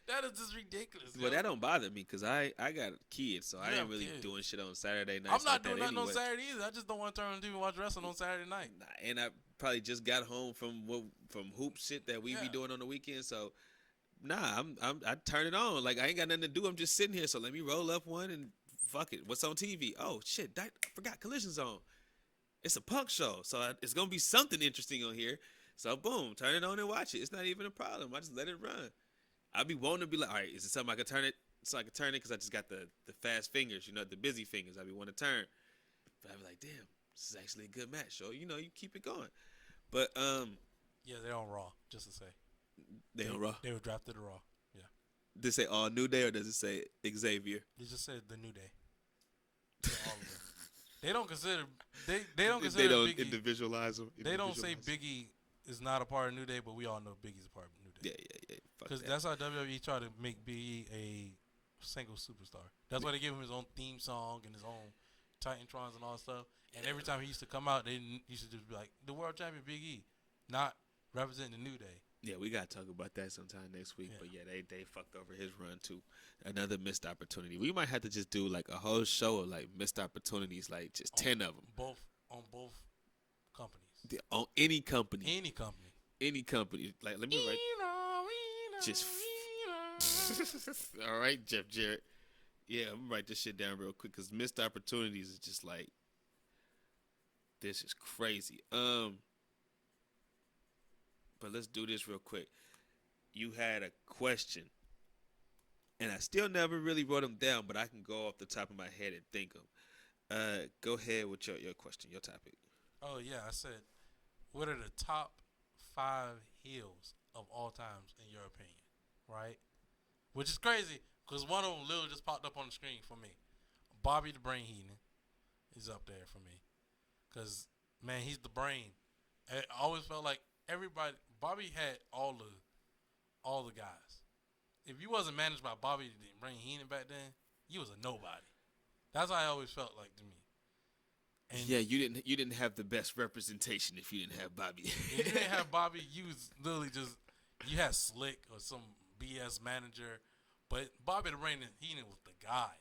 that is just ridiculous. Well, that don't bother me because I got kids, so I ain't really doing shit on Saturday nights. I'm not doing nothing on Saturday either. I just don't want to turn on TV and watch wrestling on Saturday night. Nah, and I probably just got home from hoop shit that we be doing on the weekend, so nah, I turn it on. Like I ain't got nothing to do. I'm just sitting here, so let me roll up one and fuck it. What's on TV? Oh shit, I forgot Collision's on. It's a punk show, so it's gonna be something interesting on here. So boom, turn it on and watch it. It's not even a problem. I just let it run. I be wanting to be like, all right, is it something I can turn it? So I can turn it because I just got the fast fingers, the busy fingers. I be want to turn, but I be like, damn, this is actually a good match. So you keep it going. But yeah, they're on Raw. Just to say, they on Raw. They were drafted to Raw. Yeah. Does it say all New Day or does it say Xavier? They just said the New Day. All of them. They don't consider they don't consider they don't Biggie, individualize them. They don't say Biggie is not a part of New Day, but we all know Biggie's a part of New Day. Yeah. Because that's how WWE tried to make Biggie a single superstar. That's why they gave him his own theme song and his own Titantrons and all that stuff. And every time he used to come out, they used to just be like, the world champion Big E, not representing the New Day. Yeah, we gotta talk about that sometime next week. Yeah. But yeah, they fucked over his run too. Another missed opportunity. We might have to just do like a whole show of like missed opportunities, like just 10 of them. On both companies. Yeah, on any company. Any company. Like let me write. Just. All right, Jeff Jarrett. Yeah, I'm gonna write this shit down real quick because missed opportunities is just like. This is crazy. But let's do this real quick. You had a question, and I still never really wrote them down, but I can go off the top of my head and think of them. Go ahead with your question, your topic. Oh, yeah. I said, what are the top 5 heels of all times, in your opinion? Right? Which is crazy, because one of them literally just popped up on the screen for me. Bobby the Brain Heenan is up there for me. Because, man, he's the brain. I always felt like Bobby had all the guys. If you wasn't managed by Bobby the Brain Heenan back then, you was a nobody. That's how I always felt like to me. And yeah, you didn't have the best representation if you didn't have Bobby. If you didn't have Bobby, you was literally you had Slick or some BS manager, but Bobby the Brain Heenan was the guy.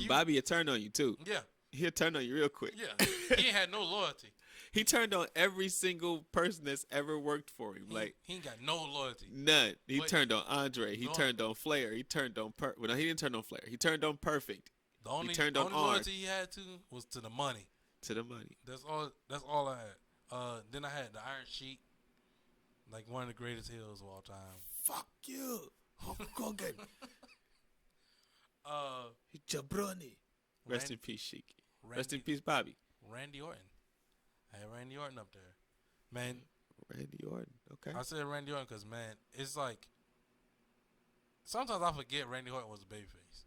Bobby had turned on you too. Yeah. He'll turn on you real quick. Yeah. He ain't had no loyalty. He turned on every single person that's ever worked for him. He ain't got no loyalty. None. He turned on Andre. He turned on Flair. He turned on no, he didn't turn on Flair. He turned on Perfect. The only on loyalty he had was to the money. To the money. That's all I had. Then I had the Iron Sheik. Like one of the greatest heels of all time. Fuck you, Hulk Hogan. Jabroni. Rest in peace, Sheik. Rest in peace, Bobby. Randy Orton. I had Randy Orton up there. Man. Randy Orton. Okay. I said Randy Orton because, man, it's like sometimes I forget Randy Orton was a babyface.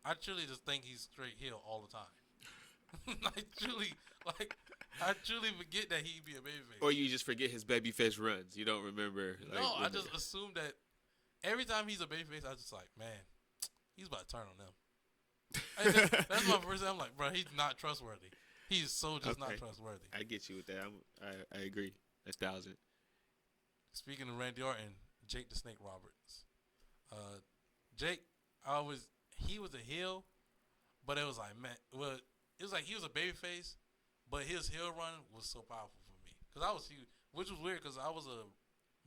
I truly just think he's straight heel all the time. I truly forget that he'd be a babyface. Or you just forget his babyface runs. You don't remember. Like, no, I just assume that every time he's a babyface, I just like, man, he's about to turn on them. That's my first time. I'm like, bro, he's not trustworthy. He's so just not trustworthy. I get you with that. I agree. 1,000. Speaking of Randy Orton, Jake the Snake Roberts. Jake, he was a heel, but it was like, man, well, it was like he was a babyface, but his heel run was so powerful for me. Because I was huge, which was weird because I was a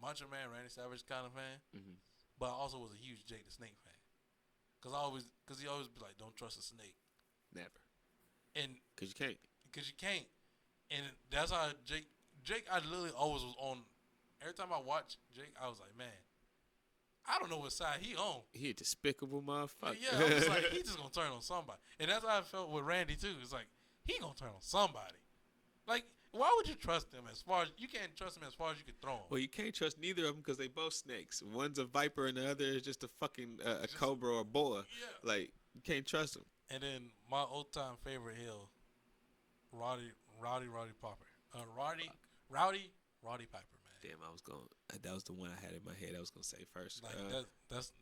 Macho Man, Randy Savage kind of fan, but I also was a huge Jake the Snake fan. Because he always be like, don't trust a snake. Never. And because you can't. And that's how Jake, I literally always was on. Every time I watch Jake, I was like, man, I don't know what side he on. He a despicable motherfucker. Yeah, I was like, he just gonna turn on somebody. And that's how I felt with Randy too. It's like, he gonna turn on somebody. Like, why would you trust him as far as, you can't trust him as far as you can throw him. Well, you can't trust neither of them because they both snakes. One's a viper and the other is just a fucking a cobra or a boa. Yeah. Like, you can't trust them. And then my old-time favorite heel, Rowdy Piper. Rowdy Piper, man. Damn, that was the one I had in my head I was going to say first. Like,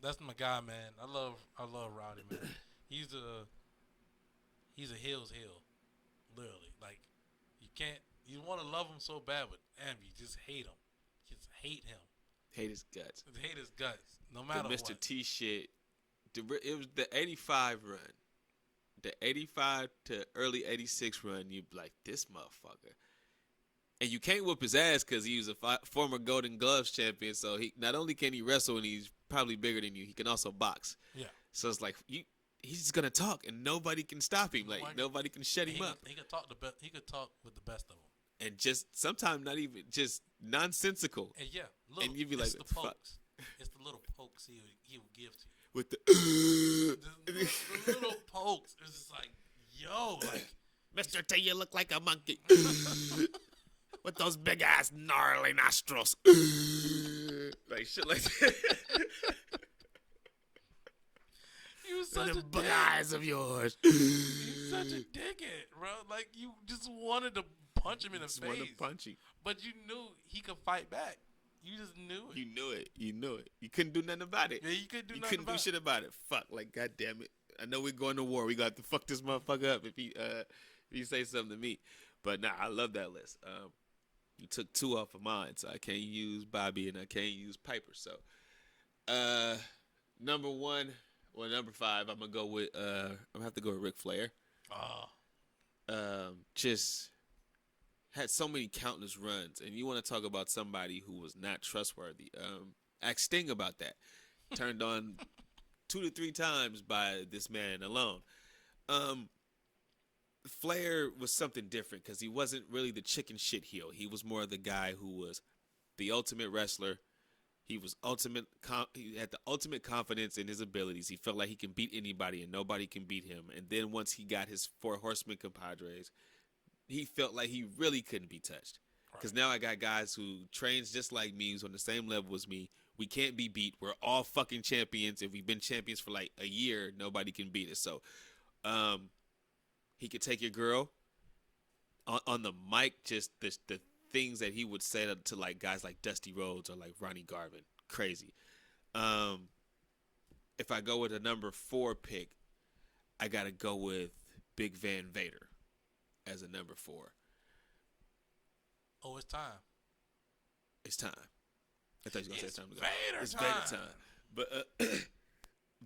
that's my guy, man. I love Rowdy, man. He's a heel's heel, literally. Like, you want to love him so bad, but damn, you just hate him. Just hate him. Hate his guts. Hate his guts, no matter what. The Mr. T shit. It was the 85 run. The 85 to early 86 run, you be like, this motherfucker. And you can't whoop his ass because he was a former Golden Gloves champion. So he not only can he wrestle and he's probably bigger than you, he can also box. Yeah. So it's like he's just gonna talk and nobody can stop him. Like nobody can shut him up. He could talk with the best of them. And just sometimes not even just nonsensical. And yeah, and you'd be like, the pokes. It's the little pokes he would give to you. With the little pokes. It's just like, yo, like, Mr. T, you look like a monkey. With those big ass gnarly nostrils. Like shit like that. You was such a big eyes of yours. You such a dickhead, bro. Like, you just wanted to punch him in the face. Wanted to punch him. But you knew he could fight back. You just knew it. You knew it. You couldn't do nothing about it. Yeah, you couldn't do nothing. You couldn't do shit about it. Fuck, like, goddamn it. I know we're going to war. We got to fuck this motherfucker up if he say something to me. But nah, I love that list. You took 2 off of mine, so I can't use Bobby and I can't use Piper. So, number 5, I'm gonna go with. I'm gonna have to go with Ric Flair. Just had so many countless runs, and you want to talk about somebody who was not trustworthy. Ask Sting about that. Turned on 2 to 3 times by this man alone. Flair was something different because he wasn't really the chicken shit heel. He was more the guy who was the ultimate wrestler. He was he had the ultimate confidence in his abilities. He felt like he can beat anybody and nobody can beat him. And then once he got his 4 horsemen compadres, he felt like he really couldn't be touched. Because now I got guys who trains just like me, who's on the same level as me. We can't be beat. We're all fucking champions. If we've been champions for like a year, nobody can beat us. So, he could take your girl on the mic. Just the things that he would say to like guys like Dusty Rhodes or like Ronnie Garvin, crazy. If I go with a number 4 pick, I gotta go with Big Van Vader as a number 4. Oh, it's time. It's time. I thought you were gonna say time to go. It's Vader time. But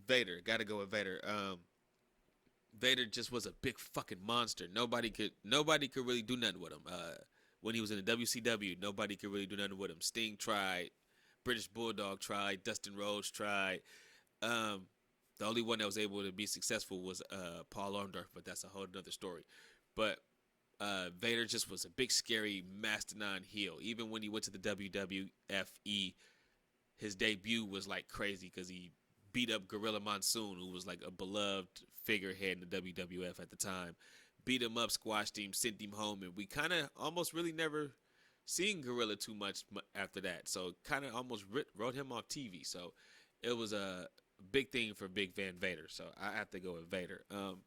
Vader, gotta go with Vader. Vader just was a big fucking monster. Nobody could really do nothing with him. When he was in the WCW, nobody could really do nothing with him. Sting tried, British Bulldog tried, Dustin Rhodes tried. The only one that was able to be successful was Paul Orndorff, but that's a whole other story. But Vader just was a big, scary mastodon heel. Even when he went to the WWFE, his debut was like crazy because he beat up Gorilla Monsoon, who was like a beloved figurehead in the WWF at the time. Beat him up, squashed him, sent him home, and we kind of almost really never seen Gorilla too much after that. So kind of almost wrote him off TV. So it was a big thing for Big Van Vader. So I have to go with Vader. I'm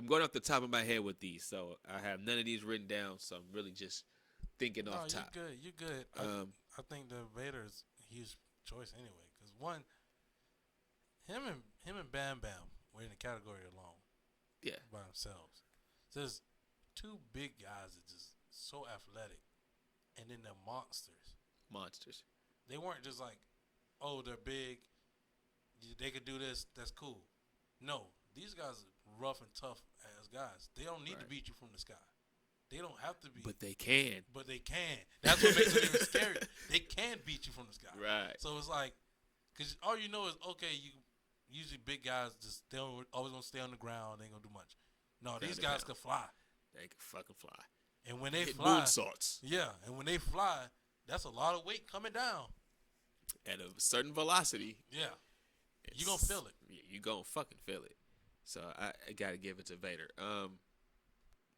going off the top of my head with these, so I have none of these written down. So I'm really just thinking off top. You're good. I think the Vader is a huge choice anyway. Because one, him and Bam Bam were in the category alone. Yeah. By themselves. So there's two big guys that just so athletic, and then they're monsters. Monsters. They weren't just like, oh, they're big, they could do this, that's cool. No, these guys are rough and tough as guys. They don't need to beat you from the sky. They don't have to be. But they can. That's what makes it even scary. They can beat you from the sky. Right. So it's like, because all you know is, okay, usually big guys just, they don't always going to stay on the ground. They ain't going to do much. No, these guys can fly. They can fucking fly. And when they fly, moonsaults. Yeah, and when they fly, that's a lot of weight coming down. At a certain velocity. Yeah. You're going to feel it. Yeah, you're going to fucking feel it. So I got to give it to Vader.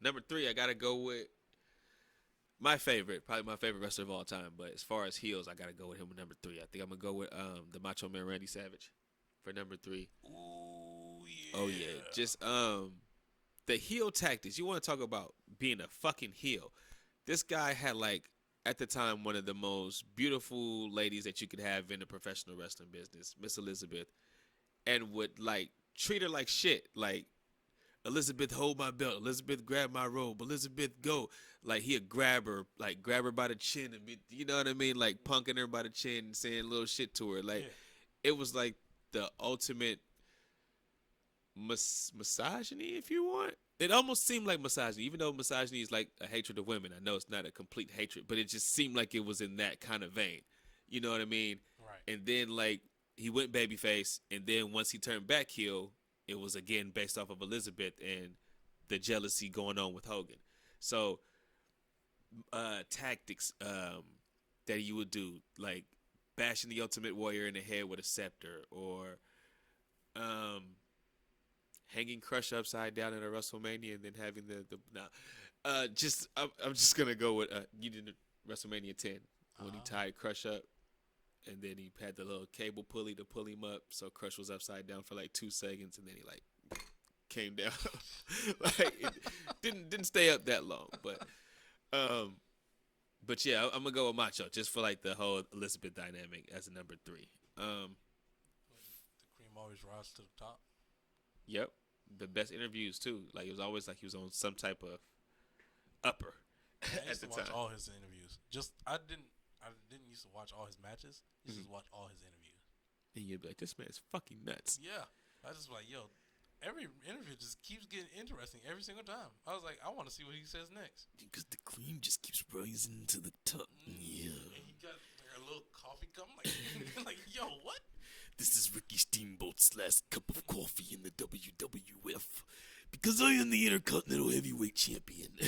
Number 3, I got to go with probably my favorite wrestler of all time. But as far as heels, I got to go with him with number 3. I think I'm going to go with the Macho Man Randy Savage for number 3. Ooh, yeah. Oh, yeah. Just the heel tactics. You want to talk about being a fucking heel. This guy had, like, at the time, one of the most beautiful ladies that you could have in the professional wrestling business, Miss Elizabeth, and would, like, treat her like shit. Like, Elizabeth, hold my belt. Elizabeth, grab my robe. Elizabeth, go. Like, he'd grab her by the chin and you know what I mean? Like, punking her by the chin and saying little shit to her. Like, It was like the ultimate misogyny, if you want. It almost seemed like misogyny, even though misogyny is like a hatred of women. I know it's not a complete hatred, but it just seemed like it was in that kind of vein. You know what I mean? Right. And then, like, he went babyface, and then once he turned back heel, it was again based off of Elizabeth and the jealousy going on with Hogan. So, tactics that he would do, like bashing the Ultimate Warrior in the head with a scepter, or hanging Crush upside down at a WrestleMania and then having I'm just gonna go with you did WrestleMania 10 when he tied Crush up. And then he had the little cable pulley to pull him up, so Crush was upside down for like 2 seconds, and then he like came down. Like it didn't stay up that long, but yeah, I'm gonna go with Macho just for like the whole Elizabeth dynamic as a number 3. The cream always rises to the top. Yep, the best interviews too. Like it was always like he was on some type of upper I used at the to watch time. all his interviews. I didn't used to watch all his matches. I used to watch all his interviews. And you'd be like, this man's fucking nuts. Yeah. I just like, yo, every interview just keeps getting interesting every single time. I was like, I want to see what he says next. Because the cream just keeps rising to the top. Yeah. And he got like a little coffee cup. I'm like, like, yo, what? This is Ricky Steamboat's last cup of coffee in the WWF. Because I am the Intercontinental Heavyweight Champion.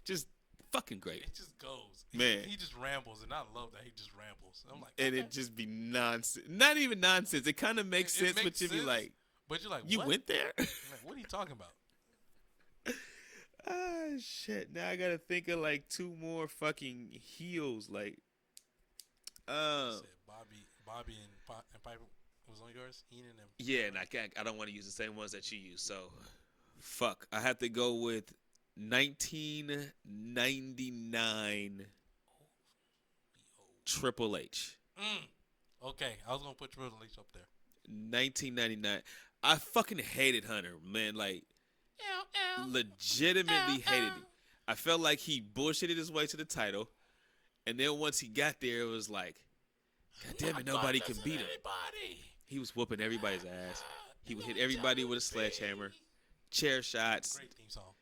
Just fucking great. It just goes. Man. He just rambles, and I love that he just rambles. I'm like, and it just be nonsense. Not even nonsense. It kind of makes sense, but you be like, but you're like, you what? went there? Like, what are you talking about? Ah, shit. Now I gotta think of like 2 more fucking heels. Like, I said Bobby and Piper was on yours. Heenan and yeah, and I don't want to use the same ones that you use. So, fuck. I have to go with 1999 Triple H. Okay, I was gonna put Triple H up there. 1999. I fucking hated Hunter, man. Like, legitimately hated him. I felt like he bullshitted his way to the title, and then once he got there, it was like, God damn it, nobody can beat him. He was whooping everybody's ass. He would hit everybody with a sledgehammer, chair shots. Great theme song.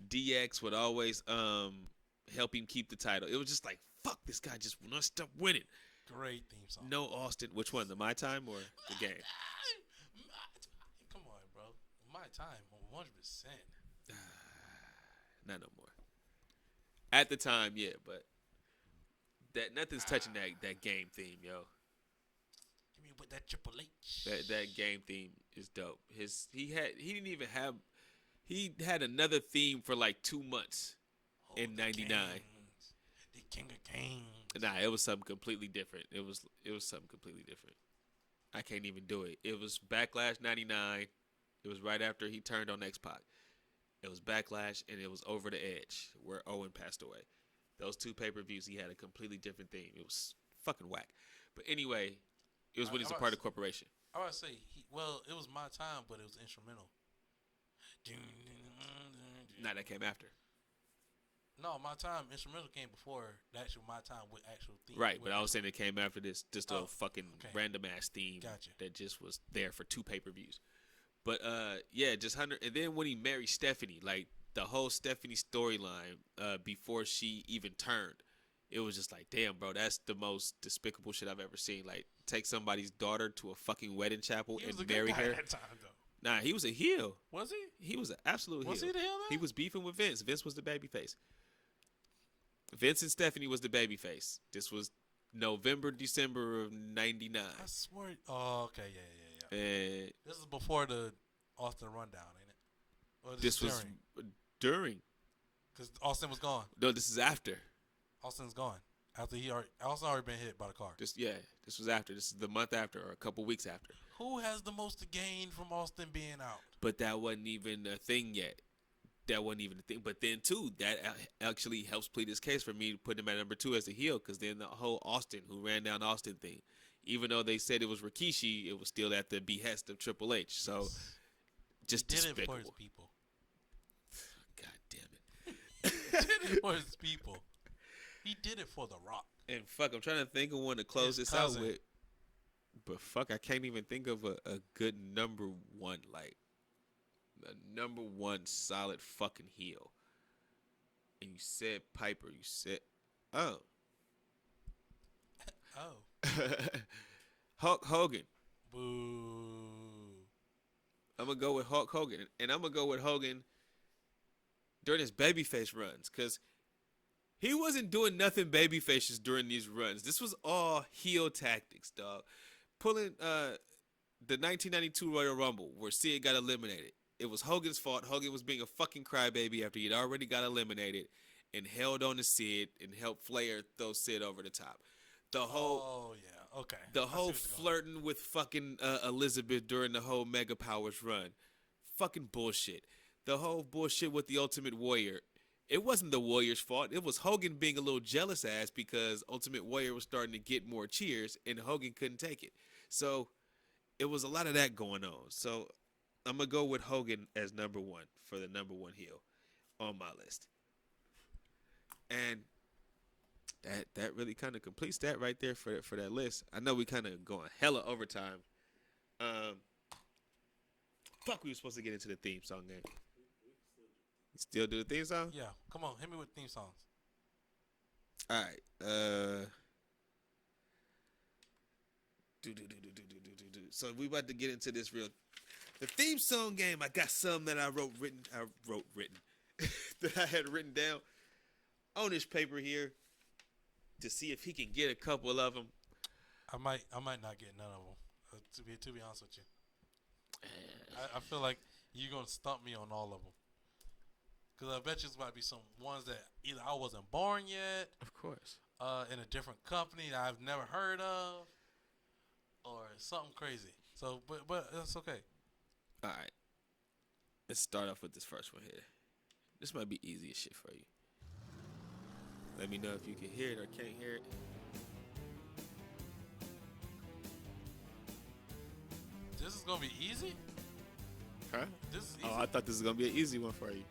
DX would always help him keep the title. It was just like, fuck, this guy just will not stop winning. Great theme song. No Austin. Which one, the My Time or the game? Come on, bro. My Time, 100%. not no more. At the time, yeah, but that nothing's touching that game theme, yo. Give me with that Triple H. That game theme is dope. He had another theme for like 2 months in '99. The King of Kings. Nah, it was something completely different. It was something completely different. I can't even do it. It was Backlash '99. It was right after he turned on X-Pac. It was Backlash, and it was Over the Edge, where Owen passed away. Those 2 pay-per-views, he had a completely different theme. It was fucking whack. But anyway, it was when he's a part of the corporation. I would say, it was My Time, but it was instrumental. Nah, that came after. No, My Time instrumental came before the actual My Time with actual theme. Right, but I was saying it came after this, just a fucking random ass theme Gotcha. that just was there for 2 pay-per-views. But yeah, just 100. And then when he married Stephanie, like the whole Stephanie storyline before she even turned, it was just like, damn, bro, that's the most despicable shit I've ever seen. Like, take somebody's daughter to a fucking wedding chapel and marry her. At that time, though. Nah, he was a heel. Was he? He was an absolute heel. Was he the heel? He was beefing with Vince. Vince was the babyface. Vince and Stephanie was the babyface. This was November, December of '99. I swear. Oh, okay, yeah. And This is before the Austin rundown, ain't it? Or this was during. Because Austin was gone. No, this is after. Austin's gone. After Austin already been hit by the car. This was after. This is the month after, or a couple weeks after. Who has the most to gain from Austin being out? But that wasn't even a thing yet. That wasn't even a thing. But then, too, that actually helps plead his case for me to put him at number 2 as a heel, because then the whole Austin, who ran down Austin thing, even though they said it was Rikishi, it was still at the behest of Triple H. So, just he did despicable. it for his people. God damn it. He did it for his people. He did it for The Rock. And fuck, I'm trying to think of one to close this out with. But fuck, I can't even think of a good number 1, like a number 1 solid fucking heel. And you said Piper. You said, oh. Hulk Hogan. Boo. I'm going to go with Hulk Hogan. And I'm going to go with Hogan during his babyface runs. Because he wasn't doing nothing babyfaces during these runs. This was all heel tactics, dog. Pulling the 1992 Royal Rumble where Sid got eliminated. It was Hogan's fault. Hogan was being a fucking crybaby after he'd already got eliminated and held on to Sid and helped Flair throw Sid over the top. The whole The whole flirting with fucking Elizabeth during the whole Mega Powers run. Fucking bullshit. The whole bullshit with the Ultimate Warrior. It wasn't the Warrior's fault. It was Hogan being a little jealous ass because Ultimate Warrior was starting to get more cheers and Hogan couldn't take it. So it was a lot of that going on. So I'm going to go with Hogan as number 1 for the number 1 heel on my list. And that really kind of completes that right there for that list. I know we kind of going hella overtime. Fuck, we were supposed to get into the theme song game. You still do the theme song? Yeah. Come on, hit me with theme songs. All right. So we about to get into this the theme song game. I got some that I wrote written that I had written down on this paper here to see if he can get a couple of them. I might not get none of them. To be honest with you, I feel like you're gonna stump me on all of them. Cause I bet you there might be some ones that either I wasn't born yet, of course, in a different company that I've never heard of, or something crazy. So, but that's okay. All right, let's start off with this first one here. This might be easy as shit for you. Let me know if you can hear it or can't hear it. This is gonna be easy? Huh? This is easy? Oh, I thought this was gonna be an easy one for you.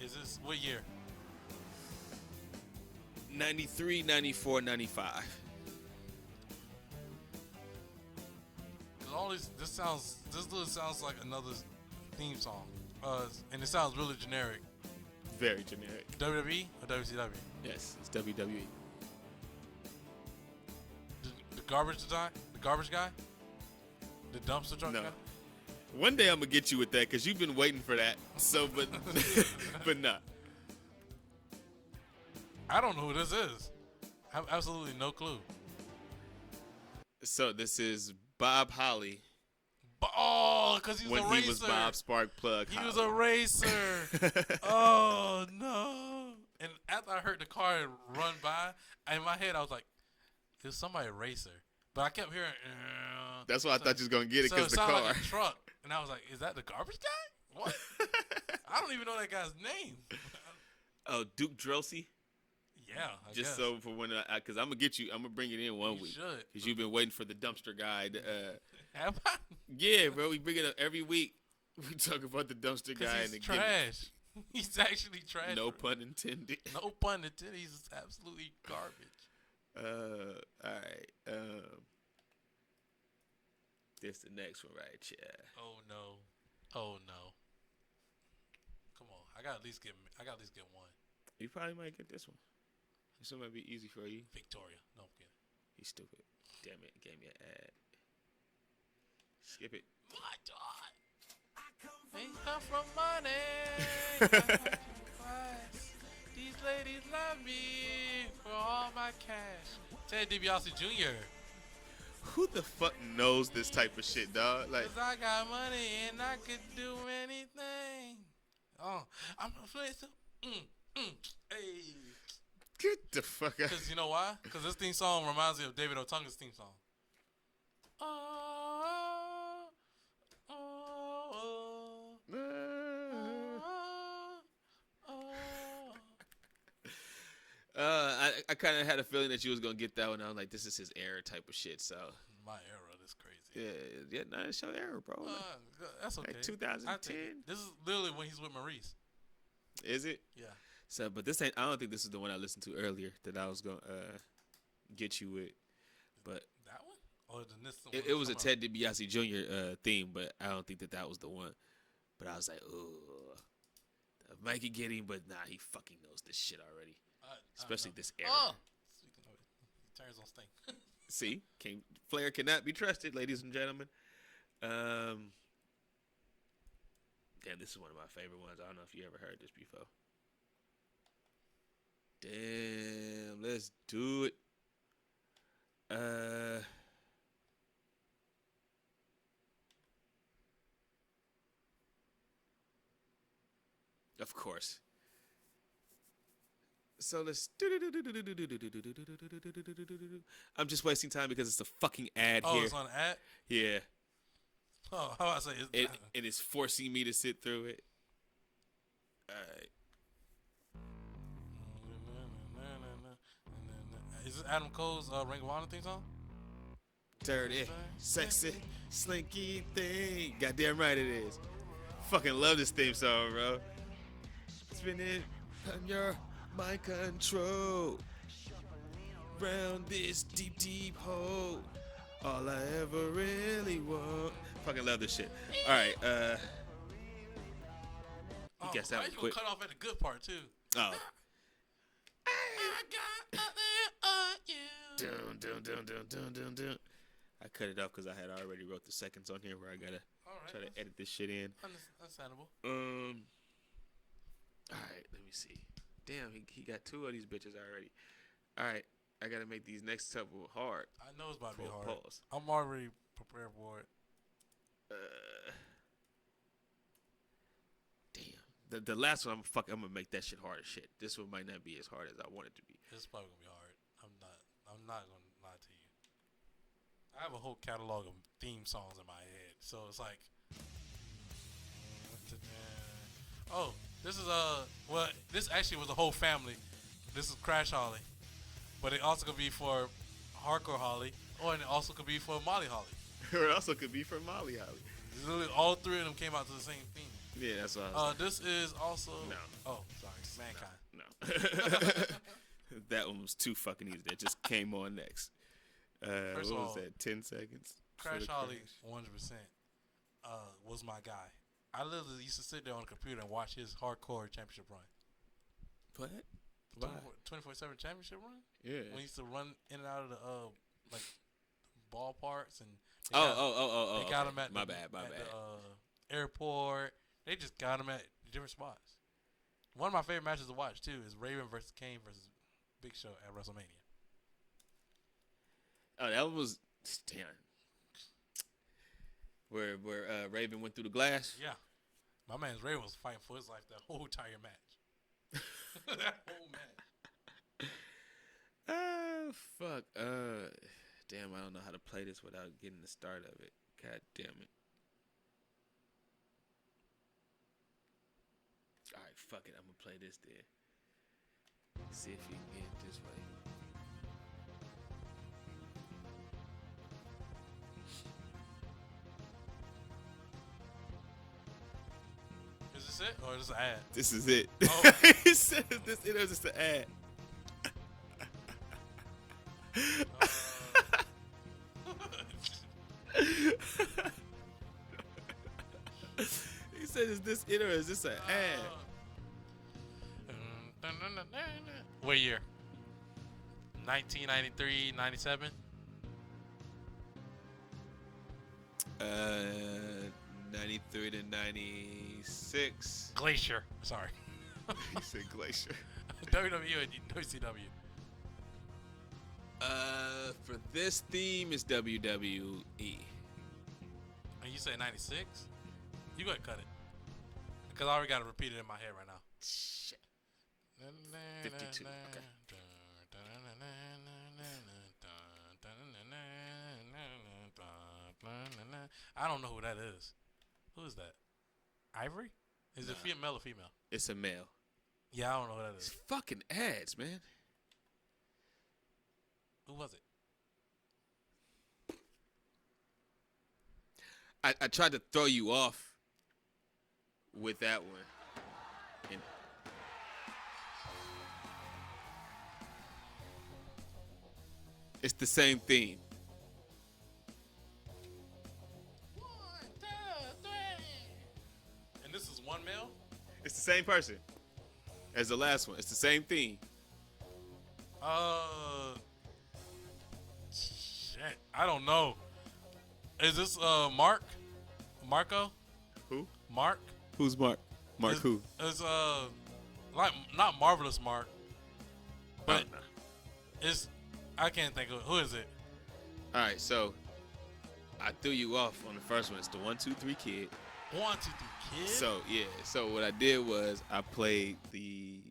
Is this what year? 93, 94, 95. Cause all this literally sounds like another theme song. And it sounds really generic. Very generic. WWE or WCW? Yes, it's WWE. The garbage guy? The garbage guy? The dumpster truck No. guy? One day I'm gonna get you with that because you've been waiting for that. So, but nah. I don't know who this is. I have absolutely no clue. So this is Bob Holly. Because he was when a racer. He was Bob Sparkplug He Holly. was a racer. Oh, no. And after I heard the car run by, in my head, I was like, it was somebody a racer. But I kept hearing, That's why I thought you was going to get it, so because it the car. sounded like a truck. And I was like, is that the garbage guy? What? I don't even know that guy's name. Oh, Duke Drosy? Yeah, I Just guess. so for when because I'm going to bring it in one You week. should. Because you've been waiting for the dumpster guy. Have I? Yeah, bro, we bring it up every week. We talk about the dumpster guy. He's and the trash. He's actually trash. No pun intended. No pun intended. He's absolutely garbage. All right. This the next one right here. Oh no. Oh no. Come on. I got at least get one. You probably might get this one. This one might be easy for you. Victoria. No, I'm kidding. He's stupid. Damn it. Gave me an ad. Skip it. My God. They come from money. These ladies love me for all my cash. Ted DiBiase Jr. Who the fuck knows this type of shit, dog? Like, Cause I got money and I could do anything. Oh, I'm a place. Hey. get the fuck out. Cause you know why? Cause this theme song reminds me of David Otunga's theme song. I kind of had a feeling that you was gonna get that one. I was like, this is his era type of shit. So My era, that's crazy. yeah, nah, it's your era, bro. That's okay. Like 2010. This is literally when he's with Maurice. Is it? Yeah. So, but this ain't. I don't think this is the one I listened to earlier that I was gonna get you with. But that one? Or the next one? it was a Ted DiBiase Jr. Theme, but I don't think that was the one. But I was like, oh, Mikey get him, but nah, he fucking knows this shit already. Especially this era. Oh! Speaking of it, he turns on Sting. See, Flair cannot be trusted, ladies and gentlemen. Damn, this is one of my favorite ones. I don't know if you ever heard this before. Damn, let's do it. Of course. So let's. I'm just wasting time because it's a fucking ad Oh, here. it's on ad? Yeah. Oh, how do I say it? It is forcing me to sit through it. All right. Is this Adam Cole's Ring of Honor theme song? Dirty, sexy, slinky thing. Goddamn right it is. Fucking love this theme song, bro. Spin it on your mind control. Round this deep, deep hole. All I ever really want. Fucking love this shit. All right, you guessed that one quick. Cut off at the good part too. Oh. I got nothing on you. Dun. I cut it off because I had already wrote the seconds on here where I gotta try to edit this shit in. Understandable. All right, let me see. Damn, he got two of these bitches already. All right, I gotta make these next couple hard. I know it's about to be hard. Pause. I'm already prepared for it. Damn, the last one I'm gonna make that shit hard as shit. This one might not be as hard as I want it to be. It's probably gonna be hard. I'm not gonna lie to you. I have a whole catalog of theme songs in my head, so it's like, oh, this is well, this actually was a whole family. This is Crash Holly, but it also could be for Hardcore Holly, or it also could be for Molly Holly. It also could be for Molly Holly. Literally, all three of them came out to the same theme. Yeah, that's what I was This is also No. Oh, sorry, Mankind. No. That one was too fucking easy. That just came on next. First what of was all, that? 10 seconds. Crash for the Holly, crash? 100%, was my guy. I literally used to sit there on the computer and watch his hardcore championship run. What? Why? 24/7 championship run? Yeah. When he used to run in and out of the like ballparks and They got him at my the, bad. the airport. They just got him at different spots. One of my favorite matches to watch too is Raven versus Kane versus Big Show at WrestleMania? Oh, that was damn. Where Raven went through the glass. Yeah, my man's Raven was fighting for his life that whole entire match. That whole match. Fuck. Damn, I don't know how to play this without getting the start of it. God damn it. All right, fuck it. I'm gonna play this then. See if you can get it this way. Is this it or is this an ad? This is it. Oh. He said this. It was just an ad. He said, "Is this it or is this an ad?" What year? 1993, 97? 93 to 96. Glacier. Sorry. He said Glacier. WWE or WCW? For this theme is WWE. And you say 96? You go ahead and cut it. Because I already got to repeat it in my head right now. Shit. 52. Okay. I don't know who that is. Who is that? Ivory? Is it male or female? It's a male. Yeah, I don't know who that It's is. fucking ads, man. Who was it? I tried to throw you off with that one. And it's the same theme. 1, 2, 3. And this is one male? It's the same person as the last one. It's the same theme. Shit. I don't know. Is this Mark? Marco? Who? Mark? Who's Mark? Mark who? It's like not Marvelous Mark, but it's I can't think of who is it. All right, so I threw you off on the first one. It's the 1, 2, 3 Kid. 1, 2, 3 Kid. So yeah, so what I did was I played the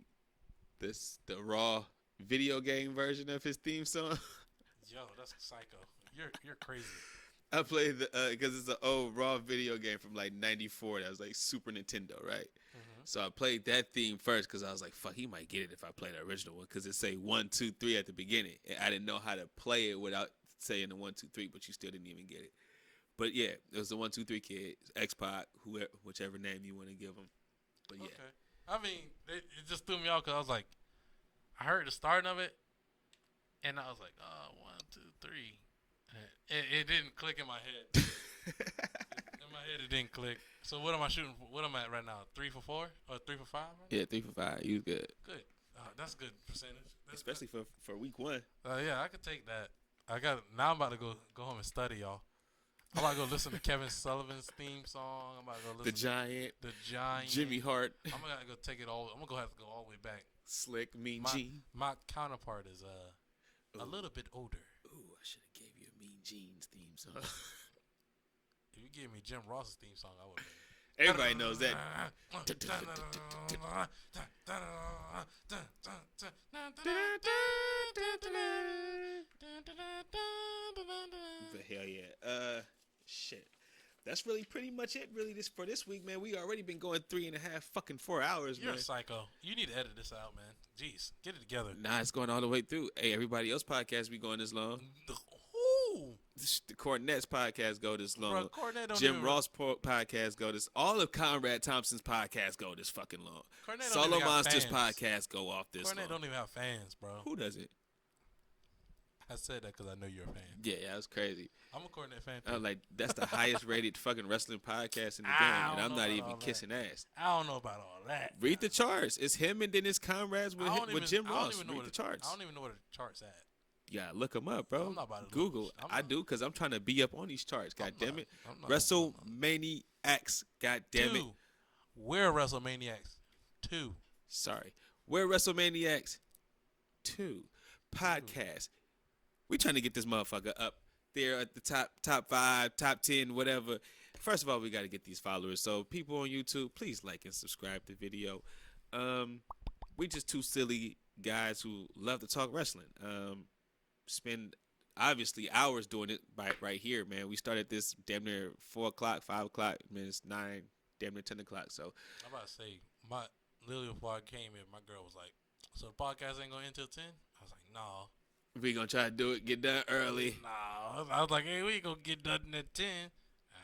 Raw video game version of his theme song. Yo, that's psycho. You're crazy. I played the because it's an old Raw video game from like '94 that was like Super Nintendo, right? Mm-hmm. So I played that theme first because I was like, "Fuck, he might get it if I play the original one," because it say 1, 2, 3 at the beginning. And I didn't know how to play it without saying the 1, 2, 3, but you still didn't even get it. But yeah, it was the 1, 2, 3 Kid, X-Pac, whoever, whichever name you want to give him. But yeah, Okay. I mean, it just threw me off because I was like, I heard the start of it, and I was like, oh, 1, 2, 3. It didn't click in my head. In my head, it didn't click. So what am I shooting for? What am I at right now? 3 for 4 or 3 for 5? Right? yeah, 3 for 5. You was good, Good. That's good percentage. That's especially for week 1. yeah, I could take that. Now I'm about to go home and study, y'all. I'm about to go listen to Kevin Sullivan's theme song. I'm about to go listen The The Giant. Jimmy Hart, I'm gonna go take it all. I'm gonna have to go all the way back. Slick, Mean Gene. My counterpart is a Ooh. little bit older. Ooh, I should have gave you a Mean Gene's theme song. If you gave me Jim Ross's theme song, I would. Everybody knows that. But hell yeah. Shit. That's really pretty much it. Really, for this week, man. We already been going 3.5 fucking 4 hours, You're man. a psycho. You need to edit this out, man. Jeez, get it together. Nah, it's going all the way through. Hey, everybody else podcast be going this long. Ooh. The Cornet's podcast go this long. Bro, Cornette don't Jim even- Ross podcast go this. All of Conrad Thompson's podcast go this fucking long. Cornette don't Solo even got Monsters fans. podcast go off this Cornette long. don't even have fans, bro. Who does it? I said that because I know you're a fan. Yeah, that was crazy. I'm a Cornette fan I too. was like, that's the highest rated fucking wrestling podcast in the I game, don't and I'm know not about even all that. kissing ass. I don't know about all that. Read the charts. It's him and then his comrades with Jim I don't Ross. even know Read what the charts. I don't even know where the charts at. Yeah, look them up, bro. I'm not about to Google. look. I do because I'm trying to be up on these charts. God damn it. I'm not- WrestleManiacs. God damn it. 2. We're WrestleManiacs. 2. Sorry. We're WrestleManiacs 2 podcast. We trying to get this motherfucker up there at the top 5, top 10, whatever. First of all, we got to get these followers. So people on YouTube, please like and subscribe to the video. We just two silly guys who love to talk wrestling. Spend obviously hours doing it right here, man. We started this damn near 4 o'clock, 5 o'clock, man. It's 9, damn near 10 o'clock. So I'm about to say, literally before I came here, my girl was like, "So the podcast ain't gonna end till 10?" I was like, "No." we gonna try to do it, get done early. Nah, I was like, "Hey, we ain't gonna get done at 10."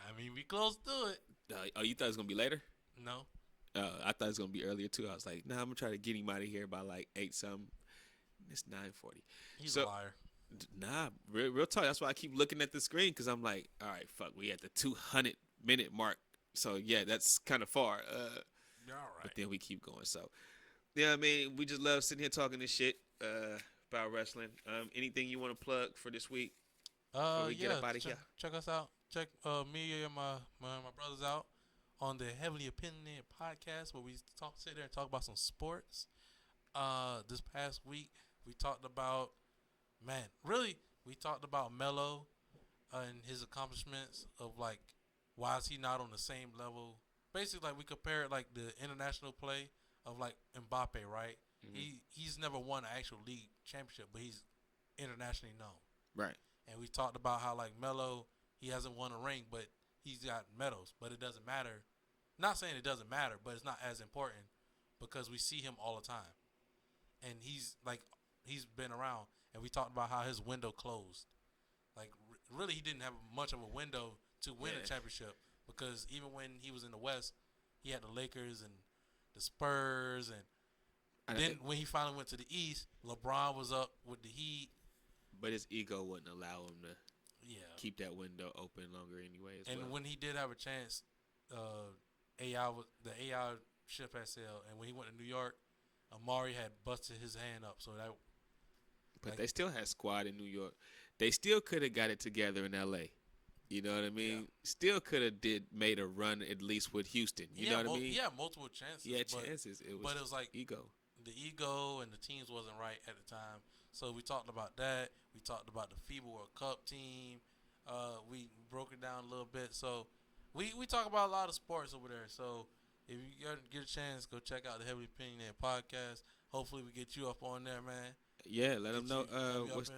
I mean, we close to it. Oh, you thought it was gonna be later? No. I thought it was gonna be earlier too. I was like, nah, I'm gonna try to get him out of here by like 8 something. It's 9:40. He's a liar. Nah, real talk. That's why I keep looking at the screen because I'm like, all right, fuck, we at the 200-minute mark. So yeah, that's kind of far. You're all right. But then we keep going. So yeah, I mean, we just love sitting here talking this shit about wrestling. Anything you want to plug for this week? Before we get up out of here? Check us out. Check me and my brothers out on the Heavily Opinionated podcast where we sit there and talk about some sports. This past week we talked about we talked about Melo and his accomplishments of like why is he not on the same level. Basically, like we compared like the international play of like Mbappe, right? Mm-hmm. He's never won an actual league championship, but he's internationally known. Right. And we talked about how like Melo, he hasn't won a ring, but he's got medals. But it doesn't matter. Not saying it doesn't matter, but it's not as important because we see him all the time. And he's been around. And we talked about how his window closed. Like, really, he didn't have much of a window to win a championship because even when he was in the West, he had the Lakers and the Spurs. And then when he finally went to the East, LeBron was up with the Heat. But his ego wouldn't allow him to keep that window open longer anyway. When he did have a chance, the AI ship had sailed. And when he went to New York, Amari had busted his hand up. But they still had squad in New York. They still could have got it together in L.A. You know what I mean? Yeah. Still could have made a run at least with Houston. You know what I mean? Yeah, multiple chances. Yeah, chances. It was like ego. The ego and the teams wasn't right at the time. So we talked about that. We talked about the FIBA World Cup team. We broke it down a little bit. So we talk about a lot of sports over there. So if you get a chance, go check out the Heavily Opinionated podcast. Hopefully we get you up on there, man. Yeah, let them know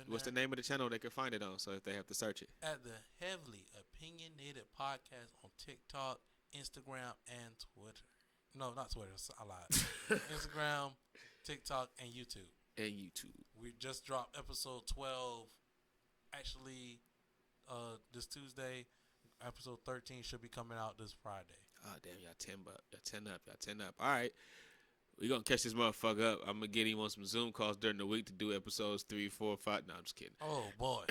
what's the name of the channel they can find it on, so if they have to search it. At the Heavily Opinionated podcast on TikTok, Instagram, and Twitter. No, not Twitter. I lied. Instagram, TikTok, and YouTube. We just dropped episode 12. Actually, this Tuesday. Episode 13 should be coming out this Friday. Oh, damn, y'all 10 up. All right. We're going to catch this motherfucker up. I'm going to get him on some Zoom calls during the week to do episodes 3, 4, 5. No, I'm just kidding. Oh, boy.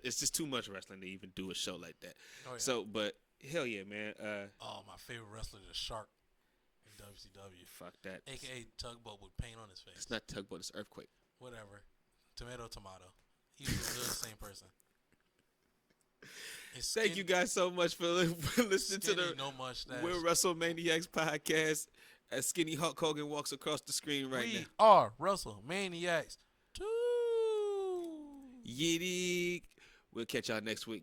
It's just too much wrestling to even do a show like that. Oh, yeah. So, but, hell yeah, man. My favorite wrestler is Shark in WCW. Fuck that. A.K.A. Tugboat with paint on his face. It's not Tugboat, it's Earthquake. Whatever. Tomato. He's still the same person. Thank you guys so much for listening to the We're Wrestlemaniacs podcast as Skinny Hulk Hogan walks across the screen right now. We are Wrestlemaniacs 2. Yiddy. We'll catch y'all next week.